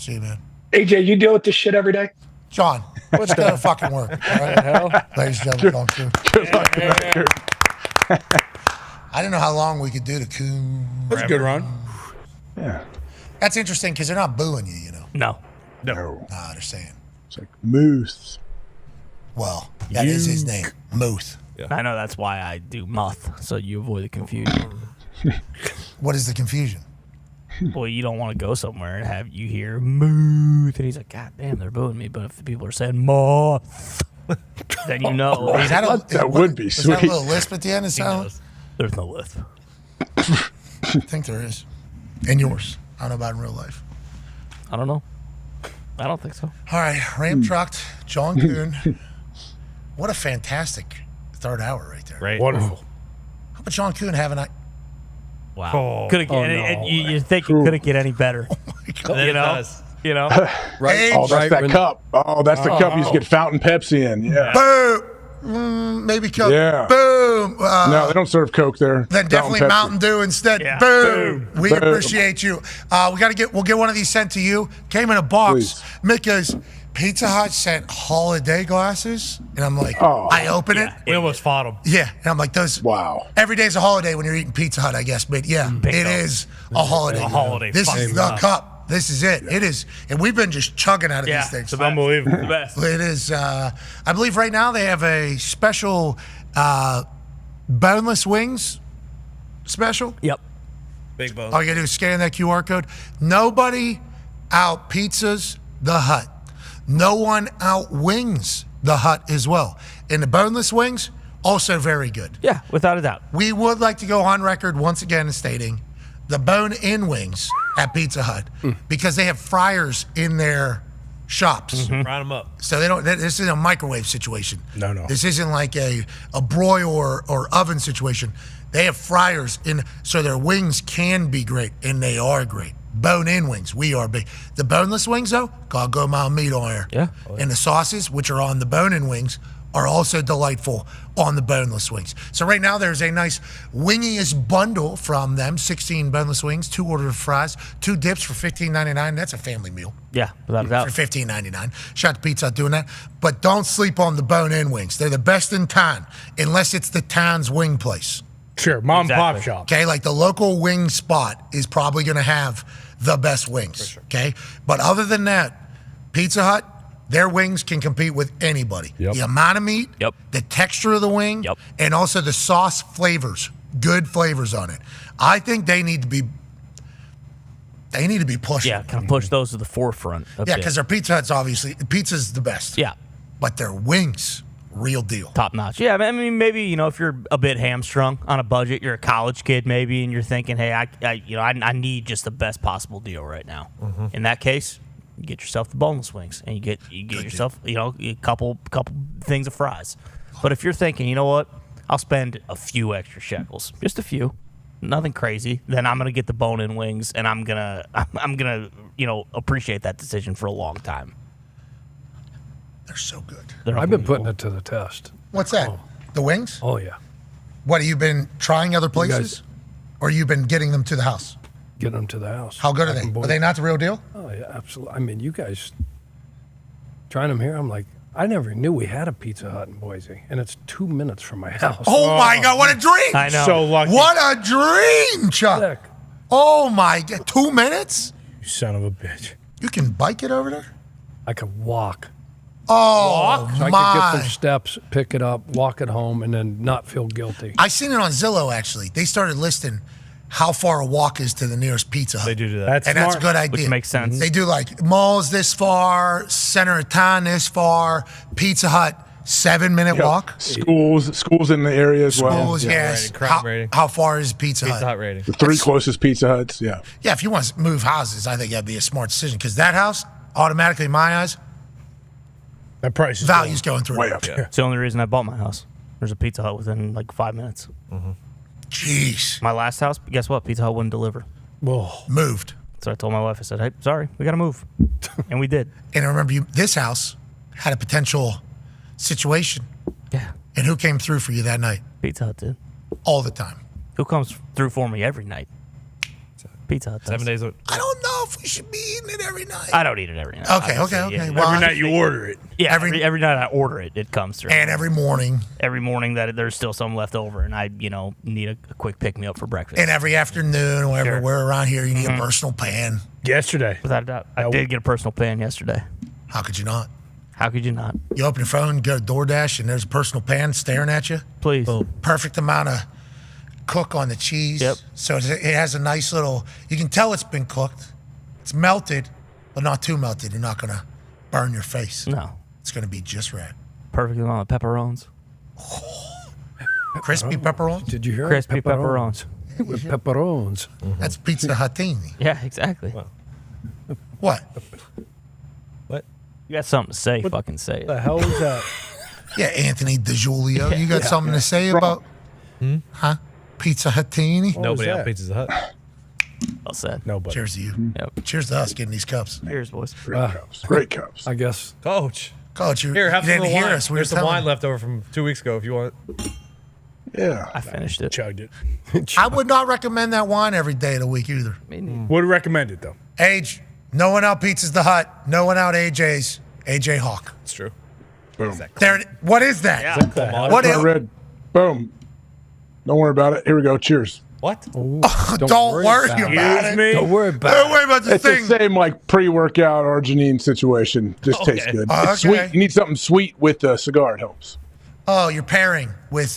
[SPEAKER 5] See you, man.
[SPEAKER 12] AJ, you deal with this shit every day?
[SPEAKER 5] John, let's go to fucking work. All right? Ladies and gentlemen, John Kuhn. I don't know how long we could do the Kuhn.
[SPEAKER 3] That's a good run.
[SPEAKER 16] Yeah.
[SPEAKER 5] That's interesting because they're not booing you, you know.
[SPEAKER 7] No.
[SPEAKER 5] Nah, they're saying.
[SPEAKER 16] It's like Moose.
[SPEAKER 5] Well, that is his name, Muth.
[SPEAKER 7] Yeah. I know that's why I do Muth, so you avoid the confusion.
[SPEAKER 5] What is the confusion?
[SPEAKER 7] Well, you don't want to go somewhere and have you hear Muth, and he's like, God damn, they're booing me. But if the people are saying Muth, then you know.
[SPEAKER 16] That would be
[SPEAKER 5] Is
[SPEAKER 16] sweet.
[SPEAKER 5] that a little lisp at the end of sound?
[SPEAKER 7] There's no lisp.
[SPEAKER 5] I think there is. And yours. I don't know about in real life.
[SPEAKER 7] I don't know. I don't think so.
[SPEAKER 5] All right, Ram Trucked, John Kuhn. What a fantastic third hour right there.
[SPEAKER 9] Right.
[SPEAKER 3] Wonderful.
[SPEAKER 5] How about John Kuhn having a...
[SPEAKER 7] Wow. Couldn't get you think it couldn't get any better.
[SPEAKER 9] You know?
[SPEAKER 7] You know?
[SPEAKER 5] Right.
[SPEAKER 16] Oh, that's that cup. Oh, that's the cup you used to get Fountain Pepsi in. Yeah.
[SPEAKER 5] Boom. Maybe Coke.
[SPEAKER 16] Yeah.
[SPEAKER 5] Boom.
[SPEAKER 16] No, they don't serve Coke there.
[SPEAKER 5] Then definitely
[SPEAKER 16] Pepsi.
[SPEAKER 5] Mountain Dew instead.
[SPEAKER 7] Yeah.
[SPEAKER 5] Boom. We
[SPEAKER 16] Boom.
[SPEAKER 5] appreciate you. We'll get one of these sent to you. Came in a box.
[SPEAKER 16] Please.
[SPEAKER 5] Because Pizza Hut sent holiday glasses. And I'm like, I open it.
[SPEAKER 9] We almost fought them.
[SPEAKER 5] Yeah. And I'm like, those.
[SPEAKER 16] Wow.
[SPEAKER 5] Every day's a holiday when you're eating Pizza Hut, I guess. But yeah, it is a holiday.
[SPEAKER 9] A holiday.
[SPEAKER 5] This is the cup. This is it. It is. And we've been just chugging out of these things.
[SPEAKER 7] It's unbelievable. The best.
[SPEAKER 5] It is. I believe right now they have a special boneless wings special.
[SPEAKER 7] Yep.
[SPEAKER 9] Big bone.
[SPEAKER 5] All you gotta do is scan that QR code. Nobody out pizzas the Hut. No one out wings the Hut as well. And the boneless wings, also very good.
[SPEAKER 7] Yeah, without a doubt.
[SPEAKER 5] We would like to go on record once again stating the bone-in wings at Pizza Hut because they have fryers in their shops.
[SPEAKER 9] Fry them up.
[SPEAKER 5] So they don't. This isn't a microwave situation.
[SPEAKER 3] No.
[SPEAKER 5] This isn't like a broil or oven situation. They have fryers in, so their wings can be great, and they are great. Bone-in wings, we are big. The boneless wings, though, gotta go mild meat on there.
[SPEAKER 7] Yeah.
[SPEAKER 5] And the sauces, which are on the bone-in wings, are also delightful on the boneless wings. So right now there's a nice wingiest bundle from them, 16 boneless wings, 2 orders of fries, 2 dips for $15.99. That's a family meal.
[SPEAKER 7] Yeah, without a doubt.
[SPEAKER 5] For $15.99. Shout out to Pizza Hut doing that. But don't sleep on the bone-in wings. They're the best in town, unless it's the town's wing place.
[SPEAKER 3] Sure, mom and pop shop.
[SPEAKER 5] Okay, like the local wing spot is probably going to have the best wings. Sure. Okay, but other than that, Pizza Hut, their wings can compete with anybody.
[SPEAKER 3] Yep.
[SPEAKER 5] The amount of meat, the texture of the wing, and also the sauce flavors, good flavors on it. I think they need to be pushed.
[SPEAKER 7] Yeah, kind of push those to the forefront.
[SPEAKER 5] Yeah, because their Pizza Hut's obviously, pizza's the best.
[SPEAKER 7] Yeah.
[SPEAKER 5] But their wings, real deal.
[SPEAKER 7] Top notch. Yeah, I mean, maybe, if you're a bit hamstrung on a budget, you're a college kid maybe, and you're thinking, hey, I need just the best possible deal right now.
[SPEAKER 5] Mm-hmm.
[SPEAKER 7] In that case, you get yourself the boneless wings, and you get yourself, a couple things of fries. But if you're thinking, you know what, I'll spend a few extra shekels, just a few, nothing crazy, then I'm gonna get the bone-in wings, and I'm gonna appreciate that decision for a long time.
[SPEAKER 5] They're so good.
[SPEAKER 6] I've been putting it to the test.
[SPEAKER 5] What's that? The wings?
[SPEAKER 6] Oh, yeah.
[SPEAKER 5] What, have you been trying other places? Or you've been getting them to the house?
[SPEAKER 6] Getting them to the house.
[SPEAKER 5] How good are they? Are they not the real deal?
[SPEAKER 6] Oh, yeah, absolutely. I mean, you guys, trying them here. I'm like, I never knew we had a Pizza Hut in Boise, and it's 2 minutes from my house.
[SPEAKER 5] Oh my God, what a dream!
[SPEAKER 7] I know.
[SPEAKER 3] So lucky.
[SPEAKER 5] What a dream, Chuck.
[SPEAKER 6] Sick.
[SPEAKER 5] Oh my God, 2 minutes?
[SPEAKER 3] You son of a bitch.
[SPEAKER 5] You can bike it over there?
[SPEAKER 6] I could walk.
[SPEAKER 5] Oh
[SPEAKER 6] So I
[SPEAKER 5] my!
[SPEAKER 6] could get some steps, pick it up, walk it home, and then not feel guilty.
[SPEAKER 5] I seen it on Zillow actually. They started listing how far a walk is to the nearest Pizza Hut.
[SPEAKER 9] They do that.
[SPEAKER 3] That's
[SPEAKER 5] And that's a
[SPEAKER 3] smart.
[SPEAKER 5] good idea.
[SPEAKER 7] Which makes sense.
[SPEAKER 5] They do like malls this far, center of town this far, Pizza Hut 7-minute walk.
[SPEAKER 16] Schools in the area as well.
[SPEAKER 5] Schools, yes.
[SPEAKER 9] Crime rating.
[SPEAKER 5] How far is Pizza
[SPEAKER 9] Pizza
[SPEAKER 5] Hut?
[SPEAKER 9] Hut rating.
[SPEAKER 16] The 3 closest Pizza Huts, yeah.
[SPEAKER 5] Yeah, if you want to move houses, I think that'd be a smart decision because that house, automatically in my eyes,
[SPEAKER 3] That price is
[SPEAKER 5] value's going through.
[SPEAKER 16] Way up.
[SPEAKER 7] It's the only reason I bought my house. There's a Pizza Hut within like 5 minutes.
[SPEAKER 5] Jeez.
[SPEAKER 7] My last house, guess what? Pizza Hut wouldn't deliver.
[SPEAKER 3] Whoa.
[SPEAKER 5] Moved.
[SPEAKER 7] So I told my wife, I said, hey, sorry, we got to move. And we did.
[SPEAKER 5] And I remember this house had a potential situation.
[SPEAKER 7] Yeah.
[SPEAKER 5] And who came through for you that night?
[SPEAKER 7] Pizza Hut did.
[SPEAKER 5] All the time.
[SPEAKER 7] Who comes through for me every night? Pizza Hut does.
[SPEAKER 9] 7 days.
[SPEAKER 5] I don't know if we should be eating it every night.
[SPEAKER 7] I don't eat it every night.
[SPEAKER 5] Okay.
[SPEAKER 7] obviously, yeah.
[SPEAKER 5] Well,
[SPEAKER 3] Every night you order it.
[SPEAKER 7] Yeah, every night I order it, it comes through.
[SPEAKER 5] and every morning.
[SPEAKER 7] Every morning that there's still some left over, and I, need a quick pick me up for breakfast.
[SPEAKER 5] And every afternoon, whenever
[SPEAKER 7] Sure.
[SPEAKER 5] we're around here, you need a personal pan.
[SPEAKER 3] Yesterday.
[SPEAKER 7] Without a doubt, I did get a personal pan yesterday.
[SPEAKER 5] How could you not?
[SPEAKER 7] How could you not?
[SPEAKER 5] You open your phone, go to DoorDash, and there's a personal pan staring at you.
[SPEAKER 7] Please.
[SPEAKER 5] Perfect amount of cook on the cheese.
[SPEAKER 7] Yep.
[SPEAKER 5] So it has a nice little, you can tell it's been cooked. It's melted, but not too melted. You're not going to burn your face.
[SPEAKER 7] No.
[SPEAKER 5] It's going to be just right.
[SPEAKER 7] Perfect amount of pepperones.
[SPEAKER 5] Crispy pepperoni?
[SPEAKER 6] Did you hear
[SPEAKER 7] Crispy
[SPEAKER 6] it?
[SPEAKER 7] pepperones.
[SPEAKER 6] With pepperones.
[SPEAKER 5] That's Pizza Hutini.
[SPEAKER 7] Yeah, exactly.
[SPEAKER 5] What?
[SPEAKER 7] You got something to say, fucking say it.
[SPEAKER 3] The hell is that?
[SPEAKER 5] Yeah, Anthony DeJulio. You got something to say about, huh? Pizza Hutini?
[SPEAKER 9] Nobody on Pizza Hut.
[SPEAKER 7] Well said.
[SPEAKER 3] Nobody.
[SPEAKER 5] Cheers to you.
[SPEAKER 7] Yep.
[SPEAKER 5] Cheers to us getting these cups.
[SPEAKER 7] Cheers, boys.
[SPEAKER 16] Great cups. Great cups.
[SPEAKER 6] I guess.
[SPEAKER 9] Coach.
[SPEAKER 5] Coach, you
[SPEAKER 9] Here, have some
[SPEAKER 5] didn't
[SPEAKER 9] of the
[SPEAKER 5] hear
[SPEAKER 9] wine.
[SPEAKER 5] us. We
[SPEAKER 9] There's
[SPEAKER 5] were
[SPEAKER 9] some
[SPEAKER 5] telling
[SPEAKER 9] wine
[SPEAKER 5] you.
[SPEAKER 9] left over from 2 weeks ago if you want.
[SPEAKER 16] Yeah.
[SPEAKER 7] I finished it.
[SPEAKER 3] Chugged it.
[SPEAKER 5] I would not recommend that wine every day of the week either.
[SPEAKER 3] Would recommend it, though.
[SPEAKER 5] Age, no one out Pizza's the Hut. No one out AJ's. AJ Hawk.
[SPEAKER 9] It's true.
[SPEAKER 16] Boom.
[SPEAKER 5] There. What is that?
[SPEAKER 7] Yeah.
[SPEAKER 5] What
[SPEAKER 16] I
[SPEAKER 5] is,
[SPEAKER 16] read. Boom. Don't worry about it. Here we go. Cheers.
[SPEAKER 9] What?
[SPEAKER 5] don't worry about it.
[SPEAKER 3] me.
[SPEAKER 6] Don't worry about
[SPEAKER 5] Don't worry about the
[SPEAKER 16] It's
[SPEAKER 5] thing.
[SPEAKER 16] the same like pre-workout arginine situation. Just tastes good.
[SPEAKER 5] Okay.
[SPEAKER 16] It's sweet. You need something sweet with a cigar. It helps.
[SPEAKER 5] Oh, you're pairing with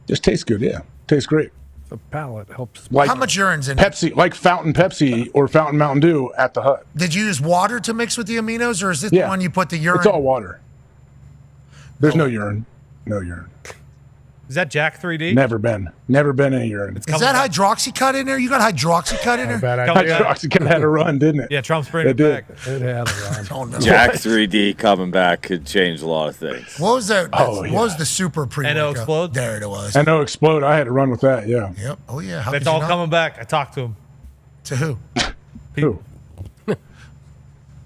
[SPEAKER 16] Just tastes good. Yeah. Tastes great.
[SPEAKER 6] The palate helps.
[SPEAKER 16] Like
[SPEAKER 5] how much urine's in it?
[SPEAKER 16] Pepsi, like Fountain Pepsi or Fountain Mountain Dew at the Hut.
[SPEAKER 5] Did you use water to mix with the aminos, or is this the
[SPEAKER 16] Yeah.
[SPEAKER 5] one you put the urine?
[SPEAKER 16] It's all water. There's no urine. No urine.
[SPEAKER 9] Is that Jack 3D?
[SPEAKER 16] Never been any urine.
[SPEAKER 5] Is that hydroxycut in there? You got hydroxycut in there?
[SPEAKER 3] Bad
[SPEAKER 9] Coming
[SPEAKER 3] idea.
[SPEAKER 9] back.
[SPEAKER 16] Hydroxycut had a run, didn't it?
[SPEAKER 9] Yeah, Trump's bringing
[SPEAKER 16] It
[SPEAKER 9] it
[SPEAKER 16] did.
[SPEAKER 9] back.
[SPEAKER 6] It had a run.
[SPEAKER 5] Oh, no.
[SPEAKER 1] Jack 3D coming back could change a lot of things.
[SPEAKER 5] What was that?
[SPEAKER 16] Oh,
[SPEAKER 5] What
[SPEAKER 16] yeah.
[SPEAKER 5] was the super pre?
[SPEAKER 9] NO Explode?
[SPEAKER 5] There it was.
[SPEAKER 16] I know Explode. I had to run with that. Yeah.
[SPEAKER 5] Yep. Oh yeah. How
[SPEAKER 9] That's
[SPEAKER 5] could you
[SPEAKER 9] all
[SPEAKER 5] not?
[SPEAKER 9] coming back. I talked to him.
[SPEAKER 5] To who?
[SPEAKER 16] Who?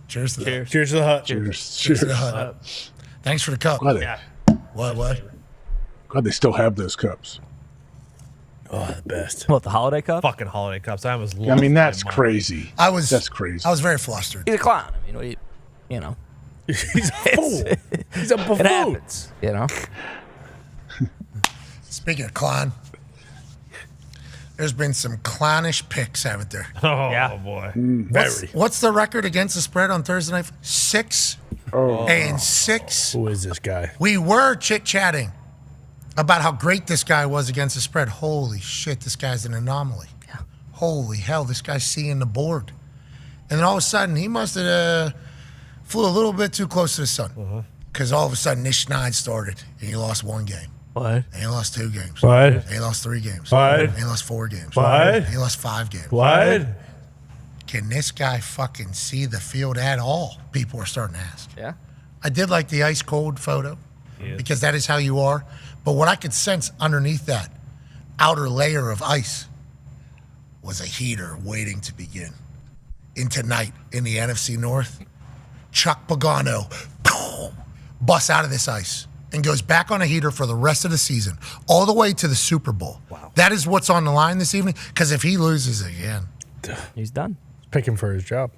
[SPEAKER 5] Cheers to that.
[SPEAKER 7] Cheers.
[SPEAKER 3] Cheers to the Hut.
[SPEAKER 16] Cheers.
[SPEAKER 5] Cheers to the
[SPEAKER 16] Cheers.
[SPEAKER 5] Hut. Thanks for the cup.
[SPEAKER 16] Glad they,
[SPEAKER 7] Yeah.
[SPEAKER 5] What?
[SPEAKER 16] glad they still have those cups.
[SPEAKER 3] Oh, the best.
[SPEAKER 7] What, the holiday cup?
[SPEAKER 9] Fucking holiday cups. I almost
[SPEAKER 16] I
[SPEAKER 9] lost
[SPEAKER 16] mean, that's
[SPEAKER 9] my mind.
[SPEAKER 16] crazy. That's crazy.
[SPEAKER 5] I was very flustered.
[SPEAKER 7] He's a clown. I mean, you know.
[SPEAKER 3] He's a fool. He's a buffoon.
[SPEAKER 7] It happens, you know.
[SPEAKER 5] Speaking of clown, there's been some clownish picks, haven't there?
[SPEAKER 9] Oh,
[SPEAKER 7] Yeah.
[SPEAKER 9] boy.
[SPEAKER 5] What's the record against the spread on Thursday night? 6 and 6.
[SPEAKER 3] Who is this guy?
[SPEAKER 5] We were chit-chatting about how great this guy was against the spread. Holy shit, this guy's an anomaly.
[SPEAKER 7] Yeah.
[SPEAKER 5] Holy hell, this guy's seeing the board. And then all of a sudden, he must have flew a little bit too close to the sun. Because all of a sudden, this schneid started, and he lost 1 game.
[SPEAKER 7] What?
[SPEAKER 5] And he lost 2 games.
[SPEAKER 3] What?
[SPEAKER 5] And he lost 3 games.
[SPEAKER 3] What?
[SPEAKER 5] And he lost 4 games.
[SPEAKER 3] What?
[SPEAKER 5] And he lost 5 games.
[SPEAKER 3] What?
[SPEAKER 5] Can this guy fucking see the field at all? People are starting to ask.
[SPEAKER 7] Yeah.
[SPEAKER 5] I did like the ice cold photo because that is how you are. But what I could sense underneath that outer layer of ice was a heater waiting to begin. And tonight in the NFC North, Chuck Pagano busts out of this ice and goes back on a heater for the rest of the season, all the way to the Super Bowl. Wow. That is what's on the line this evening, because if he loses again,
[SPEAKER 7] He's done.
[SPEAKER 3] Picking for his job.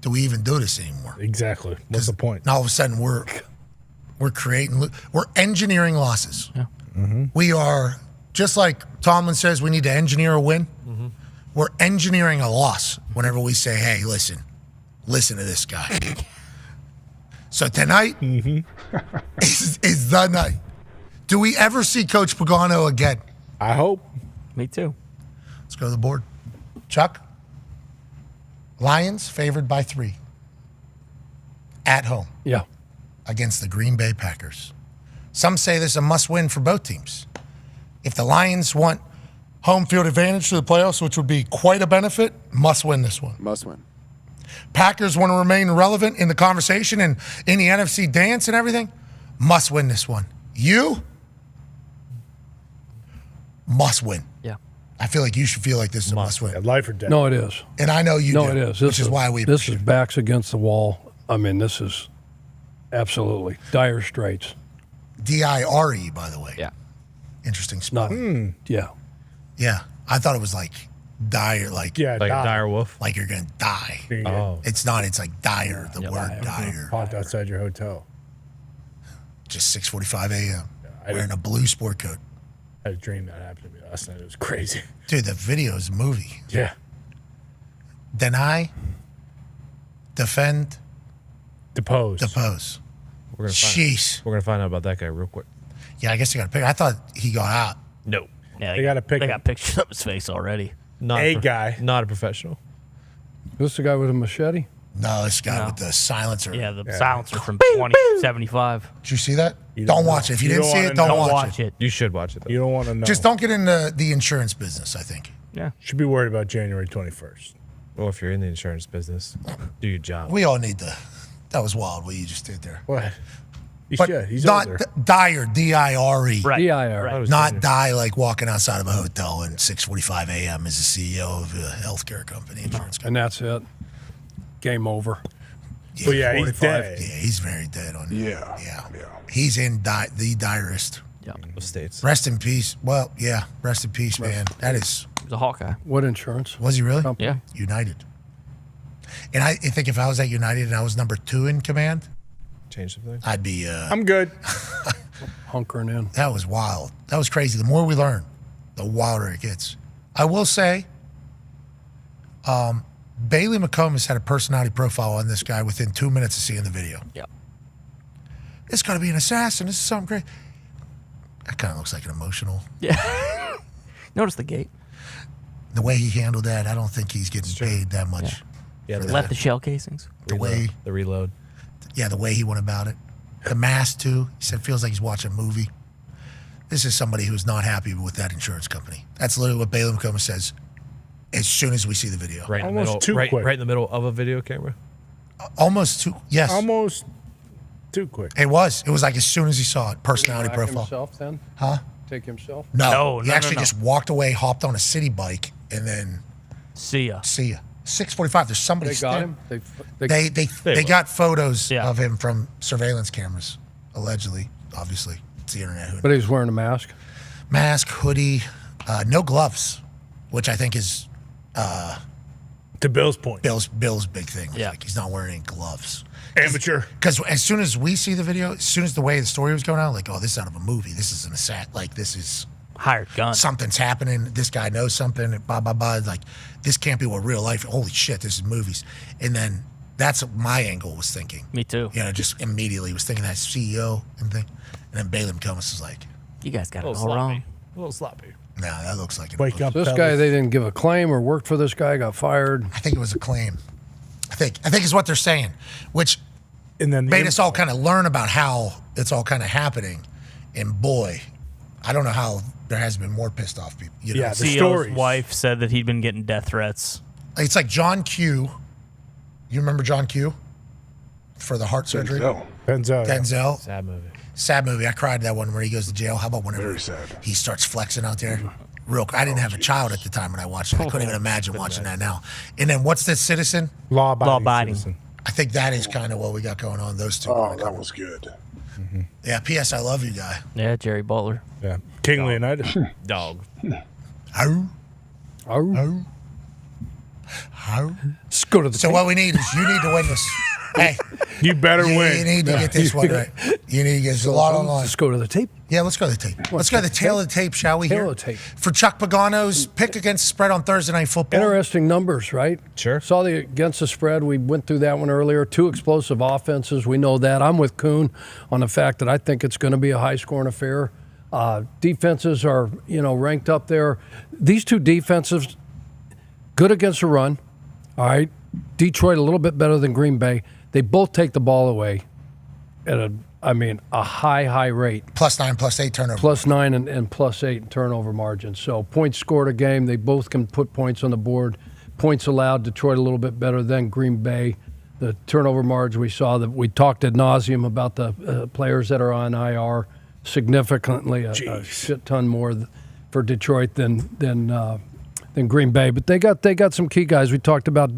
[SPEAKER 5] do we even do this anymore?
[SPEAKER 3] Exactly. What's the point?
[SPEAKER 5] Now all of a sudden we're engineering losses.
[SPEAKER 7] Yeah.
[SPEAKER 3] Mm-hmm.
[SPEAKER 5] We are, just like Tomlin says, we need to engineer a win.
[SPEAKER 9] Mm-hmm.
[SPEAKER 5] We're engineering a loss whenever we say, hey, listen to this guy. So tonight is the night. Do we ever see Coach Pagano again?
[SPEAKER 3] I hope.
[SPEAKER 7] Me too.
[SPEAKER 5] Let's go to the board. Chuck? Lions favored by 3. At home.
[SPEAKER 6] Yeah.
[SPEAKER 5] Against the Green Bay Packers. Some say this is a must-win for both teams. If the Lions want home field advantage to the playoffs, which would be quite a benefit, must win this one.
[SPEAKER 8] Must win.
[SPEAKER 5] Packers want to remain relevant in the conversation and in the NFC dance and everything, must win this one. You must win.
[SPEAKER 7] Yeah.
[SPEAKER 5] I feel like you should feel like this is a must win.
[SPEAKER 3] Life or death.
[SPEAKER 6] No, it is.
[SPEAKER 5] And I know you
[SPEAKER 6] No,
[SPEAKER 5] do,
[SPEAKER 6] it is.
[SPEAKER 5] which is why we
[SPEAKER 6] This is backs against the wall. I mean, this is absolutely dire straits.
[SPEAKER 5] D-I-R-E, by the way.
[SPEAKER 7] Yeah.
[SPEAKER 5] Interesting spot.
[SPEAKER 6] Yeah.
[SPEAKER 5] Yeah. I thought it was like dire, like
[SPEAKER 3] Yeah,
[SPEAKER 9] Like a
[SPEAKER 3] die.
[SPEAKER 9] dire wolf.
[SPEAKER 5] like you're going to die.
[SPEAKER 9] Oh.
[SPEAKER 5] It's not. It's like dire, the word dire.
[SPEAKER 3] Parked outside your hotel.
[SPEAKER 5] Just 6:45 a.m.
[SPEAKER 3] I
[SPEAKER 5] Wearing a blue sport coat.
[SPEAKER 3] I had a dream that happened to me last night. It was crazy.
[SPEAKER 5] Dude, the video is a movie.
[SPEAKER 3] Yeah.
[SPEAKER 5] Deny, defend,
[SPEAKER 3] Depose.
[SPEAKER 5] depose.
[SPEAKER 9] We're gonna
[SPEAKER 5] Jeez.
[SPEAKER 9] We're gonna find out about that guy real quick.
[SPEAKER 5] Yeah, I guess you got to pick. I thought he got out.
[SPEAKER 9] No,
[SPEAKER 7] Yeah,
[SPEAKER 3] They gotta pick
[SPEAKER 7] They
[SPEAKER 3] him.
[SPEAKER 7] got pictures of his face already.
[SPEAKER 9] not
[SPEAKER 3] A guy.
[SPEAKER 9] not a professional.
[SPEAKER 6] This the guy with a machete?
[SPEAKER 5] No, this guy
[SPEAKER 7] No.
[SPEAKER 5] with the silencer.
[SPEAKER 7] Yeah, the silencer from 2075.
[SPEAKER 5] Did you see that?
[SPEAKER 3] You
[SPEAKER 5] Don't
[SPEAKER 3] don't
[SPEAKER 5] watch
[SPEAKER 3] know.
[SPEAKER 5] it. If you,
[SPEAKER 3] You
[SPEAKER 5] didn't
[SPEAKER 3] don't
[SPEAKER 5] see
[SPEAKER 3] wanna
[SPEAKER 5] it, don't
[SPEAKER 3] know.
[SPEAKER 5] watch it.
[SPEAKER 9] You should watch it. Though.
[SPEAKER 3] You don't want to know.
[SPEAKER 5] Just don't get into the insurance business, I think.
[SPEAKER 7] Yeah.
[SPEAKER 3] Should be worried about January 21st.
[SPEAKER 9] Well, if you're in the insurance business, do your job.
[SPEAKER 5] We all need to. That was wild what you just did there.
[SPEAKER 3] What? He
[SPEAKER 5] But
[SPEAKER 3] should. He's
[SPEAKER 5] not
[SPEAKER 3] older.
[SPEAKER 5] dire, D-I-R-E.
[SPEAKER 7] Right.
[SPEAKER 6] DIR.
[SPEAKER 9] I was
[SPEAKER 5] Not
[SPEAKER 9] junior.
[SPEAKER 5] die like walking outside of a hotel at 6:45 a.m. as the CEO of a healthcare company, insurance company.
[SPEAKER 6] And that's it. Game over.
[SPEAKER 3] Well, yeah, he's
[SPEAKER 6] 45.
[SPEAKER 3] dead.
[SPEAKER 5] Yeah, he's very dead on
[SPEAKER 16] Yeah.
[SPEAKER 5] Yeah. He's in the direst.
[SPEAKER 9] Of states.
[SPEAKER 5] Rest in peace. Well, yeah, rest in peace, man. That is.
[SPEAKER 7] He was a Hawkeye.
[SPEAKER 6] What insurance?
[SPEAKER 5] Was he really?
[SPEAKER 7] Yeah.
[SPEAKER 5] United. And I think if I was at United and I was number 2 in command,
[SPEAKER 9] Change something.
[SPEAKER 5] I'd be.
[SPEAKER 3] I'm good.
[SPEAKER 6] Hunkering in.
[SPEAKER 5] That was wild. That was crazy. The more we learn, the wilder it gets. I will say, Bailey McComas had a personality profile on this guy within 2 minutes of seeing the video.
[SPEAKER 7] Yeah.
[SPEAKER 5] This got to be an assassin. This is something great. That kind of looks like an emotional.
[SPEAKER 7] Yeah. Notice the gate.
[SPEAKER 5] The way he handled that, I don't think he's getting paid that much.
[SPEAKER 9] Yeah,
[SPEAKER 5] for
[SPEAKER 9] the,
[SPEAKER 7] Left the shell casings.
[SPEAKER 5] The way,
[SPEAKER 9] the reload.
[SPEAKER 5] yeah, the way he went about it. The mask too. He said feels like he's watching a movie. This is somebody who's not happy with that insurance company. That's literally what Bailey McComas says. As soon as we see the video,
[SPEAKER 9] Right in the
[SPEAKER 3] Almost
[SPEAKER 9] middle.
[SPEAKER 3] too
[SPEAKER 9] Right,
[SPEAKER 3] quick.
[SPEAKER 9] right in the middle of a video camera.
[SPEAKER 5] almost too. Yes,
[SPEAKER 3] Almost too quick.
[SPEAKER 5] it was. It was like as soon as he saw it, personality
[SPEAKER 6] Whack
[SPEAKER 5] profile.
[SPEAKER 6] himself then?
[SPEAKER 5] Huh?
[SPEAKER 6] Take himself?
[SPEAKER 5] No,
[SPEAKER 7] No,
[SPEAKER 5] he
[SPEAKER 7] no,
[SPEAKER 5] actually
[SPEAKER 7] no.
[SPEAKER 5] just walked away, hopped on a city bike, and then
[SPEAKER 7] See ya.
[SPEAKER 5] see ya. 6:45. There's somebody.
[SPEAKER 6] They got
[SPEAKER 5] there.
[SPEAKER 6] him?
[SPEAKER 5] They got photos
[SPEAKER 7] Yeah.
[SPEAKER 5] of him from surveillance cameras, allegedly. Obviously, it's the internet. Who
[SPEAKER 6] But he's wearing a mask.
[SPEAKER 5] mask, hoodie, no gloves, which I think is
[SPEAKER 3] To Bill's point.
[SPEAKER 5] Bill's big thing. Yeah, like he's not wearing any gloves.
[SPEAKER 3] Amateur.
[SPEAKER 5] Because as soon as we see the video, as soon as the way the story was going out, like, oh, this is out of a movie. This is an assassin. Like, this is
[SPEAKER 7] hired gun.
[SPEAKER 5] Something's happening. This guy knows something. Blah blah blah. Like, this can't be what real life. Holy shit, this is movies. And then that's what my angle was thinking.
[SPEAKER 7] Me too.
[SPEAKER 5] You know, just immediately was thinking that CEO and thing. And then Balaam Comus was like,
[SPEAKER 7] You guys got
[SPEAKER 9] A
[SPEAKER 7] it
[SPEAKER 9] little
[SPEAKER 7] all
[SPEAKER 9] sloppy.
[SPEAKER 7] wrong.
[SPEAKER 9] A little sloppy.
[SPEAKER 5] no, that looks like it.
[SPEAKER 3] Wake up.
[SPEAKER 6] This
[SPEAKER 3] fellas.
[SPEAKER 6] guy, they didn't give a claim or worked for this guy, got fired.
[SPEAKER 5] I think it was a claim. I think is what they're saying, which
[SPEAKER 3] And then the
[SPEAKER 5] made us all kind of learn about how it's all kind of happening. And boy, I don't know how there hasn't been more pissed off people. You know?
[SPEAKER 3] Yeah, the
[SPEAKER 7] CEO's
[SPEAKER 3] stories.
[SPEAKER 7] wife said that he'd been getting death threats.
[SPEAKER 5] It's like John Q. You remember John Q? For the heart surgery?
[SPEAKER 3] Denzel.
[SPEAKER 5] Denzel.
[SPEAKER 9] Sad movie.
[SPEAKER 5] Sad movie. I cried that one where he goes to jail. How about whenever
[SPEAKER 16] Very sad.
[SPEAKER 5] he starts flexing out there? Real. I didn't have a child at the time when I watched it. I couldn't even imagine watching that now. And then what's this citizen?
[SPEAKER 7] Law-abiding.
[SPEAKER 3] citizen.
[SPEAKER 5] I think that is kind of what we got going on. Those two.
[SPEAKER 16] Oh, that was good.
[SPEAKER 5] Yeah. P.S. I love you, guy.
[SPEAKER 7] Yeah, Jerry Butler.
[SPEAKER 3] Yeah. King Leonidas.
[SPEAKER 9] Dog.
[SPEAKER 5] Ow.
[SPEAKER 6] Oh,
[SPEAKER 5] Ow. Ow.
[SPEAKER 6] go to the
[SPEAKER 5] So
[SPEAKER 6] tape.
[SPEAKER 5] what we need is you need to win this. Hey,
[SPEAKER 3] you better win.
[SPEAKER 5] You need to get this one right. You need to get this a lot on line.
[SPEAKER 6] Let's go to the tape.
[SPEAKER 5] Yeah, let's go to the tape. Let's go to the tail of the tape, shall we?
[SPEAKER 6] Tail of the tape.
[SPEAKER 5] For Chuck Pagano's pick against the spread on Thursday Night Football.
[SPEAKER 6] Interesting numbers, right?
[SPEAKER 9] Sure.
[SPEAKER 6] Saw the against the spread. We went through that one earlier. 2 explosive offenses. We know that. I'm with Kuhn on the fact that I think it's going to be a high-scoring affair. Defenses are, ranked up there. These 2 defenses, good against the run. All right. Detroit a little bit better than Green Bay. They both take the ball away at a high rate.
[SPEAKER 5] +9, +8 turnover.
[SPEAKER 6] +9 and +8 in turnover margin. So points scored a game. They both can put points on the board. Points allowed. Detroit a little bit better than Green Bay. The turnover margin we saw that we talked ad nauseum about the players that are on IR, significantly a shit ton more for Detroit than Green Bay, but they got some key guys. We talked about,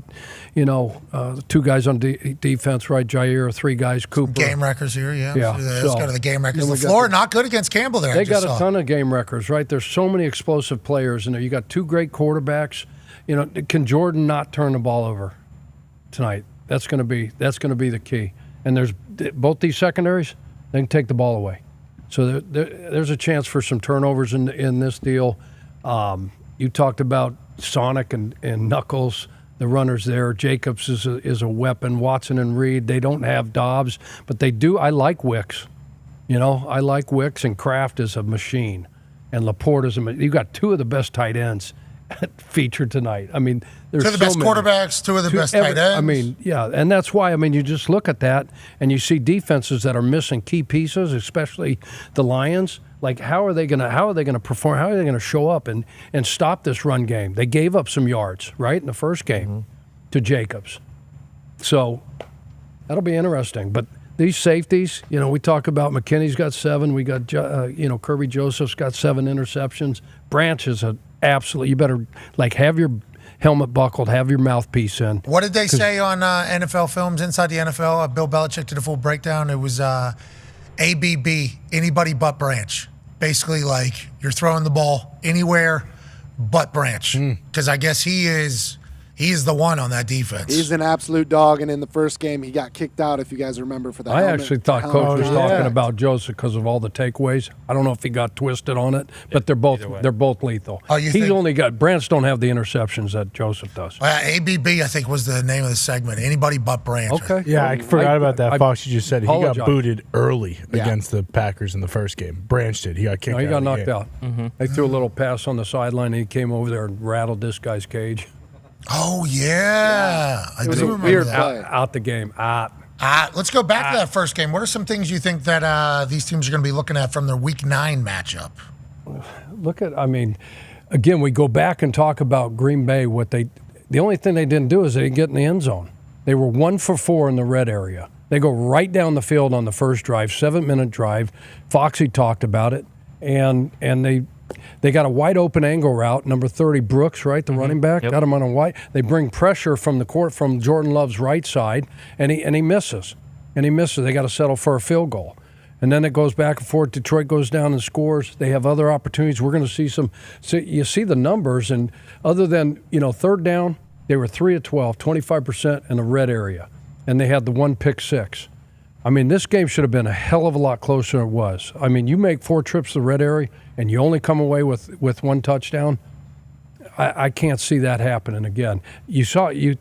[SPEAKER 6] the 2 guys on defense, right? Jair, 3 guys, Cooper.
[SPEAKER 5] Game records here, yeah. Let's
[SPEAKER 6] So,
[SPEAKER 5] go to the game records.
[SPEAKER 6] then we
[SPEAKER 5] LaFleur, not good against Campbell there.
[SPEAKER 6] They got a ton of game records, right? There's so many explosive players in there. You got 2 great quarterbacks. Can Jordan not turn the ball over tonight? That's going to be the key. And there's both these secondaries, they can take the ball away. So there's a chance for some turnovers in this deal. You talked about Sonic and Knuckles, the runners there. Jacobs is a weapon. Watson and Reed, they don't have Dobbs, but they do. I like Wicks. I like Wicks, and Kraft is a machine. And Laporte is a machine. You've got 2 of the best tight ends featured tonight. I mean, there's
[SPEAKER 5] 2 of the best quarterbacks, 2 of the best tight ends.
[SPEAKER 6] I mean, yeah, and that's why, you just look at that, and you see defenses that are missing key pieces, especially the Lions. Like, how are they going to perform? How are they going to show up and stop this run game? They gave up some yards, right, in the first game to Jacobs. So that'll be interesting. But these safeties, we talk about McKinney's got 7. We got, Kirby Joseph's got 7 interceptions. Branch is an absolute. You better have your helmet buckled, have your mouthpiece in.
[SPEAKER 5] What did they say on NFL Films Inside the NFL? Bill Belichick did a full breakdown. It was ABB, anybody but Branch. Basically, you're throwing the ball anywhere but Branch. Because I guess he is the one on that defense.
[SPEAKER 8] He's an absolute dog, and in the first game, he got kicked out, if you guys remember, for that.
[SPEAKER 6] I actually thought Coach was talking about Joseph because of all the takeaways. I don't know if he got twisted on it, but they're both lethal.
[SPEAKER 5] Oh,
[SPEAKER 6] He's only got Branch don't have the interceptions that Joseph does.
[SPEAKER 5] ABB, I think, was the name of the segment. Anybody but Branch.
[SPEAKER 6] Okay.
[SPEAKER 3] Yeah, I forgot about that. Fox, you just said he
[SPEAKER 6] apologize.
[SPEAKER 3] got booted early against the Packers in the first game. Branch did. He got kicked out.
[SPEAKER 6] He got
[SPEAKER 3] of the
[SPEAKER 6] knocked
[SPEAKER 3] game.
[SPEAKER 6] out. They threw a little pass on the sideline, and he came over there and rattled this guy's cage.
[SPEAKER 5] Oh, yeah. I do remember that.
[SPEAKER 6] Out the game.
[SPEAKER 5] Let's go back to that first game. What are some things you think that these teams are going to be looking at from their Week 9 matchup?
[SPEAKER 6] Again, we go back and talk about Green Bay. The only thing they didn't do is they didn't get in the end zone. They were 1 for 4 in the red area. They go right down the field on the first drive, 7-minute drive. Foxy talked about it, and they got a wide open angle route. Number 30, Brooks, right, the running back, got him on a wide. They bring pressure from the court from Jordan Love's right side, and he misses. They got to settle for a field goal. And then it goes back and forth. Detroit goes down and scores. They have other opportunities. We're going to see some. So you see the numbers, and other than third down, they were 3 of 12, 25% in the red area, and they had the 1 pick six. This game should have been a hell of a lot closer than it was. You make 4 trips to the red area, and you only come away with 1 touchdown. I can't see that happening again. You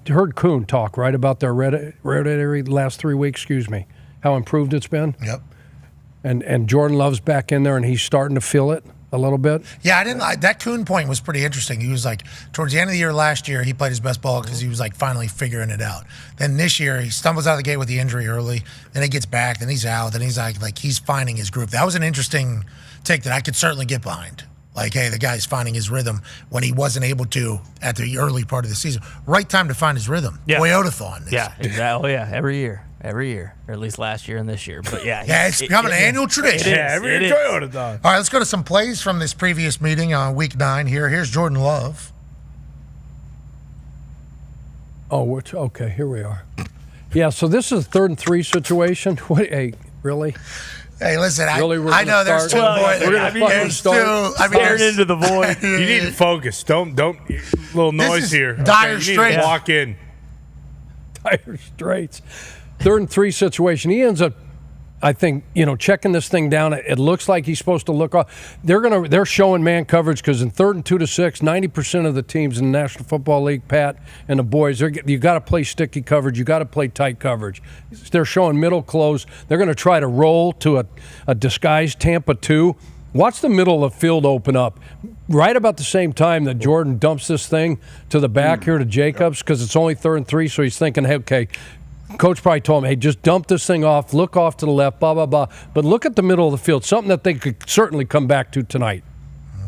[SPEAKER 6] heard Kuhn talk, right, about their red area the last 3 weeks, how improved it's been?
[SPEAKER 5] Yep.
[SPEAKER 6] And Jordan Love's back in there, and he's starting to feel it a little bit.
[SPEAKER 5] Yeah, that Kuhn point was pretty interesting. He was towards the end of the year last year, he played his best ball because he was finally figuring it out. Then this year, he stumbles out of the gate with the injury early. Then he gets back. Then he's out. Then he's he's finding his groove. That was an interesting take that I could certainly get behind. Hey, the guy's finding his rhythm when he wasn't able to at the early part of the season. Right time to find his rhythm.
[SPEAKER 7] Yeah.
[SPEAKER 5] Toyotathon.
[SPEAKER 7] Yeah, exactly. Oh, yeah, every year, or at least last year and this year. But yeah,
[SPEAKER 5] it's becoming an annual tradition.
[SPEAKER 3] Every year Toyotathon.
[SPEAKER 5] All right, let's go to some plays from this previous meeting on Week 9 here. Here's Jordan Love.
[SPEAKER 6] Oh, okay, here we are. Yeah, so this is a 3rd and 3 situation. Hey, really?
[SPEAKER 5] Hey, listen,
[SPEAKER 6] really,
[SPEAKER 5] I know there's 2 boys.
[SPEAKER 6] There's 2.
[SPEAKER 7] Staring into the void.
[SPEAKER 3] You need to focus. Don't little noise here.
[SPEAKER 5] Dire
[SPEAKER 3] You
[SPEAKER 5] Straits.
[SPEAKER 3] need to walk in.
[SPEAKER 6] Dire Straits. 3rd and 3 situation. He ends up, I think, checking this thing down. It looks like he's supposed to look off. They're showing man coverage because in 3rd and 2 to 6, 90% of the teams in the National Football League, Pat and the boys, you got to play sticky coverage. You got to play tight coverage. They're showing middle close. They're going to try to roll to a disguised Tampa 2. Watch the middle of the field open up right about the same time that Jordan dumps this thing to the back here to Jacobs because it's only 3rd and 3. So he's thinking, hey, okay. Coach probably told him, hey, just dump this thing off, look off to the left, blah, blah, blah. But look at the middle of the field, something that they could certainly come back to tonight.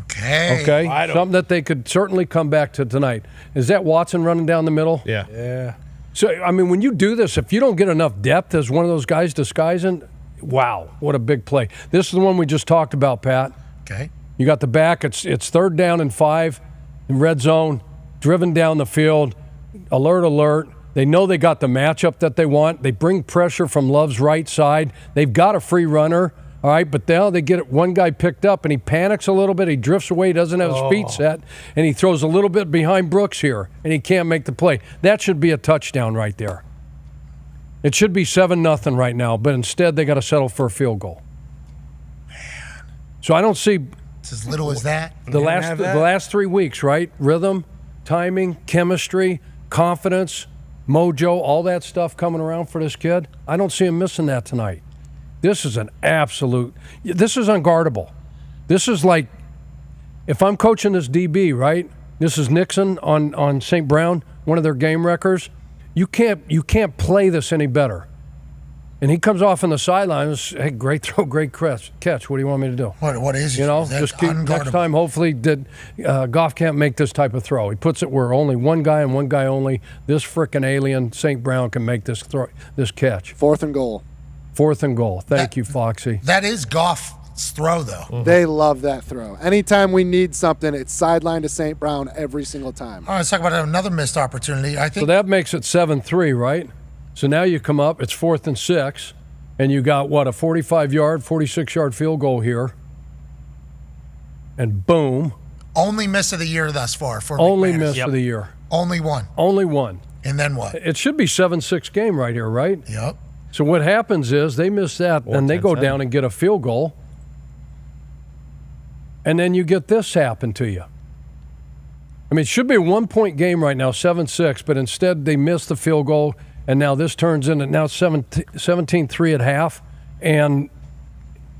[SPEAKER 6] Okay? Something that they could certainly come back to tonight. Is that Watson running down the middle?
[SPEAKER 9] Yeah.
[SPEAKER 6] So, I mean, when you do this, if you don't get enough depth as one of those guys disguising, wow, what a big play. This is the one we just talked about, Pat.
[SPEAKER 5] Okay.
[SPEAKER 6] You got the back. It's 3rd down and 5 in red zone, driven down the field, alert. They know they got the matchup that they want. They bring pressure from Love's right side. They've got a free runner, all right, but now they get one guy picked up, and he panics a little bit. He drifts away, doesn't have his feet set, and he throws a little bit behind Brooks here, and he can't make the play. That should be a touchdown right there. It should be 7-0 right now, but instead they got to settle for a field goal.
[SPEAKER 5] Man.
[SPEAKER 6] So I don't see
[SPEAKER 5] it's as little as that.
[SPEAKER 6] The last 3 weeks, right? Rhythm, timing, chemistry, confidence, mojo, all that stuff coming around for this kid. I don't see him missing that tonight. This is this is unguardable. This is like, if I'm coaching this DB, right? This is Nixon on St. Brown, one of their game wreckers. You can't play this any better. And he comes off on the sidelines. Hey, great throw, great catch. What do you want me to do?
[SPEAKER 5] What is it?
[SPEAKER 6] Just keep next time. Hopefully, Goff can't make this type of throw. He puts it where only one guy and one guy only. This frickin' alien St. Brown can make this catch.
[SPEAKER 8] 4th and goal.
[SPEAKER 6] 4th and goal. Thank you, Foxy.
[SPEAKER 5] That is Goff's throw, though.
[SPEAKER 8] Mm-hmm. They love that throw. Anytime we need something, it's sideline to St. Brown every single time.
[SPEAKER 5] All right, let's talk about another missed opportunity. I think
[SPEAKER 6] so. That makes it 7-3, right? So now you come up, it's 4th and 6, and you got, a 45-yard, 46-yard field goal here. And boom.
[SPEAKER 5] Only miss of the year thus far for
[SPEAKER 6] Only
[SPEAKER 5] McManus.
[SPEAKER 6] miss of the year.
[SPEAKER 5] Only one.
[SPEAKER 6] Only one.
[SPEAKER 5] And then what?
[SPEAKER 6] It should be 7-6 game right here, right?
[SPEAKER 5] Yep.
[SPEAKER 6] So what happens is they miss that, and they go down and get a field goal. And then you get this happen to you. I mean, it should be a 1-point game right now, 7-6, but instead they miss the field goal. And now this turns into now 17-3 at half, and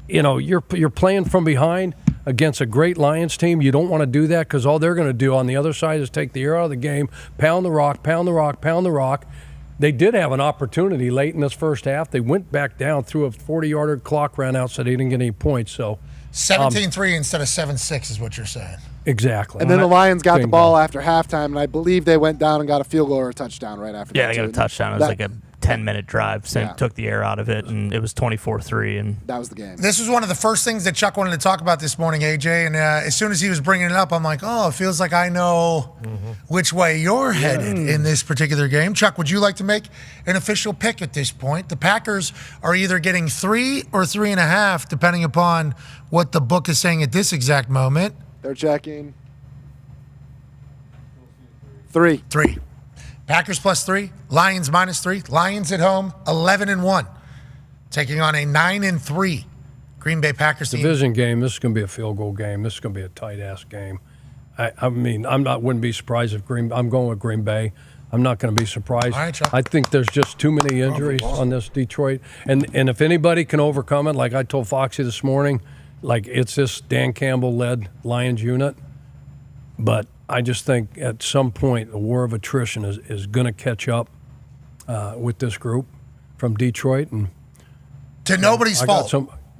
[SPEAKER 6] you're playing from behind against a great Lions team. You don't want to do that because all they're going to do on the other side is take the air out of the game, pound the rock. They did have an opportunity late in this first half. They went back down, threw a 40-yarder clock ran out, so they didn't get any points. So
[SPEAKER 5] 17-3 instead of 7-6 is what you're saying.
[SPEAKER 6] Exactly.
[SPEAKER 8] And then the Lions got the ball after halftime, and I believe they went down and got a field goal or a touchdown right after that.
[SPEAKER 7] Yeah, they got a touchdown. It was like a 10-minute drive. So took the air out of it, and it was 24-3. And
[SPEAKER 8] that was the game.
[SPEAKER 5] This was one of the first things that Chuck wanted to talk about this morning, AJ. And as soon as he was bringing it up, I'm like, oh, it feels like I know which way you're headed in this particular game. Chuck, would you like to make an official pick at this point? The Packers are either getting 3 or 3.5, depending upon what the book is saying at this exact moment.
[SPEAKER 8] They're checking. 3.
[SPEAKER 5] Packers +3. Lions -3. Lions at home, 11-1. Taking on a 9-3 Green Bay Packers team.
[SPEAKER 6] Division game. This is going to be a field goal game. This is going to be a tight-ass game. I mean, wouldn't be surprised if I'm going with Green Bay. I'm not going to be surprised.
[SPEAKER 5] All right, Chuck.
[SPEAKER 6] I think there's just too many injuries on this Detroit. And if anybody can overcome it, like I told Foxy this morning, like it's this Dan Campbell-led Lions unit. But I just think at some point the war of attrition is going to catch up with this group from Detroit. And
[SPEAKER 5] to nobody's fault.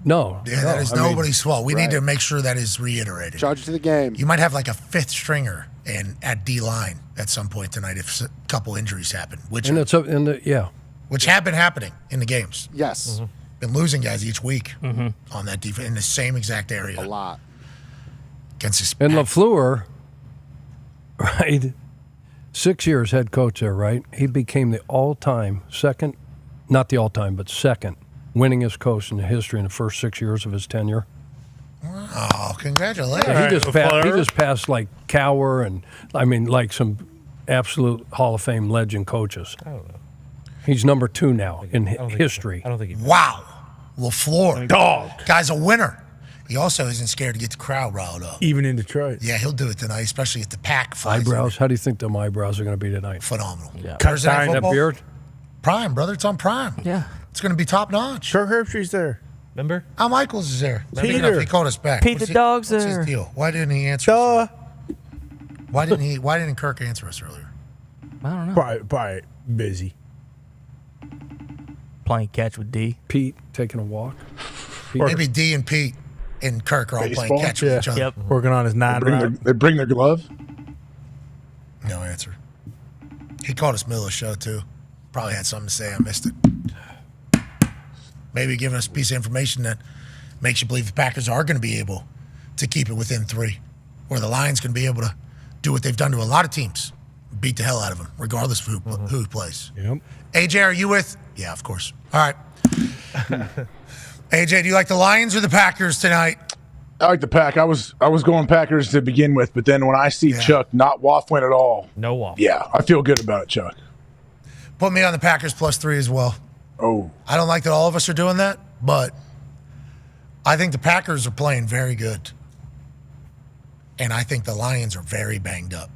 [SPEAKER 6] No.
[SPEAKER 5] Yeah, that is nobody's fault. We need to make sure that is reiterated.
[SPEAKER 8] Charge it to the game.
[SPEAKER 5] You might have like a 5th stringer at D-line at some point tonight if a couple injuries happen. Which have been happening in the games.
[SPEAKER 8] Yes.
[SPEAKER 5] Mm-hmm. Been losing guys each week on that defense in the same exact area.
[SPEAKER 8] A lot.
[SPEAKER 6] And LaFleur, right, 6 years head coach there, right? He became the all-time second, not the all-time, but second winningest coach in the history in the first 6 years of his tenure.
[SPEAKER 5] Oh, congratulations.
[SPEAKER 6] Yeah, he just passed like Cowher and, I mean, like some absolute Hall of Fame legend coaches.
[SPEAKER 9] I don't know.
[SPEAKER 6] He's number 2 now in history.
[SPEAKER 9] I don't think he.
[SPEAKER 5] Wow. LaFleur. Dog. Guy's a winner. He also isn't scared to get the crowd riled up.
[SPEAKER 3] Even in Detroit.
[SPEAKER 5] Yeah, he'll do it tonight, especially if the pack flies.
[SPEAKER 6] Eyebrows. How do you think them eyebrows are going to be tonight?
[SPEAKER 5] Phenomenal.
[SPEAKER 6] Yeah.
[SPEAKER 5] Thursday Night
[SPEAKER 6] That
[SPEAKER 5] Football?
[SPEAKER 6] beard.
[SPEAKER 5] Prime, brother. It's on Prime.
[SPEAKER 7] Yeah.
[SPEAKER 5] It's going to be top notch.
[SPEAKER 3] Kirk Herbstreit's there.
[SPEAKER 9] Remember?
[SPEAKER 5] Al Michaels is there. Speaking
[SPEAKER 3] Peter.
[SPEAKER 5] of, he called us back.
[SPEAKER 7] Pete the dog's
[SPEAKER 5] what's
[SPEAKER 7] there.
[SPEAKER 5] his deal? Why didn't he answer us? Why didn't Kirk answer us earlier?
[SPEAKER 7] I don't know.
[SPEAKER 3] Probably busy.
[SPEAKER 7] Playing catch with D.
[SPEAKER 6] Pete taking a walk.
[SPEAKER 5] Maybe D and Pete and Kirk are all playing catch with each other.
[SPEAKER 7] Yep.
[SPEAKER 3] Working on his 9 round.
[SPEAKER 16] They bring their glove.
[SPEAKER 5] No answer. He called us middle of the show, too. Probably had something to say. I missed it. Maybe giving us a piece of information that makes you believe the Packers are going to be able to keep it within 3, or the Lions going to be able to do what they've done to a lot of teams, beat the hell out of them, regardless of who plays.
[SPEAKER 3] Yep.
[SPEAKER 5] AJ, are you with? Yeah, of course. All right. AJ, do you like the Lions or the Packers tonight?
[SPEAKER 16] I like the Pack. I was going Packers to begin with, but then when I see Chuck not waffling at all,
[SPEAKER 9] no waffle.
[SPEAKER 16] Yeah, I feel good about it, Chuck.
[SPEAKER 5] Put me on the Packers +3 as well.
[SPEAKER 16] Oh,
[SPEAKER 5] I don't like that all of us are doing that, but I think the Packers are playing very good. And I think the Lions are very banged up.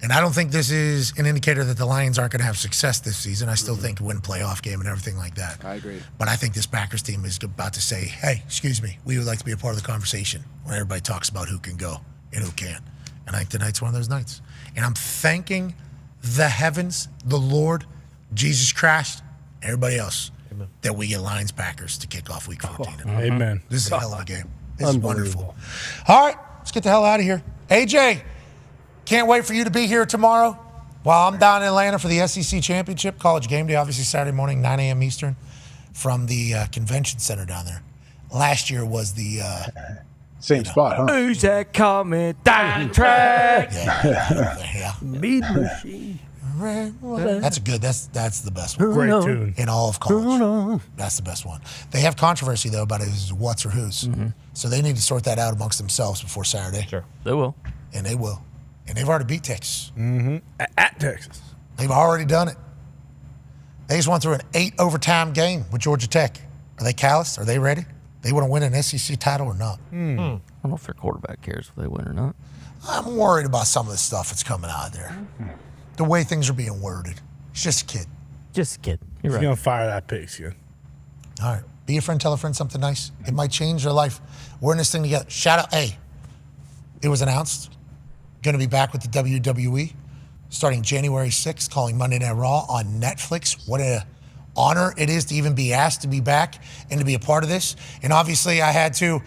[SPEAKER 5] And I don't think this is an indicator that the Lions aren't going to have success this season. I still think win playoff game and everything like that.
[SPEAKER 8] I agree.
[SPEAKER 5] But I think this Packers team is about to say, hey, excuse me, we would like to be a part of the conversation when everybody talks about who can go and who can't. And I think tonight's one of those nights. And I'm thanking the heavens, the Lord, Jesus Christ, everybody else, that we get Lions Packers to kick off week 14.
[SPEAKER 3] Amen.
[SPEAKER 5] This is a hell of a game. This is wonderful. All right, let's get the hell out of here. AJ, can't wait for you to be here tomorrow while I'm down in Atlanta for the SEC Championship, College Game Day, obviously Saturday morning, 9 a.m. Eastern, from the convention center down there. Last year was the
[SPEAKER 16] same spot, huh?
[SPEAKER 7] Who's that coming down the track?
[SPEAKER 5] Yeah.
[SPEAKER 6] Meat machine.
[SPEAKER 5] That's a good. That's the best one.
[SPEAKER 3] Great tune.
[SPEAKER 5] In all of college. That's the best one. They have controversy though about it is what's or who's. So they need to sort that out amongst themselves before Saturday.
[SPEAKER 9] Sure.
[SPEAKER 7] They will.
[SPEAKER 5] And they will. And they've already beat Texas.
[SPEAKER 3] At Texas.
[SPEAKER 5] They've already done it. They just went through an 8 overtime game with Georgia Tech. Are they calloused? Are they ready? They want to win an SEC title or not?
[SPEAKER 7] I don't know if their quarterback cares if they win or not.
[SPEAKER 5] I'm worried about some of the stuff that's coming out of there. The way things are being worded. He's just a kid.
[SPEAKER 7] Just a kid. You're
[SPEAKER 3] He's
[SPEAKER 7] right.
[SPEAKER 3] going to fire that pigskin.
[SPEAKER 5] All right. Be a friend, tell a friend something nice. It might change their life. We're in this thing together. Shout out. Hey, it was announced. Going to be back with the WWE starting January 6th, calling Monday Night Raw on Netflix. What a honor it is to even be asked to be back and to be a part of this. And obviously I had to,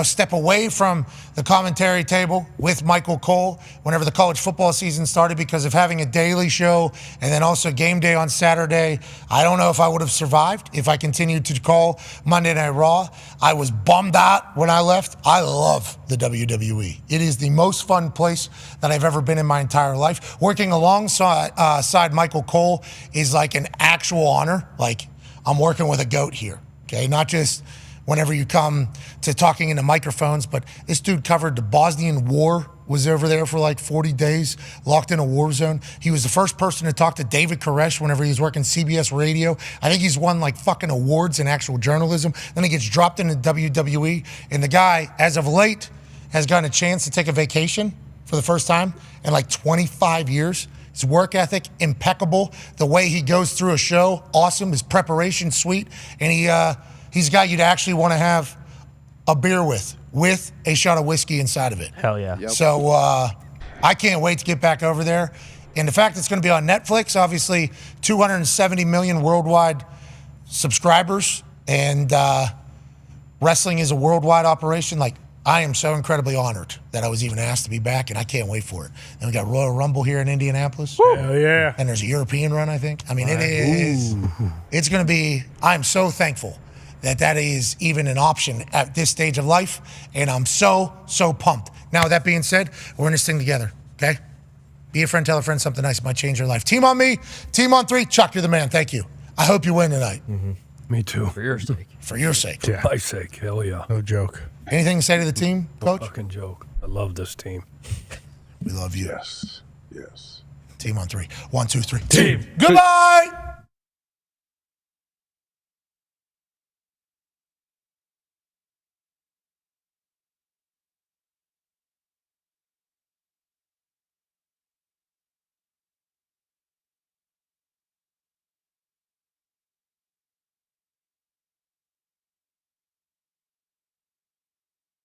[SPEAKER 5] step away from the commentary table with Michael Cole whenever the college football season started because of having a daily show and then also game day on Saturday. I don't know if I would have survived if I continued to call Monday Night Raw. I was bummed out when I left. I love the WWE. It is the most fun place that I've ever been in my entire life. Working alongside Michael Cole is like an actual honor. Like I'm working with a GOAT here, okay? Not just whenever you come to talking into microphones, but this dude covered the Bosnian War, was over there for like 40 days, locked in a war zone. He was the first person to talk to David Koresh whenever he was working CBS Radio. I think he's won like fucking awards in actual journalism. Then he gets dropped into WWE, and the guy, as of late, has gotten a chance to take a vacation for the first time in like 25 years. His work ethic, impeccable. The way he goes through a show, awesome. His preparation, sweet. And he's a guy you'd actually want to have a beer with a shot of whiskey inside of it.
[SPEAKER 7] Hell yeah.
[SPEAKER 5] Yep. So I can't wait to get back over there. And the fact it's going to be on Netflix, obviously 270 million worldwide subscribers, and wrestling is a worldwide operation. Like, I am so incredibly honored that I was even asked to be back, and I can't wait for it. And we got Royal Rumble here in Indianapolis.
[SPEAKER 3] Hell yeah.
[SPEAKER 5] And there's a European run, I think. I mean, it's going to be, I'm so thankful that is even an option at this stage of life, and I'm so pumped. Now, with that being said, we're in this thing together, okay? Be a friend, tell a friend something nice. It might change your life. Team on me, team on 3. Chuck, you're the man. Thank you. I hope you win tonight.
[SPEAKER 6] Me too.
[SPEAKER 7] For your sake.
[SPEAKER 5] For your sake.
[SPEAKER 6] For my sake. Hell yeah.
[SPEAKER 3] No joke.
[SPEAKER 5] Anything to say to the team, Coach?
[SPEAKER 6] No fucking joke. I love this team.
[SPEAKER 5] We love you.
[SPEAKER 16] Yes.
[SPEAKER 5] Team on 3. 1, 2, 3.
[SPEAKER 3] Team.
[SPEAKER 5] Goodbye.